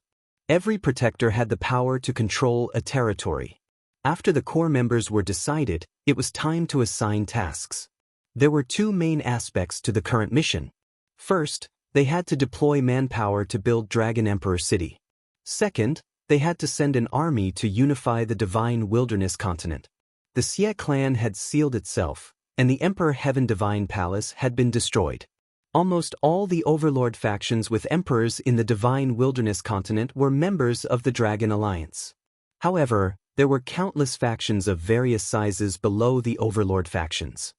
Every protector had the power to control a territory. After the core members were decided, it was time to assign tasks. There were 2 main aspects to the current mission. First, they had to deploy manpower to build Dragon Emperor City. Second, they had to send an army to unify the divine wilderness continent. The Xie clan had sealed itself, and the Emperor Heaven Divine Palace had been destroyed. Almost all the overlord factions with emperors in the divine wilderness continent were members of the Dragon Alliance. However, there were countless factions of various sizes below the overlord factions.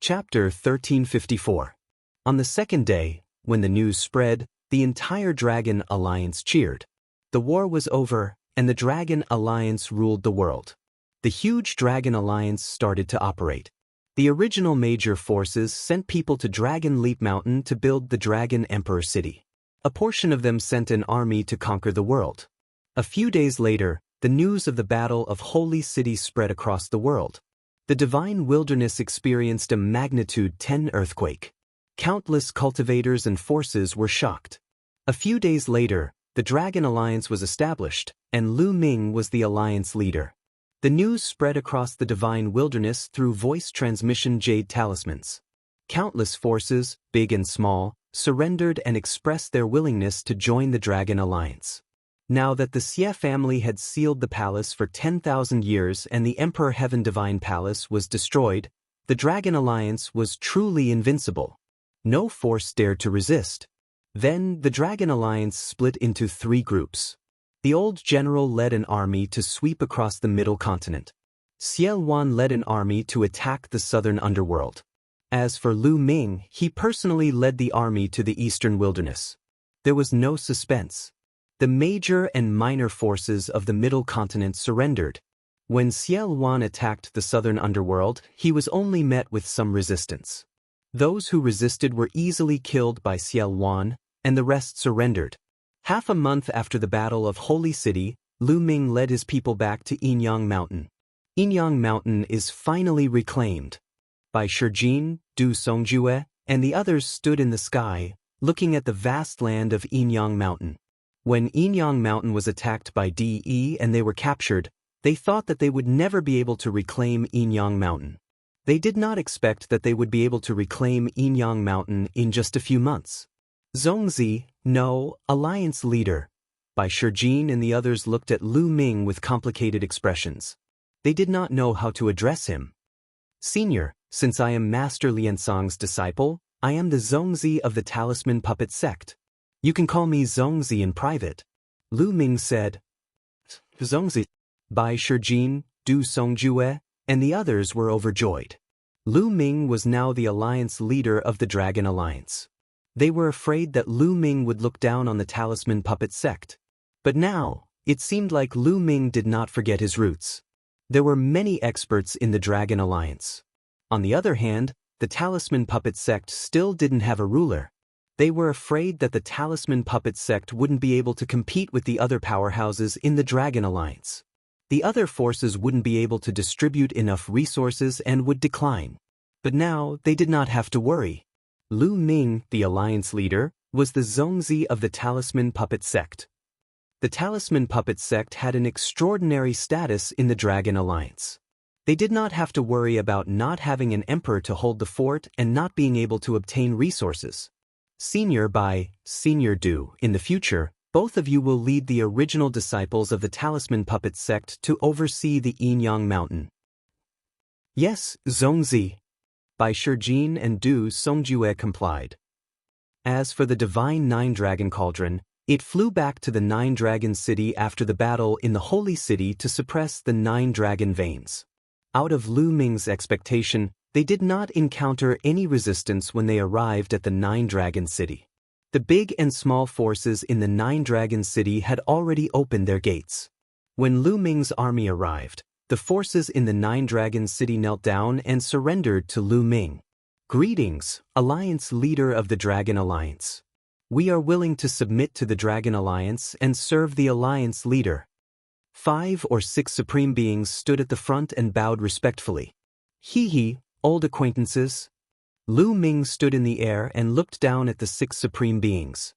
Chapter 1354. On the second day, when the news spread, the entire Dragon Alliance cheered. The war was over, and the Dragon Alliance ruled the world. The huge Dragon Alliance started to operate. The original major forces sent people to Dragon Leap Mountain to build the Dragon Emperor City. A portion of them sent an army to conquer the world. A few days later, the news of the Battle of Holy City spread across the world. The divine wilderness experienced a magnitude 10 earthquake. Countless cultivators and forces were shocked. A few days later, the Dragon Alliance was established, and Lu Ming was the alliance leader. The news spread across the divine wilderness through voice transmission jade talismans. Countless forces, big and small, surrendered and expressed their willingness to join the Dragon Alliance. Now that the Xie family had sealed the palace for 10,000 years and the Emperor Heaven Divine Palace was destroyed, the Dragon Alliance was truly invincible. No force dared to resist. Then, the Dragon Alliance split into 3 groups. The old general led an army to sweep across the middle continent. Xie Wan led an army to attack the southern underworld. As for Lu Ming, he personally led the army to the eastern wilderness. There was no suspense. The major and minor forces of the middle continent surrendered. When Xie Wan attacked the southern underworld, he was only met with some resistance. Those who resisted were easily killed by Xie Wan, and the rest surrendered. Half a month after the Battle of Holy City, Lu Ming led his people back to Yinyang Mountain. Yinyang Mountain is finally reclaimed. Bai Shijin, Du Songjue, and the others stood in the sky, looking at the vast land of Yinyang Mountain. When Yinyang Mountain was attacked by De and they were captured, they thought that they would never be able to reclaim Yinyang Mountain. They did not expect that they would be able to reclaim Yinyang Mountain in just a few months. Zhongzi, no, alliance leader. Bai Shijin and the others looked at Lu Ming with complicated expressions. They did not know how to address him. Senior, since I am Master Liansong's disciple, I am the Zhongzi of the Talisman Puppet Sect. You can call me Zhongzi in private. Lu Ming said. Zhongzi. Bai Shijin, Du Songjue, and the others were overjoyed. Lu Ming was now the alliance leader of the Dragon Alliance. They were afraid that Lu Ming would look down on the Talisman Puppet Sect. But now, it seemed like Lu Ming did not forget his roots. There were many experts in the Dragon Alliance. On the other hand, the Talisman Puppet Sect still didn't have a ruler. They were afraid that the Talisman Puppet Sect wouldn't be able to compete with the other powerhouses in the Dragon Alliance. The other forces wouldn't be able to distribute enough resources and would decline. But now, they did not have to worry. Lu Ming, the alliance leader, was the Zhongzi of the Talisman Puppet Sect. The Talisman Puppet Sect had an extraordinary status in the Dragon Alliance. They did not have to worry about not having an emperor to hold the fort and not being able to obtain resources. Senior Bai, Senior Du, in the future, both of you will lead the original disciples of the Talisman Puppet Sect to oversee the Yinyang Mountain. Yes, Zhongzi. Bai Shijin and Du Songjue complied. As for the divine Nine-Dragon Cauldron, it flew back to the Nine-Dragon City after the battle in the Holy City to suppress the Nine-Dragon veins. Out of Lu Ming's expectation, they did not encounter any resistance when they arrived at the Nine-Dragon City. The big and small forces in the Nine-Dragon City had already opened their gates. When Lu Ming's army arrived, the forces in the Nine-Dragon City knelt down and surrendered to Lu Ming. Greetings, Alliance Leader of the Dragon Alliance. We are willing to submit to the Dragon Alliance and serve the Alliance Leader. 5 or 6 Supreme Beings stood at the front and bowed respectfully. Hee, old acquaintances. Lu Ming stood in the air and looked down at the 6 Supreme Beings.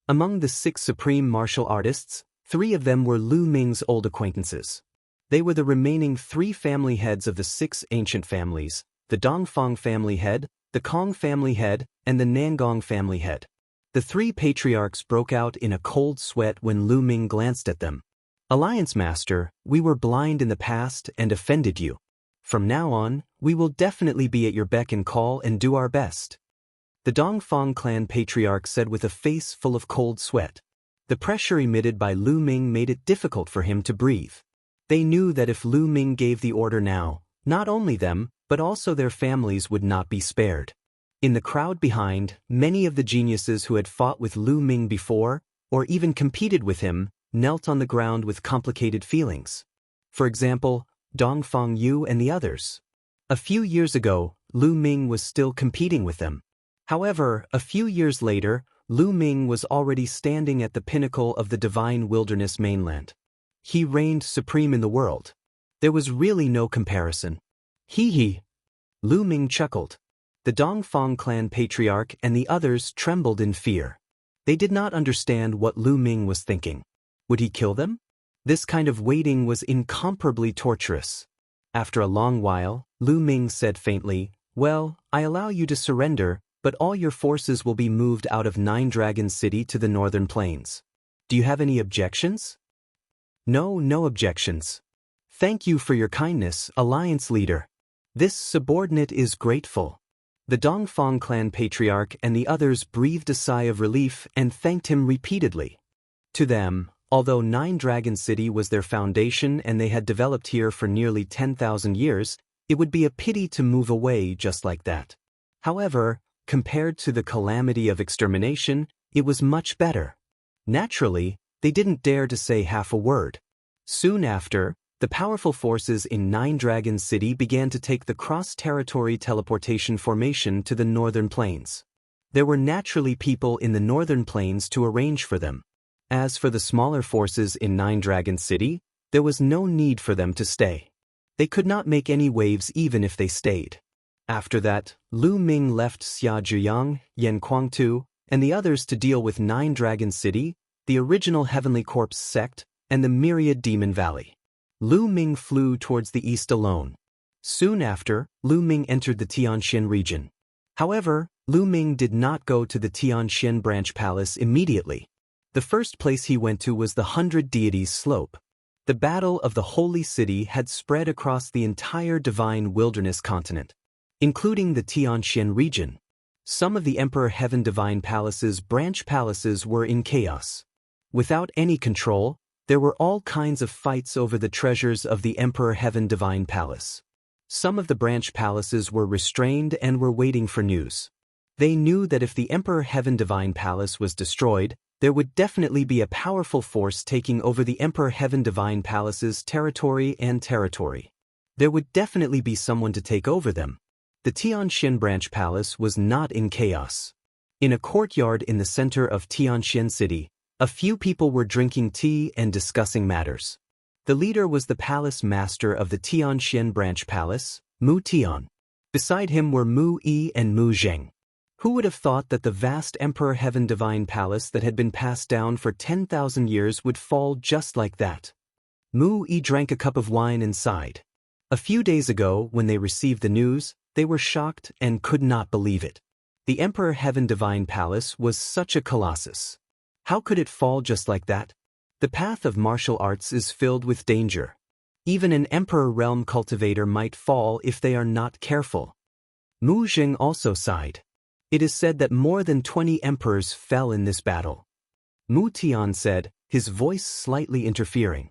Among the 6 Supreme Martial Artists, 3 of them were Lu Ming's old acquaintances. They were the remaining 3 family heads of the 6 ancient families, the Dongfang family head, the Kong family head, and the Nangong family head. The 3 patriarchs broke out in a cold sweat when Lu Ming glanced at them. Alliance Master, we were blind in the past and offended you. From now on, we will definitely be at your beck and call and do our best. The Dongfang clan patriarch said with a face full of cold sweat. The pressure emitted by Lu Ming made it difficult for him to breathe. They knew that if Lu Ming gave the order now, not only them, but also their families would not be spared. In the crowd behind, many of the geniuses who had fought with Lu Ming before, or even competed with him, knelt on the ground with complicated feelings. For example, Dongfang Yu and the others. A few years ago, Lu Ming was still competing with them. However, a few years later, Lu Ming was already standing at the pinnacle of the divine wilderness mainland. He reigned supreme in the world. There was really no comparison. Hee. Lu Ming chuckled. The Dongfang clan patriarch and the others trembled in fear. They did not understand what Lu Ming was thinking. Would he kill them? This kind of waiting was incomparably torturous. After a long while, Lu Ming said faintly, "Well, I allow you to surrender, but all your forces will be moved out of Nine-Dragon City to the northern plains. Do you have any objections?" No objections. Thank you for your kindness, Alliance Leader. This subordinate is grateful. The Dongfang clan patriarch and the others breathed a sigh of relief and thanked him repeatedly. To them, Although Nine Dragon City was their foundation and they had developed here for nearly 10,000 years, it would be a pity to move away just like that. However, compared to the calamity of extermination, it was much better. Naturally, they didn't dare to say half a word. Soon after, the powerful forces in Nine Dragon City began to take the cross-territory teleportation formation to the northern plains. There were naturally people in the northern plains to arrange for them. As for the smaller forces in Nine Dragon City, there was no need for them to stay. They could not make any waves even if they stayed. After that, Lu Ming left Xia Zhiyang, Yan Kuangtu, and the others to deal with Nine Dragon City, the original Heavenly Corpse sect, and the Myriad Demon Valley. Lu Ming flew towards the east alone. Soon after, Lu Ming entered the Tianxian region. However, Lu Ming did not go to the Tianxian branch palace immediately. The first place he went to was the 100 Deities Slope. The battle of the Holy City had spread across the entire Divine Wilderness continent, including the Tianxian region. Some of the Emperor Heaven Divine Palace's branch palaces were in chaos. Without any control, there were all kinds of fights over the treasures of the Emperor Heaven Divine Palace. Some of the branch palaces were restrained and were waiting for news. They knew that if the Emperor Heaven Divine Palace was destroyed, there would definitely be a powerful force taking over the Emperor Heaven Divine Palace's territory. There would definitely be someone to take over them. The Tianxian branch palace was not in chaos. In a courtyard in the center of Tianxian City, a few people were drinking tea and discussing matters. The leader was the palace master of the Tianxian branch palace, Mu Tian. Beside him were Mu Yi and Mu Zheng. Who would have thought that the vast Emperor Heaven Divine Palace that had been passed down for 10,000 years would fall just like that? Mu Yi drank a cup of wine and sighed. A few days ago, when they received the news, they were shocked and could not believe it. The Emperor Heaven Divine Palace was such a colossus. How could it fall just like that? The path of martial arts is filled with danger. Even an Emperor Realm cultivator might fall if they are not careful. Mu Zheng also sighed. It is said that more than 20 emperors fell in this battle. Mu Tian said, his voice slightly interfering.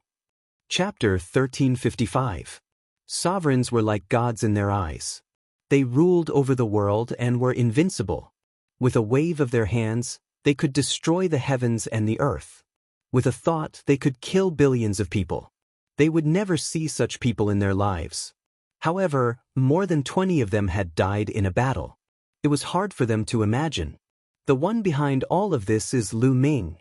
Chapter 1355. Sovereigns were like gods in their eyes. They ruled over the world and were invincible. With a wave of their hands, they could destroy the heavens and the earth. With a thought, they could kill billions of people. They would never see such people in their lives. However, more than 20 of them had died in a battle. It was hard for them to imagine. The one behind all of this is Lu Ming.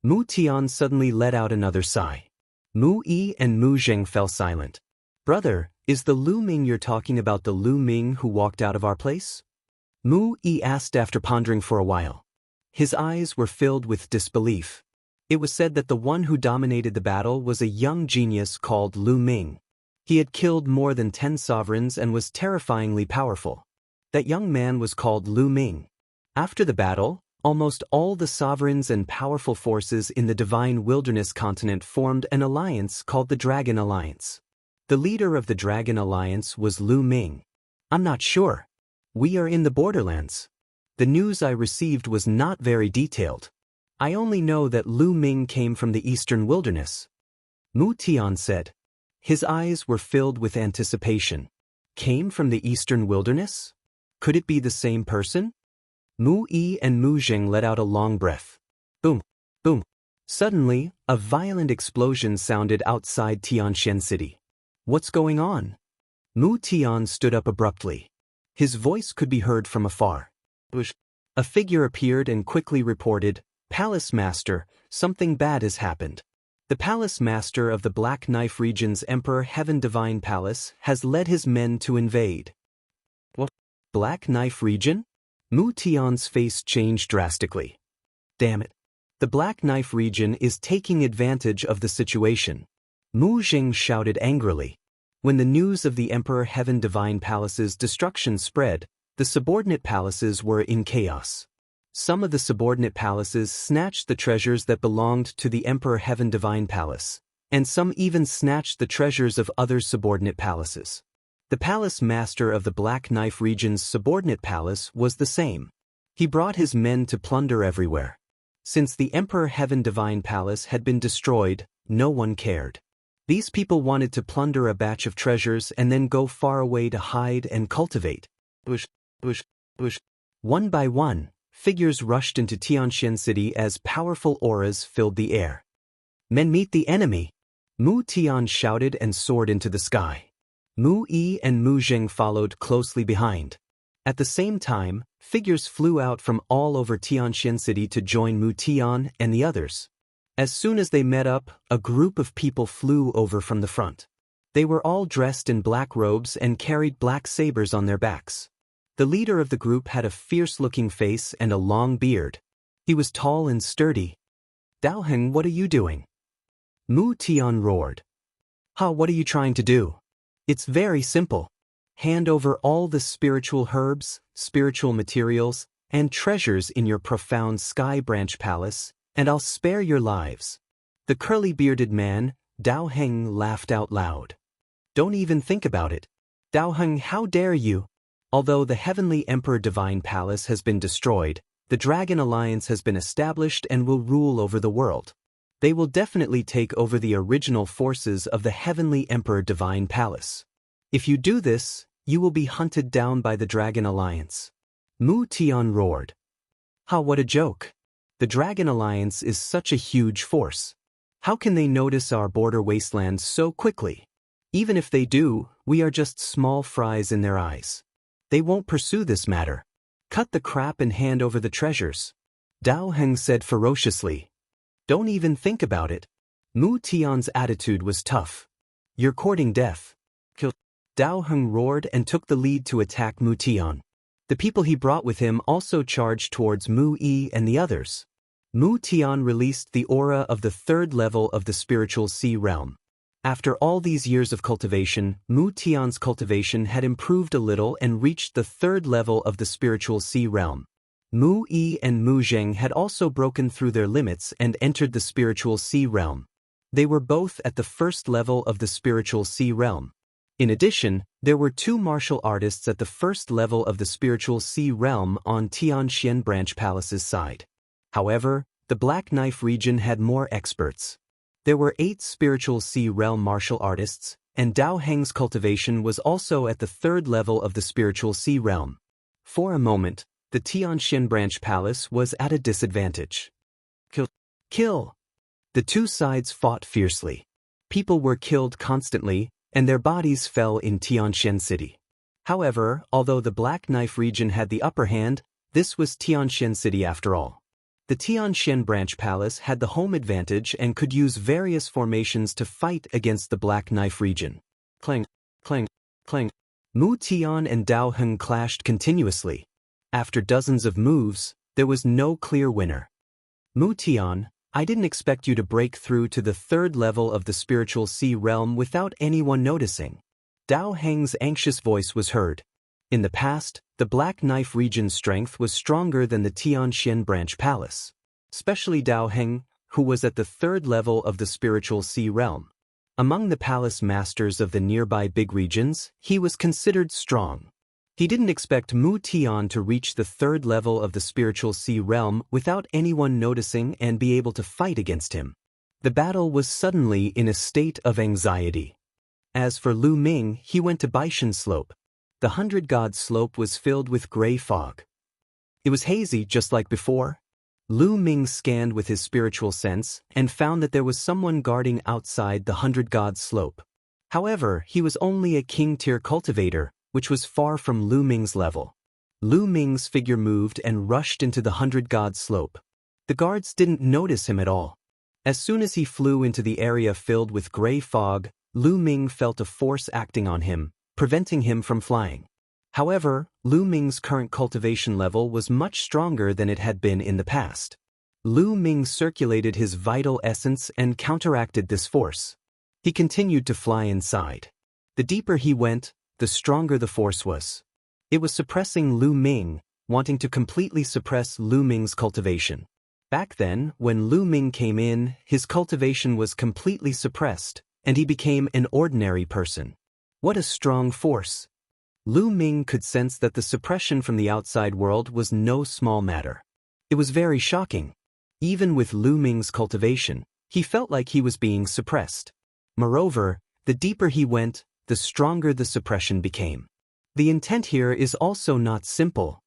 Mu Tian suddenly let out another sigh. Mu Yi and Mu Zheng fell silent. Brother, is the Lu Ming you're talking about the Lu Ming who walked out of our place? Mu Yi asked after pondering for a while. His eyes were filled with disbelief. It was said that the one who dominated the battle was a young genius called Lu Ming. He had killed more than 10 sovereigns and was terrifyingly powerful. That young man was called Lu Ming. After the battle, almost all the sovereigns and powerful forces in the Divine Wilderness continent formed an alliance called the Dragon Alliance. The leader of the Dragon Alliance was Lu Ming. I'm not sure. We are in the borderlands. The news I received was not very detailed. I only know that Lu Ming came from the Eastern Wilderness. Mu Tian said. His eyes were filled with anticipation. Came from the Eastern Wilderness? Could it be the same person? Mu Yi and Mu Zheng let out a long breath. Boom, boom. Suddenly, a violent explosion sounded outside Tianxian City. What's going on? Mu Tian stood up abruptly. His voice could be heard from afar. A figure appeared and quickly reported, Palace Master, something bad has happened. The Palace Master of the Black Knife region's Emperor Heaven Divine Palace has led his men to invade. What? Black Knife region? Mu Tian's face changed drastically. Damn it. The Black Knife region is taking advantage of the situation. Mu Zheng shouted angrily. When the news of the Emperor Heaven Divine Palace's destruction spread, the subordinate palaces were in chaos. Some of the subordinate palaces snatched the treasures that belonged to the Emperor Heaven Divine Palace, and some even snatched the treasures of other subordinate palaces. The palace master of the Black Knife region's subordinate palace was the same. He brought his men to plunder everywhere. Since the Emperor Heaven Divine Palace had been destroyed, no one cared. These people wanted to plunder a batch of treasures and then go far away to hide and cultivate. Bush, bush, bush. One by one, figures rushed into Tianxian City as powerful auras filled the air. Men, meet the enemy! Mu Tian shouted and soared into the sky. Mu Yi and Mu Zheng followed closely behind. At the same time, figures flew out from all over Tianxian City to join Mu Tian and the others. As soon as they met up, a group of people flew over from the front. They were all dressed in black robes and carried black sabers on their backs. The leader of the group had a fierce-looking face and a long beard. He was tall and sturdy. "Dao Heng, what are you doing?" Mu Tian roared. "Ha, what are you trying to do? It's very simple. Hand over all the spiritual herbs, spiritual materials, and treasures in your profound Sky Branch Palace, and I'll spare your lives." The curly-bearded man, Dao Heng, laughed out loud. "Don't even think about it. Dao Heng, how dare you?" Although the Heavenly Emperor Divine Palace has been destroyed, the Dragon Alliance has been established and will rule over the world. They will definitely take over the original forces of the Heavenly Emperor Divine Palace. If you do this, you will be hunted down by the Dragon Alliance. Mu Tian roared. "Ha, what a joke. The Dragon Alliance is such a huge force. How can they notice our border wasteland so quickly? Even if they do, we are just small fries in their eyes. They won't pursue this matter. Cut the crap and hand over the treasures," Dao Heng said ferociously. "Don't even think about it." Mu Tian's attitude was tough. "You're courting death. Kill." Dao Heng roared and took the lead to attack Mu Tian. The people he brought with him also charged towards Mu Yi and the others. Mu Tian released the aura of the third level of the spiritual sea realm. After all these years of cultivation, Mu Tian's cultivation had improved a little and reached the third level of the spiritual sea realm. Mu Yi and Mu Zheng had also broken through their limits and entered the spiritual sea realm. They were both at the first level of the spiritual sea realm. In addition, there were 2 martial artists at the first level of the spiritual sea realm on Tianxian Branch Palace's side. However, the Black Knife region had more experts. There were 8 spiritual sea realm martial artists, and Dao Heng's cultivation was also at the third level of the spiritual sea realm. For a moment, the Tianxian Branch Palace was at a disadvantage. Kill! Kill! The 2 sides fought fiercely. People were killed constantly, and their bodies fell in Tianxian City. However, although the Black Knife region had the upper hand, this was Tianxian City after all. The Tianxian Branch Palace had the home advantage and could use various formations to fight against the Black Knife region. Clang, clang, clang. Mu Tian and Dao Heng clashed continuously. After dozens of moves, there was no clear winner. Mu Tian, I didn't expect you to break through to the third level of the spiritual sea realm without anyone noticing. Dao Heng's anxious voice was heard. In the past, the Black Knife region's strength was stronger than the Tianxian Branch Palace. Especially Dao Heng, who was at the third level of the spiritual sea realm. Among the palace masters of the nearby big regions, he was considered strong. He didn't expect Mu Tian to reach the third level of the spiritual sea realm without anyone noticing and be able to fight against him. The battle was suddenly in a state of anxiety. As for Lu Ming, he went to Baishan Slope. The 100 God Slope was filled with gray fog. It was hazy just like before. Lu Ming scanned with his spiritual sense and found that there was someone guarding outside the 100 God Slope. However, he was only a king-tier cultivator, which was far from Lu Ming's level. Lu Ming's figure moved and rushed into the 100 God Slope. The guards didn't notice him at all. As soon as he flew into the area filled with gray fog, Lu Ming felt a force acting on him, preventing him from flying. However, Lu Ming's current cultivation level was much stronger than it had been in the past. Lu Ming circulated his vital essence and counteracted this force. He continued to fly inside. The deeper he went, the stronger the force was. It was suppressing Lu Ming, wanting to completely suppress Lu Ming's cultivation. Back then, when Lu Ming came in, his cultivation was completely suppressed, and he became an ordinary person. What a strong force! Lu Ming could sense that the suppression from the outside world was no small matter. It was very shocking. Even with Lu Ming's cultivation, he felt like he was being suppressed. Moreover, the deeper he went, the stronger the suppression became. The intent here is also not simple.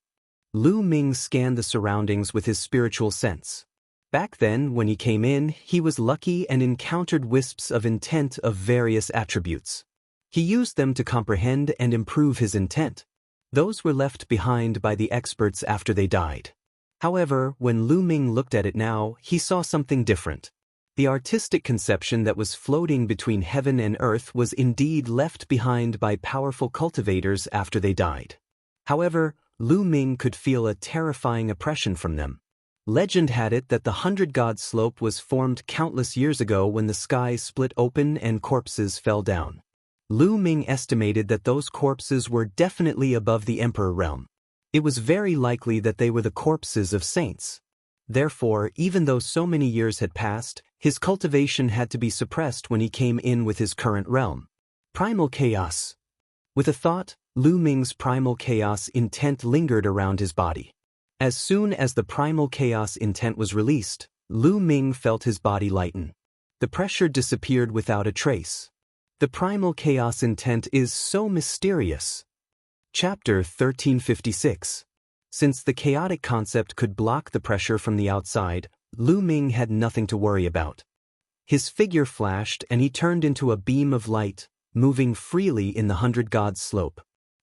Lu Ming scanned the surroundings with his spiritual sense. Back then, when he came in, he was lucky and encountered wisps of intent of various attributes. He used them to comprehend and improve his intent. Those were left behind by the experts after they died. However, when Lu Ming looked at it now, he saw something different. The artistic conception that was floating between heaven and earth was indeed left behind by powerful cultivators after they died. However, Lu Ming could feel a terrifying oppression from them. Legend had it that the 100-God slope was formed countless years ago when the sky split open and corpses fell down. Lu Ming estimated that those corpses were definitely above the Emperor realm. It was very likely that they were the corpses of saints. Therefore, even though so many years had passed, his cultivation had to be suppressed when he came in with his current realm. Primal chaos. With a thought, Lu Ming's primal chaos intent lingered around his body. As soon as the primal chaos intent was released, Lu Ming felt his body lighten. The pressure disappeared without a trace. The primal chaos intent is so mysterious. Chapter 1356. Since the chaotic concept could block the pressure from the outside, Lu Ming had nothing to worry about. His figure flashed and he turned into a beam of light, moving freely in the 100-God slope.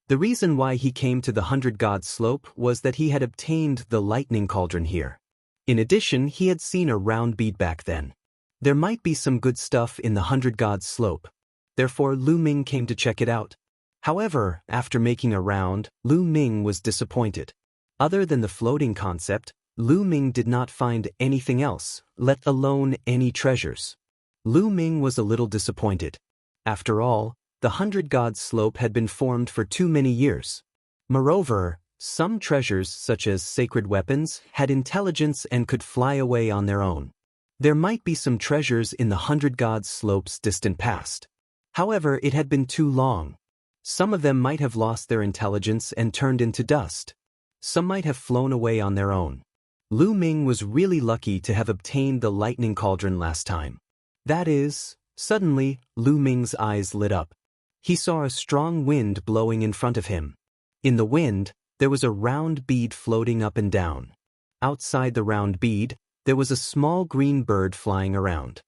The reason why he came to the 100-God slope was that he had obtained the lightning cauldron here. In addition, he had seen a round bead back then. There might be some good stuff in the 100-God slope. Therefore, Lu Ming came to check it out. However, after making a round, Lu Ming was disappointed. Other than the floating concept, Lu Ming did not find anything else, let alone any treasures. Lu Ming was a little disappointed. After all, the 100-God slope had been formed for too many years. Moreover, some treasures such as sacred weapons had intelligence and could fly away on their own. There might be some treasures in the 100-God slope's distant past. However, it had been too long. Some of them might have lost their intelligence and turned into dust. Some might have flown away on their own. Lu Ming was really lucky to have obtained the lightning cauldron last time. That is, suddenly, Lu Ming's eyes lit up. He saw a strong wind blowing in front of him. In the wind, there was a round bead floating up and down. Outside the round bead, there was a small green bird flying around.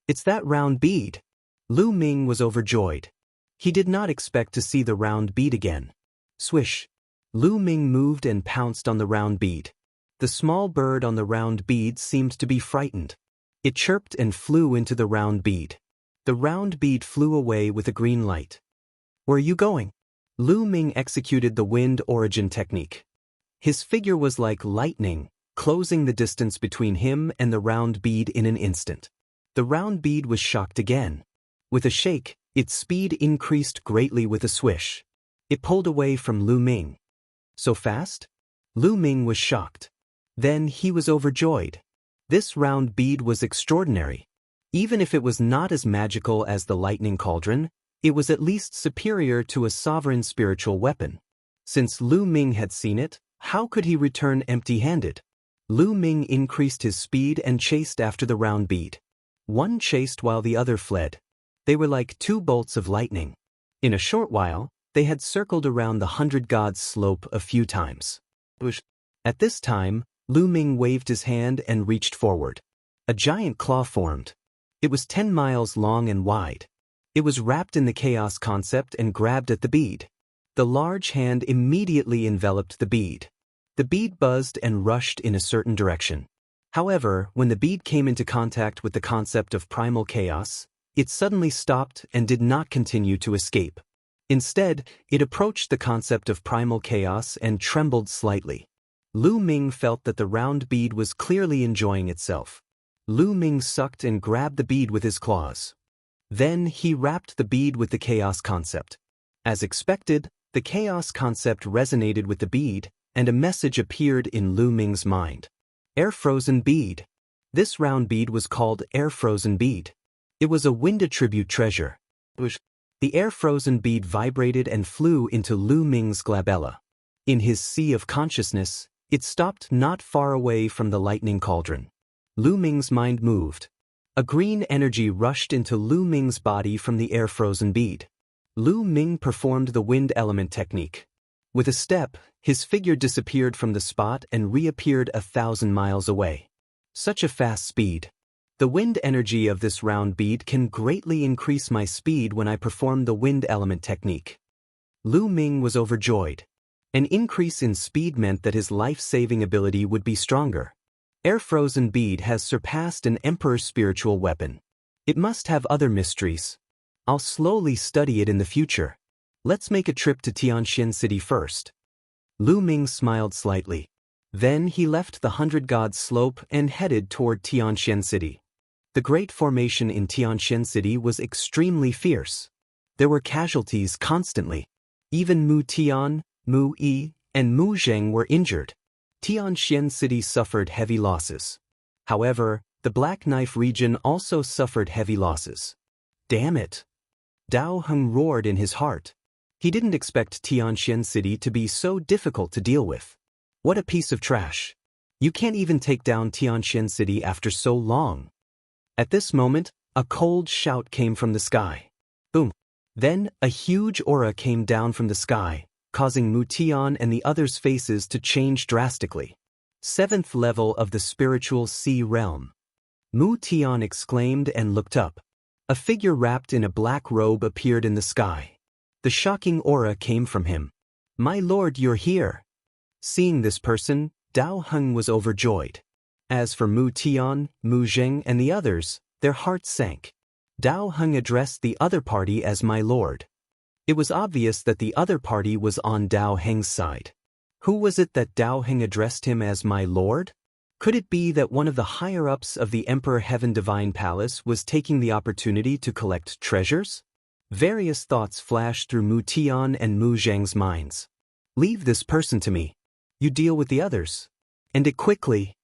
It's that round bead! Lu Ming was overjoyed. He did not expect to see the round bead again. Swish! Lu Ming moved and pounced on the round bead. The small bird on the round bead seemed to be frightened. It chirped and flew into the round bead. The round bead flew away with a green light. Where are you going? Lu Ming executed the wind origin technique. His figure was like lightning, closing the distance between him and the round bead in an instant. The round bead was shocked again. With a shake, its speed increased greatly with a swish. It pulled away from Lu Ming. So fast? Lu Ming was shocked. Then he was overjoyed. This round bead was extraordinary. Even if it was not as magical as the lightning cauldron, it was at least superior to a sovereign spiritual weapon. Since Lu Ming had seen it, how could he return empty-handed? Lu Ming increased his speed and chased after the round bead. One chased while the other fled. They were like two bolts of lightning. In a short while, they had circled around the 100-God slope a few times. At this time, Lu Ming waved his hand and reached forward. A giant claw formed. It was 10 miles long and wide. It was wrapped in the chaos concept and grabbed at the bead. The large hand immediately enveloped the bead. The bead buzzed and rushed in a certain direction. However, when the bead came into contact with the concept of primal chaos, it suddenly stopped and did not continue to escape. Instead, it approached the concept of primal chaos and trembled slightly. Lu Ming felt that the round bead was clearly enjoying itself. Lu Ming sucked and grabbed the bead with his claws. Then he wrapped the bead with the chaos concept. As expected, the chaos concept resonated with the bead, and a message appeared in Lu Ming's mind. Air-frozen bead. This round bead was called air-frozen bead. It was a wind attribute treasure. The air-frozen bead vibrated and flew into Lu Ming's glabella. In his sea of consciousness, it stopped not far away from the lightning cauldron. Lu Ming's mind moved. A green energy rushed into Lu Ming's body from the air-frozen bead. Lu Ming performed the wind element technique. With a step, his figure disappeared from the spot and reappeared 1,000 miles away. Such a fast speed. The wind energy of this round bead can greatly increase my speed when I perform the wind element technique. Lu Ming was overjoyed. An increase in speed meant that his life-saving ability would be stronger. Air-frozen bead has surpassed an emperor's spiritual weapon. It must have other mysteries. I'll slowly study it in the future. Let's make a trip to Tianxian City first. Lu Ming smiled slightly. Then he left the 100 Gods slope and headed toward Tianxian City. The great formation in Tianxian City was extremely fierce. There were casualties constantly. Even Mu Tian, Mu Yi, and Mu Zheng were injured. Tianxian City suffered heavy losses. However, the Black Knife region also suffered heavy losses. Damn it! Dao Heng roared in his heart. He didn't expect Tianxian City to be so difficult to deal with. What a piece of trash. You can't even take down Tianxian City after so long. At this moment, a cold shout came from the sky. Boom! Then, a huge aura came down from the sky, causing Mu Tian and the others' faces to change drastically. 7th level of the spiritual sea realm. Mu Tian exclaimed and looked up. A figure wrapped in a black robe appeared in the sky. The shocking aura came from him. My lord, you're here. Seeing this person, Dao Heng was overjoyed. As for Mu Tian, Mu Zheng, and the others, their hearts sank. Dao Heng addressed the other party as my lord. It was obvious that the other party was on Dao Heng's side. Who was it that Dao Heng addressed him as my lord? Could it be that one of the higher-ups of the Emperor Heaven Divine Palace was taking the opportunity to collect treasures? Various thoughts flashed through Mu Tian and Mu Zheng's minds. Leave this person to me. You deal with the others. And it quickly.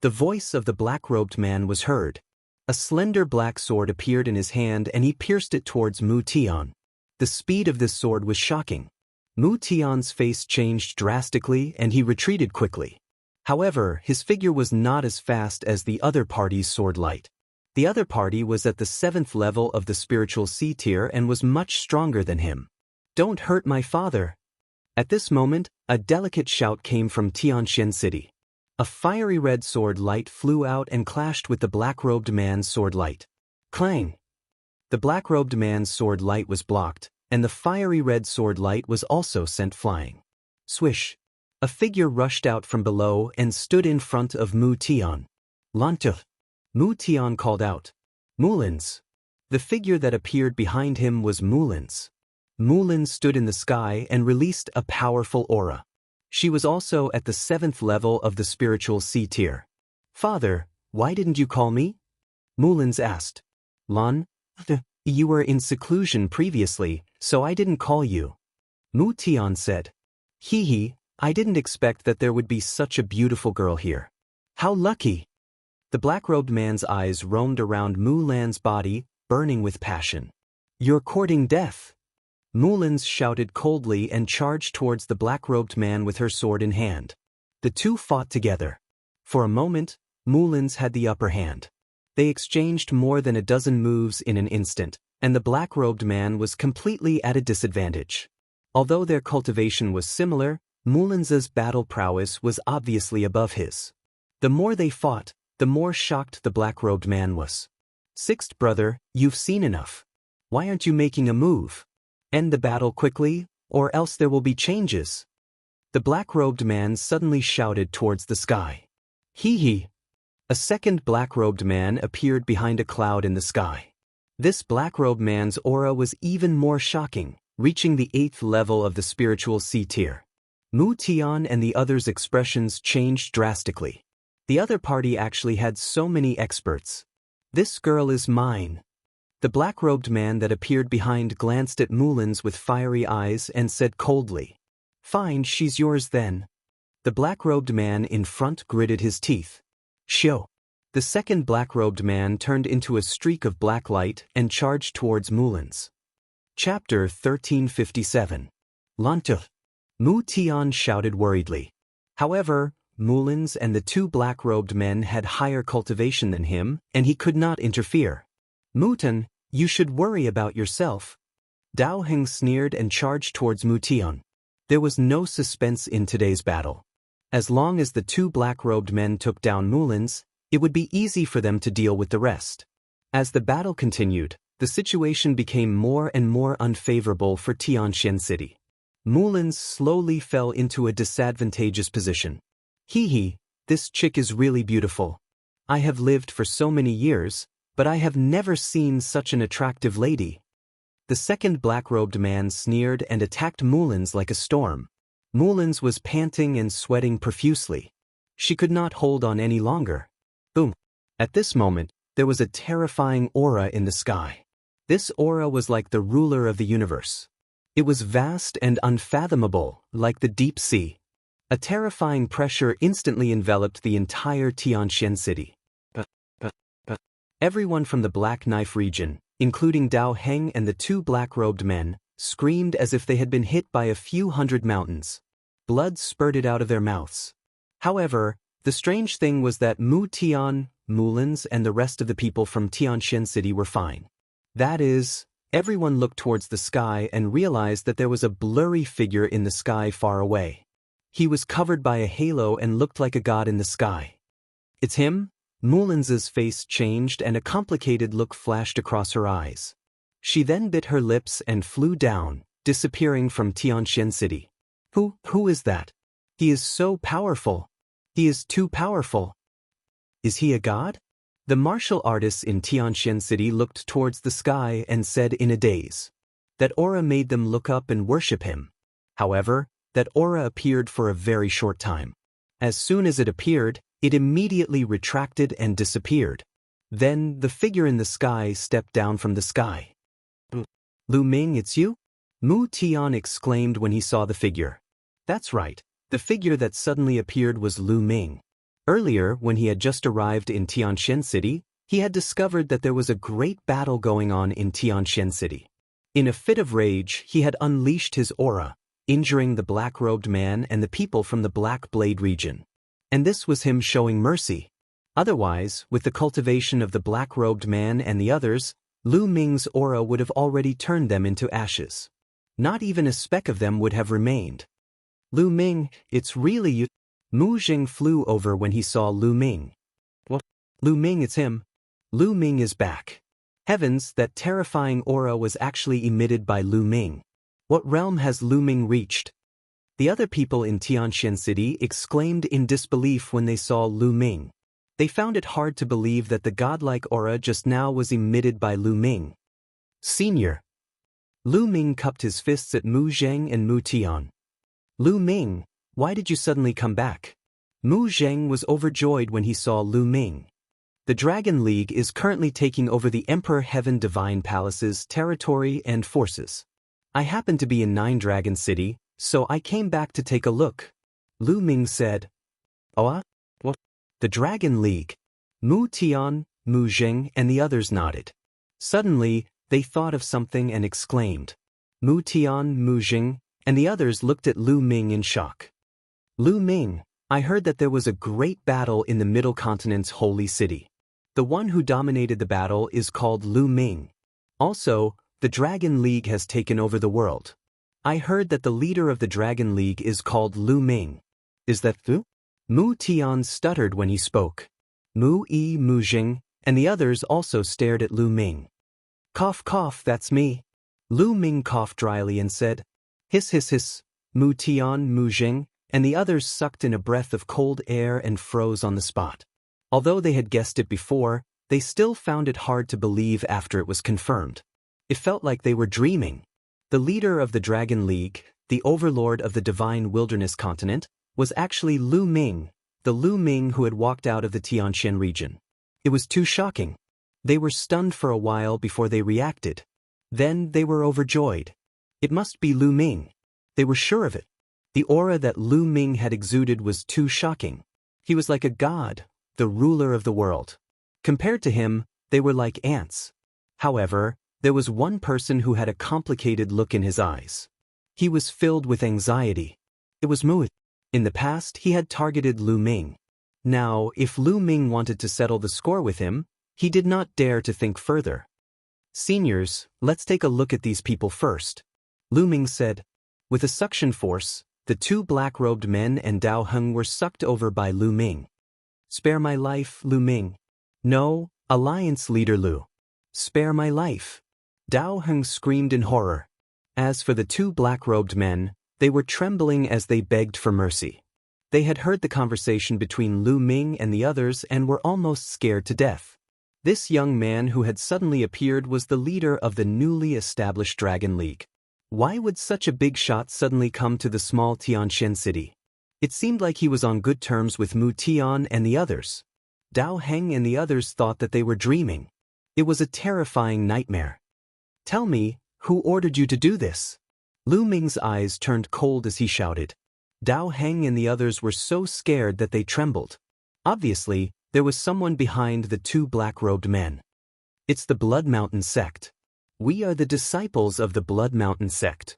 The voice of the black-robed man was heard. A slender black sword appeared in his hand and he pierced it towards Mu Tian. The speed of this sword was shocking. Mu Tian's face changed drastically and he retreated quickly. However, his figure was not as fast as the other party's sword light. The other party was at the 7th level of the spiritual C tier and was much stronger than him. Don't hurt my father. At this moment, a delicate shout came from Tianxian City. A fiery red sword light flew out and clashed with the black-robed man's sword light. Clang! The black-robed man's sword light was blocked, and the fiery red sword light was also sent flying. Swish! A figure rushed out from below and stood in front of Mu Tian. Lantuh! Mu Tian called out. Mulins! The figure that appeared behind him was Mulins. Mulin stood in the sky and released a powerful aura. She was also at the 7th level of the spiritual C tier. Father, why didn't you call me? Mulins asked. Lan, you were in seclusion previously, so I didn't call you. Mu Tian said. Hee, I didn't expect that there would be such a beautiful girl here. How lucky! The black-robed man's eyes roamed around Mulan's body, burning with passion. You're courting death. Mulins shouted coldly and charged towards the black-robed man with her sword in hand. The two fought together. For a moment, Mulins had the upper hand. They exchanged more than a dozen moves in an instant, and the black-robed man was completely at a disadvantage. Although their cultivation was similar, Mulins's battle prowess was obviously above his. The more they fought, the more shocked the black-robed man was. Sixth brother, you've seen enough. Why aren't you making a move? End the battle quickly, or else there will be changes. The black-robed man suddenly shouted towards the sky. Hee. A second black-robed man appeared behind a cloud in the sky. This black-robed man's aura was even more shocking, reaching the 8th level of the spiritual C tier. Mu Tian and the others' expressions changed drastically. The other party actually had so many experts. This girl is mine. The black-robed man that appeared behind glanced at Mulins with fiery eyes and said coldly. Fine, she's yours then. The black-robed man in front gritted his teeth. Shio. The second black-robed man turned into a streak of black light and charged towards Mulins. Chapter 1357. Lantuh. Mu Tian shouted worriedly. However, Mullins and the two black-robed men had higher cultivation than him, and he could not interfere. Mutan, you should worry about yourself. Dao Heng sneered and charged towards Mu Tian. There was no suspense in today's battle. As long as the two black-robed men took down Mullins, it would be easy for them to deal with the rest. As the battle continued, the situation became more and more unfavorable for Tianxian City. Mullins slowly fell into a disadvantageous position. Hee, this chick is really beautiful. I have lived for so many years, but I have never seen such an attractive lady. The second black-robed man sneered and attacked Mullins like a storm. Mullins was panting and sweating profusely. She could not hold on any longer. Boom! At this moment, there was a terrifying aura in the sky. This aura was like the ruler of the universe. It was vast and unfathomable, like the deep sea. A terrifying pressure instantly enveloped the entire Tianxian city. Everyone from the Black Knife region, including Dao Heng and the two black-robed men, screamed as if they had been hit by a few hundred mountains. Blood spurted out of their mouths. However, the strange thing was that Mu Tian, Mullins, and the rest of the people from Tianxian City were fine. That is, everyone looked towards the sky and realized that there was a blurry figure in the sky far away. He was covered by a halo and looked like a god in the sky. It's him? Mullins's face changed and a complicated look flashed across her eyes. She then bit her lips and flew down, disappearing from Tianxian City. Who is that? He is so powerful. He is too powerful. Is he a god? The martial artists in Tianxian City looked towards the sky and said in a daze. That aura made them look up and worship him. However, that aura appeared for a very short time. As soon as it appeared, it immediately retracted and disappeared. Then, the figure in the sky stepped down from the sky. Lu Ming, it's you? Mu Tian exclaimed when he saw the figure. That's right, the figure that suddenly appeared was Lu Ming. Earlier, when he had just arrived in Tianxian City, he had discovered that there was a great battle going on in Tianxian City. In a fit of rage, he had unleashed his aura, injuring the black-robed man and the people from the Black Blade region. And this was him showing mercy. Otherwise, with the cultivation of the black-robed man and the others, Lu Ming's aura would have already turned them into ashes. Not even a speck of them would have remained. Lu Ming, it's really you. Mu Jing flew over when he saw Lu Ming. What? Lu Ming, it's him. Lu Ming is back. Heavens, that terrifying aura was actually emitted by Lu Ming. What realm has Lu Ming reached? The other people in Tianxian City exclaimed in disbelief when they saw Lu Ming. They found it hard to believe that the godlike aura just now was emitted by Lu Ming. Senior. Lu Ming cupped his fists at Mu Zheng and Mu Tian. Lu Ming, why did you suddenly come back? Mu Zheng was overjoyed when he saw Lu Ming. The Dragon League is currently taking over the Emperor Heaven Divine Palace's territory and forces. I happen to be in Nine Dragon City, so I came back to take a look. Lu Ming said. Oh, what? The Dragon League. Mu Tian, Mu Zheng, and the others nodded. Suddenly, they thought of something and exclaimed. Mu Tian, Mu Zheng, and the others looked at Lu Ming in shock. Lu Ming, I heard that there was a great battle in the Middle Continent's holy city. The one who dominated the battle is called Lu Ming. Also, the Dragon League has taken over the world. I heard that the leader of the Dragon League is called Lu Ming. Is that true? Mu Tian stuttered when he spoke. Mu Zheng, and the others also stared at Lu Ming. Cough, cough, that's me. Lu Ming coughed dryly and said, hiss, hiss, hiss. Mu Tian, Mu Zheng, and the others sucked in a breath of cold air and froze on the spot. Although they had guessed it before, they still found it hard to believe after it was confirmed. It felt like they were dreaming. The leader of the Dragon League, the overlord of the Divine Wilderness Continent, was actually Lu Ming, the Lu Ming who had walked out of the Tianxian region. It was too shocking. They were stunned for a while before they reacted. Then they were overjoyed. It must be Lu Ming. They were sure of it. The aura that Lu Ming had exuded was too shocking. He was like a god, the ruler of the world. Compared to him, they were like ants. However, there was one person who had a complicated look in his eyes. He was filled with anxiety. It was Mu. In the past, he had targeted Lu Ming. Now, if Lu Ming wanted to settle the score with him, he did not dare to think further. "Seniors, let's take a look at these people first," Lu Ming said. With a suction force, the two black-robed men and Dao Heng were sucked over by Lu Ming. "Spare my life, Lu Ming." "No, Alliance Leader Lu. Spare my life." Dao Heng screamed in horror. As for the two black-robed men, they were trembling as they begged for mercy. They had heard the conversation between Lu Ming and the others and were almost scared to death. This young man who had suddenly appeared was the leader of the newly established Dragon League. Why would such a big shot suddenly come to the small Tianxian city? It seemed like he was on good terms with Mu Tian and the others. Dao Heng and the others thought that they were dreaming. It was a terrifying nightmare. "Tell me, who ordered you to do this?" Lu Ming's eyes turned cold as he shouted. Dao Heng and the others were so scared that they trembled. Obviously, there was someone behind the two black-robed men. "It's the Blood Mountain sect. We are the disciples of the Blood Mountain sect."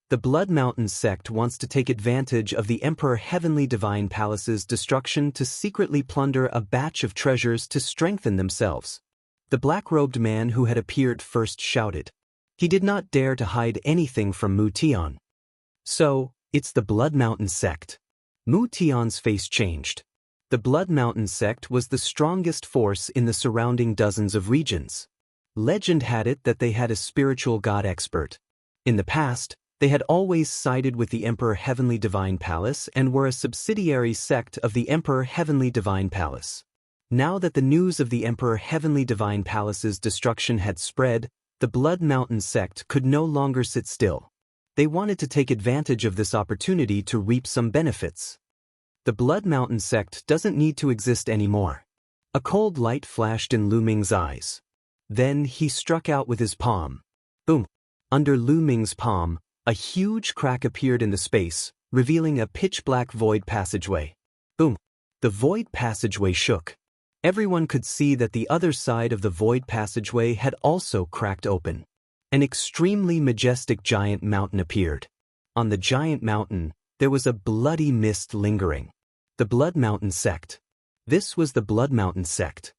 The Blood Mountain sect wants to take advantage of the Emperor Heavenly Divine Palace's destruction to secretly plunder a batch of treasures to strengthen themselves. The black-robed man who had appeared first shouted. He did not dare to hide anything from Mu Tian. "So, it's the Blood Mountain sect." Mu Tian's face changed. The Blood Mountain sect was the strongest force in the surrounding dozens of regions. Legend had it that they had a spiritual god expert. In the past, they had always sided with the Emperor Heavenly Divine Palace and were a subsidiary sect of the Emperor Heavenly Divine Palace. Now that the news of the Emperor Heavenly Divine Palace's destruction had spread, the Blood Mountain sect could no longer sit still. They wanted to take advantage of this opportunity to reap some benefits. The Blood Mountain sect doesn't need to exist anymore. A cold light flashed in Lu Ming's eyes. Then he struck out with his palm. Boom! Under Lu Ming's palm, a huge crack appeared in the space, revealing a pitch-black void passageway. Boom! The void passageway shook. Everyone could see that the other side of the void passageway had also cracked open. An extremely majestic giant mountain appeared. On the giant mountain, there was a bloody mist lingering. The Blood Mountain sect. This was the Blood Mountain sect.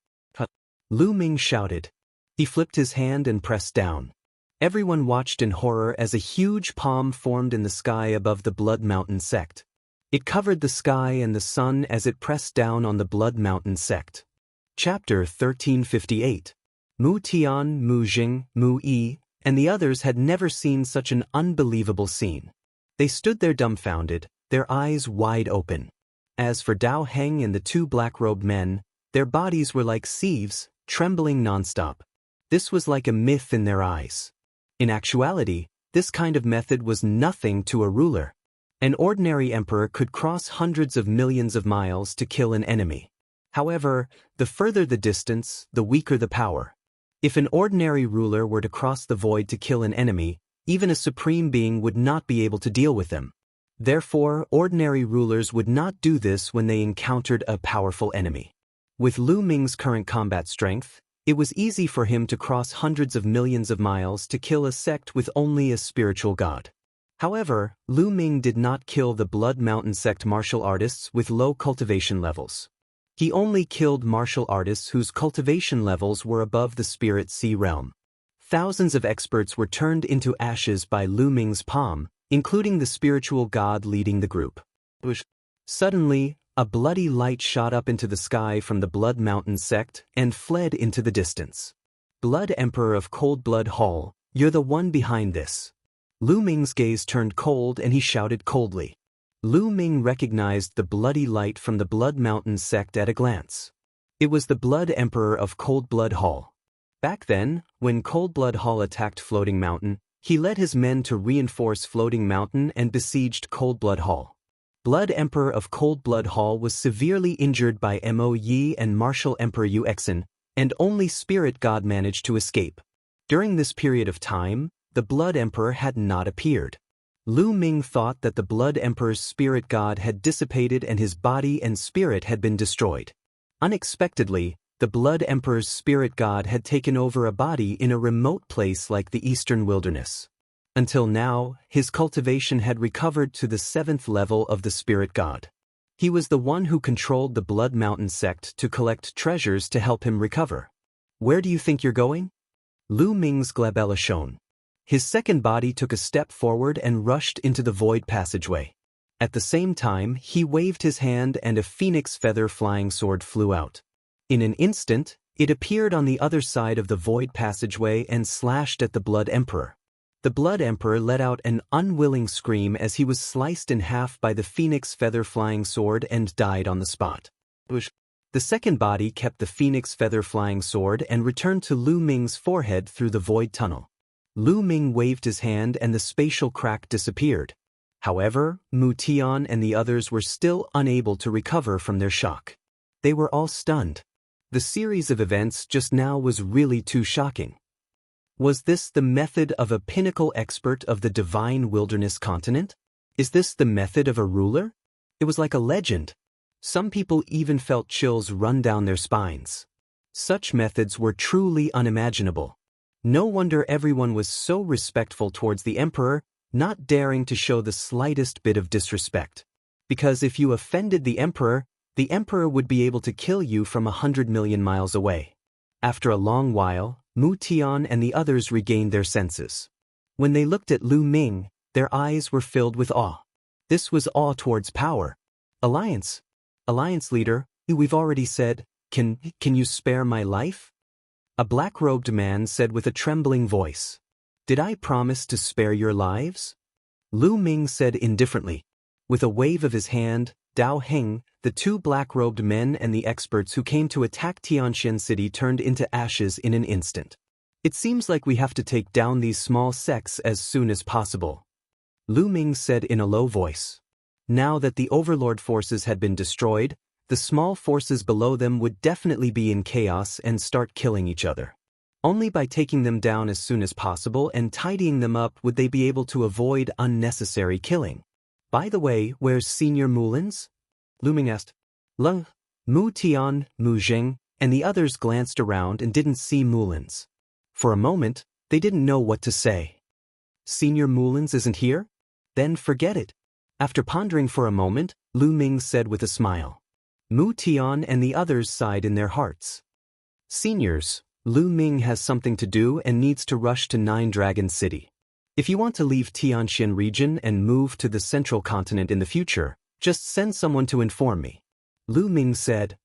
Lu Ming shouted. He flipped his hand and pressed down. Everyone watched in horror as a huge palm formed in the sky above the Blood Mountain sect. It covered the sky and the sun as it pressed down on the Blood Mountain sect. Chapter 1358. Mu Tian, Mu Jing, Mu Yi, and the others had never seen such an unbelievable scene. They stood there dumbfounded, their eyes wide open. As for Dao Heng and the two black-robed men, their bodies were like sieves, trembling nonstop. This was like a myth in their eyes. In actuality, this kind of method was nothing to a ruler. An ordinary emperor could cross hundreds of millions of miles to kill an enemy. However, the further the distance, the weaker the power. If an ordinary ruler were to cross the void to kill an enemy, even a supreme being would not be able to deal with them. Therefore, ordinary rulers would not do this when they encountered a powerful enemy. With Lu Ming's current combat strength, it was easy for him to cross hundreds of millions of miles to kill a sect with only a spiritual god. However, Lu Ming did not kill the Blood Mountain sect martial artists with low cultivation levels. He only killed martial artists whose cultivation levels were above the Spirit Sea realm. Thousands of experts were turned into ashes by Lu Ming's palm, including the spiritual god leading the group. Suddenly, a bloody light shot up into the sky from the Blood Mountain sect and fled into the distance. Blood Emperor of Cold Blood Hall, you're the one behind this. Lu Ming's gaze turned cold and he shouted coldly. Lu Ming recognized the bloody light from the Blood Mountain sect at a glance. It was the Blood Emperor of Cold Blood Hall. Back then, when Cold Blood Hall attacked Floating Mountain, he led his men to reinforce Floating Mountain and besieged Cold Blood Hall. Blood Emperor of Cold Blood Hall was severely injured by Mo Yi and Martial Emperor Yu Exin, and only Spirit God managed to escape. During this period of time, the Blood Emperor had not appeared. Lu Ming thought that the Blood Emperor's spirit god had dissipated and his body and spirit had been destroyed. Unexpectedly, the Blood Emperor's spirit god had taken over a body in a remote place like the Eastern Wilderness. Until now, his cultivation had recovered to the 7th level of the spirit god. He was the one who controlled the Blood Mountain sect to collect treasures to help him recover. Where do you think you're going? Lu Ming's glabella shone. His second body took a step forward and rushed into the void passageway. At the same time, he waved his hand and a phoenix feather flying sword flew out. In an instant, it appeared on the other side of the void passageway and slashed at the Blood Emperor. The Blood Emperor let out an unwilling scream as he was sliced in half by the phoenix feather flying sword and died on the spot. The second body kept the phoenix feather flying sword and returned to Lu Ming's forehead through the void tunnel. Lu Ming waved his hand and the spatial crack disappeared. However, Mu Tian and the others were still unable to recover from their shock. They were all stunned. The series of events just now was really too shocking. Was this the method of a pinnacle expert of the divine wilderness continent? Is this the method of a ruler? It was like a legend. Some people even felt chills run down their spines. Such methods were truly unimaginable. No wonder everyone was so respectful towards the emperor, not daring to show the slightest bit of disrespect. Because if you offended the emperor would be able to kill you from 100 million miles away. After a long while, Mu Tian and the others regained their senses. When they looked at Lu Ming, their eyes were filled with awe. This was awe towards power. Alliance leader, we've already said, can you spare my life? A black-robed man said with a trembling voice. Did I promise to spare your lives? Lu Ming said indifferently. With a wave of his hand, Dao Heng, the two black-robed men and the experts who came to attack Tianxian City turned into ashes in an instant. It seems like we have to take down these small sects as soon as possible. Lu Ming said in a low voice. Now that the overlord forces had been destroyed, the small forces below them would definitely be in chaos and start killing each other. Only by taking them down as soon as possible and tidying them up would they be able to avoid unnecessary killing. By the way, where's Senior Mulins? Lu Ming asked. Mu Tian, Mu Zheng, and the others glanced around and didn't see Mulins. For a moment, they didn't know what to say. Senior Mulins isn't here? Then forget it. After pondering for a moment, Lu Ming said with a smile. Mu Tian and the others sighed in their hearts. Seniors, Lu Ming has something to do and needs to rush to Nine Dragon City. If you want to leave Tianxian region and move to the central continent in the future, just send someone to inform me. Lu Ming said.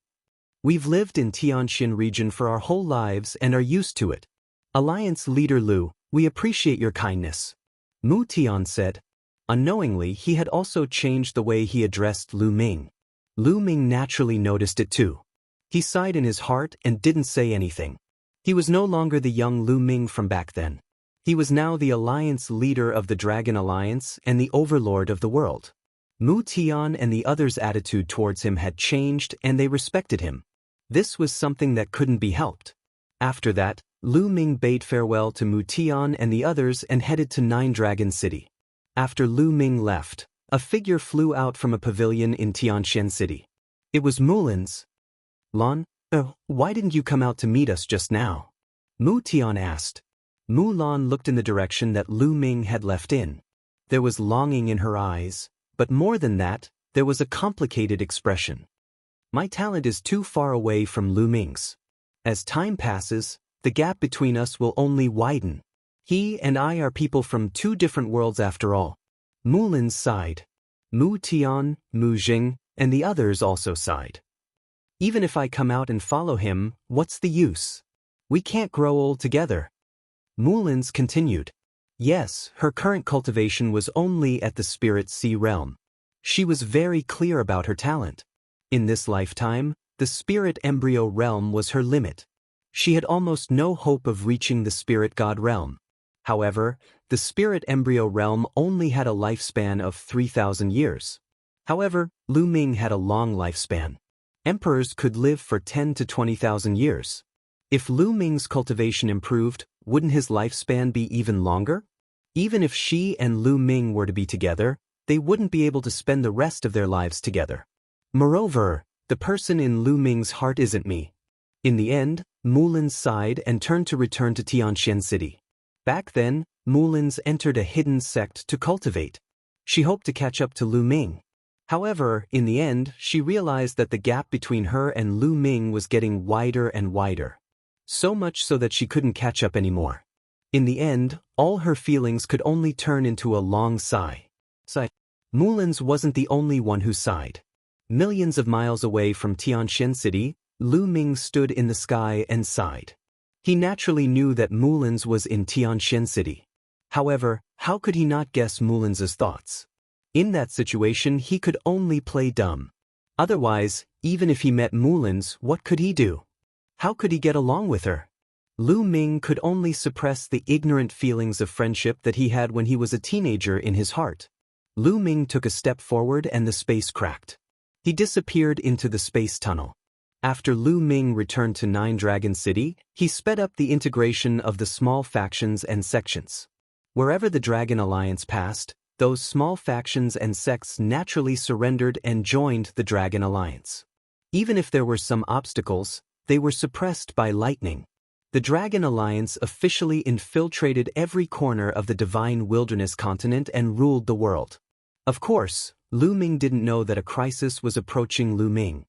We've lived in Tianxian region for our whole lives and are used to it. Alliance leader Lu, we appreciate your kindness. Mu Tian said. Unknowingly, he had also changed the way he addressed Lu Ming. Lu Ming naturally noticed it too. He sighed in his heart and didn't say anything. He was no longer the young Lu Ming from back then. He was now the alliance leader of the Dragon Alliance and the overlord of the world. Mu Tian and the others' attitude towards him had changed and they respected him. This was something that couldn't be helped. After that, Lu Ming bade farewell to Mu Tian and the others and headed to Nine Dragon City. After Lu Ming left, a figure flew out from a pavilion in Tianxian City. It was Mulins. Lan, why didn't you come out to meet us just now? Mu Tian asked. Mu Lan looked in the direction that Lu Ming had left in. There was longing in her eyes, but more than that, there was a complicated expression. My talent is too far away from Lu Ming's. As time passes, the gap between us will only widen. He and I are people from two different worlds after all. Mulin sighed. Mu Tian, Mu Zheng, and the others also sighed. Even if I come out and follow him, what's the use? We can't grow old together. Mulins continued. Yes, her current cultivation was only at the Spirit Sea realm. She was very clear about her talent. In this lifetime, the Spirit Embryo realm was her limit. She had almost no hope of reaching the Spirit God realm. However, the Spirit Embryo realm only had a lifespan of 3,000 years. However, Lu Ming had a long lifespan. Emperors could live for 10 to 20,000 years. If Lu Ming's cultivation improved, wouldn't his lifespan be even longer? Even if she and Lu Ming were to be together, they wouldn't be able to spend the rest of their lives together. Moreover, the person in Lu Ming's heart isn't me. In the end, Mulin sighed and turned to return to Tianxian City. Back then, Mulin's entered a hidden sect to cultivate. She hoped to catch up to Lu Ming. However, in the end, she realized that the gap between her and Lu Ming was getting wider and wider. So much so that she couldn't catch up anymore. In the end, all her feelings could only turn into a long sigh. Mulin's wasn't the only one who sighed. Millions of miles away from Tianxian City, Lu Ming stood in the sky and sighed. He naturally knew that Mulin's was in Tianxian City. However, how could he not guess Mulin's thoughts? In that situation, he could only play dumb. Otherwise, even if he met Mulin's, what could he do? How could he get along with her? Lu Ming could only suppress the ignorant feelings of friendship that he had when he was a teenager in his heart. Lu Ming took a step forward and the space cracked. He disappeared into the space tunnel. After Lu Ming returned to Nine Dragon City, he sped up the integration of the small factions and sections. Wherever the Dragon Alliance passed, those small factions and sects naturally surrendered and joined the Dragon Alliance. Even if there were some obstacles, they were suppressed by lightning. The Dragon Alliance officially infiltrated every corner of the Divine Wilderness continent and ruled the world. Of course, Lu Ming didn't know that a crisis was approaching Lu Ming.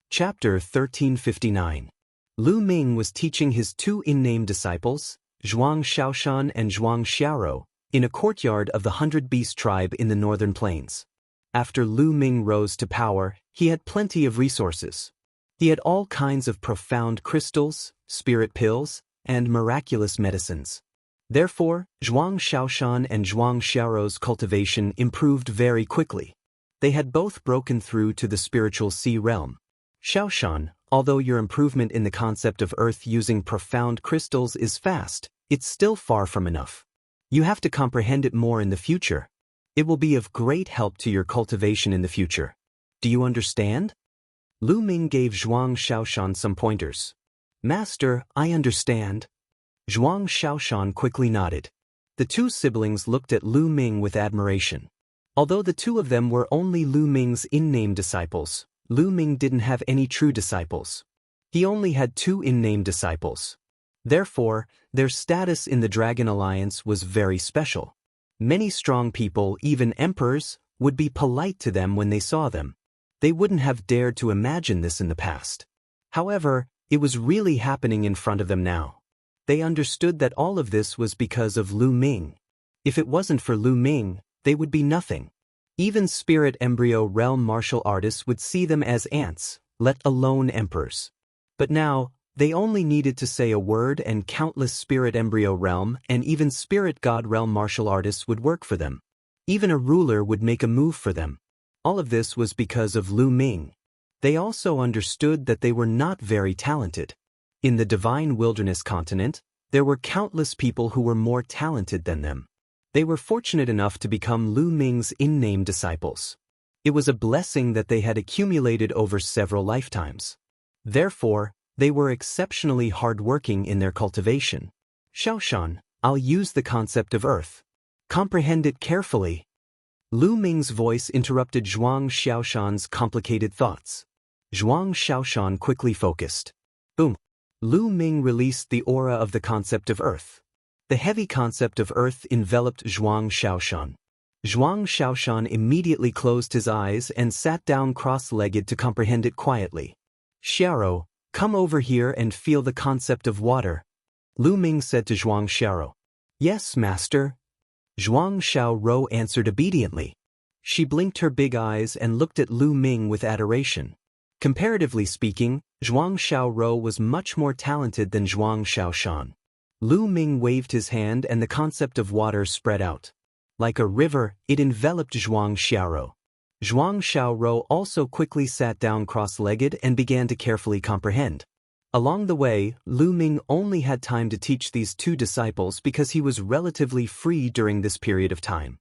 Chapter 1359. Lu Ming was teaching his two in-name disciples, Zhuang Shaoshan and Zhuang Xiaorou, in a courtyard of the 100-Beast tribe in the northern plains. After Lu Ming rose to power, he had plenty of resources. He had all kinds of profound crystals, spirit pills, and miraculous medicines. Therefore, Zhuang Shaoshan and Zhuang Xiaorou's cultivation improved very quickly. They had both broken through to the spiritual sea realm. Shaoshan, although your improvement in the concept of earth using profound crystals is fast, it's still far from enough. You have to comprehend it more in the future. It will be of great help to your cultivation in the future. Do you understand? Lu Ming gave Zhuang Shaoshan some pointers. Master, I understand. Zhuang Shaoshan quickly nodded. The two siblings looked at Lu Ming with admiration. Although the two of them were only Lu Ming's in-name disciples, Lu Ming didn't have any true disciples. He only had two in-name disciples. Therefore, their status in the Dragon Alliance was very special. Many strong people, even emperors, would be polite to them when they saw them. They wouldn't have dared to imagine this in the past. However, it was really happening in front of them now. They understood that all of this was because of Lu Ming. If it wasn't for Lu Ming, they would be nothing. Even spirit embryo realm martial artists would see them as ants, let alone emperors. But now, they only needed to say a word and countless spirit embryo realm and even spirit god realm martial artists would work for them. Even a ruler would make a move for them. All of this was because of Lu Ming. They also understood that they were not very talented. In the Divine Wilderness continent, there were countless people who were more talented than them. They were fortunate enough to become Lu Ming's in-name disciples. It was a blessing that they had accumulated over several lifetimes. Therefore, they were exceptionally hard-working in their cultivation. Shaoshan, I'll use the concept of earth. Comprehend it carefully. Lu Ming's voice interrupted Zhuang Xiaoshan's complicated thoughts. Zhuang Xiaoshan quickly focused. Boom. Lu Ming released the aura of the concept of earth. The heavy concept of earth enveloped Zhuang Shaoshan. Zhuang Shaoshan immediately closed his eyes and sat down cross-legged to comprehend it quietly. Xiaorou, come over here and feel the concept of water. Lu Ming said to Zhuang Xiaorou. Yes, master. Zhuang Xiaorou answered obediently. She blinked her big eyes and looked at Lu Ming with adoration. Comparatively speaking, Zhuang Xiaorou was much more talented than Zhuang Shaoshan. Lu Ming waved his hand and the concept of water spread out. Like a river, it enveloped Zhuang Xiaorou. Zhuang Xiaorou also quickly sat down cross-legged and began to carefully comprehend. Along the way, Lu Ming only had time to teach these two disciples because he was relatively free during this period of time.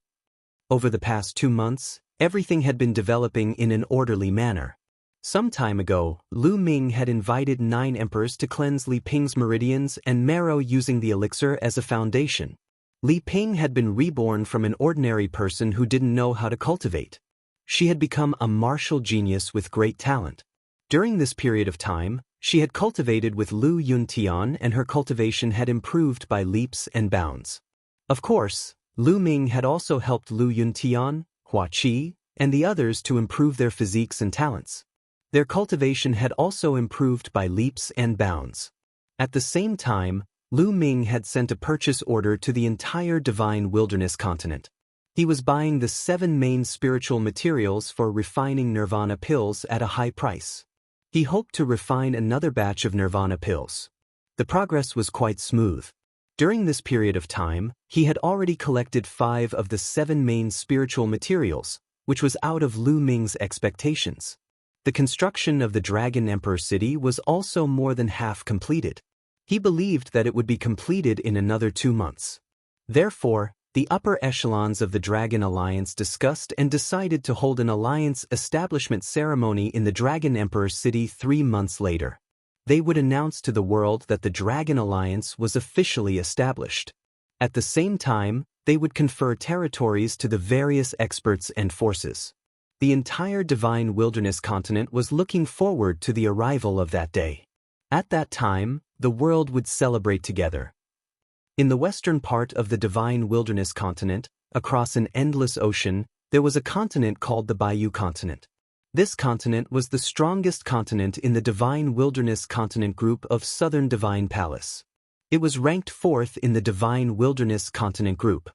Over the past 2 months, everything had been developing in an orderly manner. Some time ago, Lu Ming had invited 9 emperors to cleanse Li Ping's meridians and marrow using the elixir as a foundation. Li Ping had been reborn from an ordinary person who didn't know how to cultivate. She had become a martial genius with great talent. During this period of time, she had cultivated with Lu Yuntian and her cultivation had improved by leaps and bounds. Of course, Lu Ming had also helped Lu Yuntian, Hua Qi, and the others to improve their physiques and talents. Their cultivation had also improved by leaps and bounds. At the same time, Lu Ming had sent a purchase order to the entire Divine Wilderness continent. He was buying the 7 main spiritual materials for refining nirvana pills at a high price. He hoped to refine another batch of nirvana pills. The progress was quite smooth. During this period of time, he had already collected 5 of the 7 main spiritual materials, which was out of Lu Ming's expectations. The construction of the Dragon Emperor city was also more than half completed. He believed that it would be completed in another 2 months. Therefore, the upper echelons of the Dragon Alliance discussed and decided to hold an alliance establishment ceremony in the Dragon Emperor city 3 months later. They would announce to the world that the Dragon Alliance was officially established. At the same time, they would confer territories to the various experts and forces. The entire Divine Wilderness continent was looking forward to the arrival of that day. At that time, the world would celebrate together. In the western part of the Divine Wilderness continent, across an endless ocean, there was a continent called the Bayou continent. This continent was the strongest continent in the Divine Wilderness continent group of Southern Divine Palace. It was ranked 4th in the Divine Wilderness continent group.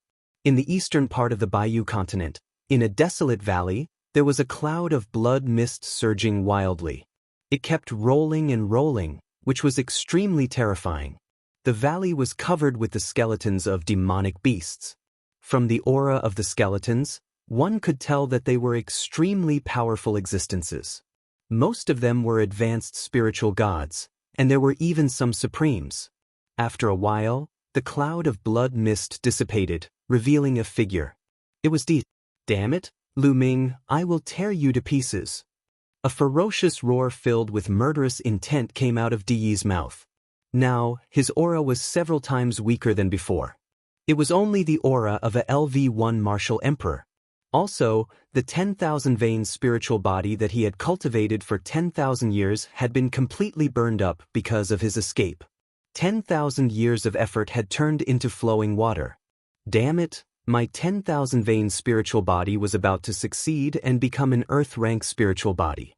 In the eastern part of the Bayou continent, in a desolate valley, there was a cloud of blood mist surging wildly. It kept rolling and rolling, which was extremely terrifying. The valley was covered with the skeletons of demonic beasts. From the aura of the skeletons, one could tell that they were extremely powerful existences. Most of them were advanced spiritual gods, and there were even some supremes. After a while, the cloud of blood mist dissipated, revealing a figure. It was Di. "Damn it, Lu Ming, I will tear you to pieces." A ferocious roar filled with murderous intent came out of Di's mouth. Now, his aura was several times weaker than before. It was only the aura of a LV1 martial emperor. Also, the 10,000 veins spiritual body that he had cultivated for 10,000 years had been completely burned up because of his escape. 10,000 years of effort had turned into flowing water. Damn it, my 10,000 veins spiritual body was about to succeed and become an earth-rank spiritual body.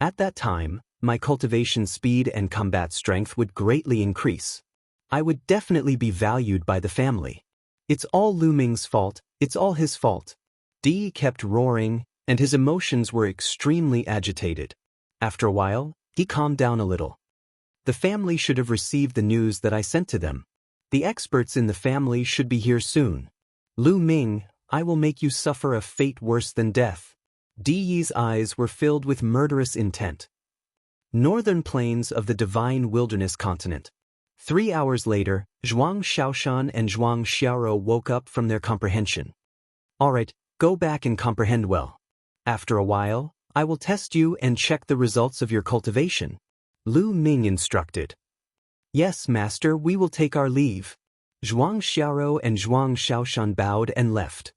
At that time, my cultivation speed and combat strength would greatly increase. I would definitely be valued by the family. It's all Lu Ming's fault, it's all his fault. Di kept roaring, and his emotions were extremely agitated. After a while, he calmed down a little. The family should have received the news that I sent to them. The experts in the family should be here soon. Lu Ming, I will make you suffer a fate worse than death. Di's eyes were filled with murderous intent. Northern plains of the Divine Wilderness continent. 3 hours later, Zhuang Xiaoshan and Zhuang Xiaoro woke up from their comprehension. All right, go back and comprehend well. After a while, I will test you and check the results of your cultivation. Lu Ming instructed. Yes, master, we will take our leave. Zhuang Xiaoro and Zhuang Xiaoshan bowed and left.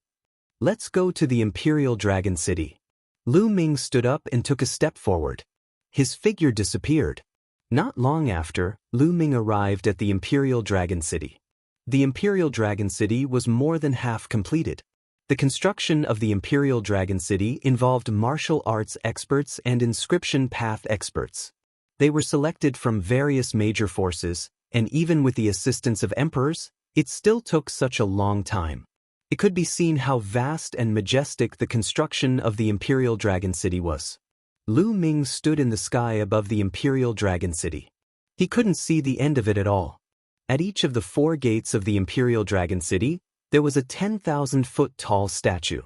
Let's go to the Imperial Dragon City. Lu Ming stood up and took a step forward. His figure disappeared. Not long after, Lu Ming arrived at the Imperial Dragon City. The Imperial Dragon City was more than half completed. The construction of the Imperial Dragon City involved martial arts experts and inscription path experts. They were selected from various major forces, and even with the assistance of emperors, it still took such a long time. It could be seen how vast and majestic the construction of the Imperial Dragon City was. Lu Ming stood in the sky above the Imperial Dragon City. He couldn't see the end of it at all. At each of the 4 gates of the Imperial Dragon City, there was a 10,000-foot tall statue.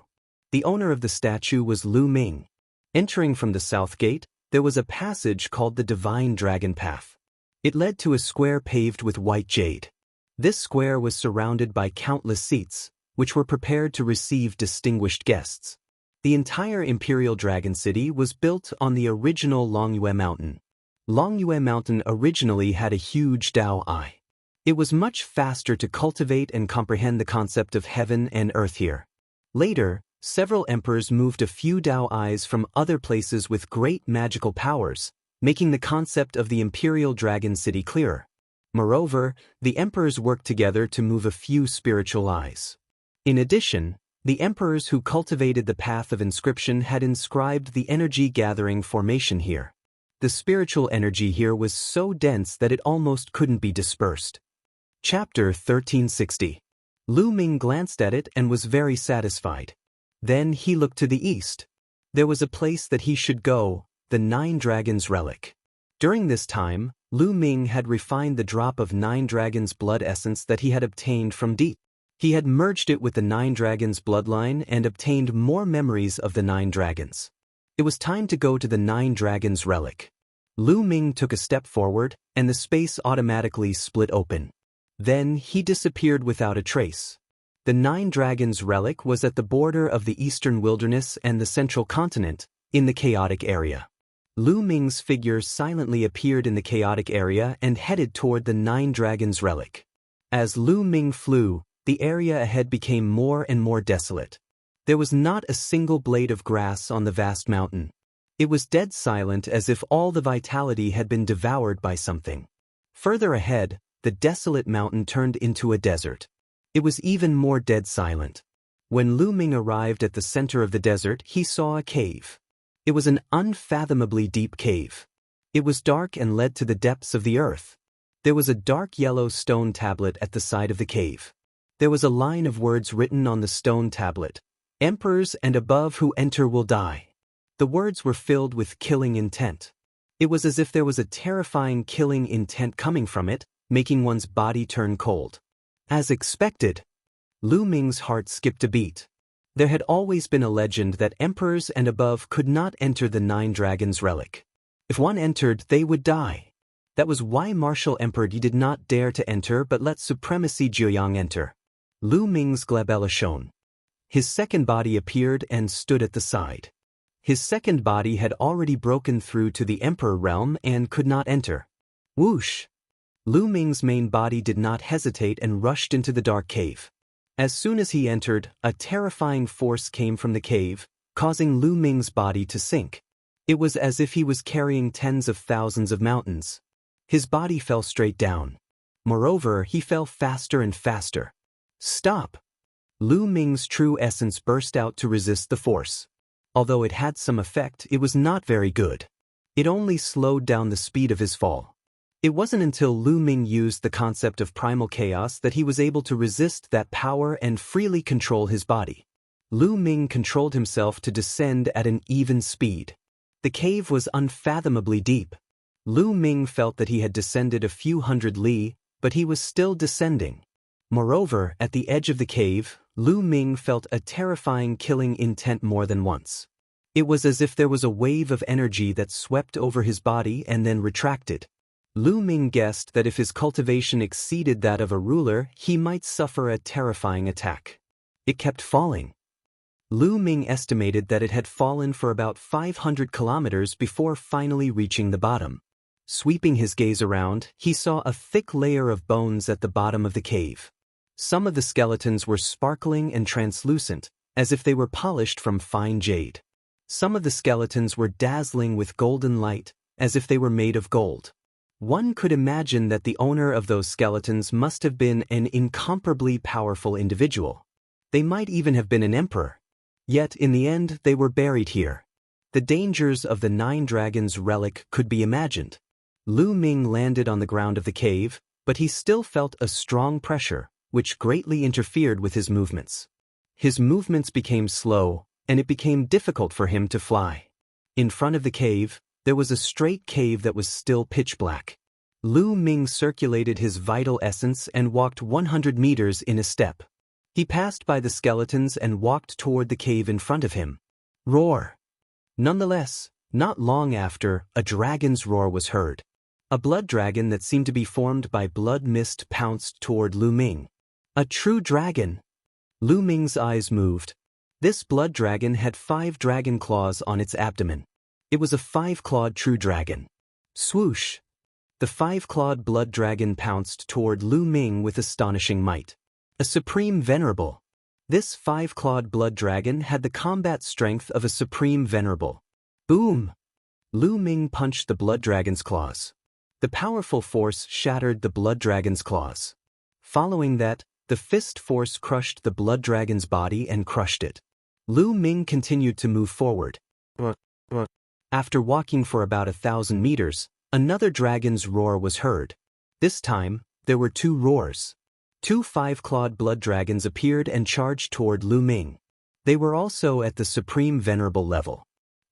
The owner of the statue was Lu Ming. Entering from the south gate, there was a passage called the Divine Dragon Path. It led to a square paved with white jade. This square was surrounded by countless seats, which were prepared to receive distinguished guests. The entire Imperial Dragon City was built on the original Longyue Mountain. Longyue Mountain originally had a huge Dao Eye. It was much faster to cultivate and comprehend the concept of heaven and earth here. Later, several emperors moved a few Dao Eyes from other places with great magical powers, making the concept of the Imperial Dragon City clearer. Moreover, the emperors worked together to move a few spiritual eyes. In addition, the emperors who cultivated the path of inscription had inscribed the energy-gathering formation here. The spiritual energy here was so dense that it almost couldn't be dispersed. Chapter 1360. Lu Ming glanced at it and was very satisfied. Then he looked to the east. There was a place that he should go, the Nine Dragons relic. During this time, Lu Ming had refined the drop of Nine Dragons blood essence that he had obtained from deep. He had merged it with the Nine Dragons bloodline and obtained more memories of the Nine Dragons. It was time to go to the Nine Dragons relic. Lu Ming took a step forward, and the space automatically split open. Then he disappeared without a trace. The Nine Dragons relic was at the border of the eastern wilderness and the central continent, in the chaotic area. Lu Ming's figure silently appeared in the chaotic area and headed toward the Nine Dragons relic. As Lu Ming flew, the area ahead became more and more desolate. There was not a single blade of grass on the vast mountain. It was dead silent, as if all the vitality had been devoured by something. Further ahead, the desolate mountain turned into a desert. It was even more dead silent. When Lu Ming arrived at the center of the desert, he saw a cave. It was an unfathomably deep cave. It was dark and led to the depths of the earth. There was a dark yellow stone tablet at the side of the cave. There was a line of words written on the stone tablet: "Emperors and above who enter will die." The words were filled with killing intent. It was as if there was a terrifying killing intent coming from it, making one's body turn cold. As expected, Lu Ming's heart skipped a beat. There had always been a legend that emperors and above could not enter the Nine Dragons relic. If one entered, they would die. That was why Martial Emperor Di did not dare to enter but let Supremacy Jiuyang enter. Lu Ming's glabella shone. His second body appeared and stood at the side. His second body had already broken through to the Emperor realm and could not enter. Whoosh! Lu Ming's main body did not hesitate and rushed into the dark cave. As soon as he entered, a terrifying force came from the cave, causing Lu Ming's body to sink. It was as if he was carrying tens of thousands of mountains. His body fell straight down. Moreover, he fell faster and faster. Stop! Lu Ming's true essence burst out to resist the force. Although it had some effect, it was not very good. It only slowed down the speed of his fall. It wasn't until Lu Ming used the concept of primal chaos that he was able to resist that power and freely control his body. Lu Ming controlled himself to descend at an even speed. The cave was unfathomably deep. Lu Ming felt that he had descended a few hundred li, but he was still descending. Moreover, at the edge of the cave, Lu Ming felt a terrifying killing intent more than once. It was as if there was a wave of energy that swept over his body and then retracted. Lu Ming guessed that if his cultivation exceeded that of a ruler, he might suffer a terrifying attack. It kept falling. Lu Ming estimated that it had fallen for about 500 kilometers before finally reaching the bottom. Sweeping his gaze around, he saw a thick layer of bones at the bottom of the cave. Some of the skeletons were sparkling and translucent, as if they were polished from fine jade. Some of the skeletons were dazzling with golden light, as if they were made of gold. One could imagine that the owner of those skeletons must have been an incomparably powerful individual. They might even have been an emperor. Yet in the end they were buried here. The dangers of the Nine Dragons relic could be imagined. Lu Ming landed on the ground of the cave, but he still felt a strong pressure, which greatly interfered with his movements. His movements became slow, and it became difficult for him to fly. In front of the cave, there was a straight cave that was still pitch black. Lu Ming circulated his vital essence and walked 100 meters in a step. He passed by the skeletons and walked toward the cave in front of him. Roar! Nonetheless, not long after, a dragon's roar was heard. A blood dragon that seemed to be formed by blood mist pounced toward Lu Ming. A true dragon! Lu Ming's eyes moved. This blood dragon had 5 dragon claws on its abdomen. It was a 5-clawed true dragon. Swoosh! The 5-clawed blood dragon pounced toward Lu Ming with astonishing might. A supreme venerable. This 5-clawed blood dragon had the combat strength of a supreme venerable. Boom! Lu Ming punched the blood dragon's claws. The powerful force shattered the blood dragon's claws. Following that, the fist force crushed the blood dragon's body and crushed it. Lu Ming continued to move forward. After walking for about 1,000 meters, another dragon's roar was heard. This time, there were 2 roars. 2 5-clawed blood dragons appeared and charged toward Lu Ming. They were also at the supreme venerable level.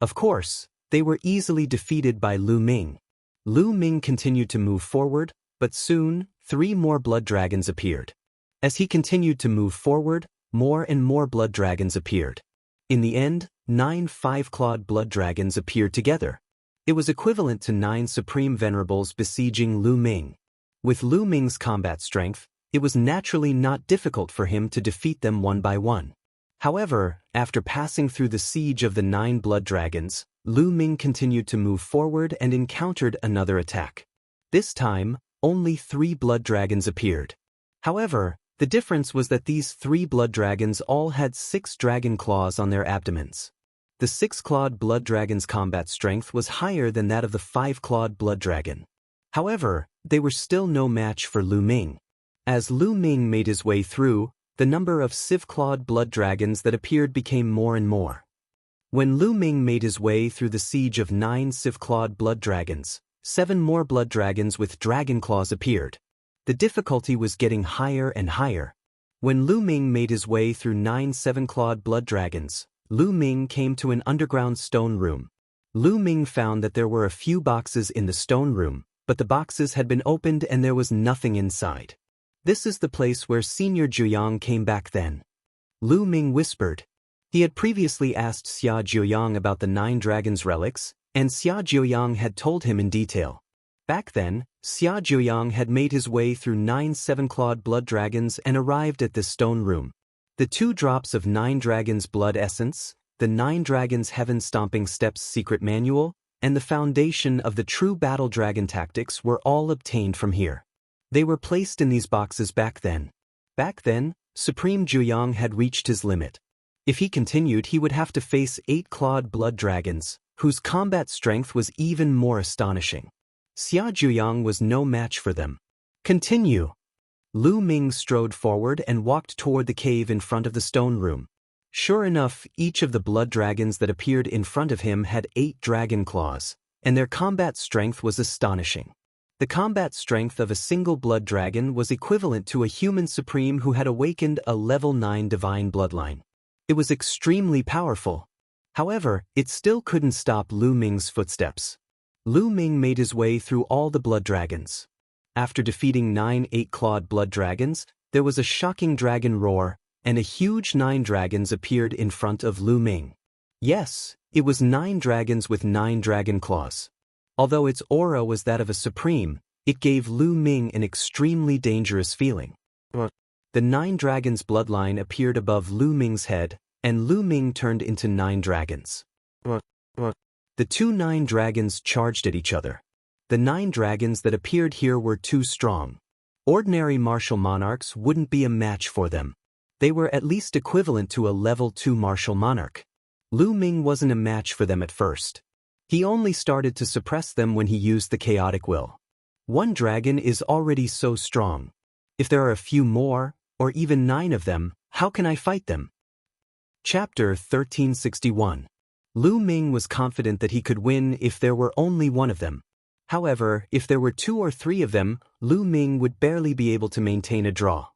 Of course, they were easily defeated by Lu Ming. Lu Ming continued to move forward, but soon, 3 more blood dragons appeared. As he continued to move forward, more and more blood dragons appeared. In the end, 9 5-clawed blood dragons appeared together. It was equivalent to 9 supreme venerables besieging Lu Ming. With Lu Ming's combat strength, it was naturally not difficult for him to defeat them one by one. However, after passing through the siege of the 9 blood dragons, Lu Ming continued to move forward and encountered another attack. This time, only 3 blood dragons appeared. However, the difference was that these 3 blood dragons all had 6 dragon claws on their abdomens. The 6-clawed blood dragon's combat strength was higher than that of the 5-clawed blood dragon. However, they were still no match for Lu Ming. As Lu Ming made his way through, the number of sieve-clawed blood dragons that appeared became more and more. When Lu Ming made his way through the siege of 9 sieve-clawed blood dragons, 7 more blood dragons with dragon claws appeared. The difficulty was getting higher and higher. When Lu Ming made his way through 9 7-clawed blood dragons, Lu Ming came to an underground stone room. Lu Ming found that there were a few boxes in the stone room, but the boxes had been opened and there was nothing inside. This is the place where Senior Jiuyang came back then. Lu Ming whispered. He had previously asked Xia Jiuyang about the 9 dragons' relics, and Xia Jiuyang had told him in detail. Back then, Xia Jiuyang had made his way through 9 7-clawed blood dragons and arrived at this stone room. The 2 drops of 9 dragons' blood essence, the 9 dragons' heaven-stomping steps secret manual, and the foundation of the true battle dragon tactics were all obtained from here. They were placed in these boxes back then. Back then, Supreme Jiuyang had reached his limit. If he continued, he would have to face 8-clawed blood dragons, whose combat strength was even more astonishing. Xia Jiuyang was no match for them. Continue. Lu Ming strode forward and walked toward the cave in front of the stone room. Sure enough, each of the blood dragons that appeared in front of him had 8 dragon claws, and their combat strength was astonishing. The combat strength of a single blood dragon was equivalent to a human supreme who had awakened a level 9 divine bloodline. It was extremely powerful. However, it still couldn't stop Lu Ming's footsteps. Lu Ming made his way through all the blood dragons. After defeating 9 8-clawed blood dragons, there was a shocking dragon roar, and a huge 9 dragons appeared in front of Lu Ming. Yes, it was 9 dragons with 9 dragon claws. Although its aura was that of a supreme, it gave Lu Ming an extremely dangerous feeling. The 9 dragons' bloodline appeared above Lu Ming's head, and Lu Ming turned into 9 dragons. The 2 9 dragons charged at each other. The 9 dragons that appeared here were too strong. Ordinary martial monarchs wouldn't be a match for them. They were at least equivalent to a level 2 martial monarch. Lu Ming wasn't a match for them at first. He only started to suppress them when he used the chaotic will. 1 dragon is already so strong. If there are a few more, or even 9 of them, how can I fight them? Chapter 1361. Lu Ming was confident that he could win if there were only 1 of them. However, if there were 2 or 3 of them, Lu Ming would barely be able to maintain a draw.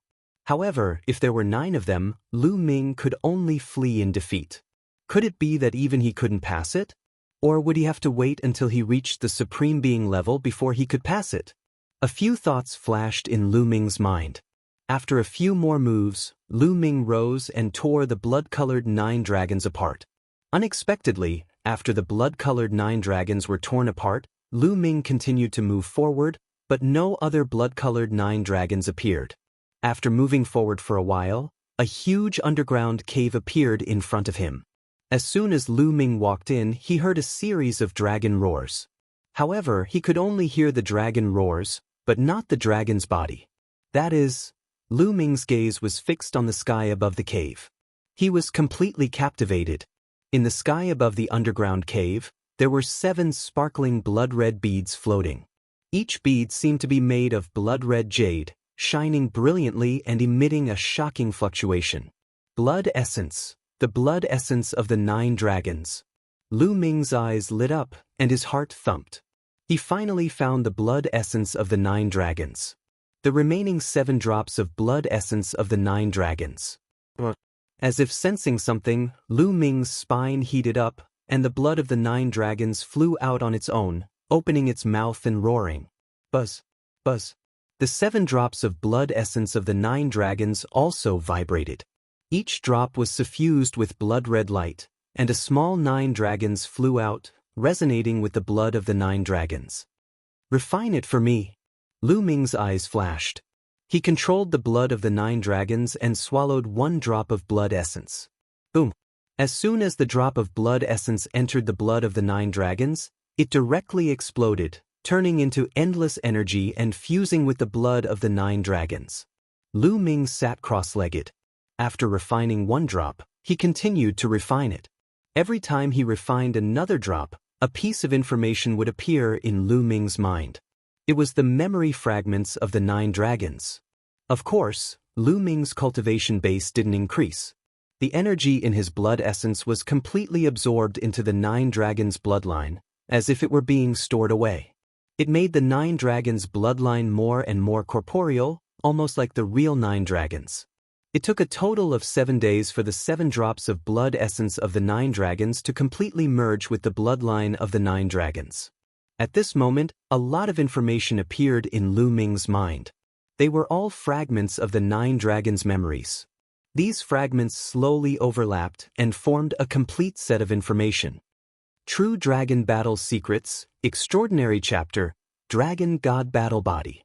However, if there were 9 of them, Lu Ming could only flee in defeat. Could it be that even he couldn't pass it? Or would he have to wait until he reached the Supreme Being level before he could pass it? A few thoughts flashed in Lu Ming's mind. After a few more moves, Lu Ming rose and tore the blood-colored 9 dragons apart. Unexpectedly, after the blood-colored 9 dragons were torn apart, Lu Ming continued to move forward, but no other blood-colored 9 dragons appeared. After moving forward for a while, a huge underground cave appeared in front of him. As soon as Lu Ming walked in, he heard a series of dragon roars. However, he could only hear the dragon roars, but not the dragon's body. That is, Lu Ming's gaze was fixed on the sky above the cave. He was completely captivated. In the sky above the underground cave, there were 7 sparkling blood-red beads floating. Each bead seemed to be made of blood-red jade, shining brilliantly and emitting a shocking fluctuation. Blood essence, the blood essence of the 9 dragons. Lu Ming's eyes lit up, and his heart thumped. He finally found the blood essence of the 9 dragons. The remaining 7 drops of blood essence of the 9 dragons. As if sensing something, Lu Ming's spine heated up, and the blood of the 9 dragons flew out on its own, opening its mouth and roaring. Buzz, buzz. The 7 drops of blood essence of the 9 dragons also vibrated. Each drop was suffused with blood-red light, and a small 9 dragons flew out, resonating with the blood of the 9 dragons. Refine it for me. Lu Ming's eyes flashed. He controlled the blood of the 9 dragons and swallowed 1 drop of blood essence. Boom. As soon as the drop of blood essence entered the blood of the 9 dragons, it directly exploded, turning into endless energy and fusing with the blood of the 9 dragons. Lu Ming sat cross-legged. After refining 1 drop, he continued to refine it. Every time he refined another drop, a piece of information would appear in Lu Ming's mind. It was the memory fragments of the 9 dragons. Of course, Lu Ming's cultivation base didn't increase. The energy in his blood essence was completely absorbed into the 9 dragons' bloodline, as if it were being stored away. It made the 9 dragons' bloodline more and more corporeal, almost like the real 9 dragons. It took a total of 7 days for the 7 drops of blood essence of the 9 dragons to completely merge with the bloodline of the 9 dragons. At this moment, a lot of information appeared in Lu Ming's mind. They were all fragments of the 9 dragons' memories. These fragments slowly overlapped and formed a complete set of information. True Dragon Battle Secrets, Extraordinary Chapter, Dragon God Battle Body.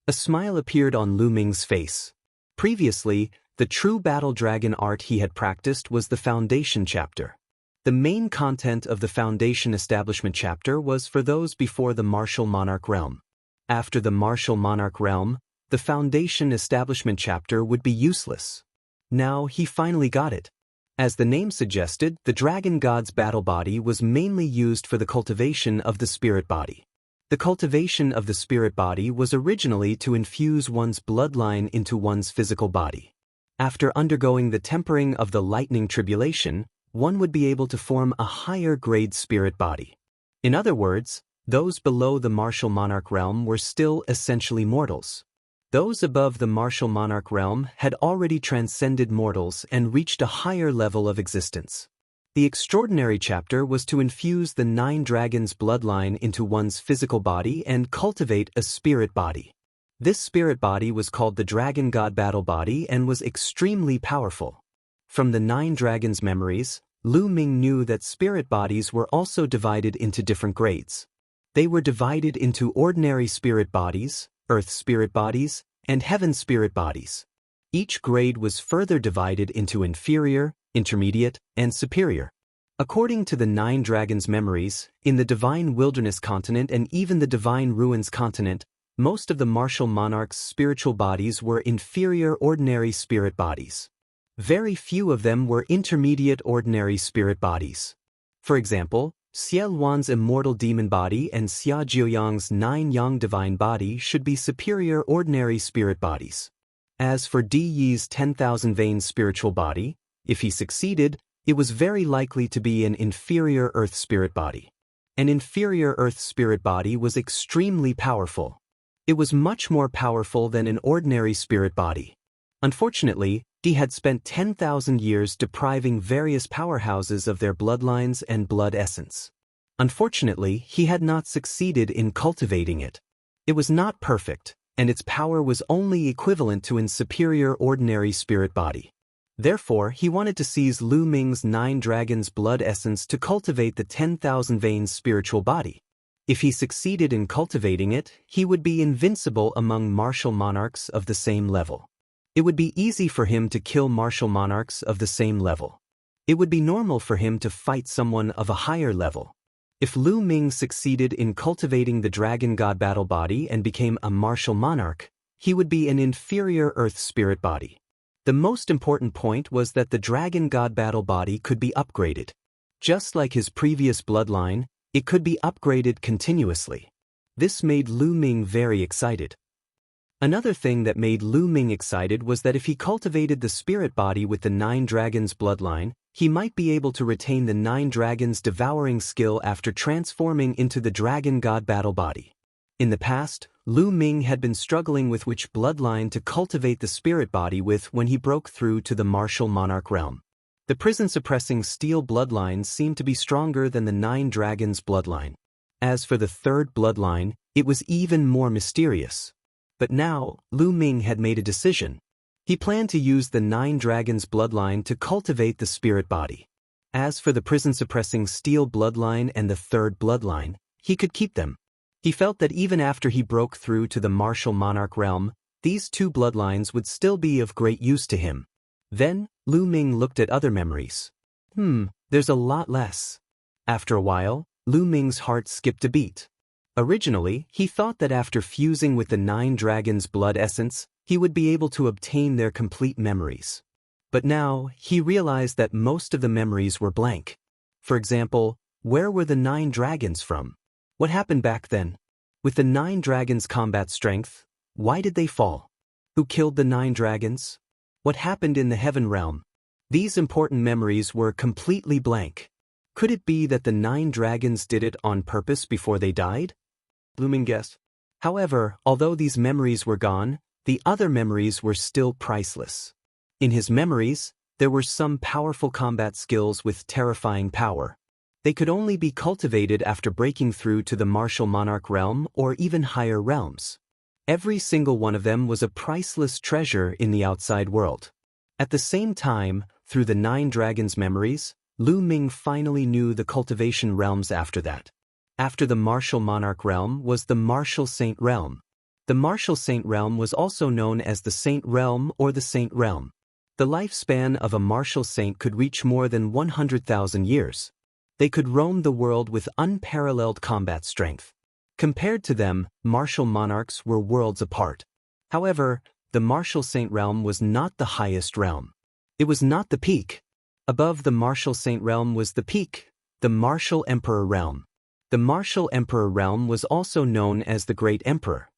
A smile appeared on Lu Ming's face. Previously, the true battle dragon art he had practiced was the Foundation chapter. The main content of the Foundation Establishment chapter was for those before the Martial Monarch realm. After the Martial Monarch realm, the Foundation Establishment chapter would be useless. Now he finally got it. As the name suggested, the Dragon God's battle body was mainly used for the cultivation of the spirit body. The cultivation of the spirit body was originally to infuse one's bloodline into one's physical body. After undergoing the tempering of the lightning tribulation, one would be able to form a higher-grade spirit body. In other words, those below the Martial Monarch realm were still essentially mortals. Those above the Martial Monarch realm had already transcended mortals and reached a higher level of existence. The Extraordinary chapter was to infuse the 9 dragons' bloodline into one's physical body and cultivate a spirit body. This spirit body was called the Dragon God Battle Body and was extremely powerful. From the 9 dragons' memories, Lu Ming knew that spirit bodies were also divided into different grades. They were divided into ordinary spirit bodies, earth spirit bodies, and heaven spirit bodies. Each grade was further divided into inferior, intermediate, and superior. According to the 9 dragons' memories, in the Divine Wilderness continent and even the Divine Ruins continent, most of the Martial Monarch's spiritual bodies were inferior ordinary spirit bodies. Very few of them were intermediate ordinary spirit bodies. For example, Xie Luan's immortal demon body and Xia Jiuyang's 9 yang divine body should be superior ordinary spirit bodies. As for Di Yi's 10,000 veins spiritual body, if he succeeded, it was very likely to be an inferior earth spirit body. An inferior earth spirit body was extremely powerful. It was much more powerful than an ordinary spirit body. Unfortunately, Di had spent 10,000 years depriving various powerhouses of their bloodlines and blood essence. Unfortunately, he had not succeeded in cultivating it. It was not perfect, and its power was only equivalent to an superior ordinary spirit body. Therefore, he wanted to seize Lu Ming's 9 dragons' blood essence to cultivate the 10,000 veins spiritual body. If he succeeded in cultivating it, he would be invincible among martial monarchs of the same level. It would be easy for him to kill martial monarchs of the same level. It would be normal for him to fight someone of a higher level. If Lu Ming succeeded in cultivating the Dragon God battle body and became a martial monarch, he would be an inferior earth spirit body. The most important point was that the Dragon God battle body could be upgraded. Just like his previous bloodline, it could be upgraded continuously. This made Lu Ming very excited. Another thing that made Lu Ming excited was that if he cultivated the spirit body with the 9 dragons bloodline, he might be able to retain the 9 dragons devouring skill after transforming into the dragon god battle body. In the past, Lu Ming had been struggling with which bloodline to cultivate the spirit body with when he broke through to the martial monarch realm. The prison-suppressing steel bloodline seemed to be stronger than the 9 dragons bloodline. As for the 3rd bloodline, it was even more mysterious. But now, Lu Ming had made a decision. He planned to use the 9 dragons bloodline to cultivate the spirit body. As for the prison-suppressing steel bloodline and the 3rd bloodline, he could keep them. He felt that even after he broke through to the martial monarch realm, these 2 bloodlines would still be of great use to him. Then, Lu Ming looked at other memories. There's a lot less. After a while, Lu Ming's heart skipped a beat. Originally, he thought that after fusing with the 9 dragons' blood essence, he would be able to obtain their complete memories. But now, he realized that most of the memories were blank. For example, where were the 9 dragons from? What happened back then? With the 9 dragons' combat strength, why did they fall? Who killed the 9 dragons? What happened in the heaven realm? These important memories were completely blank. Could it be that the 9 dragons did it on purpose before they died? Lu Ming guessed. However, although these memories were gone, the other memories were still priceless. In his memories, there were some powerful combat skills with terrifying power. They could only be cultivated after breaking through to the martial monarch realm or even higher realms. Every single one of them was a priceless treasure in the outside world. At the same time, through the 9 dragons' memories, Lu Ming finally knew the cultivation realms after that. After the martial monarch realm was the martial saint realm. The martial saint realm was also known as the saint realm or the saint realm. The lifespan of a martial saint could reach more than 100,000 years. They could roam the world with unparalleled combat strength. Compared to them, martial monarchs were worlds apart. However, the martial saint realm was not the highest realm. It was not the peak. Above the martial saint realm was the peak, the martial emperor realm. The martial emperor realm was also known as the Great Emperor.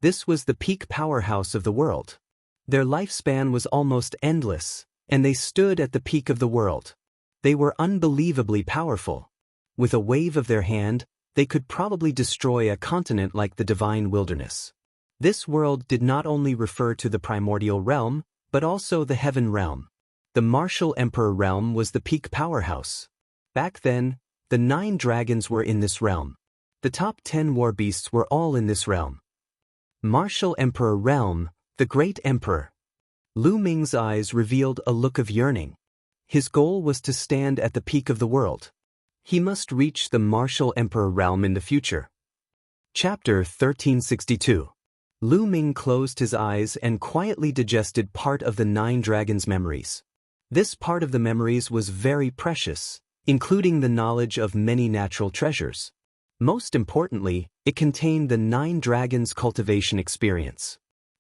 This was the peak powerhouse of the world. Their lifespan was almost endless, and they stood at the peak of the world. They were unbelievably powerful. With a wave of their hand, they could probably destroy a continent like the divine wilderness. This world did not only refer to the primordial realm, but also the heaven realm. The martial emperor realm was the peak powerhouse. Back then, the 9 dragons were in this realm. The top 10 war beasts were all in this realm. Martial emperor realm, the great emperor. Lu Ming's eyes revealed a look of yearning. His goal was to stand at the peak of the world. He must reach the martial emperor realm in the future. Chapter 1362. Lu Ming closed his eyes and quietly digested part of the 9 dragons' memories. This part of the memories was very precious, including the knowledge of many natural treasures. Most importantly, it contained the 9 dragons' cultivation experience.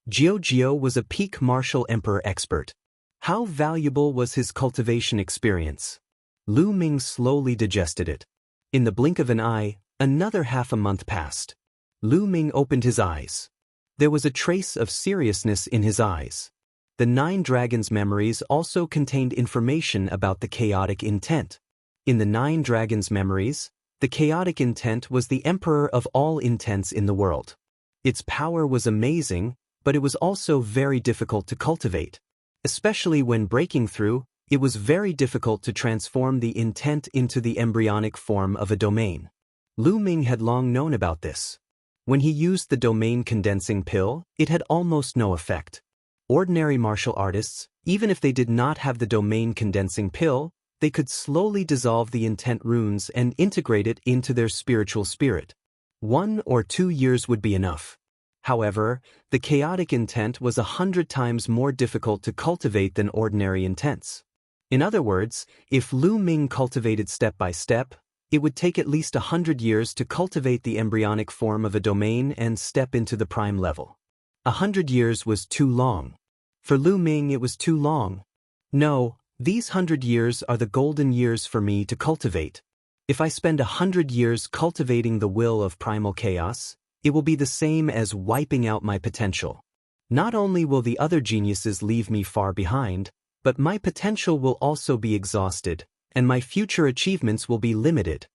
Jiao was a peak martial emperor expert. How valuable was his cultivation experience? Lu Ming slowly digested it. In the blink of an eye, another half a month passed. Lu Ming opened his eyes. There was a trace of seriousness in his eyes. The 9 dragons' memories also contained information about the chaotic intent. In the 9 dragons' memories, the chaotic intent was the emperor of all intents in the world. Its power was amazing, but it was also very difficult to cultivate. Especially when breaking through, it was very difficult to transform the intent into the embryonic form of a domain. Lu Ming had long known about this. When he used the domain condensing pill, it had almost no effect. Ordinary martial artists, even if they did not have the domain condensing pill, they could slowly dissolve the intent runes and integrate it into their spiritual spirit. 1 or 2 years would be enough. However, the chaotic intent was 100 times more difficult to cultivate than ordinary intents. In other words, if Lu Ming cultivated step by step, it would take at least 100 years to cultivate the embryonic form of a domain and step into the prime level. 100 years was too long. For Lu Ming it was too long. No, these 100 years are the golden years for me to cultivate. If I spend 100 years cultivating the will of primal chaos, it will be the same as wiping out my potential. Not only will the other geniuses leave me far behind, but my potential will also be exhausted, and my future achievements will be limited.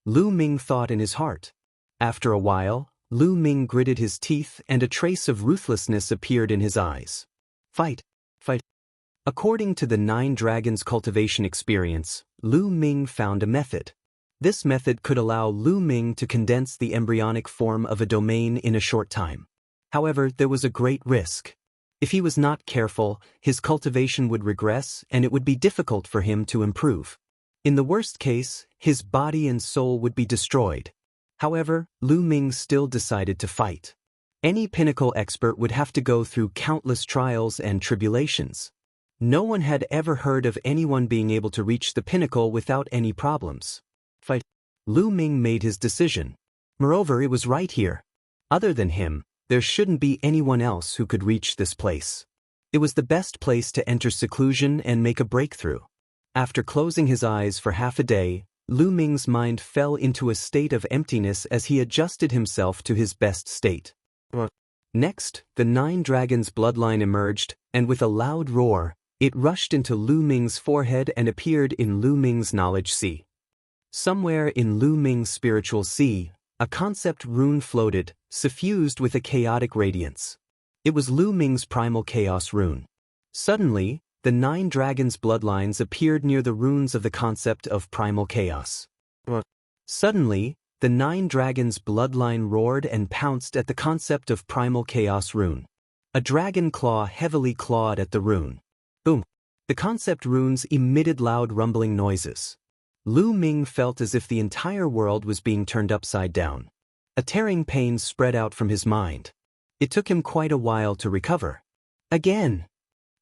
Lu Ming thought in his heart. After a while, Lu Ming gritted his teeth and a trace of ruthlessness appeared in his eyes. Fight, fight. According to the 9 Dragons cultivation experience, Lu Ming found a method. This method could allow Lu Ming to condense the embryonic form of a domain in a short time. However, there was a great risk. If he was not careful, his cultivation would regress and it would be difficult for him to improve. In the worst case, his body and soul would be destroyed. However, Lu Ming still decided to fight. Any pinnacle expert would have to go through countless trials and tribulations. No one had ever heard of anyone being able to reach the pinnacle without any problems. Fight. Lu Ming made his decision. Moreover, it was right here. Other than him, there shouldn't be anyone else who could reach this place. It was the best place to enter seclusion and make a breakthrough. After closing his eyes for half a day, Lu Ming's mind fell into a state of emptiness as he adjusted himself to his best state. Next, the 9 Dragons bloodline emerged, and with a loud roar, it rushed into Lu Ming's forehead and appeared in Lu Ming's knowledge sea. Somewhere in Lu Ming's spiritual sea, a concept rune floated, suffused with a chaotic radiance. It was Lu Ming's primal chaos rune. Suddenly, the 9 Dragons bloodlines appeared near the runes of the concept of primal chaos. Suddenly, the 9 Dragons bloodline roared and pounced at the concept of primal chaos rune. A dragon claw heavily clawed at the rune. Boom! The concept runes emitted loud rumbling noises. Lu Ming felt as if the entire world was being turned upside down. A tearing pain spread out from his mind. It took him quite a while to recover. Again!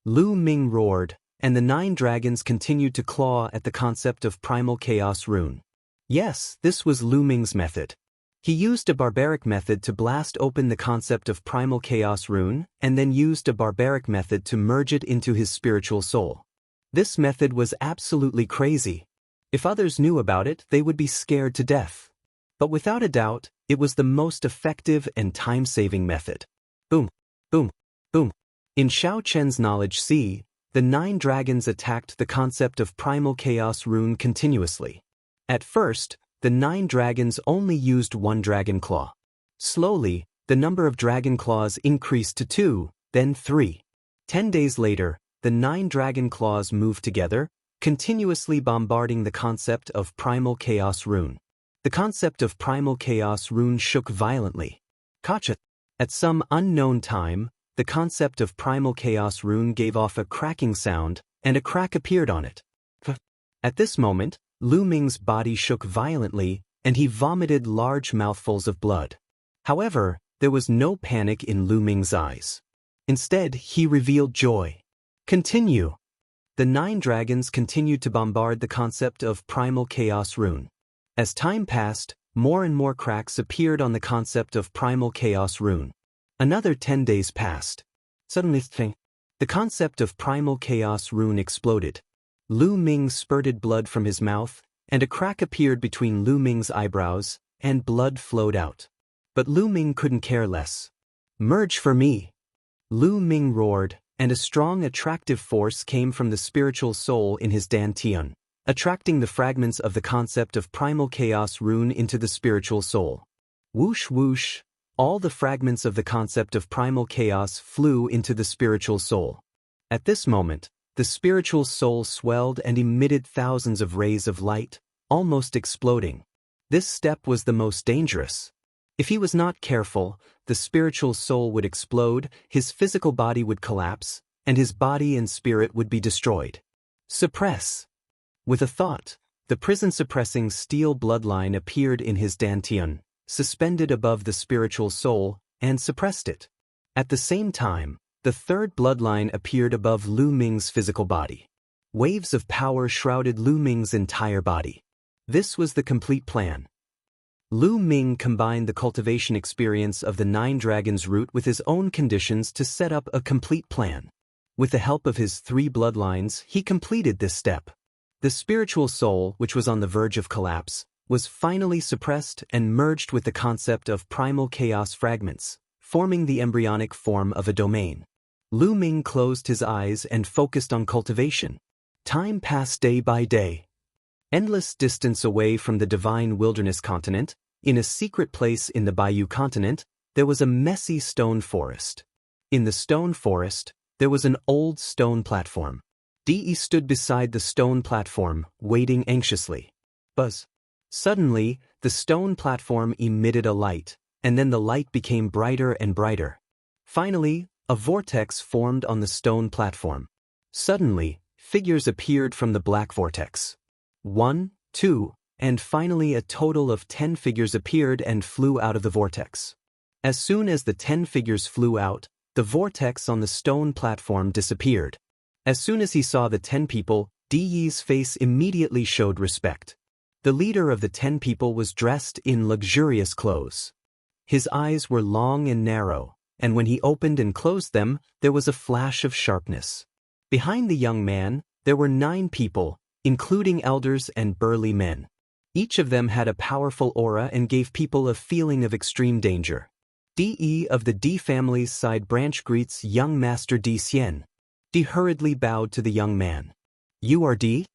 Lu Ming roared, and the 9 dragons continued to claw at the concept of primal chaos rune. Yes, this was Lu Ming's method. He used a barbaric method to blast open the concept of primal chaos rune, and then used a barbaric method to merge it into his spiritual soul. This method was absolutely crazy. If others knew about it, they would be scared to death. But without a doubt, it was the most effective and time-saving method. Boom, boom, boom. In Xiao Chen's knowledge sea, the 9 dragons attacked the concept of primal chaos rune continuously. At first, the 9 dragons only used 1 dragon claw. Slowly, the number of dragon claws increased to 2, then 3. 10 days later, the 9 dragon claws moved together, continuously bombarding the concept of primal chaos rune. The concept of primal chaos rune shook violently. Gotcha! At some unknown time, the concept of primal chaos rune gave off a cracking sound, and a crack appeared on it. At this moment, Lu Ming's body shook violently, and he vomited large mouthfuls of blood. However, there was no panic in Lu Ming's eyes. Instead, he revealed joy. Continue! The 9 dragons continued to bombard the concept of primal chaos rune. As time passed, more and more cracks appeared on the concept of primal chaos rune. Another 10 days passed. Suddenly, the concept of primal chaos rune exploded. Lu Ming spurted blood from his mouth, and a crack appeared between Lu Ming's eyebrows, and blood flowed out. But Lu Ming couldn't care less. Merge for me! Lu Ming roared, and a strong attractive force came from the spiritual soul in his dantian, attracting the fragments of the concept of primal chaos rune into the spiritual soul. Whoosh whoosh, all the fragments of the concept of primal chaos flew into the spiritual soul. At this moment, the spiritual soul swelled and emitted thousands of rays of light, almost exploding. This step was the most dangerous. If he was not careful, the spiritual soul would explode, his physical body would collapse, and his body and spirit would be destroyed. Suppress! With a thought, the prison-suppressing steel bloodline appeared in his dantian, suspended above the spiritual soul, and suppressed it. At the same time, the 3rd bloodline appeared above Lu Ming's physical body. Waves of power shrouded Lu Ming's entire body. This was the complete plan. Lu Ming combined the cultivation experience of the 9 dragons root with his own conditions to set up a complete plan. With the help of his 3 bloodlines, he completed this step. The spiritual soul, which was on the verge of collapse, was finally suppressed and merged with the concept of primal chaos fragments, forming the embryonic form of a domain. Lu Ming closed his eyes and focused on cultivation. Time passed day by day. Endless distance away from the divine wilderness continent, in a secret place in the Bayou continent, there was a messy stone forest. In the stone forest, there was an old stone platform. Di stood beside the stone platform, waiting anxiously. Buzz. Suddenly, the stone platform emitted a light, and then the light became brighter and brighter. Finally, a vortex formed on the stone platform. Suddenly, figures appeared from the black vortex. 1, 2, and finally a total of 10 figures appeared and flew out of the vortex. As soon as the 10 figures flew out, the vortex on the stone platform disappeared. As soon as he saw the 10 people, Di's face immediately showed respect. The leader of the 10 people was dressed in luxurious clothes. His eyes were long and narrow, and when he opened and closed them, there was a flash of sharpness. Behind the young man, there were 9 people, including elders and burly men. Each of them had a powerful aura and gave people a feeling of extreme danger. Di of the Di family's side branch greets young Master Di Xian. Di hurriedly bowed to the young man. "You are Di?"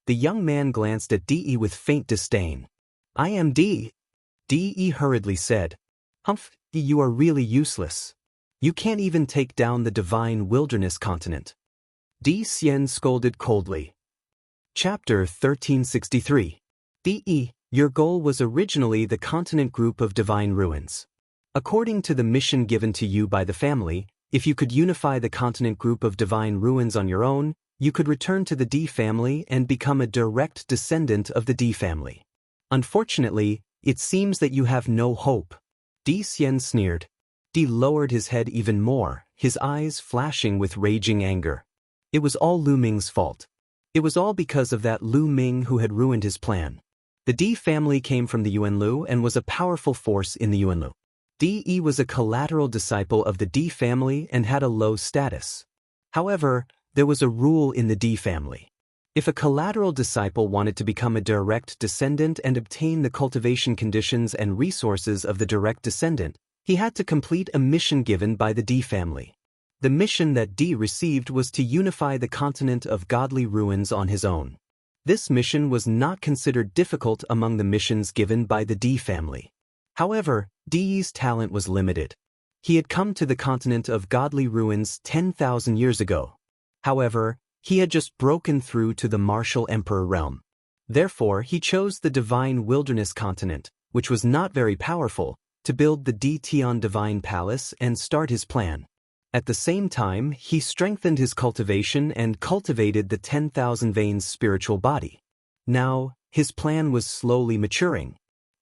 The young man glanced at Di with faint disdain. "I am Di." Di hurriedly said. "Humph, you are really useless. You can't even take down the divine wilderness continent." Di Xian scolded coldly. Chapter 1363. Di, your goal was originally the continent group of divine ruins. According to the mission given to you by the family, if you could unify the continent group of divine ruins on your own, you could return to the Di family and become a direct descendant of the Di family. Unfortunately, it seems that you have no hope. Di Xian sneered. Di lowered his head even more, his eyes flashing with raging anger. It was all Lu Ming's fault. It was all because of that Lu Ming who had ruined his plan. The Di family came from the Yuanlu and was a powerful force in the Yuanlu. Di was a collateral disciple of the Di family and had a low status. However, there was a rule in the Di family. If a collateral disciple wanted to become a direct descendant and obtain the cultivation conditions and resources of the direct descendant, he had to complete a mission given by the Di family. The mission that Di received was to unify the continent of godly ruins on his own. This mission was not considered difficult among the missions given by the Di family. However, Di's talent was limited. He had come to the continent of godly ruins 10,000 years ago. However, he had just broken through to the martial emperor realm. Therefore, he chose the divine wilderness continent, which was not very powerful, to build the Di Tian divine palace and start his plan. At the same time, he strengthened his cultivation and cultivated the 10,000 veins spiritual body. Now, his plan was slowly maturing.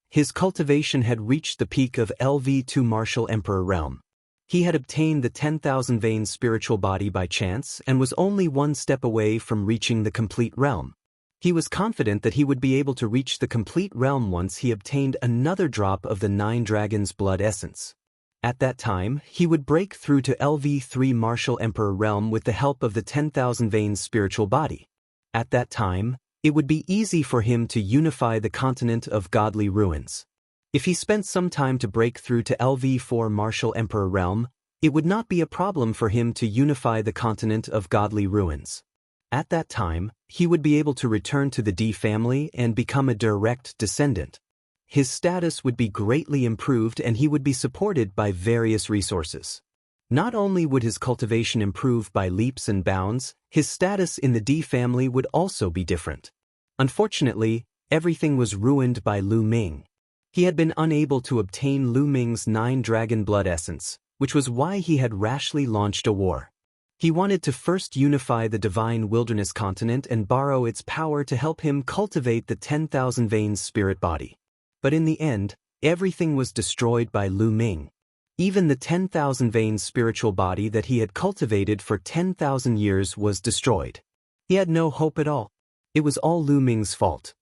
His cultivation had reached the peak of LV2 martial emperor realm. He had obtained the 10,000 veins spiritual body by chance and was only one step away from reaching the complete realm. He was confident that he would be able to reach the complete realm once he obtained another drop of the 9 dragons' blood essence. At that time, he would break through to LV3 martial emperor realm with the help of the 10,000 veins spiritual body. At that time, it would be easy for him to unify the continent of godly ruins. If he spent some time to break through to LV4 martial emperor realm, it would not be a problem for him to unify the continent of godly ruins. At that time, he would be able to return to the Di family and become a direct descendant. His status would be greatly improved and he would be supported by various resources. Not only would his cultivation improve by leaps and bounds, his status in the Di family would also be different. Unfortunately, everything was ruined by Lu Ming. He had been unable to obtain Lu Ming's 9 dragon blood essence, which was why he had rashly launched a war. He wanted to first unify the divine wilderness continent and borrow its power to help him cultivate the 10,000 veins spirit body. But in the end, everything was destroyed by Lu Ming. Even the 10,000 veins spiritual body that he had cultivated for 10,000 years was destroyed. He had no hope at all. It was all Lu Ming's fault.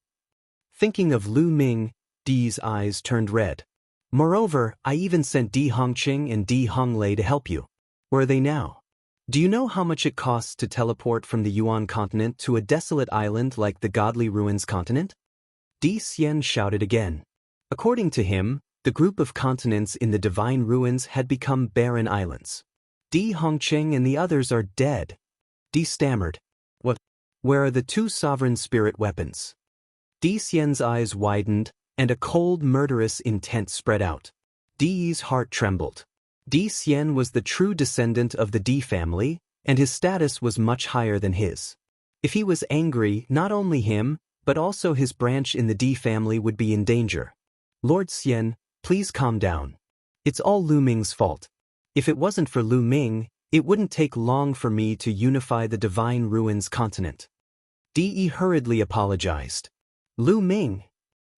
Thinking of Lu Ming, Di's eyes turned red. Moreover, I even sent Di Hongqing and Di Honglei to help you. Where are they now? Do you know how much it costs to teleport from the Yuan continent to a desolate island like the Godly Ruins continent? Di Xian shouted again. According to him, the group of continents in the divine ruins had become barren islands. Di Hongqing and the others are dead. Di stammered. What? Where are the two sovereign spirit weapons? Di Xian's eyes widened, and a cold, murderous intent spread out. Di's heart trembled. Di Xian was the true descendant of the Di family, and his status was much higher than his. If he was angry, not only him, but also his branch in the Di family would be in danger. Lord Xian, please calm down. It's all Lu Ming's fault. If it wasn't for Lu Ming, it wouldn't take long for me to unify the Divine Ruins continent. Di hurriedly apologized. Lu Ming?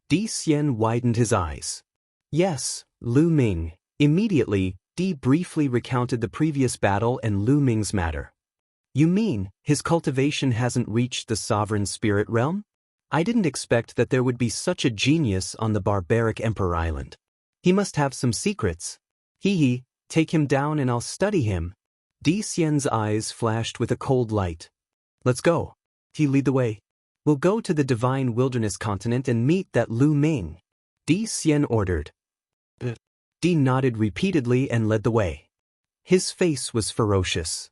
Di Xian widened his eyes. Yes, Lu Ming. Immediately, Di briefly recounted the previous battle and Lu Ming's matter. You mean, his cultivation hasn't reached the sovereign spirit realm? I didn't expect that there would be such a genius on the barbaric Emperor Island. He must have some secrets. Hee, take him down and I'll study him. Di Xian's eyes flashed with a cold light. Let's go. He lead the way. We'll go to the Divine Wilderness continent and meet that Lu Ming. Di Xian ordered. Di nodded repeatedly and led the way. His face was ferocious.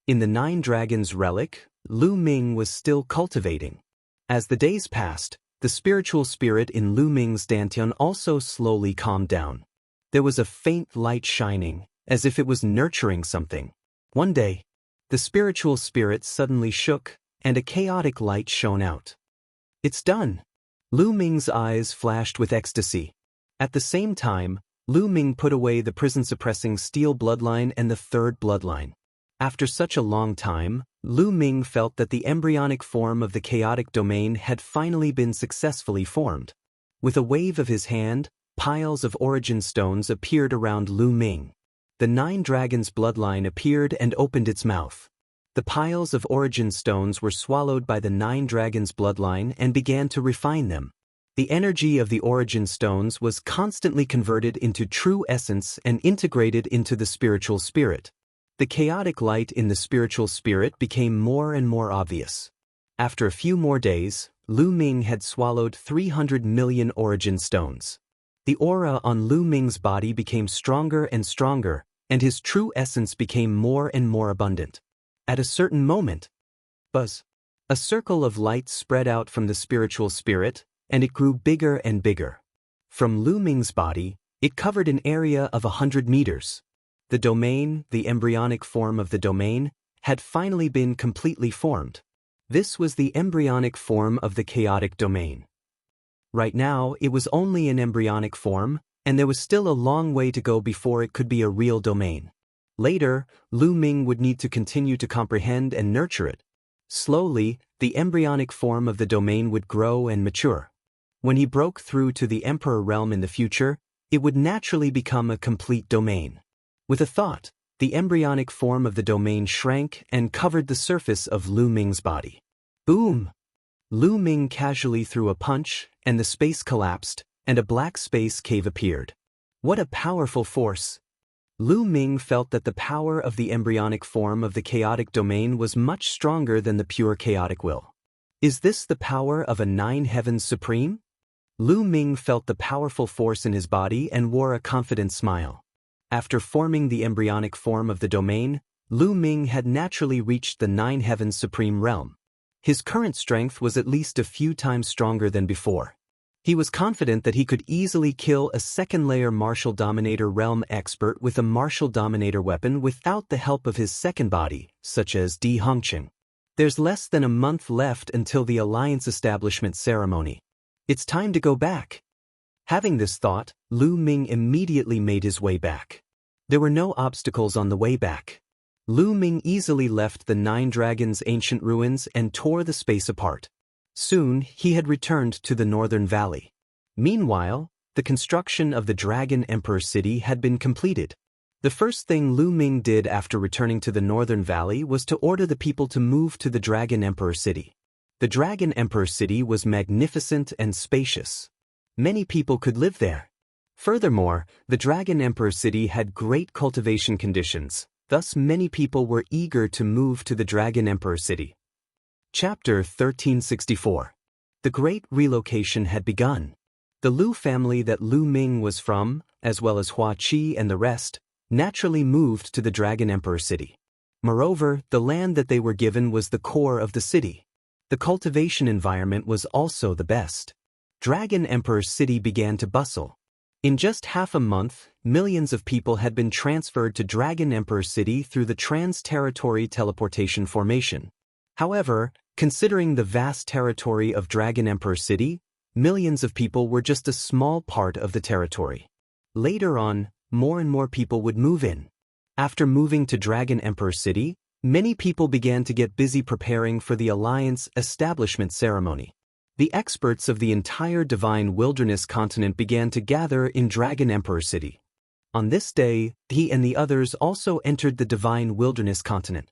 In the Nine Dragons relic, Lu Ming was still cultivating. As the days passed, the spiritual spirit in Lu Ming's dantian also slowly calmed down. There was a faint light shining, as if it was nurturing something. One day, the spiritual spirit suddenly shook, and a chaotic light shone out. It's done. Lu Ming's eyes flashed with ecstasy. At the same time, Lu Ming put away the prison-suppressing steel bloodline and the third bloodline. After such a long time, Lu Ming felt that the embryonic form of the chaotic domain had finally been successfully formed. With a wave of his hand, piles of origin stones appeared around Lu Ming. The Nine Dragons bloodline appeared and opened its mouth. The piles of origin stones were swallowed by the Nine Dragons bloodline and began to refine them. The energy of the origin stones was constantly converted into true essence and integrated into the spiritual spirit. The chaotic light in the spiritual spirit became more and more obvious. After a few more days, Lu Ming had swallowed 300 million origin stones. The aura on Lu Ming's body became stronger and stronger, and his true essence became more and more abundant. At a certain moment, buzz! A circle of light spread out from the spiritual spirit, and it grew bigger and bigger. From Lu Ming's body, it covered an area of 100 meters. The domain, the embryonic form of the domain, had finally been completely formed. This was the embryonic form of the chaotic domain. Right now, it was only an embryonic form, and there was still a long way to go before it could be a real domain. Later, Lu Ming would need to continue to comprehend and nurture it. Slowly, the embryonic form of the domain would grow and mature. When he broke through to the Emperor realm in the future, it would naturally become a complete domain. With a thought, the embryonic form of the domain shrank and covered the surface of Lu Ming's body. Boom! Lu Ming casually threw a punch, and the space collapsed, and a black space cave appeared. What a powerful force! Lu Ming felt that the power of the embryonic form of the chaotic domain was much stronger than the pure chaotic will. Is this the power of a Nine Heavens Supreme? Lu Ming felt the powerful force in his body and wore a confident smile. After forming the embryonic form of the domain, Lu Ming had naturally reached the Nine Heavens Supreme realm. His current strength was at least a few times stronger than before. He was confident that he could easily kill a second-layer Martial Dominator realm expert with a Martial Dominator weapon without the help of his second body, such as Di Hongqing. There's less than a month left until the Alliance Establishment ceremony. It's time to go back. Having this thought, Lu Ming immediately made his way back. There were no obstacles on the way back. Lu Ming easily left the Nine Dragons' ancient ruins and tore the space apart. Soon, he had returned to the Northern Valley. Meanwhile, the construction of the Dragon Emperor City had been completed. The first thing Lu Ming did after returning to the Northern Valley was to order the people to move to the Dragon Emperor City. The Dragon Emperor City was magnificent and spacious. Many people could live there. Furthermore, the Dragon Emperor City had great cultivation conditions, thus many people were eager to move to the Dragon Emperor City. Chapter 1364. The great relocation had begun. The Lu family that Lu Ming was from, as well as Hua Qi and the rest, naturally moved to the Dragon Emperor city. Moreover, the land that they were given was the core of the city. The cultivation environment was also the best. Dragon Emperor city began to bustle. In just half a month, millions of people had been transferred to Dragon Emperor city through the trans-territory teleportation formation. However, considering the vast territory of Dragon Emperor city, millions of people were just a small part of the territory. Later on, more and more people would move in. After moving to Dragon Emperor city, many people began to get busy preparing for the Alliance establishment ceremony. The experts of the entire Divine Wilderness continent began to gather in Dragon Emperor city. On this day, he and the others also entered the Divine Wilderness continent.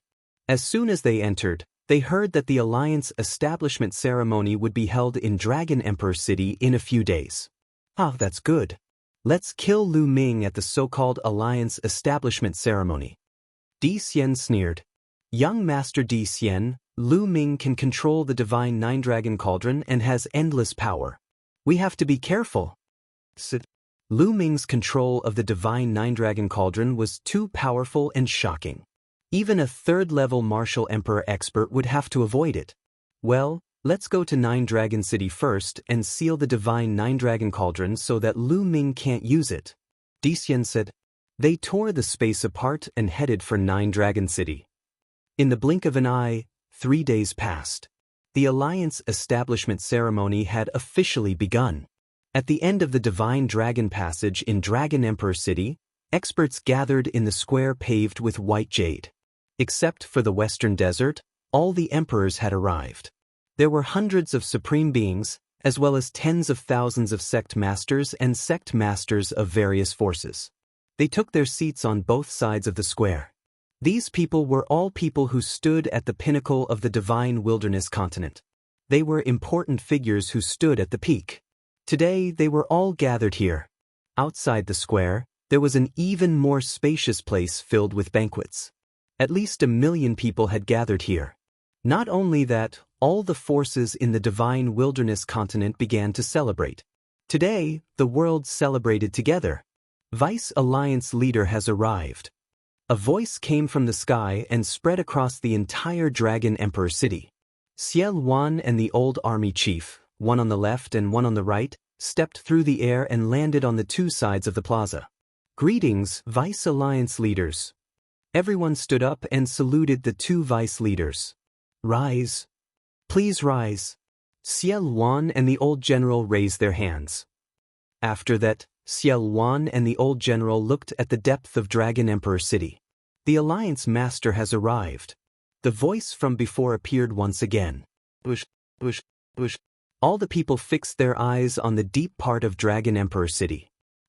As soon as they entered, they heard that the Alliance establishment ceremony would be held in Dragon Emperor city in a few days. Ah, that's good. Let's kill Lu Ming at the so-called Alliance establishment ceremony. Di Xian sneered. Young Master Di Xian, Lu Ming can control the Divine Nine-Dragon Cauldron and has endless power. We have to be careful. Lu Ming's control of the Divine Nine-Dragon Cauldron was too powerful and shocking. Even a third-level Martial Emperor expert would have to avoid it. Well, let's go to Nine Dragon City first and seal the Divine Nine-Dragon Cauldron so that Lu Ming can't use it. Di Xian said. They tore the space apart and headed for Nine Dragon City. In the blink of an eye, 3 days passed. The Alliance establishment ceremony had officially begun. At the end of the Divine Dragon Passage in Dragon Emperor City, experts gathered in the square paved with white jade. Except for the Western Desert, all the emperors had arrived. There were hundreds of supreme beings, as well as tens of thousands of sect masters and sect masters of various forces. They took their seats on both sides of the square. These people were all people who stood at the pinnacle of the Divine Wilderness continent. They were important figures who stood at the peak. Today, they were all gathered here. Outside the square, there was an even more spacious place filled with banquets. At least 1 million people had gathered here. Not only that, all the forces in the Divine Wilderness continent began to celebrate. Today, the world celebrated together. Vice Alliance leader has arrived. A voice came from the sky and spread across the entire Dragon Emperor city. Xiel Wan and the old army chief, one on the left and one on the right, stepped through the air and landed on the 2 sides of the plaza. Greetings, Vice Alliance leaders. Everyone stood up and saluted the 2 vice leaders. Rise. Please rise. Xiel Wan and the old general raised their hands. After that, Xiel Wan and the old general looked at the depth of Dragon Emperor city. The Alliance master has arrived. The voice from before appeared once again. Bush, bush, bush. All the people fixed their eyes on the deep part of Dragon Emperor city.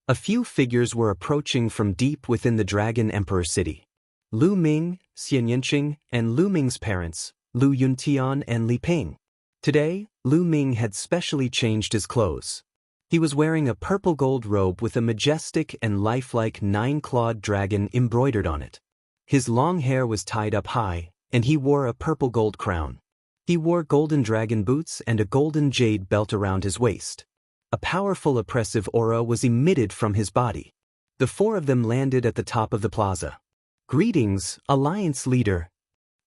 A few figures were approaching from deep within the Dragon Emperor city. Lu Ming, Xian Yanqing, and Lu Ming's parents, Lu Yuntian and Li Ping. Today, Lu Ming had specially changed his clothes. He was wearing a purple gold robe with a majestic and lifelike 9-clawed dragon embroidered on it. His long hair was tied up high, and he wore a purple gold crown. He wore golden dragon boots and a golden jade belt around his waist. A powerful oppressive aura was emitted from his body. The 4 of them landed at the top of the plaza. Greetings, Alliance leader.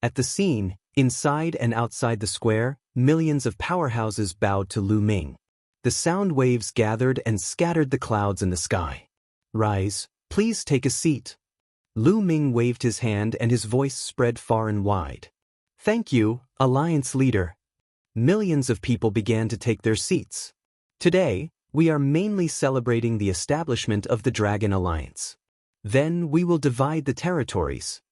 At the scene, inside and outside the square, millions of powerhouses bowed to Lu Ming. The sound waves gathered and scattered the clouds in the sky. Rise, please take a seat. Lu Ming waved his hand and his voice spread far and wide. Thank you, Alliance leader. Millions of people began to take their seats. Today, we are mainly celebrating the establishment of the Dragon Alliance. Then we will divide the territories.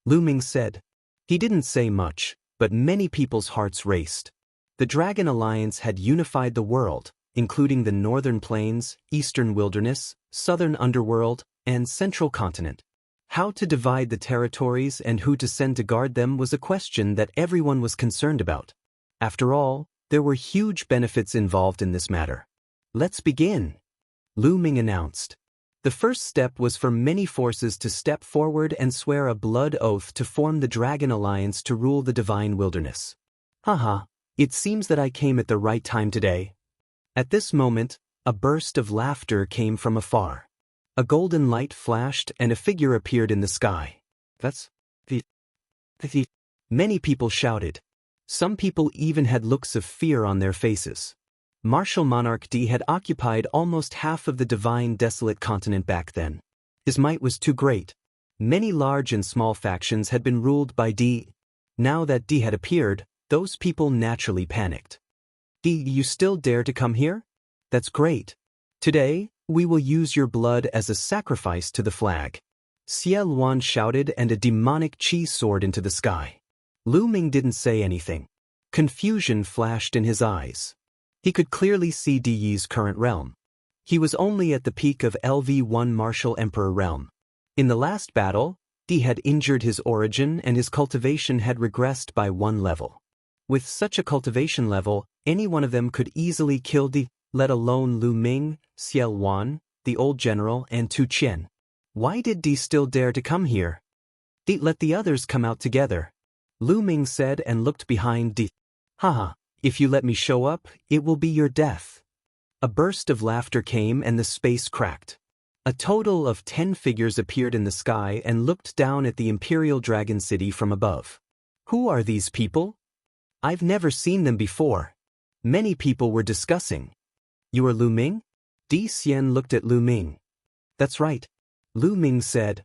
Lu Ming said. He didn't say much, but many people's hearts raced. The Dragon Alliance had unified the world, including the Northern Plains, Eastern Wilderness, Southern Underworld, and Central Continent. How to divide the territories and who to send to guard them was a question that everyone was concerned about. After all, there were huge benefits involved in this matter. Let's begin, Lu Ming announced. The first step was for many forces to step forward and swear a blood oath to form the Dragon Alliance to rule the Divine Wilderness. Haha, It seems that I came at the right time today. At this moment, a burst of laughter came from afar. A golden light flashed and a figure appeared in the sky. That's the. Many people shouted. Some people even had looks of fear on their faces. Martial Monarch D had occupied almost half of the divine desolate continent back then. His might was too great. Many large and small factions had been ruled by D. Now that D had appeared, those people naturally panicked. D, you still dare to come here? That's great. Today, we will use your blood as a sacrifice to the flag. Xie Luan shouted and a demonic chi soared into the sky. Lu Ming didn't say anything. Confusion flashed in his eyes. He could clearly see Di Yi's current realm. He was only at the peak of LV1 Martial Emperor realm. In the last battle, Di had injured his origin and his cultivation had regressed by 1 level. With such a cultivation level, any one of them could easily kill Di, let alone Lu Ming, Xie Luan, the old general, and Tu Qian. Why did Di still dare to come here? Di, let the others come out together. Lu Ming said and looked behind Di. Haha, if you let me show up, it will be your death. A burst of laughter came and the space cracked. A total of 10 figures appeared in the sky and looked down at the Imperial Dragon City from above. Who are these people? I've never seen them before. Many people were discussing. You are Lu Ming? Di Xian looked at Lu Ming. That's right. Lu Ming said.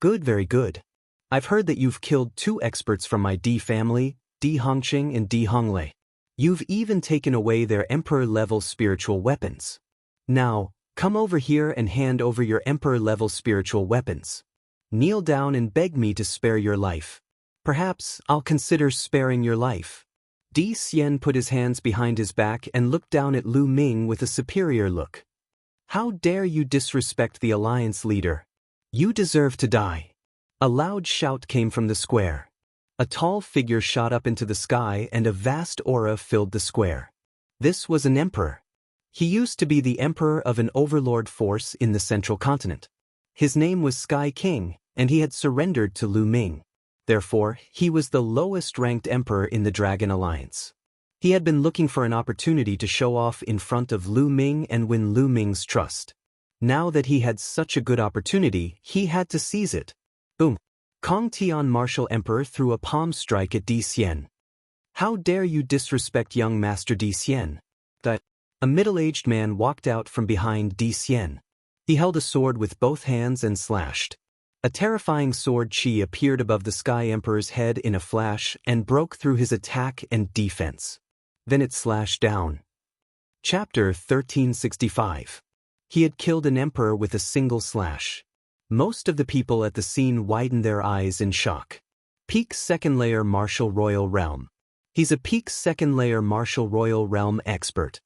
Good, very good. I've heard that you've killed 2 experts from my Di family, Di Hongqing and Di Honglei. You've even taken away their emperor-level spiritual weapons. Now, come over here and hand over your emperor-level spiritual weapons. Kneel down and beg me to spare your life. Perhaps I'll consider sparing your life. Di Xian put his hands behind his back and looked down at Lu Ming with a superior look. How dare you disrespect the alliance leader? You deserve to die. A loud shout came from the square. A tall figure shot up into the sky and a vast aura filled the square. This was an emperor. He used to be the emperor of an overlord force in the central continent. His name was Sky King, and he had surrendered to Lu Ming. Therefore, he was the lowest-ranked emperor in the Dragon Alliance. He had been looking for an opportunity to show off in front of Lu Ming and win Lu Ming's trust. Now that he had such a good opportunity, he had to seize it. Boom! Kong Tian Martial Emperor threw a palm strike at Di Xian. How dare you disrespect young Master Di Xian? A middle-aged man walked out from behind Di Xian. He held a sword with both hands and slashed. A terrifying sword chi appeared above the Sky Emperor's head in a flash and broke through his attack and defense. Then it slashed down. Chapter 1365. He had killed an emperor with a single slash. Most of the people at the scene widened their eyes in shock. Peak 2nd Layer Martial Royal Realm. He's a Peak 2nd Layer Martial Royal Realm expert.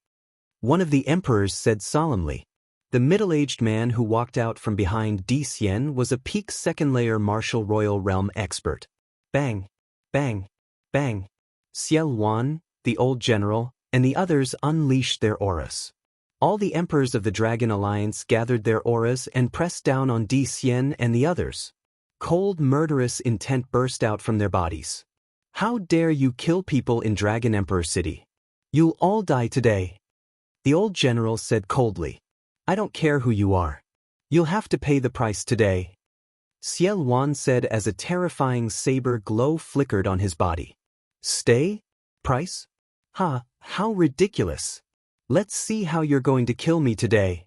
One of the emperors said solemnly. The middle-aged man who walked out from behind Di Xian was a Peak 2nd Layer Martial Royal Realm expert. Bang! Bang! Bang! Xie Luan, the old general, and the others unleashed their auras. All the emperors of the Dragon Alliance gathered their auras and pressed down on Di Xian and the others. Cold, murderous intent burst out from their bodies. How dare you kill people in Dragon Emperor City? You'll all die today. The old general said coldly. I don't care who you are. You'll have to pay the price today. Xie Luan said as a terrifying saber glow flickered on his body. Stay? Price? Ha, how ridiculous. Let's see how you're going to kill me today.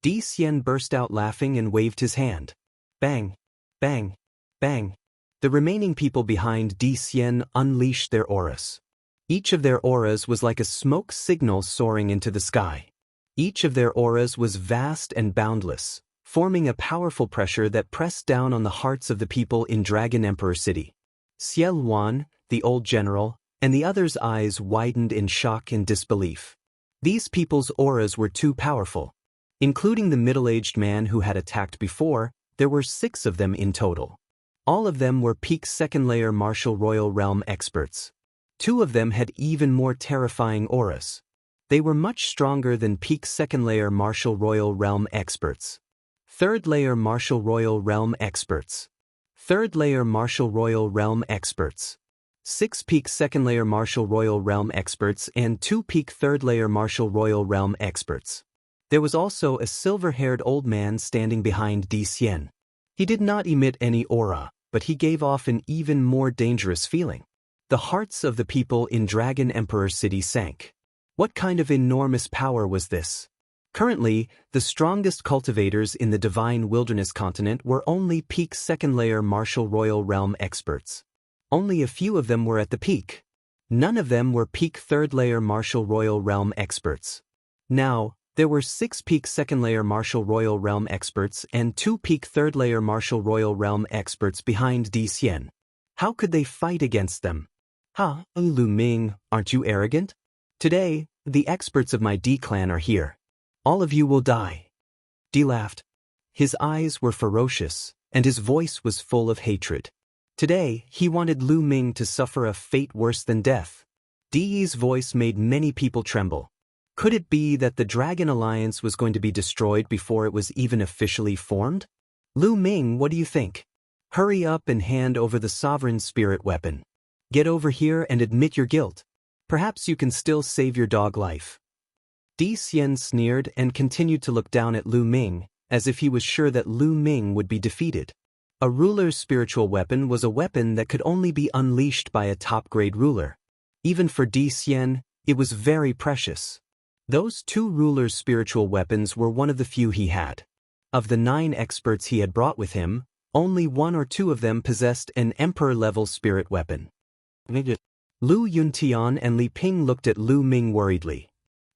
Di Xian burst out laughing and waved his hand. Bang! Bang! Bang! The remaining people behind Di Xian unleashed their auras. Each of their auras was like a smoke signal soaring into the sky. Each of their auras was vast and boundless, forming a powerful pressure that pressed down on the hearts of the people in Dragon Emperor City. Xie Luan, the old general, and the others' eyes widened in shock and disbelief. These people's auras were too powerful. Including the middle-aged man who had attacked before, there were 6 of them in total. All of them were Peak 2nd Layer Martial Royal Realm experts. 2 of them had even more terrifying auras. They were much stronger than Peak 2nd Layer Martial Royal Realm experts. 3rd Layer Martial Royal Realm experts. 3rd Layer Martial Royal Realm experts. 6 peak second-layer martial royal realm experts and 2 peak third-layer martial royal realm experts. There was also a silver-haired old man standing behind Di Xian. He did not emit any aura, but he gave off an even more dangerous feeling. The hearts of the people in Dragon Emperor City sank. What kind of enormous power was this? Currently, the strongest cultivators in the Divine Wilderness continent were only peak second-layer martial royal realm experts. Only a few of them were at the peak. None of them were peak third-layer martial royal realm experts. Now, there were 6 peak second-layer martial royal realm experts and 2 peak third-layer martial royal realm experts behind Di Xian. How could they fight against them? Lu Ming, aren't you arrogant? Today, the experts of my Di clan are here. All of you will die. Di laughed. His eyes were ferocious, and his voice was full of hatred. Today, he wanted Lu Ming to suffer a fate worse than death. Di's voice made many people tremble. Could it be that the Dragon Alliance was going to be destroyed before it was even officially formed? Lu Ming, what do you think? Hurry up and hand over the Sovereign Spirit weapon. Get over here and admit your guilt. Perhaps you can still save your dog life. Di Xian sneered and continued to look down at Lu Ming, as if he was sure that Lu Ming would be defeated. A ruler's spiritual weapon was a weapon that could only be unleashed by a top-grade ruler. Even for Di Xian, it was very precious. Those 2 rulers' spiritual weapons were one of the few he had. Of the 9 experts he had brought with him, only 1 or 2 of them possessed an emperor-level spirit weapon. Lu Yuntian and Li Ping looked at Lu Ming worriedly.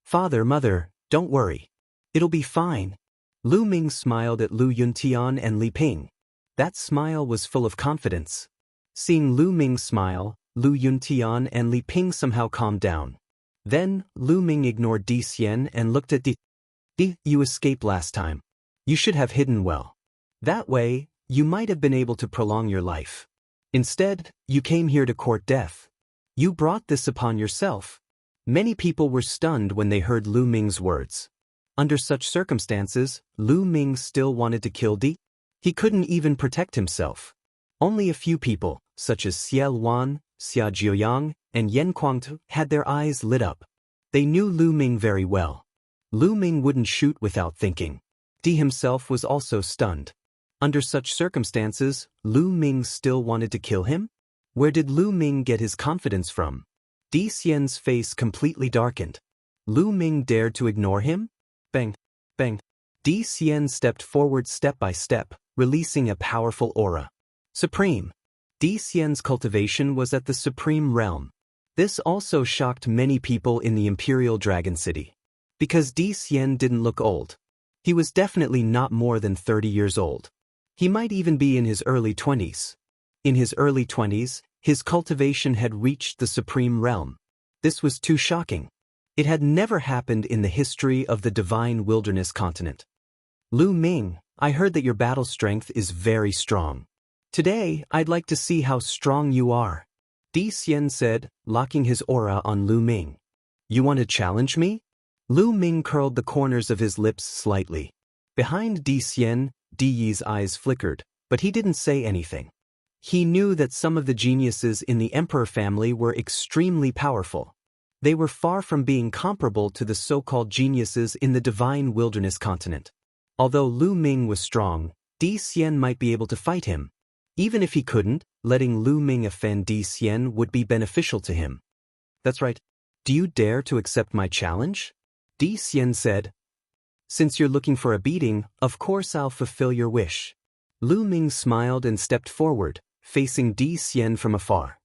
Father, mother, don't worry. It'll be fine. Lu Ming smiled at Lu Yuntian and Li Ping. That smile was full of confidence. Seeing Lu Ming smile, Lu Yuntian and Li Ping somehow calmed down. Then, Lu Ming ignored Di Xian and looked at Di. You escaped last time. You should have hidden well. That way, you might have been able to prolong your life. Instead, you came here to court death. You brought this upon yourself. Many people were stunned when they heard Lu Ming's words. Under such circumstances, Lu Ming still wanted to kill Di. He couldn't even protect himself. Only a few people, such as Xie Luan, Xia Jiuyang, and Yen Kuangtu, had their eyes lit up. They knew Lu Ming very well. Lu Ming wouldn't shoot without thinking. Di himself was also stunned. Under such circumstances, Lu Ming still wanted to kill him? Where did Lu Ming get his confidence from? Di Xian's face completely darkened. Lu Ming dared to ignore him? Bang, bang. Di Xian stepped forward step by step, releasing a powerful aura. Supreme. Di Xian's cultivation was at the Supreme Realm. This also shocked many people in the Imperial Dragon City. Because Di Xian didn't look old. He was definitely not more than 30 years old. He might even be in his early 20s. In his early 20s, his cultivation had reached the Supreme Realm. This was too shocking. It had never happened in the history of the Divine Wilderness continent. Lu Ming, I heard that your battle strength is very strong. Today, I'd like to see how strong you are. Di Xian said, locking his aura on Lu Ming. You want to challenge me? Lu Ming curled the corners of his lips slightly. Behind Di Xian, Di Yi's eyes flickered, but he didn't say anything. He knew that some of the geniuses in the Emperor family were extremely powerful. They were far from being comparable to the so-called geniuses in the Divine Wilderness continent. Although Lu Ming was strong, Di Xian might be able to fight him. Even if he couldn't, letting Lu Ming offend Di Xian would be beneficial to him. That's right. Do you dare to accept my challenge? Di Xian said. Since you're looking for a beating, of course I'll fulfill your wish. Lu Ming smiled and stepped forward, facing Di Xian from afar.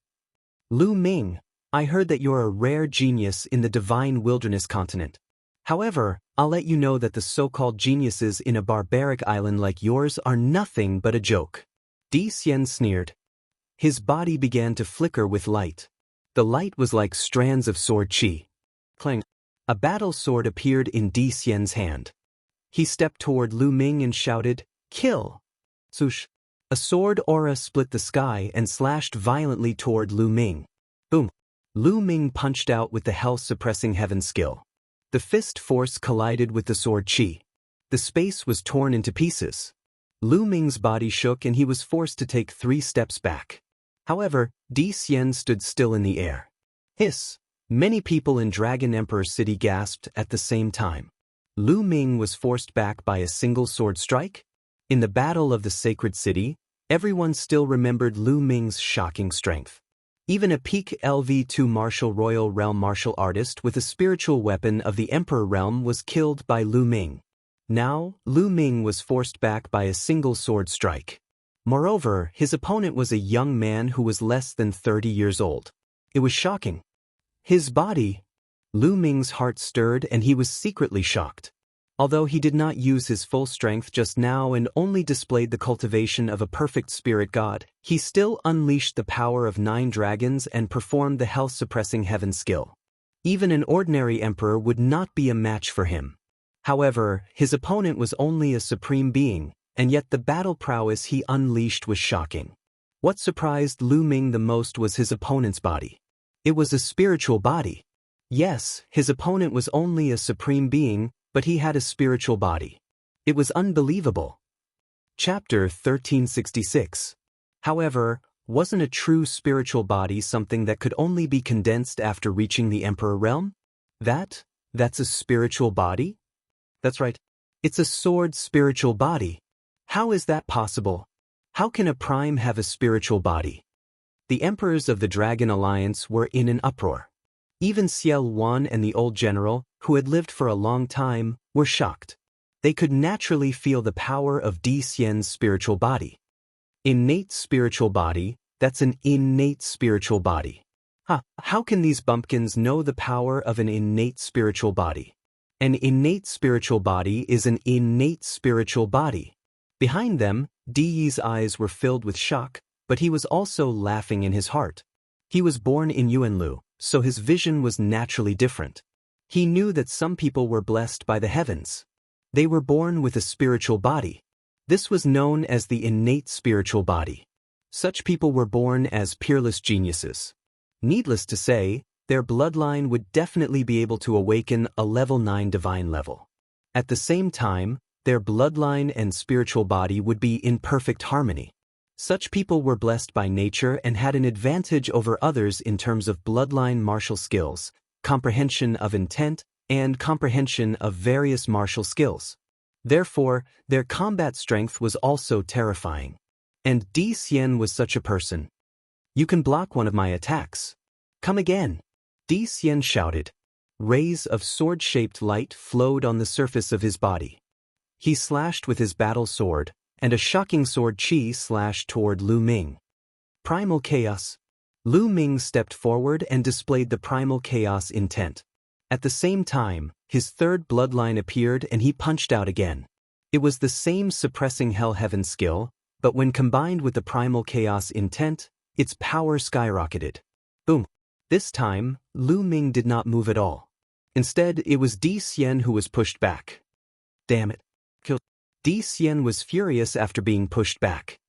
Lu Ming, I heard that you're a rare genius in the Divine Wilderness continent. However, I'll let you know that the so-called geniuses in a barbaric island like yours are nothing but a joke. Di Xian sneered. His body began to flicker with light. The light was like strands of sword chi. Clang. A battle sword appeared in Di Xian's hand. He stepped toward Lu Ming and shouted, "Kill!" Swoosh. A sword aura split the sky and slashed violently toward Lu Ming. Boom. Lu Ming punched out with the health-suppressing heaven skill. The fist force collided with the sword chi. The space was torn into pieces. Lu Ming's body shook and he was forced to take 3 steps back. However, Di Xian stood still in the air. Hiss! Many people in Dragon Emperor City gasped at the same time. Lu Ming was forced back by a single sword strike? In the Battle of the Sacred City, everyone still remembered Lu Ming's shocking strength. Even a peak LV2 martial royal realm martial artist with a spiritual weapon of the Emperor realm was killed by Lu Ming. Now, Lu Ming was forced back by a single sword strike. Moreover, his opponent was a young man who was less than 30 years old. It was shocking. His body. Lu Ming's heart stirred and he was secretly shocked. Although he did not use his full strength just now and only displayed the cultivation of a perfect spirit god, he still unleashed the power of 9 dragons and performed the health-suppressing heaven skill. Even an ordinary emperor would not be a match for him. However, his opponent was only a supreme being, and yet the battle prowess he unleashed was shocking. What surprised Lu Ming the most was his opponent's body. It was a spiritual body. Yes, his opponent was only a supreme being, but he had a spiritual body. It was unbelievable. Chapter 1366. However, wasn't a true spiritual body something that could only be condensed after reaching the Emperor realm? That's a spiritual body? That's right. It's a sword spiritual body. How is that possible? How can a prime have a spiritual body? The emperors of the Dragon Alliance were in an uproar. Even Ciel Wan and the old general, who had lived for a long time, were shocked. They could naturally feel the power of Di Xian's spiritual body. Innate spiritual body, that's an innate spiritual body. How can these bumpkins know the power of an innate spiritual body? An innate spiritual body is an innate spiritual body. Behind them, Di Yi's eyes were filled with shock, but he was also laughing in his heart. He was born in Yuanlu, so his vision was naturally different. He knew that some people were blessed by the heavens. They were born with a spiritual body. This was known as the innate spiritual body. Such people were born as peerless geniuses. Needless to say, their bloodline would definitely be able to awaken a level 9 divine level. At the same time, their bloodline and spiritual body would be in perfect harmony. Such people were blessed by nature and had an advantage over others in terms of bloodline martial skills, comprehension of intent, and comprehension of various martial skills. Therefore, their combat strength was also terrifying. And Di Xian was such a person. You can block one of my attacks. Come again. Di Xian shouted. Rays of sword-shaped light flowed on the surface of his body. He slashed with his battle sword, and a shocking sword chi slashed toward Lu Ming. Primal Chaos. Lu Ming stepped forward and displayed the Primal Chaos intent. At the same time, his third bloodline appeared and he punched out again. It was the same suppressing Hell Heaven skill, but when combined with the Primal Chaos intent, its power skyrocketed. Boom. This time, Lu Ming did not move at all. Instead, it was Di Xian who was pushed back. Damn it. Di Xian was furious after being pushed back.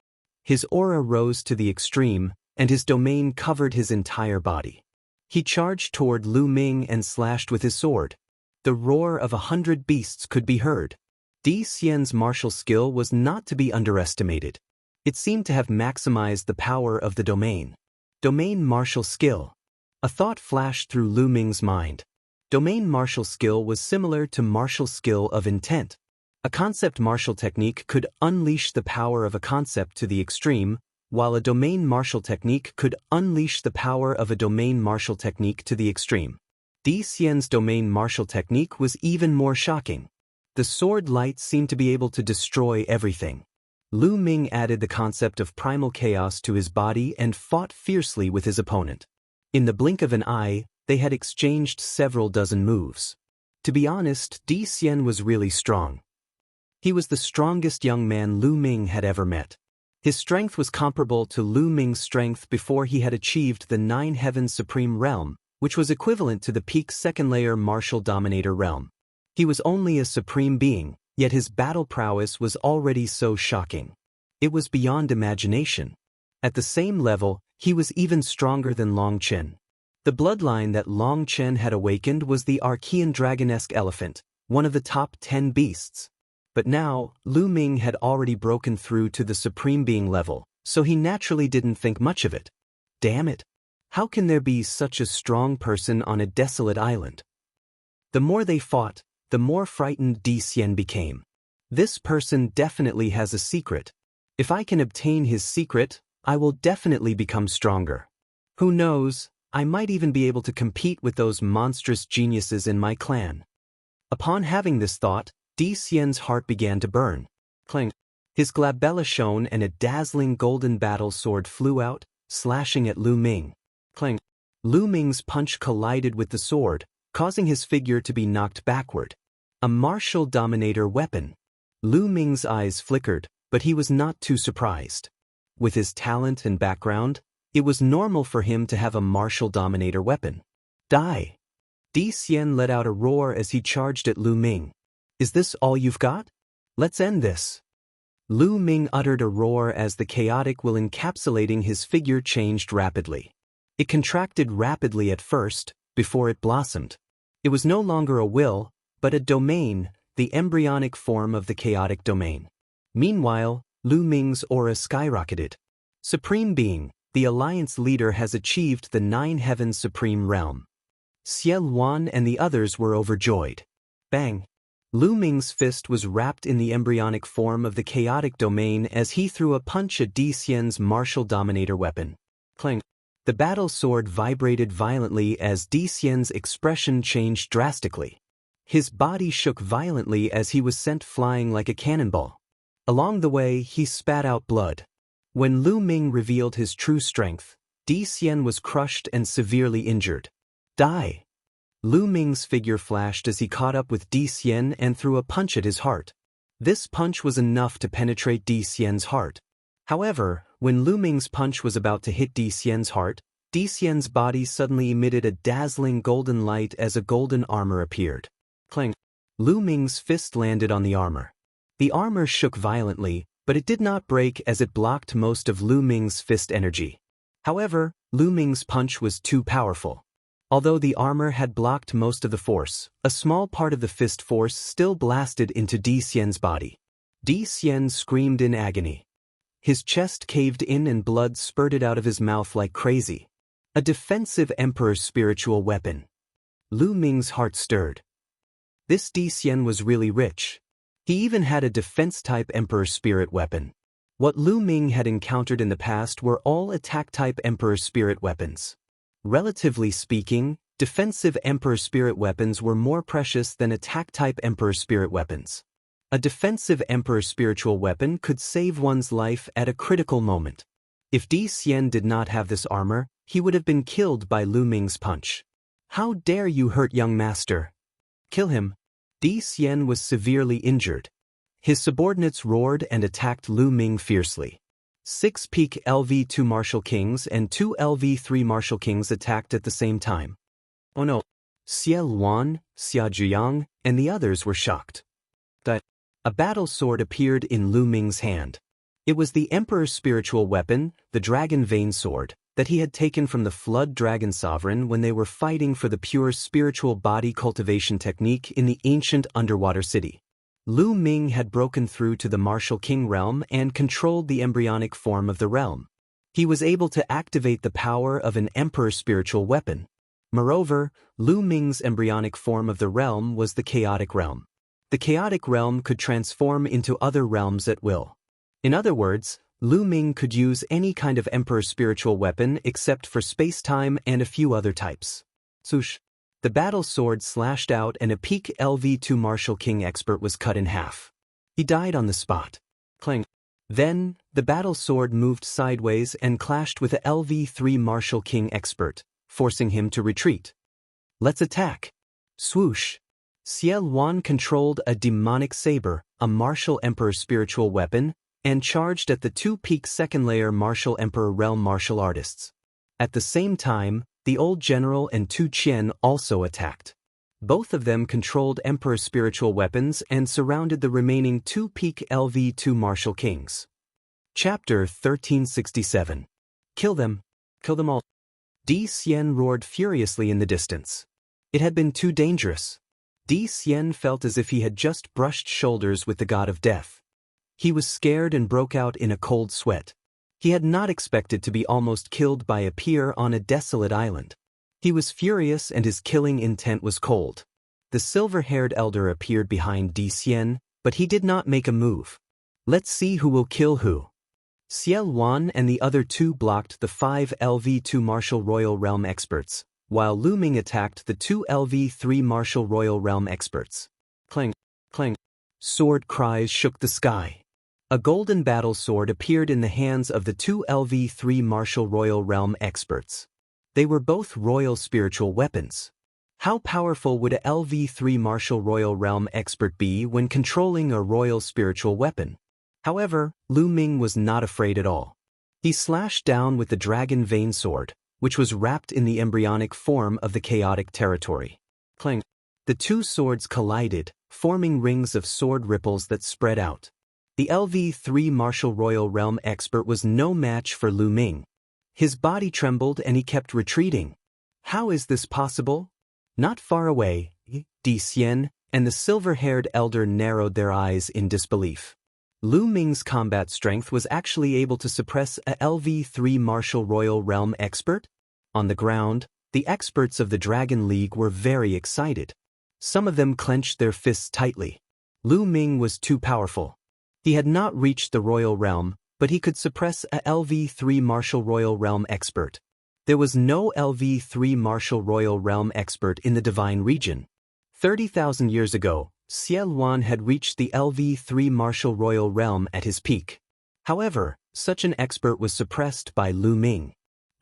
His aura rose to the extreme, and his domain covered his entire body. He charged toward Lu Ming and slashed with his sword. The roar of 100 beasts could be heard. Di Xian's martial skill was not to be underestimated. It seemed to have maximized the power of the domain. Domain martial skill. A thought flashed through Lu Ming's mind. Domain martial skill was similar to martial skill of intent. A concept martial technique could unleash the power of a concept to the extreme, while a domain martial technique could unleash the power of a domain martial technique to the extreme. Di Xian's domain martial technique was even more shocking. The sword light seemed to be able to destroy everything. Lu Ming added the concept of primal chaos to his body and fought fiercely with his opponent. In the blink of an eye, they had exchanged several dozen moves. To be honest, Di Xian was really strong. He was the strongest young man Lu Ming had ever met. His strength was comparable to Lu Ming's strength before he had achieved the 9 Heavens Supreme Realm, which was equivalent to the peak second-layer Martial Dominator Realm. He was only a supreme being, yet his battle prowess was already so shocking. It was beyond imagination. At the same level, he was even stronger than Long Chen. The bloodline that Long Chen had awakened was the Archean Dragonesque Elephant, one of the top 10 beasts. But now, Lu Ming had already broken through to the Supreme Being level, so he naturally didn't think much of it. Damn it! How can there be such a strong person on a desolate island? The more they fought, the more frightened Di Xian became. This person definitely has a secret. If I can obtain his secret, I will definitely become stronger. Who knows, I might even be able to compete with those monstrous geniuses in my clan. Upon having this thought, Di Xian's heart began to burn. Clang. His glabella shone and a dazzling golden battle sword flew out, slashing at Lu Ming. Clang. Lu Ming's punch collided with the sword, causing his figure to be knocked backward. A martial dominator weapon. Lu Ming's eyes flickered, but he was not too surprised. With his talent and background, it was normal for him to have a martial dominator weapon. Die! Di Xian let out a roar as he charged at Lu Ming. Is this all you've got? Let's end this. Lu Ming uttered a roar as the chaotic will encapsulating his figure changed rapidly. It contracted rapidly at first, before it blossomed. It was no longer a will, but a domain, the embryonic form of the chaotic domain. Meanwhile, Lu Ming's aura skyrocketed. Supreme Being, the Alliance leader has achieved the Nine Heavens Supreme Realm. Xie Luan and the others were overjoyed. Bang! Lu Ming's fist was wrapped in the embryonic form of the chaotic domain as he threw a punch at Di Xian's martial dominator weapon. Clang! The battle sword vibrated violently as Di Xian's expression changed drastically. His body shook violently as he was sent flying like a cannonball. Along the way, he spat out blood. When Lu Ming revealed his true strength, Di Xian was crushed and severely injured. Die! Lu Ming's figure flashed as he caught up with Di Xian and threw a punch at his heart. This punch was enough to penetrate Di Xian's heart. However, when Lu Ming's punch was about to hit Di Xian's heart, Di Xian's body suddenly emitted a dazzling golden light as a golden armor appeared. Clang! Lu Ming's fist landed on the armor. The armor shook violently, but it did not break as it blocked most of Lu Ming's fist energy. However, Lu Ming's punch was too powerful. Although the armor had blocked most of the force, a small part of the fist force still blasted into Di Xian's body. Di Xian screamed in agony. His chest caved in and blood spurted out of his mouth like crazy. A defensive Emperor's spiritual weapon. Lu Ming's heart stirred. This Di Xian was really rich. He even had a defense-type Emperor Spirit weapon. What Lu Ming had encountered in the past were all attack-type Emperor Spirit weapons. Relatively speaking, defensive Emperor Spirit weapons were more precious than attack-type Emperor Spirit weapons. A defensive Emperor Spiritual weapon could save one's life at a critical moment. If Di Xian did not have this armor, he would have been killed by Lu Ming's punch. How dare you hurt young master? Kill him. Di Xian was severely injured. His subordinates roared and attacked Lu Ming fiercely. 6 peak LV2 Martial Kings and 2 LV3 Martial Kings attacked at the same time. Oh no! Xie Luan, Xia Zhiyang, and the others were shocked. A battle sword appeared in Lu Ming's hand. It was the Emperor's spiritual weapon, the Dragon Vein Sword, that he had taken from the Flood Dragon Sovereign when they were fighting for the pure spiritual body cultivation technique in the ancient underwater city. Lu Ming had broken through to the Martial King realm and controlled the embryonic form of the realm. He was able to activate the power of an Emperor's spiritual weapon. Moreover, Lu Ming's embryonic form of the realm was the chaotic realm. The chaotic realm could transform into other realms at will. In other words, Lu Ming could use any kind of Emperor's spiritual weapon except for space-time and a few other types. Swoosh! The battle sword slashed out and a peak LV2 Martial King expert was cut in half. He died on the spot. Clang! Then, the battle sword moved sideways and clashed with a LV3 Martial King expert, forcing him to retreat. Let's attack! Swoosh! Xie Luan controlled a demonic saber, a martial Emperor spiritual weapon, and charged at the 2-peak second-layer martial Emperor realm martial artists. At the same time, the old general and Tu Qian also attacked. Both of them controlled Emperor spiritual weapons and surrounded the remaining 2-peak LV2 martial kings. Chapter 1367. Kill them. Kill them all. Di Xian roared furiously in the distance. It had been too dangerous. Di Xian felt as if he had just brushed shoulders with the god of death. He was scared and broke out in a cold sweat. He had not expected to be almost killed by a peer on a desolate island. He was furious and his killing intent was cold. The silver-haired elder appeared behind Di Xian, but he did not make a move. Let's see who will kill who. Xiel Wan and the other two blocked the 5 LV2 Martial Royal Realm experts, while Lu Ming attacked the 2 LV3 Martial Royal Realm experts. Clang, clang. Sword cries shook the sky. A golden battle sword appeared in the hands of the 2 LV3 Martial Royal Realm experts. They were both royal spiritual weapons. How powerful would a LV3 Martial Royal Realm expert be when controlling a royal spiritual weapon? However, Lu Ming was not afraid at all. He slashed down with the Dragon Vein Sword, which was wrapped in the embryonic form of the chaotic territory. Clang. The two swords collided, forming rings of sword ripples that spread out. The LV3 Martial Royal Realm expert was no match for Lu Ming. His body trembled and he kept retreating. How is this possible? Not far away, Di Xian and the silver-haired elder narrowed their eyes in disbelief. Lu Ming's combat strength was actually able to suppress a LV3 Martial Royal Realm expert? On the ground, the experts of the Dragon League were very excited. Some of them clenched their fists tightly. Lu Ming was too powerful. He had not reached the Royal Realm, but he could suppress a LV3 Martial Royal Realm expert. There was no LV3 Martial Royal Realm expert in the Divine Region. 30,000 years ago, Xiel Wan had reached the LV3 Martial Royal Realm at his peak. However, such an expert was suppressed by Lu Ming.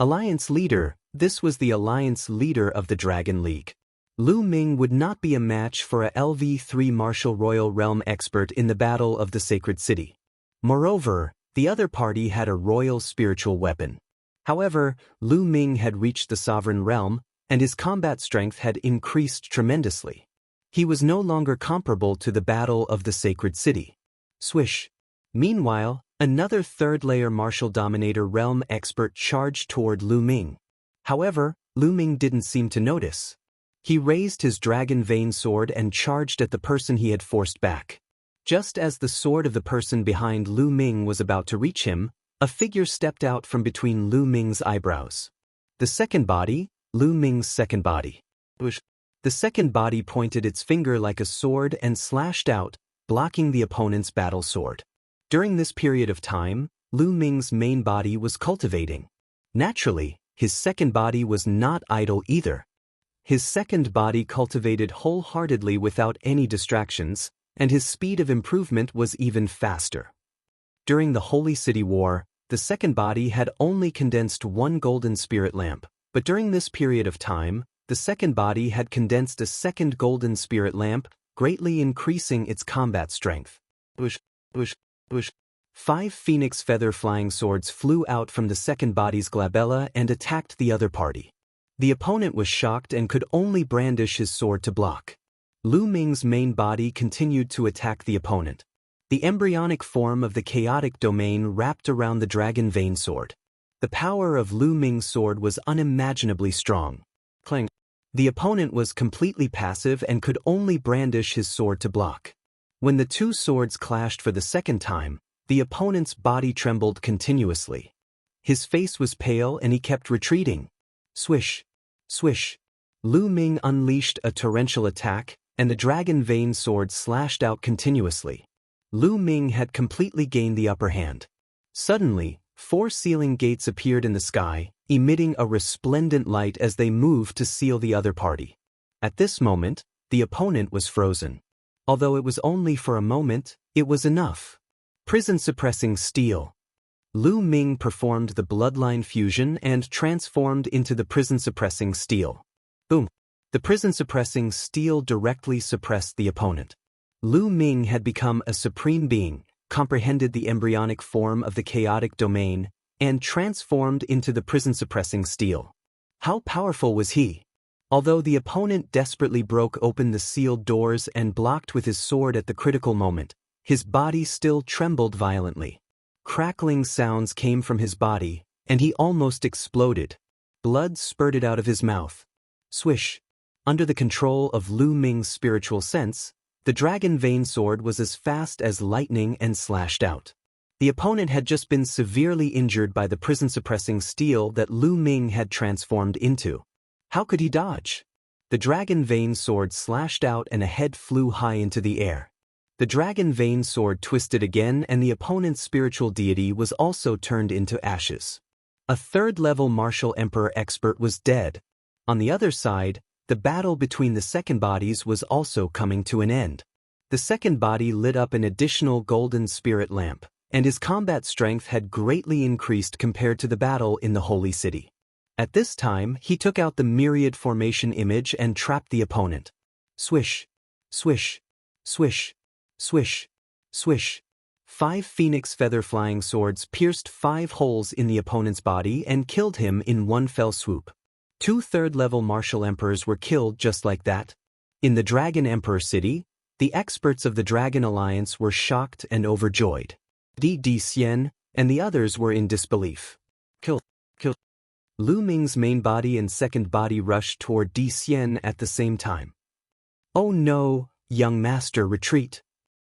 Alliance leader, this was the alliance leader of the Dragon League. Lu Ming would not be a match for a LV3 Martial Royal Realm expert in the Battle of the Sacred City. Moreover, the other party had a royal spiritual weapon. However, Lu Ming had reached the Sovereign Realm, and his combat strength had increased tremendously. He was no longer comparable to the Battle of the Sacred City. Swish. Meanwhile, another third-layer Martial Dominator Realm expert charged toward Lu Ming. However, Lu Ming didn't seem to notice. He raised his Dragon Vein Sword and charged at the person he had forced back. Just as the sword of the person behind Lu Ming was about to reach him, a figure stepped out from between Lu Ming's eyebrows. The second body, Lu Ming's second body. The second body pointed its finger like a sword and slashed out, blocking the opponent's battle sword. During this period of time, Lu Ming's main body was cultivating. Naturally, his second body was not idle either. His second body cultivated wholeheartedly without any distractions, and his speed of improvement was even faster. During the Holy City War, the second body had only condensed one golden spirit lamp, but during this period of time, the second body had condensed a second golden spirit lamp, greatly increasing its combat strength. 5 phoenix feather flying swords flew out from the second body's glabella and attacked the other party. The opponent was shocked and could only brandish his sword to block. Lu Ming's main body continued to attack the opponent. The embryonic form of the chaotic domain wrapped around the Dragon Vein Sword. The power of Lu Ming's sword was unimaginably strong. Clang. The opponent was completely passive and could only brandish his sword to block. When the two swords clashed for the second time, the opponent's body trembled continuously. His face was pale and he kept retreating. Swish. Swish. Lu Ming unleashed a torrential attack, and the Dragon Vein Sword slashed out continuously. Lu Ming had completely gained the upper hand. Suddenly, 4 sealing gates appeared in the sky, emitting a resplendent light as they moved to seal the other party. At this moment, the opponent was frozen. Although it was only for a moment, it was enough. Prison-suppressing steel. Lu Ming performed the bloodline fusion and transformed into the prison-suppressing steel. Boom! The prison-suppressing steel directly suppressed the opponent. Lu Ming had become a supreme being, comprehended the embryonic form of the chaotic domain, and transformed into the prison-suppressing steel. How powerful was he? Although the opponent desperately broke open the sealed doors and blocked with his sword at the critical moment, his body still trembled violently. Crackling sounds came from his body, and he almost exploded. Blood spurted out of his mouth. Swish! Under the control of Lu Ming's spiritual sense, the Dragon Vein Sword was as fast as lightning and slashed out. The opponent had just been severely injured by the prison-suppressing steel that Lu Ming had transformed into. How could he dodge? The dragon vein sword slashed out and a head flew high into the air. The dragon vein sword twisted again and the opponent's spiritual deity was also turned into ashes. A third-level martial emperor expert was dead. On the other side, the battle between the second bodies was also coming to an end. The second body lit up an additional golden spirit lamp, and his combat strength had greatly increased compared to the battle in the Holy City. At this time, he took out the myriad formation image and trapped the opponent. Swish, swish, swish, swish, swish. 5 phoenix feather flying swords pierced 5 holes in the opponent's body and killed him in one fell swoop. 2 third-level martial emperors were killed just like that. In the Dragon Emperor City, the experts of the Dragon Alliance were shocked and overjoyed. Di Xian and the others were in disbelief. Kill. Lu Ming's main body and second body rushed toward Di Xian at the same time. Oh no, young master, retreat.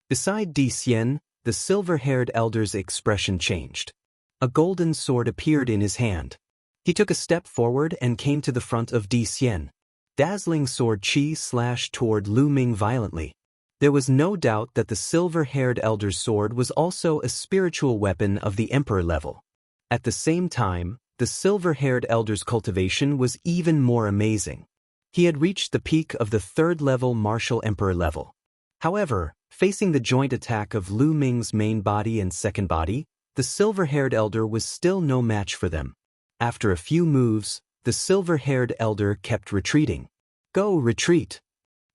Beside Di Xian, the silver-haired elder's expression changed. A golden sword appeared in his hand. He took a step forward and came to the front of Di Xian. Dazzling sword chi slashed toward Lu Ming violently. There was no doubt that the silver-haired elder's sword was also a spiritual weapon of the emperor level. At the same time, the silver-haired elder's cultivation was even more amazing. He had reached the peak of the third-level martial emperor level. However, facing the joint attack of Lu Ming's main body and second body, the silver-haired elder was still no match for them. After a few moves, the silver-haired elder kept retreating. Go, retreat!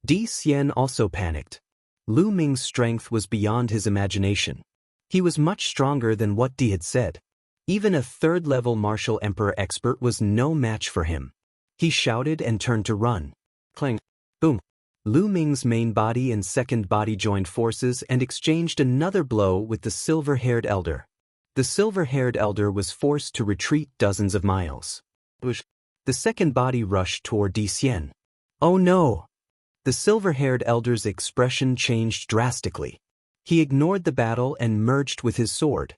Di Xian also panicked. Lu Ming's strength was beyond his imagination. He was much stronger than what Di had said. Even a third-level martial emperor expert was no match for him. He shouted and turned to run. Clang! Boom! Lu Ming's main body and second body joined forces and exchanged another blow with the silver-haired elder. The silver-haired elder was forced to retreat dozens of miles. The second body rushed toward Di Xian. Oh no! The silver-haired elder's expression changed drastically. He ignored the battle and merged with his sword.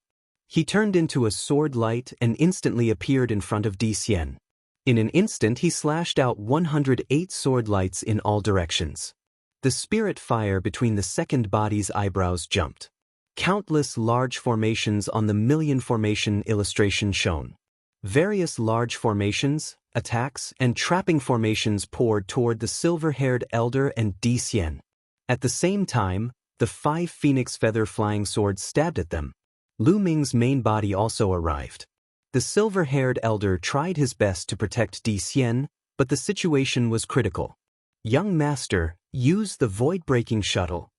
He turned into a sword light and instantly appeared in front of Di Xian. In an instant he slashed out 108 sword lights in all directions. The spirit fire between the second body's eyebrows jumped. Countless large formations on the million formation illustration shown. Various large formations, attacks, and trapping formations poured toward the silver-haired elder and Di Xian. At the same time, the 5 phoenix feather flying swords stabbed at them. Lu Ming's main body also arrived. The silver-haired elder tried his best to protect Di Xian, but the situation was critical. Young master, use the void-breaking shuttle.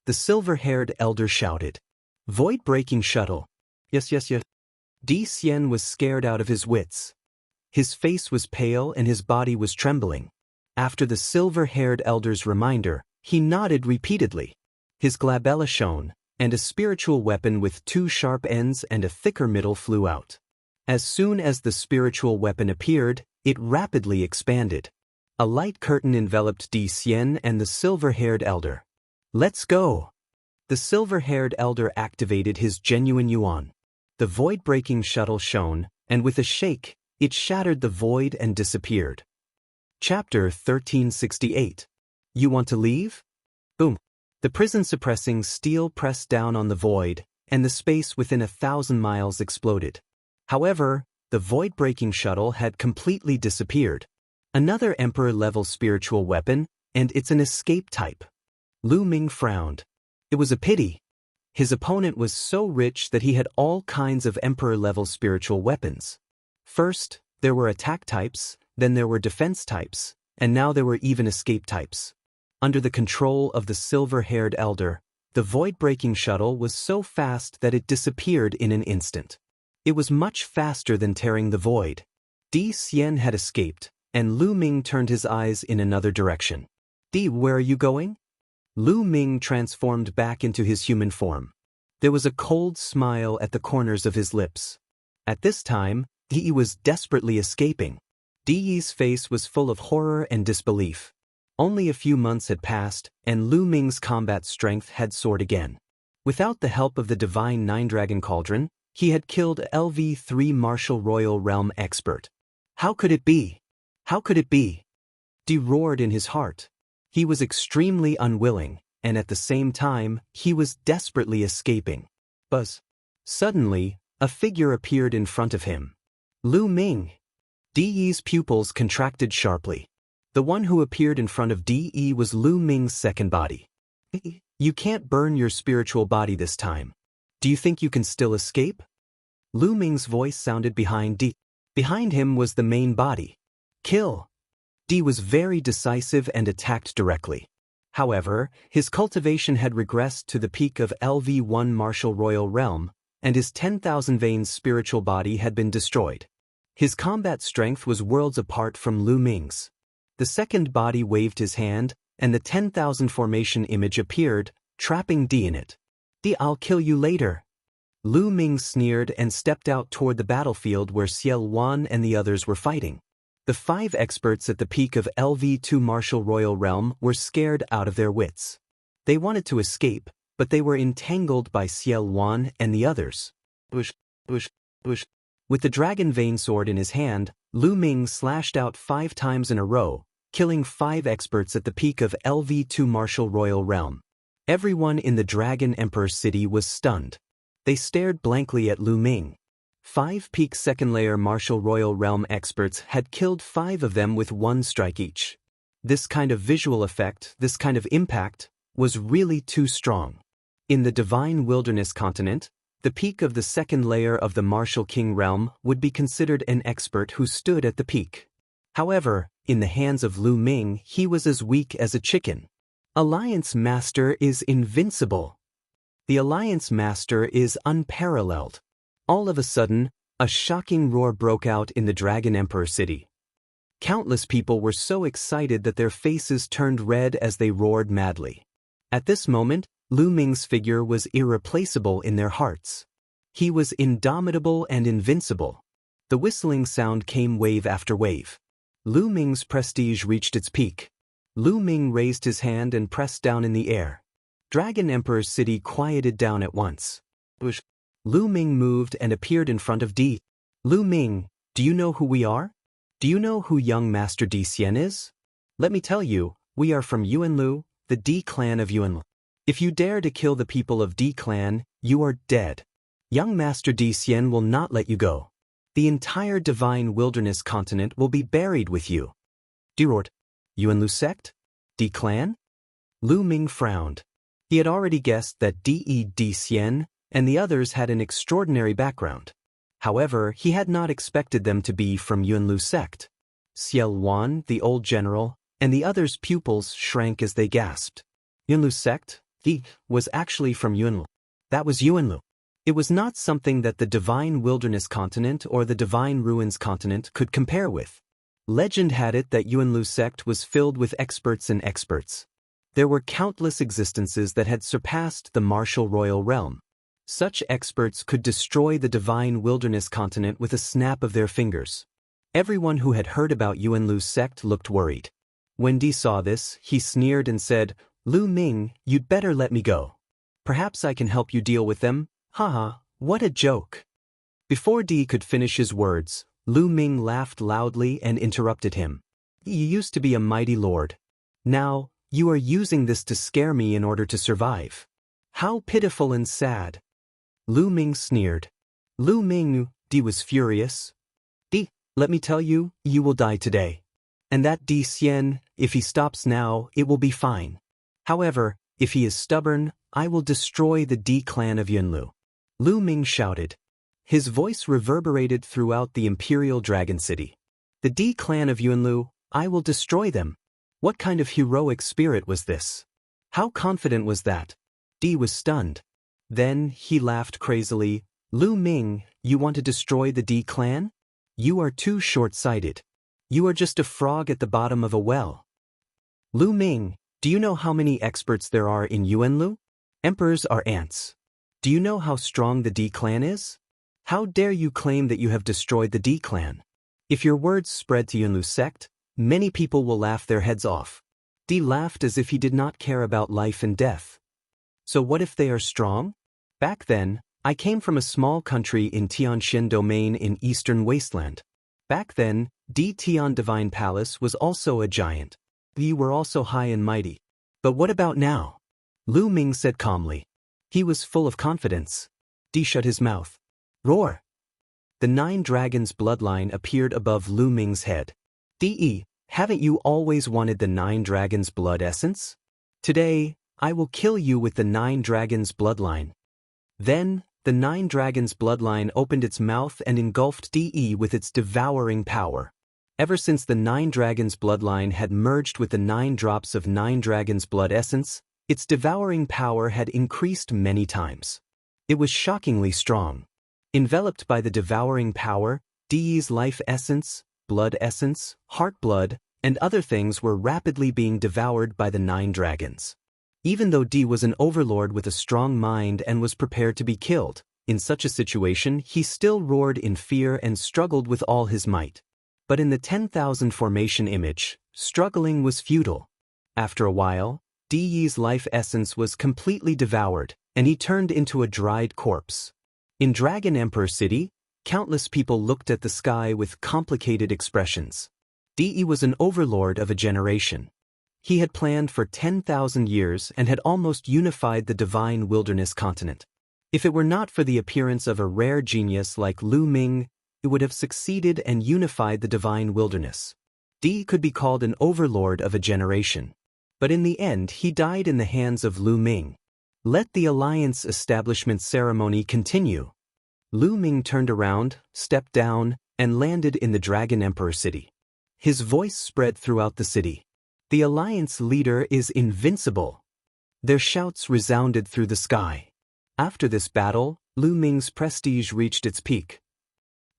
The silver-haired elder shouted. Void-breaking shuttle. Yes. Di Xian was scared out of his wits. His face was pale and his body was trembling. After the silver-haired elder's reminder, he nodded repeatedly. His glabella shone, and a spiritual weapon with 2 sharp ends and a thicker middle flew out. As soon as the spiritual weapon appeared, it rapidly expanded. A light curtain enveloped Di Xian and the silver-haired elder. Let's go! The silver-haired elder activated his genuine yuan. The void-breaking shuttle shone, and with a shake, it shattered the void and disappeared. Chapter 1368. You want to leave? Boom! The prison-suppressing steel pressed down on the void, and the space within 1,000 miles exploded. However, the void-breaking shuttle had completely disappeared. Another Emperor-level spiritual weapon, and it's an escape type. Lu Ming frowned. It was a pity. His opponent was so rich that he had all kinds of Emperor-level spiritual weapons. First, there were attack types, then there were defense types, and now there were even escape types. Under the control of the silver-haired elder, the void-breaking shuttle was so fast that it disappeared in an instant. It was much faster than tearing the void. Di Xian had escaped, and Lu Ming turned his eyes in another direction. Di, where are you going? Lu Ming transformed back into his human form. There was a cold smile at the corners of his lips. At this time, Di was desperately escaping. Di's face was full of horror and disbelief. Only a few months had passed, and Lu Ming's combat strength had soared again. Without the help of the divine Nine-Dragon Cauldron, he had killed LV3 Martial Royal Realm expert. How could it be? How could it be? Dee roared in his heart. He was extremely unwilling, and at the same time, he was desperately escaping. Buzz. Suddenly, a figure appeared in front of him. Lu Ming. Dee's pupils contracted sharply. The one who appeared in front of Dee was Lu Ming's second body. You can't burn your spiritual body this time. Do you think you can still escape? Lu Ming's voice sounded behind Dee. Behind him was the main body. Kill. Dee was very decisive and attacked directly. However, his cultivation had regressed to the peak of LV1 Martial Royal Realm, and his 10,000 veins spiritual body had been destroyed. His combat strength was worlds apart from Lu Ming's. The second body waved his hand, and the 10,000 formation image appeared, trapping Dee in it. Dee, I'll kill you later. Lu Ming sneered and stepped out toward the battlefield where Xiao Wan and the others were fighting. The 5 experts at the peak of LV2 Martial Royal Realm were scared out of their wits. They wanted to escape, but they were entangled by Xiao Wan and the others. With the dragon vein sword in his hand, Lu Ming slashed out 5 times in a row, killing 5 experts at the peak of LV2 Martial Royal Realm. Everyone in the Dragon Emperor city was stunned. They stared blankly at Lu Ming. 5 peak second-layer Martial Royal Realm experts had killed 5 of them with 1 strike each. This kind of visual effect, this kind of impact, was really too strong. In the Divine Wilderness continent, the peak of the second layer of the Martial King realm would be considered an expert who stood at the peak. However, in the hands of Lu Ming, he was as weak as a chicken. Alliance Master is invincible. The Alliance Master is unparalleled. All of a sudden, a shocking roar broke out in the Dragon Emperor city. Countless people were so excited that their faces turned red as they roared madly. At this moment, Lu Ming's figure was irreplaceable in their hearts. He was indomitable and invincible. The whistling sound came wave after wave. Lu Ming's prestige reached its peak. Lu Ming raised his hand and pressed down in the air. Dragon Emperor's city quieted down at once. Lu Ming moved and appeared in front of Dee. Lu Ming, do you know who we are? Do you know who young Master Di Xian is? Let me tell you, we are from Yuanlu, the Di clan of Yuanlu. If you dare to kill the people of Di clan, you are dead. Young Master Di Xian will not let you go. The entire Divine Wilderness continent will be buried with you. Dee roared. Yuanlu sect? Di clan? Lu Ming frowned. He had already guessed that Di Xian and the others had an extraordinary background. However, he had not expected them to be from Yuanlu sect. Xiao Wan, the old general, and the others' pupils shrank as they gasped. Yuanlu sect? He was actually from Yuanlu. That was Yuanlu. It was not something that the Divine Wilderness continent or the Divine Ruins continent could compare with. Legend had it that Yuanlu sect was filled with experts and experts. There were countless existences that had surpassed the Martial Royal Realm. Such experts could destroy the Divine Wilderness continent with a snap of their fingers. Everyone who had heard about Yuanlu's sect looked worried. When Dee saw this, he sneered and said, Lu Ming, you'd better let me go. Perhaps I can help you deal with them. Haha, what a joke. Before Dee could finish his words, Lu Ming laughed loudly and interrupted him. You used to be a mighty lord. Now, you are using this to scare me in order to survive. How pitiful and sad. Lu Ming sneered. Lu Ming, Dee was furious. Dee, let me tell you, you will die today. And that Di Xian, if he stops now, it will be fine. However, if he is stubborn, I will destroy the Di clan of Yuanlu. Lu Ming shouted. His voice reverberated throughout the Imperial Dragon City. The Di clan of Yuanlu, I will destroy them. What kind of heroic spirit was this? How confident was that? Dee was stunned. Then he laughed crazily. Lu Ming, you want to destroy the Di clan? You are too short-sighted. You are just a frog at the bottom of a well. Lu Ming, do you know how many experts there are in Yuanlu? Emperors are ants. Do you know how strong the Di clan is? How dare you claim that you have destroyed the Di clan? If your words spread to Yuanlu sect, many people will laugh their heads off. Dee laughed as if he did not care about life and death. So what if they are strong? Back then, I came from a small country in Tianxian domain in eastern wasteland. Back then, Di Tian Divine Palace was also a giant. We were also high and mighty. But what about now? Lu Ming said calmly. He was full of confidence. Di shut his mouth. Roar! The 9 dragons bloodline appeared above Lu Ming's head. Di, haven't you always wanted the 9 dragons blood essence? Today, I will kill you with the 9 dragons bloodline. Then, the 9 dragons bloodline opened its mouth and engulfed Di with its devouring power. Ever since the 9 dragons bloodline had merged with the 9 drops of 9 dragons blood essence, its devouring power had increased many times. It was shockingly strong. Enveloped by the devouring power, Di's life essence, blood essence, heart blood, and other things were rapidly being devoured by the 9 dragons. Even though Di was an overlord with a strong mind and was prepared to be killed, in such a situation he still roared in fear and struggled with all his might. But in the 10,000 formation image, struggling was futile. After a while, Di's life essence was completely devoured, and he turned into a dried corpse. In Dragon Emperor City, countless people looked at the sky with complicated expressions. Di was an overlord of a generation. He had planned for 10,000 years and had almost unified the divine wilderness continent. If it were not for the appearance of a rare genius like Lu Ming, it would have succeeded and unified the divine wilderness. Di could be called an overlord of a generation. But in the end he died in the hands of Lu Ming. Let the alliance establishment ceremony continue. Lu Ming turned around, stepped down, and landed in the Dragon Emperor City. His voice spread throughout the city. The alliance leader is invincible. Their shouts resounded through the sky. After this battle, Lu Ming's prestige reached its peak.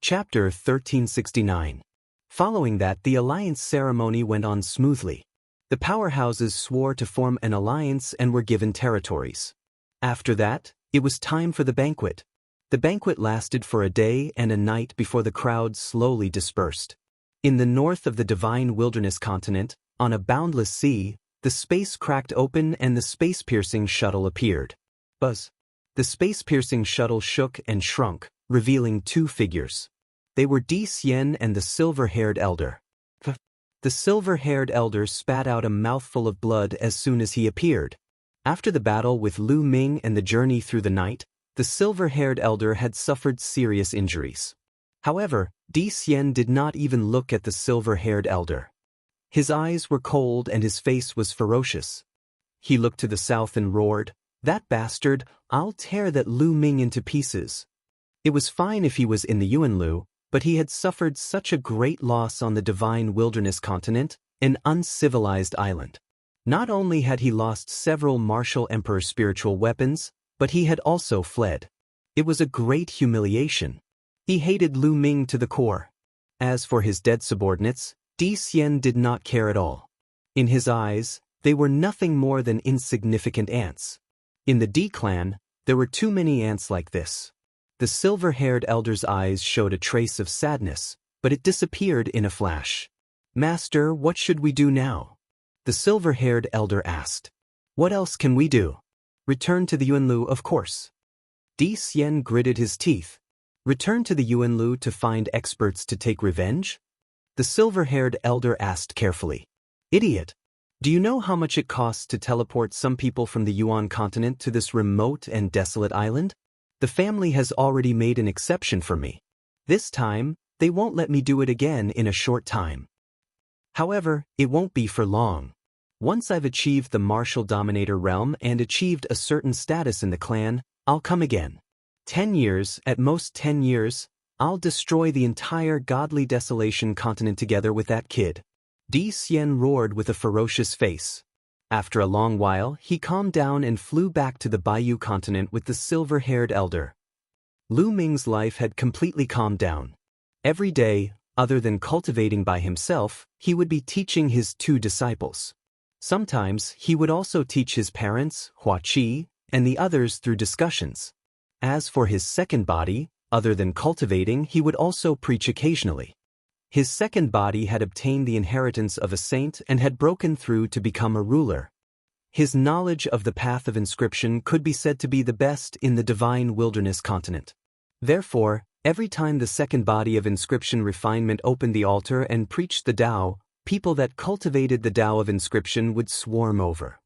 Chapter 1369. Following that, the alliance ceremony went on smoothly. The powerhouses swore to form an alliance and were given territories. After that, it was time for the banquet. The banquet lasted for a day and a night before the crowd slowly dispersed. In the north of the divine wilderness continent, on a boundless sea, the space cracked open and the space-piercing shuttle appeared. Buzz! The space-piercing shuttle shook and shrunk, revealing 2 figures. They were Di Xian and the silver-haired elder. The silver-haired elder spat out a mouthful of blood as soon as he appeared. After the battle with Lu Ming and the journey through the night, the silver-haired elder had suffered serious injuries. However, Di Xian did not even look at the silver-haired elder. His eyes were cold and his face was ferocious. He looked to the south and roared, "That bastard, I'll tear that Lu Ming into pieces." It was fine if he was in the Yuanlu, but he had suffered such a great loss on the divine wilderness continent, an uncivilized island. Not only had he lost several martial emperor spiritual weapons, but he had also fled. It was a great humiliation. He hated Lu Ming to the core. As for his dead subordinates, Di Xian did not care at all. In his eyes, they were nothing more than insignificant ants. In the Di clan, there were too many ants like this. The silver-haired elder's eyes showed a trace of sadness, but it disappeared in a flash. "Master, what should we do now?" The silver-haired elder asked. "What else can we do?" "Return to the Yuanlu, of course." Di Xian gritted his teeth. "Return to the Yuanlu to find experts to take revenge?" The silver-haired elder asked carefully. "Idiot! Do you know how much it costs to teleport some people from the Yuan continent to this remote and desolate island? The family has already made an exception for me. This time, they won't let me do it again in a short time. However, it won't be for long. Once I've achieved the martial dominator realm and achieved a certain status in the clan, I'll come again. 10 years, at most 10 years, I'll destroy the entire godly desolation continent together with that kid." Di Xian roared with a ferocious face. After a long while, he calmed down and flew back to the Bayou continent with the silver-haired elder. Lu Ming's life had completely calmed down. Every day, other than cultivating by himself, he would be teaching his 2 disciples. Sometimes, he would also teach his parents, Hua Qi, and the others through discussions. As for his second body, other than cultivating, he would also preach occasionally. His second body had obtained the inheritance of a saint and had broken through to become a ruler. His knowledge of the path of inscription could be said to be the best in the divine wilderness continent. Therefore, every time the second body of inscription refinement opened the altar and preached the Tao, people that cultivated the Tao of inscription would swarm over.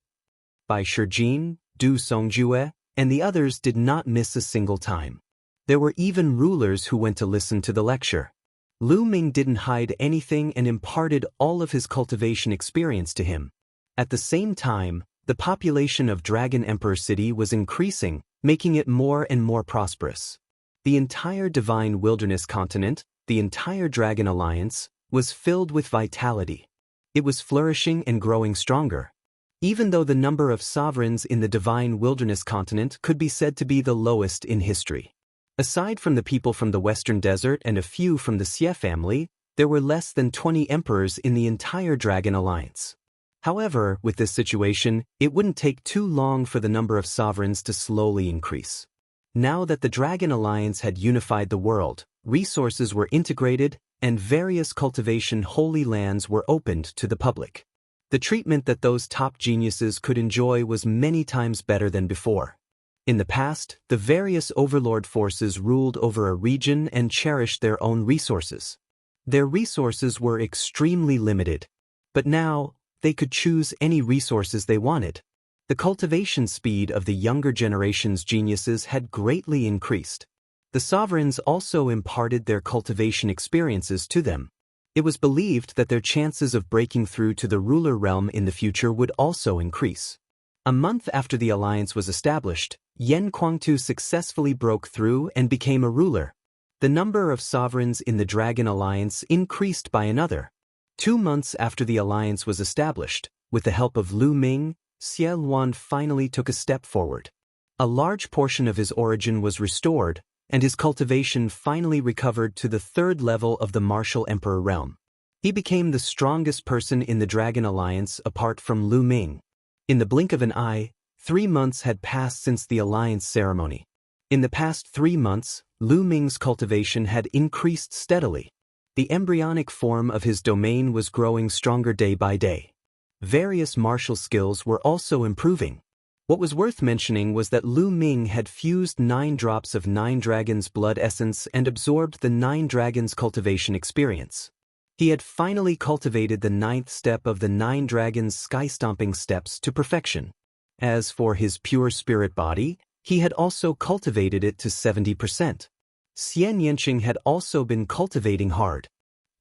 Bai Shijin, Du Songjue, and the others did not miss a single time. There were even rulers who went to listen to the lecture. Lu Ming didn't hide anything and imparted all of his cultivation experience to him. At the same time, the population of Dragon Emperor City was increasing, making it more and more prosperous. The entire divine wilderness continent, the entire Dragon Alliance, was filled with vitality. It was flourishing and growing stronger. Even though the number of sovereigns in the divine wilderness continent could be said to be the lowest in history. Aside from the people from the Western Desert and a few from the Xie family, there were less than 20 emperors in the entire Dragon Alliance. However, with this situation, it wouldn't take too long for the number of sovereigns to slowly increase. Now that the Dragon Alliance had unified the world, resources were integrated, and various cultivation holy lands were opened to the public. The treatment that those top geniuses could enjoy was many times better than before. In the past, the various overlord forces ruled over a region and cherished their own resources. Their resources were extremely limited. But now, they could choose any resources they wanted. The cultivation speed of the younger generation's geniuses had greatly increased. The sovereigns also imparted their cultivation experiences to them. It was believed that their chances of breaking through to the ruler realm in the future would also increase. A month after the alliance was established, Yen Kuangtu successfully broke through and became a ruler. The number of sovereigns in the Dragon Alliance increased by another. 2 months after the alliance was established, with the help of Lu Ming, Xie Luan finally took a step forward. A large portion of his origin was restored, and his cultivation finally recovered to the 3rd level of the martial emperor realm. He became the strongest person in the Dragon Alliance apart from Lu Ming. In the blink of an eye, 3 months had passed since the alliance ceremony. In the past 3 months, Lu Ming's cultivation had increased steadily. The embryonic form of his domain was growing stronger day by day. Various martial skills were also improving. What was worth mentioning was that Lu Ming had fused 9 drops of 9 dragons' blood essence and absorbed the 9 dragons' cultivation experience. He had finally cultivated the 9th step of the 9 dragons' sky-stomping steps to perfection. As for his pure spirit body, he had also cultivated it to 70%. Xian Yanqing had also been cultivating hard.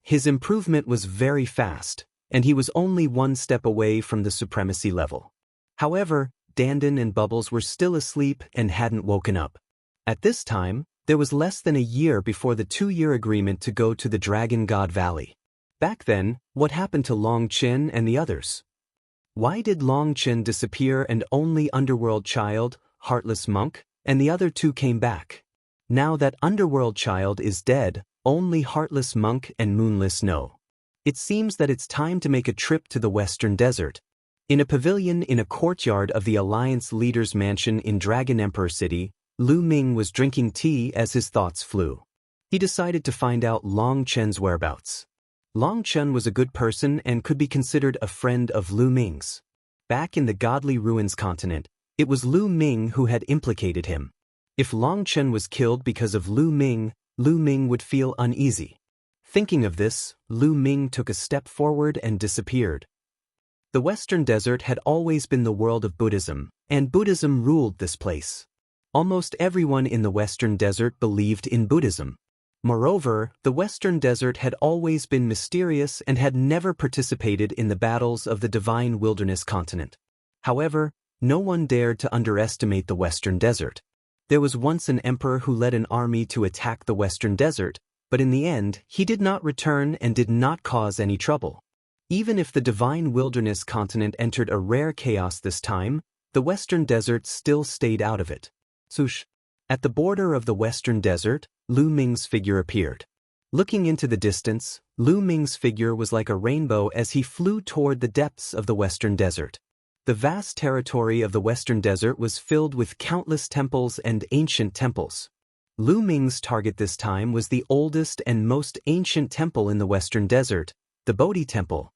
His improvement was very fast, and he was only 1 step away from the supremacy level. However, Dandan and Bubbles were still asleep and hadn't woken up. At this time, there was less than a year before the 2-year agreement to go to the Dragon God Valley. Back then, what happened to Long Chen and the others? Why did Long Chen disappear and only Underworld Child, Heartless Monk, and the other 2 came back? Now that Underworld Child is dead, only Heartless Monk and Moonless know. It seems that it's time to make a trip to the Western Desert. In a pavilion in a courtyard of the Alliance leader's mansion in Dragon Emperor City, Lu Ming was drinking tea as his thoughts flew. He decided to find out Long Chen's whereabouts. Long Chen was a good person and could be considered a friend of Lu Ming's. Back in the Godly Ruins continent, it was Lu Ming who had implicated him. If Long Chen was killed because of Lu Ming would feel uneasy. Thinking of this, Lu Ming took a step forward and disappeared. The Western Desert had always been the world of Buddhism, and Buddhism ruled this place. Almost everyone in the Western Desert believed in Buddhism. Moreover, the Western Desert had always been mysterious and had never participated in the battles of the divine wilderness continent. However, no one dared to underestimate the Western Desert. There was once an emperor who led an army to attack the Western Desert, but in the end, he did not return and did not cause any trouble. Even if the divine wilderness continent entered a rare chaos this time, the Western Desert still stayed out of it. Sush. At the border of the Western Desert, Lu Ming's figure appeared. Looking into the distance, Lu Ming's figure was like a rainbow as he flew toward the depths of the Western Desert. The vast territory of the Western Desert was filled with countless temples and ancient temples. Lu Ming's target this time was the oldest and most ancient temple in the Western Desert, the Bodhi Temple.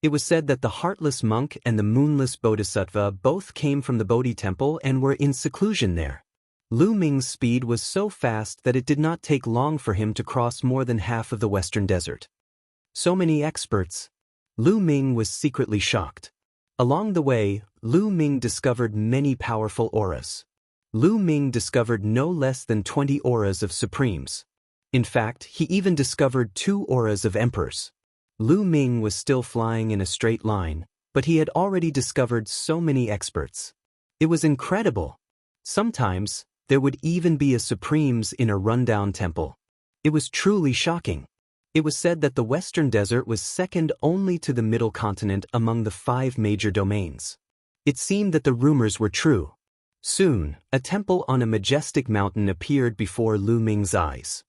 It was said that the heartless monk and the moonless bodhisattva both came from the Bodhi temple and were in seclusion there. Lu Ming's speed was so fast that it did not take long for him to cross more than half of the western desert. So many experts. Lu Ming was secretly shocked. Along the way, Lu Ming discovered many powerful auras. Lu Ming discovered no less than 20 auras of supremes. In fact, he even discovered 2 auras of emperors. Lu Ming was still flying in a straight line, but he had already discovered so many experts. It was incredible. Sometimes, there would even be a supremes in a rundown temple. It was truly shocking. It was said that the Western Desert was second only to the Middle Continent among the 5 major domains. It seemed that the rumors were true. Soon, a temple on a majestic mountain appeared before Lu Ming's eyes.